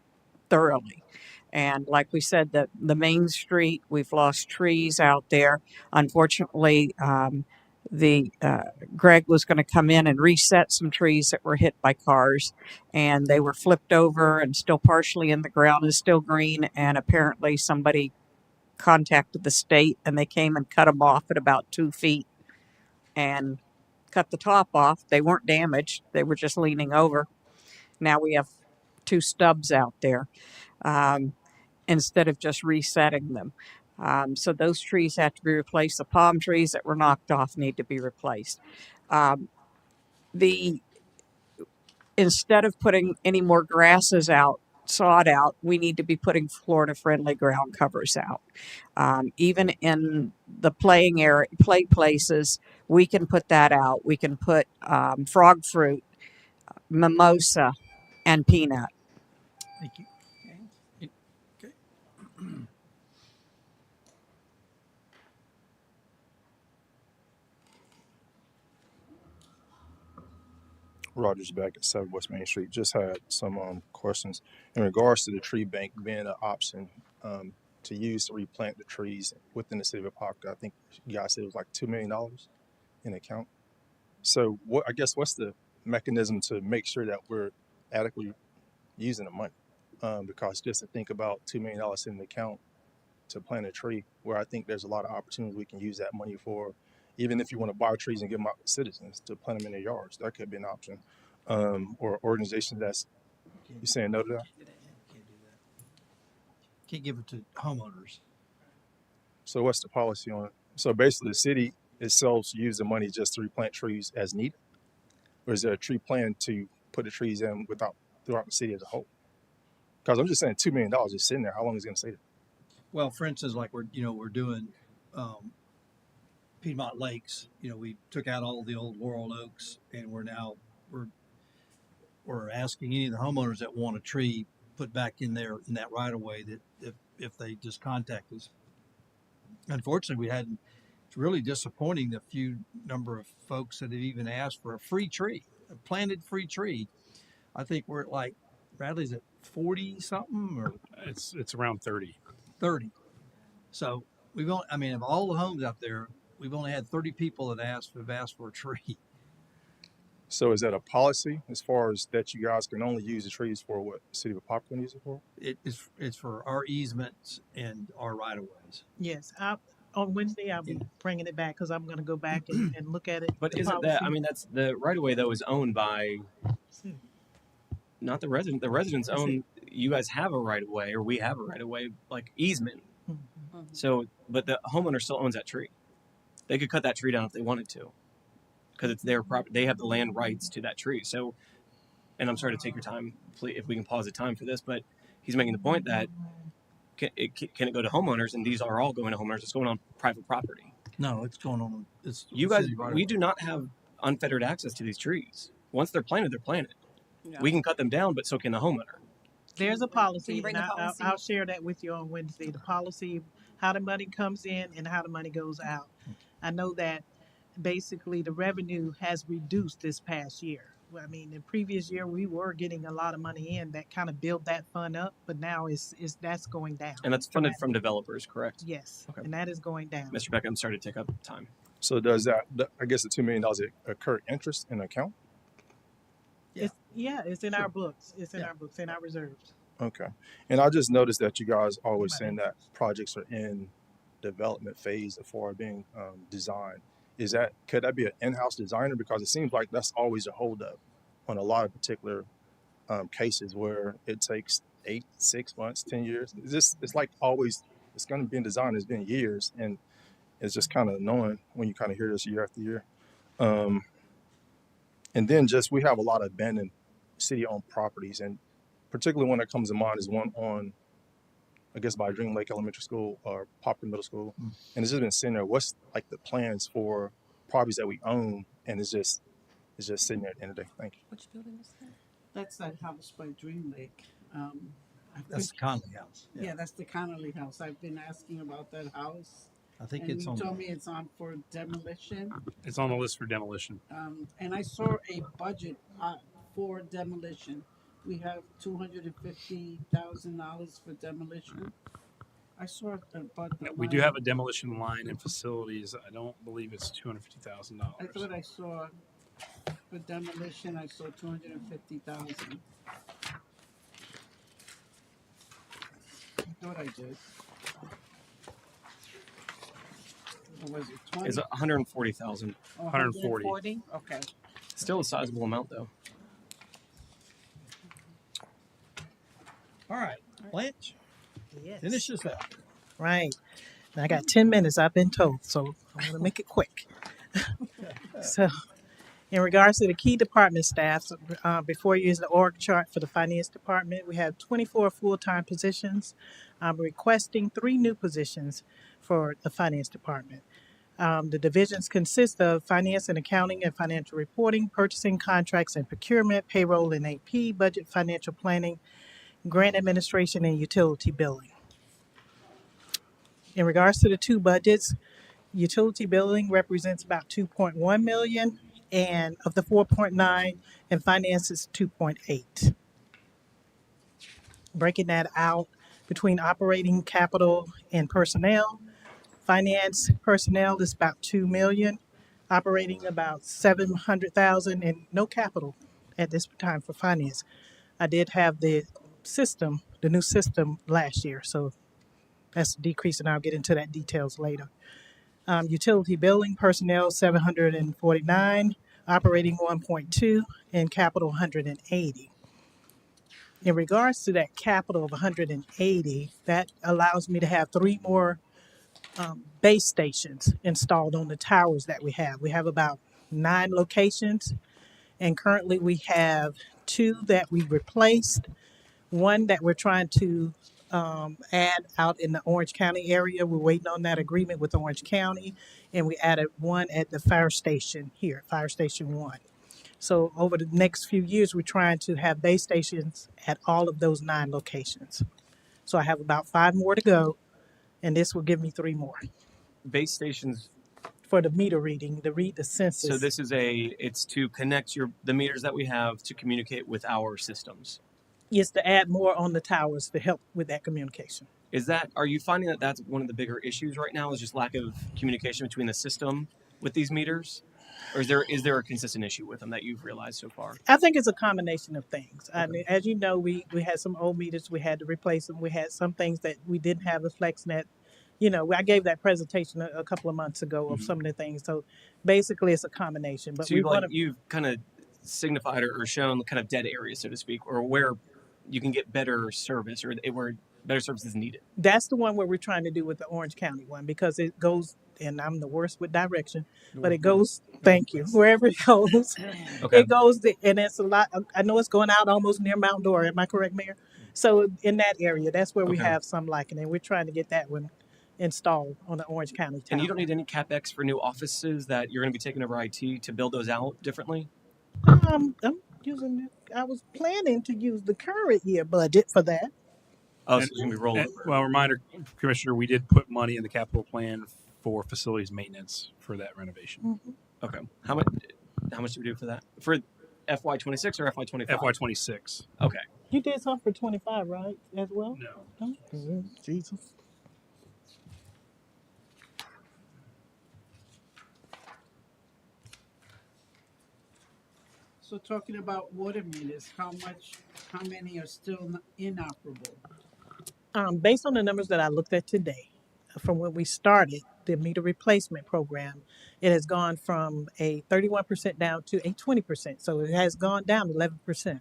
thoroughly. And like we said, the main street, we've lost trees out there. Unfortunately, the Greg was going to come in and reset some trees that were hit by cars, and they were flipped over and still partially in the ground and still green. And apparently, somebody contacted the state, and they came and cut them off at about 2 feet and cut the top off. They weren't damaged; they were just leaning over. Now we have 2 stubs out there. Instead of just resetting them. So those trees have to be replaced. The palm trees that were knocked off need to be replaced. Um, the Instead of putting any more grasses out, sod out, we need to be putting Florida friendly ground covers out. Even in the playing area, play places, we can put that out. We can put frog fruit, mimosa, and peanut. Thank you. Okay. Rogers back at 7 West Main Street. Just had some questions in regards to the tree bank being an option to use to replant the trees within the city of Apopka. I think you guys said it was like $2 million in account. So what? I guess what's the mechanism to make sure that we're adequately using the money? Because just to think about $2 million in the account to plant a tree, where I think there's a lot of opportunities we can use that money for. Even if you want to buy trees and give them out to citizens to plant them in their yards, that could be an option. Or organizations that's you saying no to that. Can't do that. Can't give it to homeowners. So what's the policy on it? So basically, the city itself use the money just to replant trees as needed? Or is there a tree plan to put the trees in without throughout the city as a whole? Because I'm just saying $2 million just sitting there. How long is it going to stay there? Well, for instance, like we're doing um, Piedmont Lakes. We took out all the old laurel oaks, and we're we're asking any of the homeowners that want a tree put back in there in that right of way that if they just contact us. Unfortunately, we hadn't. It's really disappointing the few number of folks that have even asked for a free tree, a planted free tree. I think we're at like Bradley's at 40 something or It's around 30. 30. So we've only, I mean, of all the homes out there, we've only had 30 people that have asked for a tree. So is that a policy as far as that you guys can only use the trees for what the city of Apopka can use it for? It's for our easements and our right of ways. Yes, on Wednesday, I'll be bringing it back because I'm going to go back and look at it. But the isn't that? I policy. mean, that's the right of way though is owned by not the resident. The residents own. You guys have a right of way, or we have a right of way, like easement. Mhm. So, but the homeowner still owns that tree. They could cut that tree down if they wanted to, because it's their property. They have the land rights to that tree. So, and I'm sorry to take your time, please, if we can pause the time for this, but he's making the point that can it go to homeowners, and these are all going to homeowners. It's going on private property. No, it's going on. It's You guys, city right of we way. do not have unfettered access to these trees. Once they're planted, they're planted. Yeah. We can cut them down, but so can the homeowner. There's a Can policy, you bring and the policy? I'll share that with you on Wednesday. The policy, how the money comes in and how the money goes out. I know that basically the revenue has reduced this past year. Well, I mean, the previous year we were getting a lot of money in that kind of built that fund up, but now that's going down. And that's funded from developers, correct? Yes, Okay. and that is going down. Mr. Beck, I'm sorry to take up time. So does I guess the $2 million occur interest in the account? It's in our books. It's in Yeah. our books, in our reserves. Okay. And I just noticed that you guys always saying that projects are in development phase before being designed. Could that be an in-house designer? Because it seems like that's always a holdup on a lot of particular cases where it takes 8, 6 months, 10 years. It's like always, it's going to be in design. It's been years, and it's just kind of annoying when you kind of hear this year after year. And then we have a lot of abandoned city-owned properties, and particularly one that comes to mind is one on, I guess, by Dream Lake Elementary School or Poplar Middle School, and it's just been sitting there. What's like the plans for properties that we own, and it's just sitting there at the end of the day. Thank you. Which building is that? That's that house by Dream Lake. That's the Conley house. Yeah, that's the Connolly house. I've been asking about that house. I think And it's you on. told me it's on for demolition. It's on the list for demolition. And I saw a budget for demolition. We have $250,000 for demolition. I saw We do have a demolition line in facilities. I don't believe it's $250,000. I thought I saw for demolition. I saw 250,000. I thought I did. Or was it 20? It's 140,000. Oh, 140. 140? Okay. Still a sizable amount, though. All right, Blanche, Yes. finish this up. Right. And I got 10 minutes, I've been told, so I'm going to make it quick. So, in regards to the key department staff, before you is the org chart for the finance department. We have 24 full-time positions. I'm requesting 3 new positions for the finance department. The divisions consist of finance and accounting and financial reporting, purchasing, contracts and procurement, payroll and AP, budget, financial planning, grant administration, and utility billing. In regards to the 2 budgets, utility billing represents about 2.1 million, and of the 4.9, and finance is 2.8. Breaking that out between operating capital and personnel, finance personnel is about 2 million, operating about 700,000, and no capital at this time for finance. I did have the new system last year, so that's a decrease, and I'll get into that details later. Utility billing personnel 749, operating 1.2, and capital 180. In regards to that capital of 180, that allows me to have 3 more base stations installed on the towers that we have. We have about 9 locations, and currently we have 2 that we replaced, one that we're trying to add out in the Orange County area. We're waiting on that agreement with Orange County, and we added one at the fire station here, Fire Station 1. So over the next few years, we're trying to have base stations at all of those 9 locations. So I have about 5 more to go, and this will give me 3 more Base stations. for the meter reading, to read the So census. this is it's to connect the meters that we have to communicate with our systems. Is to add more on the towers to help with that communication. Are you finding that that's one of the bigger issues right now, is just lack of communication between the system with these meters? Or is there a consistent issue with them that you've realized so far? I think it's a combination of things. I mean, as you know, we had some old meters, we had to replace them. We had some things that we didn't have a FlexNet. You know, I gave that presentation a couple of months ago of some of the things. So basically, it's a combination. But So we want to. you've kind of signified or shown kind of dead areas, so to speak, or where you can get better service, or where better service is needed. That's the one where we're trying to do with the Orange County one, because it goes, and I'm the worst with direction, but it goes, thank you, wherever it goes, Okay. it goes, and it's a lot. I know it's going out almost near Mount Dora. Am I correct, Mayor? So in that area, that's where we Okay. have some liking, and we're trying to get that one installed on the Orange County tower. And you don't need any CapEx for new offices that you're going to be taking over IT to build those out differently? I'm using. I was planning to use the current year budget for that. Oh, so it's going to be rollover. Well, reminder, Commissioner, we did put money in the capital plan for facilities maintenance for that renovation. Okay. How much do we do for that? For FY26 or FY25? FY26. Okay. You did something for 25, right? As well. No. Oh, Jesus. So talking about water meters, how many are still inoperable? Based on the numbers that I looked at today, from when we started the meter replacement program, it has gone from a 31% down to a 20%. So it has gone down 11%.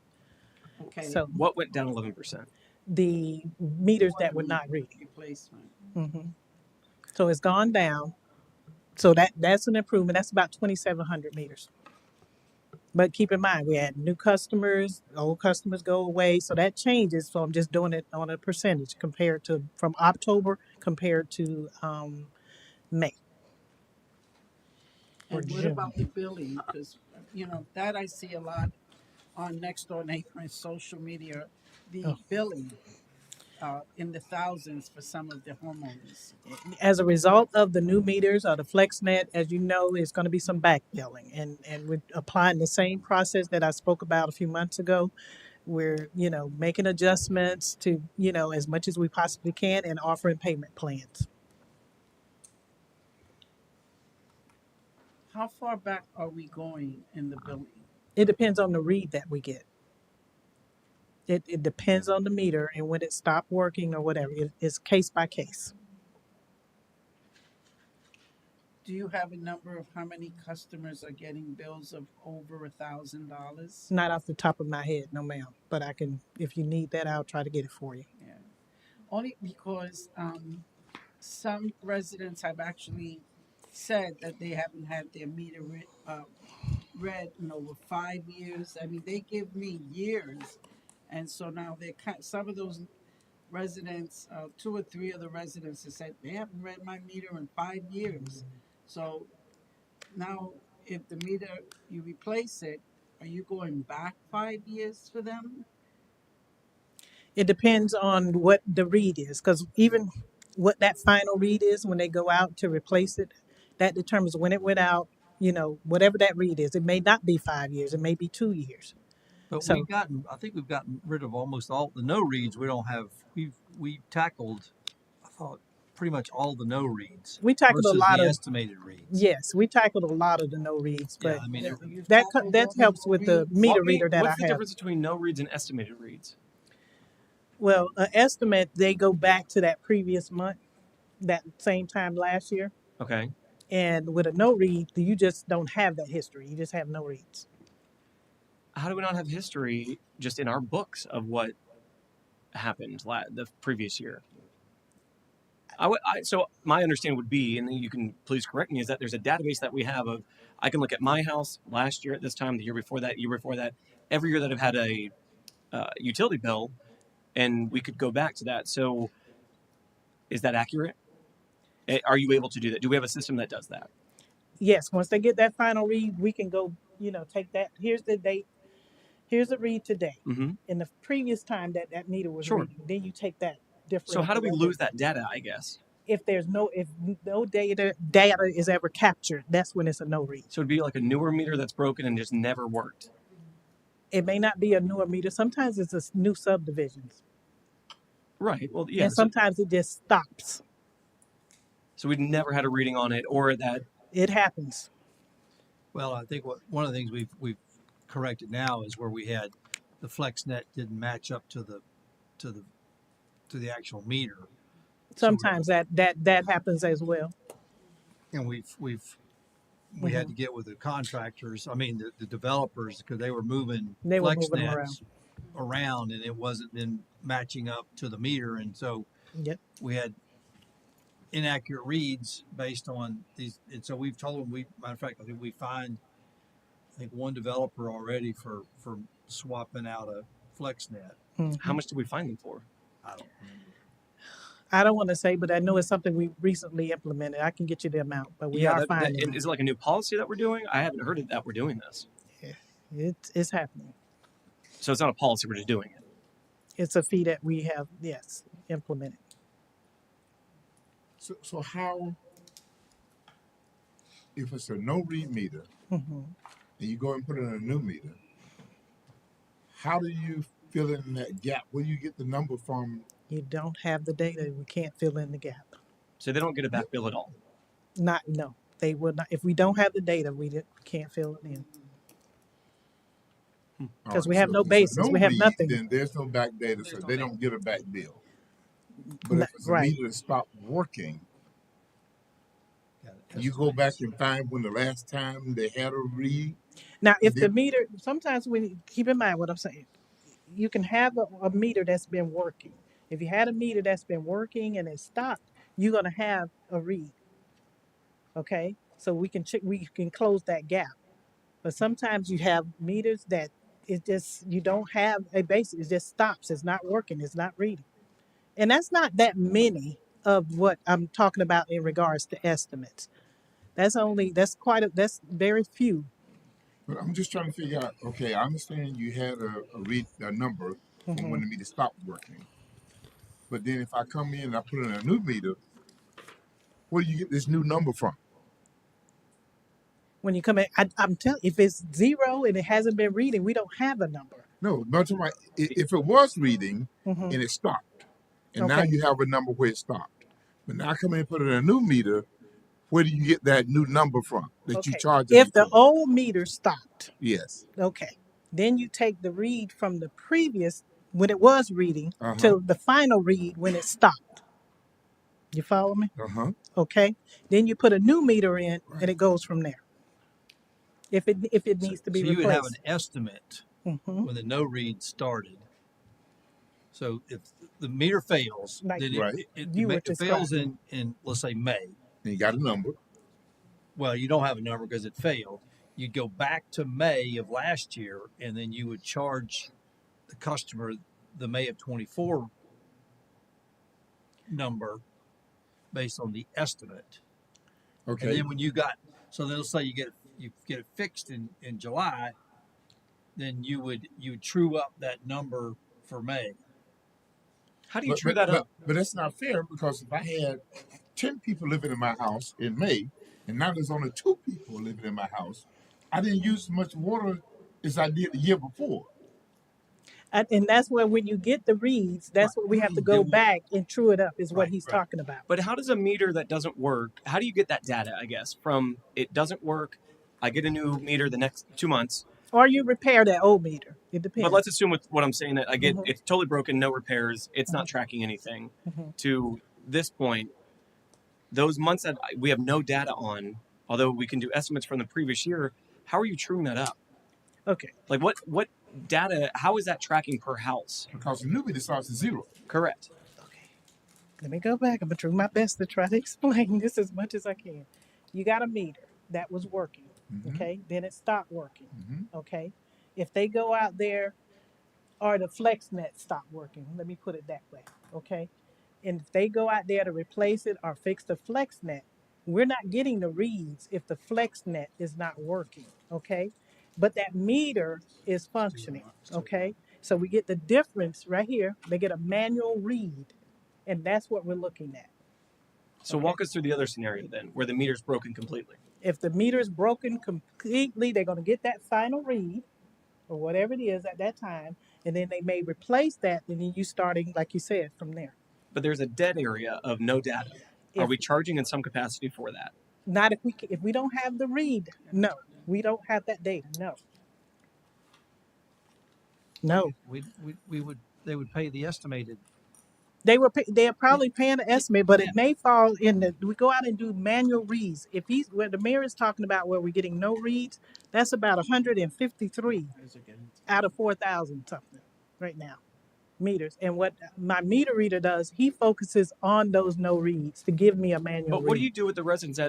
Okay. So What went down 11%? the meters that were Water not meter reading. replacement. hmm So it's gone down. So that's an improvement. That's about 2,700 meters. But keep in mind, we had new customers, old customers go away, so that changes. So I'm just doing it on a percentage compared to from October compared to May or And what June. about the billing? Because, that I see a lot on Next Door Neighbor and social media, the Oh. billing in the thousands for some of the homeowners. As a result of the new meters or the FlexNet, as you know, there's going to be some back billing, and we're applying the same process that I spoke about a few months ago. We're making adjustments to as much as we possibly can and offering payment plans. How far back are we going in the billing? It depends on the read that we get. It depends on the meter and when it stopped working or whatever. It's case by case. Do you have a number of how many customers are getting bills of over $1,000? Not off the top of my head, no ma'am. But I can, if you need that, I'll try to get it for you. Yeah. Only because some residents have actually said that they haven't had their meter read in over 5 years. I mean, they give me years, and so now some of those residents, 2 or 3 of the residents have said they haven't read my meter in 5 years. So now, if the meter you replace it, are you going back 5 years for them? It depends on what the read is, because even what that final read is when they go out to replace it, that determines when it went out. Whatever that read is, it may not be 5 years, it may be 2 years. But So I think we've gotten rid of almost all the no reads. We don't have, we tackled, I thought, pretty much all the no reads we tackled a versus lot the of estimated reads. yes, we tackled a lot of the no reads, Yeah, but I mean, You've that tackled that all the helps no with the reads? meter reader that I What's the have. difference between no reads and estimated reads? Well, an estimate, they go back to that previous month, that same time last year. Okay. And with a no read, you just don't have that history. You just have no reads. How do we not have history just in our books of what happened the previous year? So my understanding would be, and then you can please correct me, is that there's a database that we have of, I can look at my house last year at this time, the year before that, every year that I've had a utility bill, and we could go back to that. So is that accurate? Are you able to do that? Do we have a system that does that? Yes, once they get that final read, we can go, take that. Here's the date. Here's the read today. Mm-hmm. In the previous time that meter was Sure. reading, then you take that So differential. how do we lose that data, I guess? If no data is ever captured, that's when it's a no read. So it'd be like a newer meter that's broken and just never worked. It may not be a newer meter. Sometimes it's a new subdivisions. Right. Well, yeah. And sometimes it just stops. So we'd never had a reading on it, or that It happens. Well, I think one of the things we've corrected now is where we had the FlexNet didn't match up to the actual meter. Sometimes that happens as well. And we had to get with the contractors. I mean, the developers, because they were moving FlexNets around, and it wasn't then matching up to the meter, and so we had inaccurate reads based on these. And so we've told them, matter of fact, I think we fined, one developer already for swapping out a FlexNet. Mm-hmm. How much did we fine them for? I don't remember. I don't want to say, but I know it's something we recently implemented. I can get you the amount, but we are finding. Is it like a new policy that we're doing? I haven't heard that we're doing this. Yeah, it's happening. So it's not a policy, we're just doing it. It's a fee that we have, implemented. So how, if it's a no read meter, Mm-hmm. and you go and put in a new meter, how do you fill in that gap? Where do you get the number from? You don't have the data. We can't fill in the gap. So they don't get a back bill at all? No, they will not. If we don't have the data, we can't fill it in. Because we have no basis. We have nothing. Then there's no back data, so they don't get a back bill. But if it's a meter that stopped working, you go back and find when the last time they had a read. Now, if the meter, sometimes keep in mind what I'm saying. You can have a meter that's been working. If you had a meter that's been working and it stopped, you're going to have a read. Okay, so we can close that gap. But sometimes you have meters that you don't have a basis. It just stops. It's not working. It's not reading. And that's not that many of what I'm talking about in regards to estimates. That's very few. But I'm just trying to figure out, okay, I understand you had a number from when the meter stopped working. But then if I come in and I put in a new meter, where do you get this new number from? When you come in, I'm telling you, if it's 0 and it hasn't been reading, we don't have a number. No, but if it was reading and it stopped, and now you have a number where it stopped. But now I come in and put in a new meter, where do you get that new number from that you charge? If the old meter stopped. Yes. Okay. Then you take the read from the previous, when it was reading, to the final read when it stopped. You follow me? Okay. Then you put a new meter in, and it goes from there. If it needs to be replaced. So you would have an estimate when the no read started. So if the meter fails, then it fails in, let's say, May. And you got a number. Well, you don't have a number because it failed. You'd go back to May of last year, and then you would charge the customer the May of 24 number based on the estimate. Okay. And then when so then let's say you get it fixed in July, then you would true up that number for May. How do you true that up? But that's not fair, because if I had 10 people living in my house in May, and now there's only 2 people living in my house, I didn't use as much water as I did the year before. And that's where, when you get the reads, that's what we have to go back and true it up, is what he's talking about. But how does a meter that doesn't work, how do you get that data, I guess, from it doesn't work, I get a new meter the next 2 months. Or you repair that old meter. It depends. But let's assume with what I'm saying that I get, it's totally broken, no repairs, it's not tracking anything. To this point, those months that we have no data on, although we can do estimates from the previous year, how are you truing that up? Okay. Like what data, how is that tracking per house? Because the new meter starts at 0. Correct. Okay. Let me go back. I'm gonna do my best to try to explain this as much as I can. You got a meter that was working, Mm-hmm. okay? Then it stopped working, Mm-hmm. okay? If they go out there, or the flex net stopped working, let me put it that way, okay? And if they go out there to replace it or fix the flex net, we're not getting the reads if the flex net is not working, okay? But that meter is functioning, okay? So we get the difference right here. They get a manual read, and that's what we're looking at. So Okay. walk us through the other scenario then, where the meter's broken completely. If the meter is broken completely, they're going to get that final read or whatever it is at that time, and then they may replace that, and then you starting, like you said, from there. But there's a dead area of no data. Are If we charging in some capacity for that? not if we don't have the read, no, we don't have that data. No, no, We would, they would pay the estimated. they're probably paying the estimate, but it may fall in the. We go out and do manual reads. If he's where the mayor is talking about where we're getting no reads, that's about 153 out of 4,000 something right now meters. And what my meter reader does, he focuses on those no reads to give me a manual But what do read. you do with the residents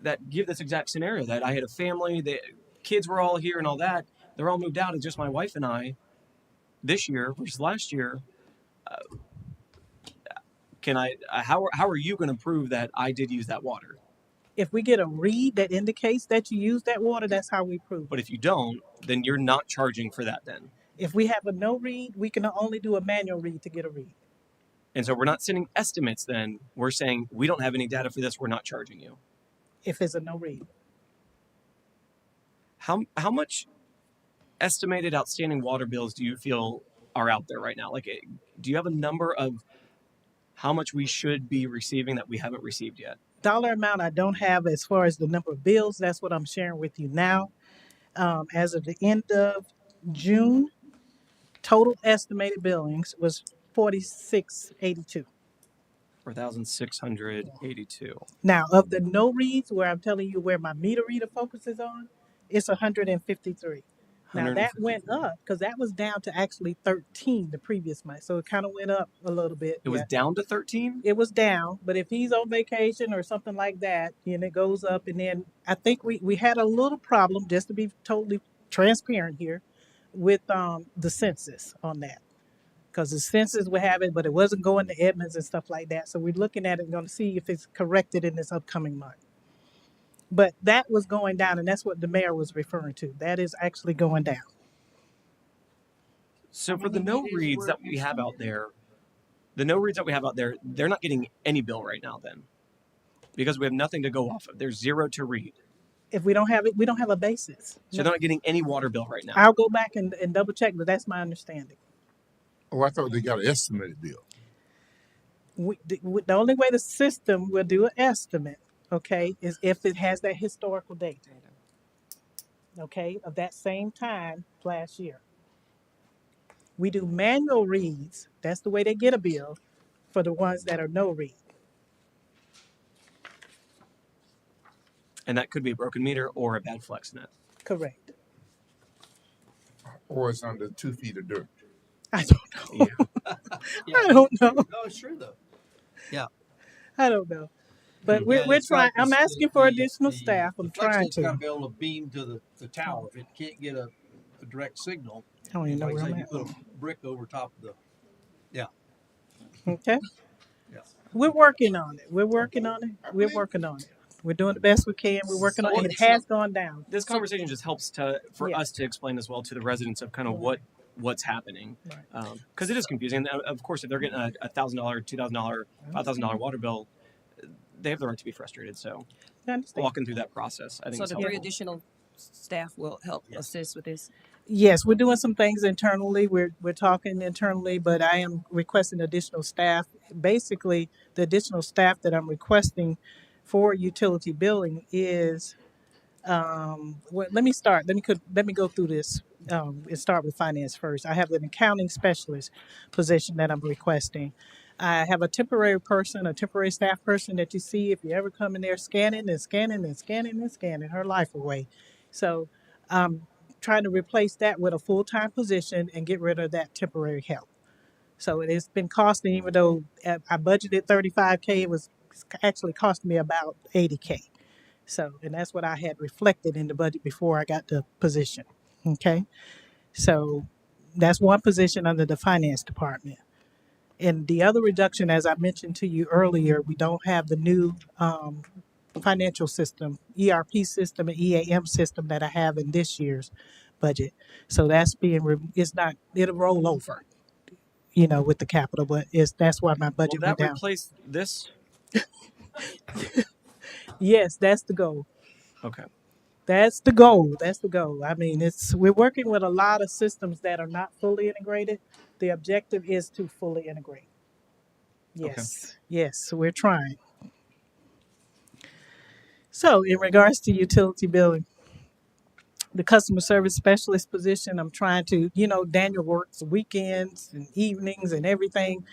that give this exact scenario? That I had a family, the kids were all here and all that. They're all moved out, and just my wife and I this year versus last year. Can I? How are you going to prove that I did use that water? If we get a read that indicates that you use that water, that's how we prove But it. if you don't, then you're not charging for that then. If we have a no read, we can only do a manual read to get a read. And so we're not sending estimates then. We're saying we don't have any data for this. We're not charging you. If it's a no read, How much estimated outstanding water bills do you feel are out there right now? Like, do you have a number of how much we should be receiving that we haven't received yet? dollar amount I don't have as far as the number of bills. That's what I'm sharing with you now. As of the end of June, total estimated billings was 4682. 4,682. Now, of the no reads, where I'm telling you where my meter reader focuses on, it's 153. Now that went 153. up because that was down to actually 13 the previous month, so it kind of went up a little bit. It was down to 13? It was down, but if he's on vacation or something like that, and it goes up, and then I think we had a little problem, just to be totally transparent here, with the census on that, because the census would have it, but it wasn't going to Edmonds and stuff like that. So we're looking at it and going to see if it's corrected in this upcoming month. But that was going down, and that's what the mayor was referring to. That is actually going down. So for the no reads that we have out there, they're not getting any bill right now then. Because we have nothing to go off of. There's zero to read. If we don't have it, we don't have a basis. So they're not getting any water bill right now. I'll go back and double check, but that's my understanding. Oh, I thought they got an estimated bill. The only way the system will do an estimate, okay, is if it has that historical data, okay, of that same time last year. We do manual reads. That's the way they get a bill for the ones that are no read. And that could be a broken meter or a bad flex net. Correct. Or it's under 2 feet of dirt. I don't know. Yeah. I don't know. No, it's true though. I don't know. But Yeah, we're it's trying. like I'm the- asking for the- additional the- staff. I'm the flex trying net's to. gotta be able to beam to the tower. If it can't get a direct signal, I don't even know like where say I'm you at. put a brick over top of the. Okay. Yeah. We're working on it. We're working on it. We're working on it. We're doing the best we can. We're working on it. It has gone down. This conversation just helps for Yeah. us to explain as well to the residents of kind of what's happening. Right. Because it is confusing. And of course, if they're getting a $1,000, $2,000, $5,000 water bill, they have the right to be frustrated. So I understand. walking through that process, I think So is the helpful. three additional staff will help assist with this. Yes, we're doing some things internally. We're talking internally, but I am requesting additional staff. Basically, the additional staff that I'm requesting for utility billing is let me start. Let me go through this and start with finance first. I have an accounting specialist position that I'm requesting. I have a temporary staff person that you see if you ever come in there scanning and scanning and scanning and scanning her life away. So I'm trying to replace that with a full-time position and get rid of that temporary help. So it's been costing, even though I budgeted 35K, it was actually costing me about 80K. So, and that's what I had reflected in the budget before I got the position. Okay. So that's one position under the finance department. And the other reduction, as I mentioned to you earlier, we don't have the new financial system, ERP system and EAM system that I have in this year's budget. So that's it's not, it'll roll over, with the capital, but that's why my Will budget that went down. replace this? Yes, that's the goal. Okay. That's the goal. That's the goal. I mean, we're working with a lot of systems that are not fully integrated. The objective is to fully integrate. Okay. Yes, we're trying. So, in regards to utility billing, the customer service specialist position, I'm trying to, Daniel works weekends and evenings and everything.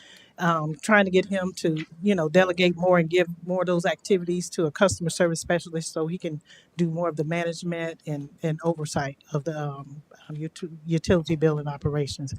Trying to get him to, delegate more and give more of those activities to a customer service specialist so he can do more of the management and oversight of the utility billing operations.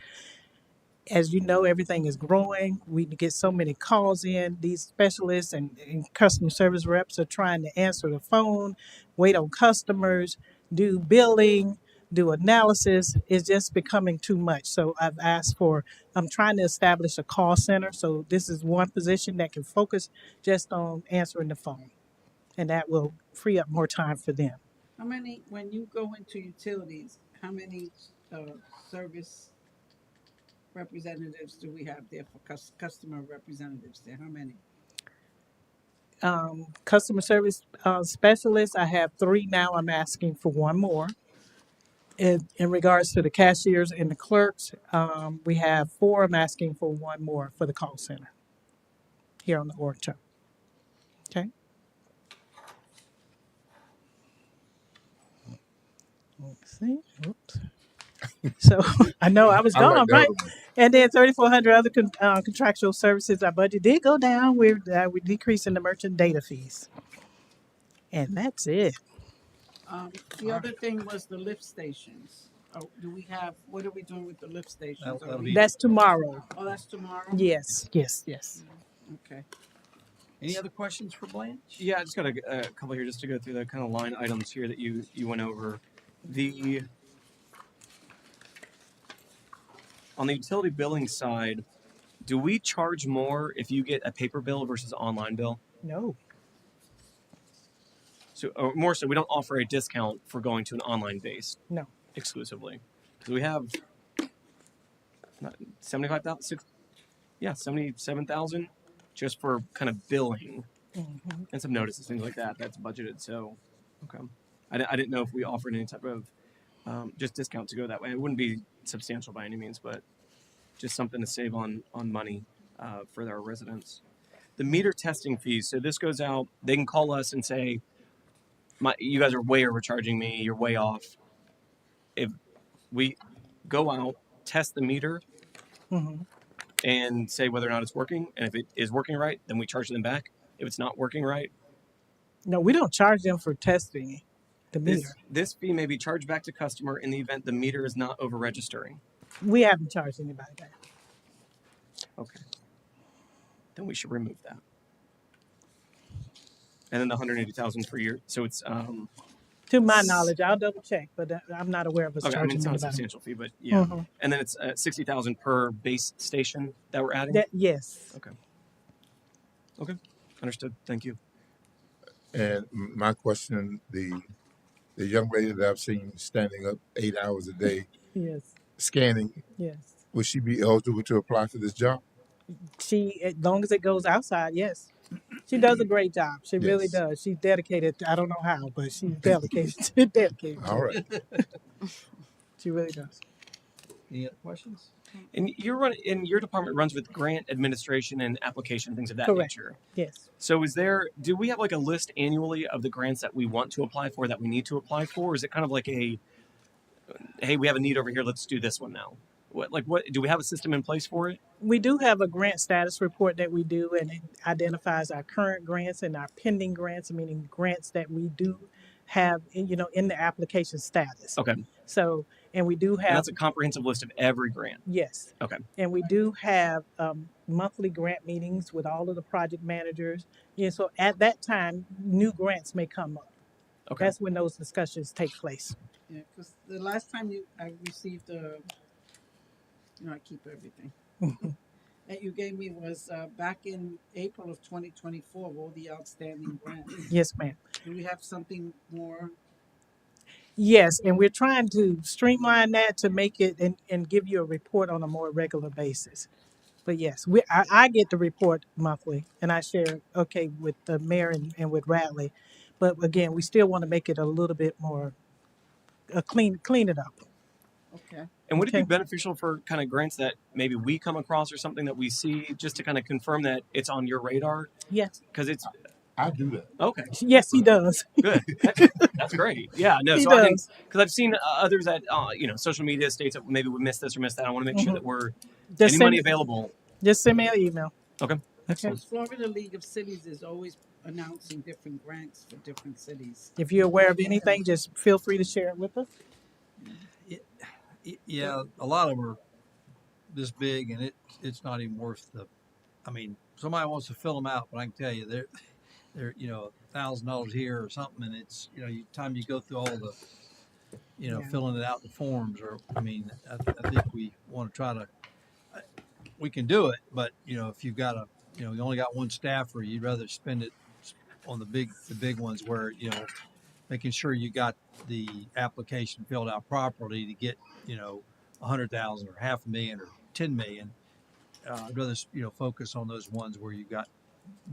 As you know, everything is growing. We get so many calls in. These specialists and customer service reps are trying to answer the phone, wait on customers, do billing, do analysis. It's just becoming too much. So I'm trying to establish a call center. So this is one position that can focus just on answering the phone, and that will free up more time for them. How many, when you go into utilities, how many service representatives do we have there for customer representatives there? How many? Customer service specialists, I have 3 now. I'm asking for one more. In regards to the cashiers and the clerks, we have 4. I'm asking for one more for the call center here on the org chart. Okay. Let's see. Oops. So I know I was I like gone, the right? other one. And then 3,400 other contractual services. Our budget did go down. We're decreasing the merchant data fees, and that's it. The other thing was the lift stations. Oh, what are we doing with the lift stations? That'll be- That's tomorrow. Oh, that's tomorrow? Yes. Okay. Any other questions for Blanche? Yeah, I just got a couple here just to go through the kind of line items here that you went over. On the utility billing side, do we charge more if you get a paper bill versus online bill? No. So, or more so, we don't offer a discount for going to an online base No. exclusively. Because we have 75,000, 77,000 just for kind of billing Mhm. and some notices, things like that. That's budgeted. So, okay. I didn't know if we offered any type of just discount to go that way. It wouldn't be substantial by any means, but just something to save on money for our residents. The meter testing fees. So this goes out. They can call us and say, you guys are way overcharging me. You're way off. If we go out, test the meter, Mhm. and say whether or not it's working, and if it is working right, then we charge them back. If it's not working right, No, we don't charge them for testing the meter. this fee may be charged back to customer in the event the meter is not over registering. We haven't charged anybody that. Okay, then we should remove that. And then the 180,000 per year. So it's To my knowledge, I'll double check, but I'm not aware of us okay. I mean, charging it's not a anybody. substantial fee, but yeah. Mhm. And then it's 60,000 per base station that we're adding. Yes. Okay, understood. Thank you. And my question, the young lady that I've seen standing up 8 hours a day Yes. scanning, Yes. would she be eligible to apply for this job? As long as it goes outside, yes. She does a great job. She really Yes. does. She's dedicated. I don't know how, but she's dedicated. dedicated. All right. She really does. Any other questions? And your department runs with grant administration and application, things of that Correct. nature. Yes. So do we have like a list annually of the grants that we want to apply for, that we need to apply for? Or is it kind of like hey, we have a need over here, let's do this one now? What do we have a system in place for it? We do have a grant status report that we do, and it identifies our current grants and our pending grants, meaning grants that we do have, in the application status. Okay. So And we do And have, that's a comprehensive list of every grant. yes, Okay. and we do have monthly grant meetings with all of the project managers. Yeah, so at that time, new grants may come up. Okay. That's when those discussions take place. Yeah, because the last time I received I keep everything that you gave me was back in April of 2024. All the outstanding grants. Yes, ma'am. Do we have something more? Yes, and we're trying to streamline that to make it and give you a report on a more regular basis. But yes, I get the report monthly and I share, okay, with the mayor and with Radley. But again, we still want to make it a little bit more clean it up. Okay. And would it be Okay. beneficial for kind of grants that maybe we come across or something that we see just to kind of confirm that it's on your radar? Yes. Because it's I do that. okay. Yes, he does. Good. That's great. Yeah. No. He So I think does. because I've seen others that social media states that maybe we missed this or missed that. I want to make sure that we're Just any send, money available. just send me an email. Okay. Okay. So Florida League of Cities is always announcing different grants for different cities. If you're aware of anything, just feel free to share it with us. Yeah, a lot of them are this big, and it's not even worth the. I mean, somebody wants to fill them out, but I can tell you they're $1,000 here or something, and it's time you go through all the Yeah. filling it out the forms, or I mean, I think we want to try to. We can do it, but if you've got you only got one staffer, you'd rather spend it on the big ones where making sure you got the application filled out properly to get 100,000 or $500,000 or 10 million. I'd rather focus on those ones where you've got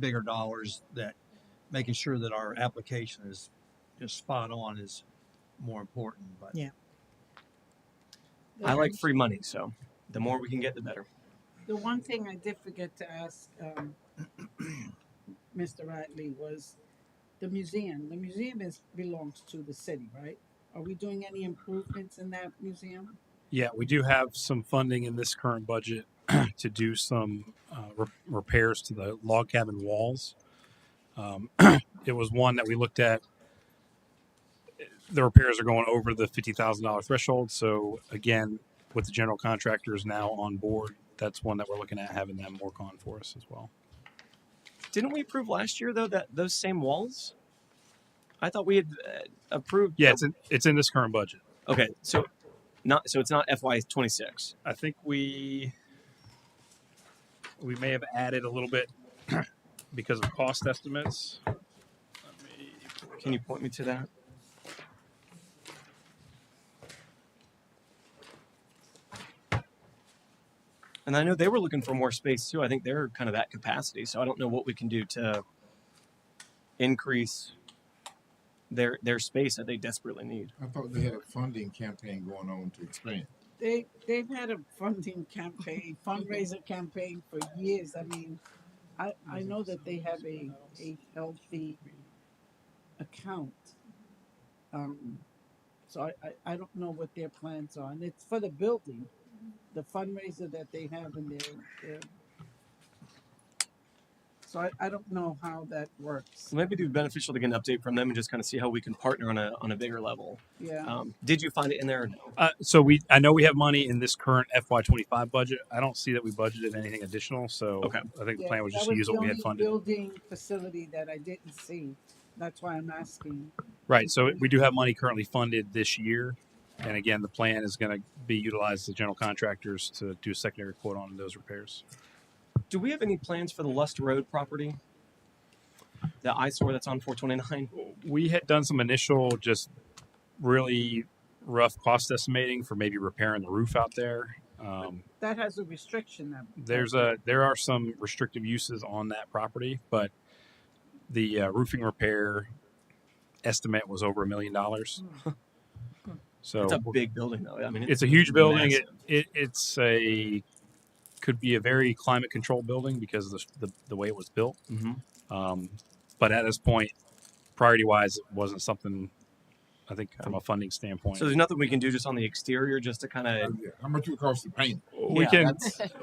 bigger dollars, that making sure that our application is just spot on is more important. But Yeah. I like free money, so the more we can get, the better. The one thing I did forget to ask Mr. Radley was the museum. The museum belongs to the city, right? Are we doing any improvements in that museum? Yeah, we do have some funding in this current budget to do some repairs to the log cabin walls. It was one that we looked at. The repairs are going over the $50,000 threshold. So again, with the general contractors now on board, that's one that we're looking at having them work on for us as well. Didn't we approve last year though that those same walls? I thought we had approved. Yeah, it's in this current budget. Okay, so it's not FY26. I think we may have added a little bit because of cost estimates. Can you point me to that? And I know they were looking for more space too. I think they're kind of at capacity. So I don't know what we can do to increase their space that they desperately need. I thought they had a funding campaign going on to expand. They've had a funding campaign, fundraiser campaign for years. I mean, I know that they have a healthy account. So I don't know what their plans are. And it's for the building, the fundraiser that they have in their so I don't know how that works. So maybe it'd be beneficial to get an update from them and just kind of see how we can partner on a bigger level. Yeah. Did you find it in there or no? So I know we have money in this current FY25 budget. I don't see that we budgeted anything additional. So Okay. I think the Yeah, plan was that just to use what we had the funded. only building facility that I didn't see. That's why I'm asking. Right. So we do have money currently funded this year. And again, the plan is going to be utilized the general contractors to do a secondary quote on those repairs. Do we have any plans for the Lust Road property? The eyesore that's on 429? We had done some initial, just really rough cost estimating for maybe repairing the roof out there. That has a restriction. There are some restrictive uses on that property, but the roofing repair estimate was over $1 million. So It's a big building, though. I mean, it's a huge building. massive. Could be a very climate controlled building because of the way it was built. Mm-hmm. But at this point, priority wise, it wasn't something. I think from a funding standpoint, So there's nothing we can do just on the exterior just to kind of. Yeah. How much would it cost to paint?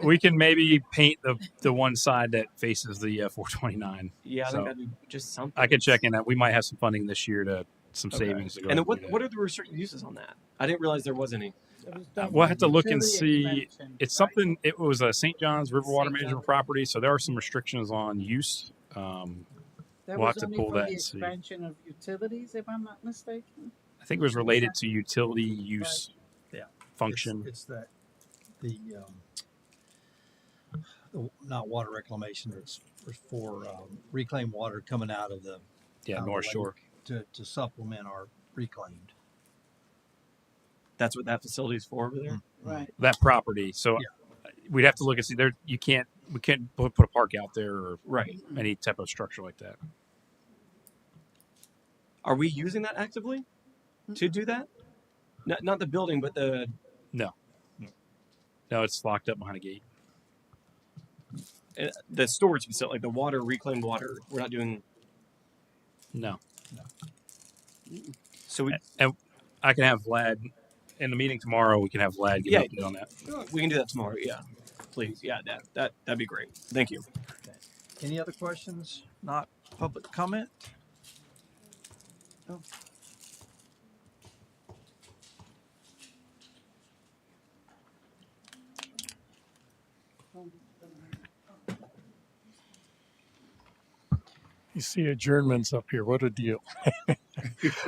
we can maybe paint the one side that faces the 429. Yeah, I So think that'd be just something. I could check in that. We might have some funding this year to some Okay. savings to go And ahead then and do that. what are the restricted uses on that? I didn't realize there was any. It was done We'll by have to look and utility see. exemption, It's right? something. It was a St. John's River Water St. Management John. property, so there are some restrictions on use. That We'll have was to only pull for that the and see. expansion of utilities, if I'm not mistaken. I think it was Is related that to utility use Yeah. function. It's that the not water reclamation. It's for reclaimed water coming out of the North lake Shore. to supplement our reclaimed. That's what that facility is for over there. Right. That property. So we'd have to look and see. There, we can't put a park out there or Right. any type of structure like that. Are we using that actively to do that? Not the building, but the. No, it's locked up behind a gate. The storage facility, like the water, reclaimed water. We're not doing. No. So And I can have Vlad in the meeting tomorrow. We can have Vlad get Yeah. an update on that. Sure. We can do that tomorrow. Yeah, please. Yeah, that'd be great. Thank you. Any other questions? Not public comment? No. You see adjournments up here. What a deal.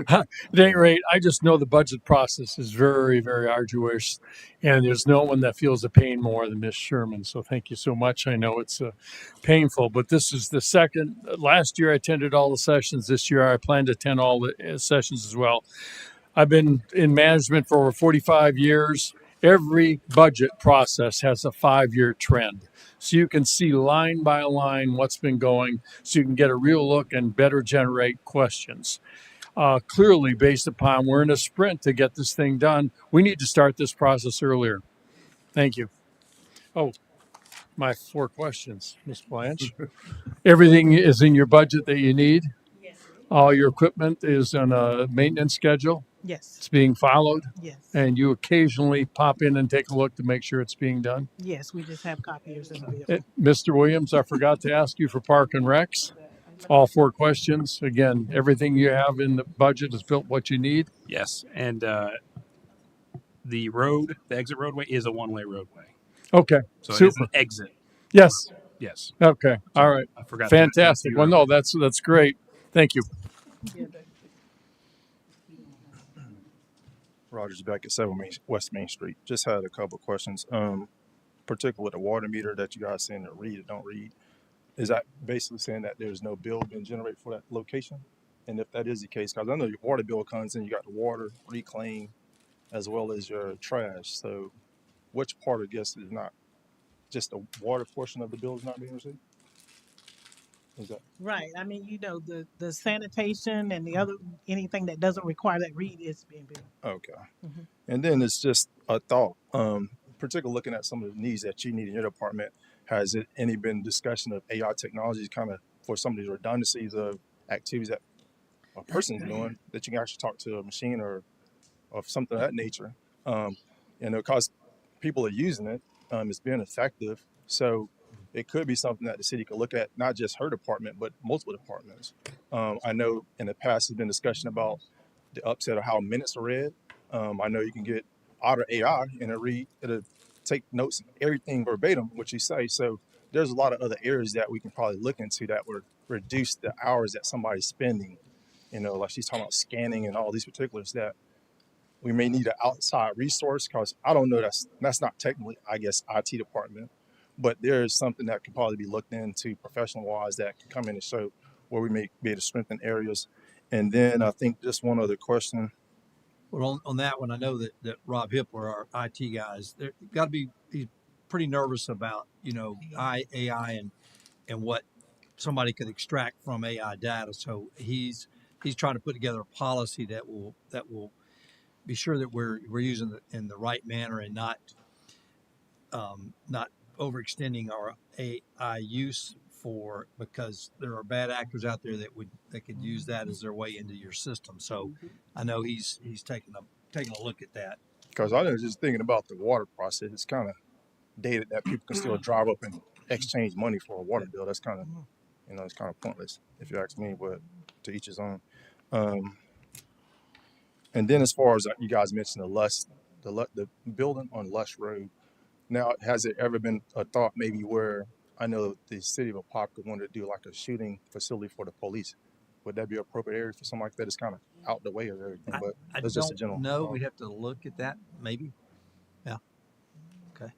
At any rate, I just know the budget process is very, very arduous, and there's no one that feels the pain more than Miss Sherman. So thank you so much. I know it's painful, but this is the second. Last year I attended all the sessions. This year I plan to attend all the sessions as well. I've been in management for over 45 years. Every budget process has a 5-year trend. So you can see line by line what's been going, so you can get a real look and better generate questions. Clearly, based upon we're in a sprint to get this thing done, we need to start this process earlier. Thank you. Oh, my 4 questions, Ms. Blanche. Everything is in your budget that you need? Yes. All your equipment is on a maintenance schedule? Yes. It's being followed? Yes. And you occasionally pop in and take a look to make sure it's being done? Yes, we just have copiers in the vehicle. Mr. Williams, I forgot to ask you for Park and Recs. All 4 questions. Again, everything you have in the budget is built what you need? Yes, and the exit roadway is a one-way roadway. Okay, So super. it is an exit. Yes. Yes. Okay, all right. I forgot. Fantastic. Well, no, that's great. Thank you. Rogers back at 7 West Main Street. Just had a couple of questions. Particularly with the water meter that you guys saying to read or don't read. Is that basically saying that there's no bill being generated for that location? And if that is the case, because I know your water bill comes in, you got the water, reclaim, as well as your trash. So which part, I guess, is not just the water portion of the bill is not being received? Is that Right. I mean, the sanitation and the other, anything that doesn't require that read is being billed. okay? Mhm. And then it's just a thought, particularly looking at some of the needs that you need in your department. Has it any been discussion of AI technologies kind of for some of these redundancies of activities that a person's doing that you can actually talk to a machine or something of that nature? Because people are using it, it's being effective. So it could be something that the city could look at, not just her department, but multiple departments. I know in the past there's been discussion about the upset of how minutes are read. I know you can get Otter AI and it'll take notes, everything verbatim, what you say. So there's a lot of other areas that we can probably look into that would reduce the hours that somebody's spending. Like she's talking about scanning and all these particulars that we may need an outside resource, because I don't know, that's not technically, I guess, IT department, but there is something that could probably be looked into professional wise that can come in and show where we may be able to strengthen areas. And then I think just one other question. Well, on that one, I know that Rob Hippler, our IT guys, they're got to be, he's pretty nervous about, AI and what somebody could extract from AI data. So he's trying to put together a policy that will be sure that we're using it in the right manner and not overextending our AI use because there are bad actors out there that could use that as their way into your system. So I know he's taking a look at that. Because I was just thinking about the water process. It's kind of dated that people can still drive up and exchange money for a water bill. That's kind of, it's kind of pointless if you ask me, but to each his own. And then as far as you guys mentioned the building on Lush Road. Now, has it ever been a thought maybe where I know the city of Apopka wanted to do like a shooting facility for the police? Would that be an appropriate area for something like that? It's kind of out the way of everything, but I that's just a don't general know. thought. We'd have to look at that. Maybe. Yeah. Okay.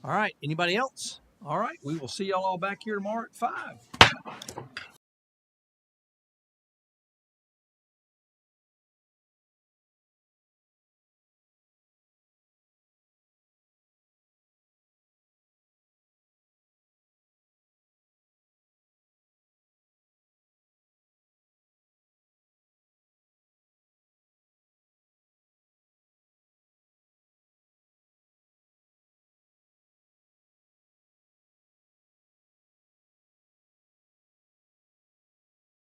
All right. Anybody else? All right. We will see y'all all back here tomorrow at 5.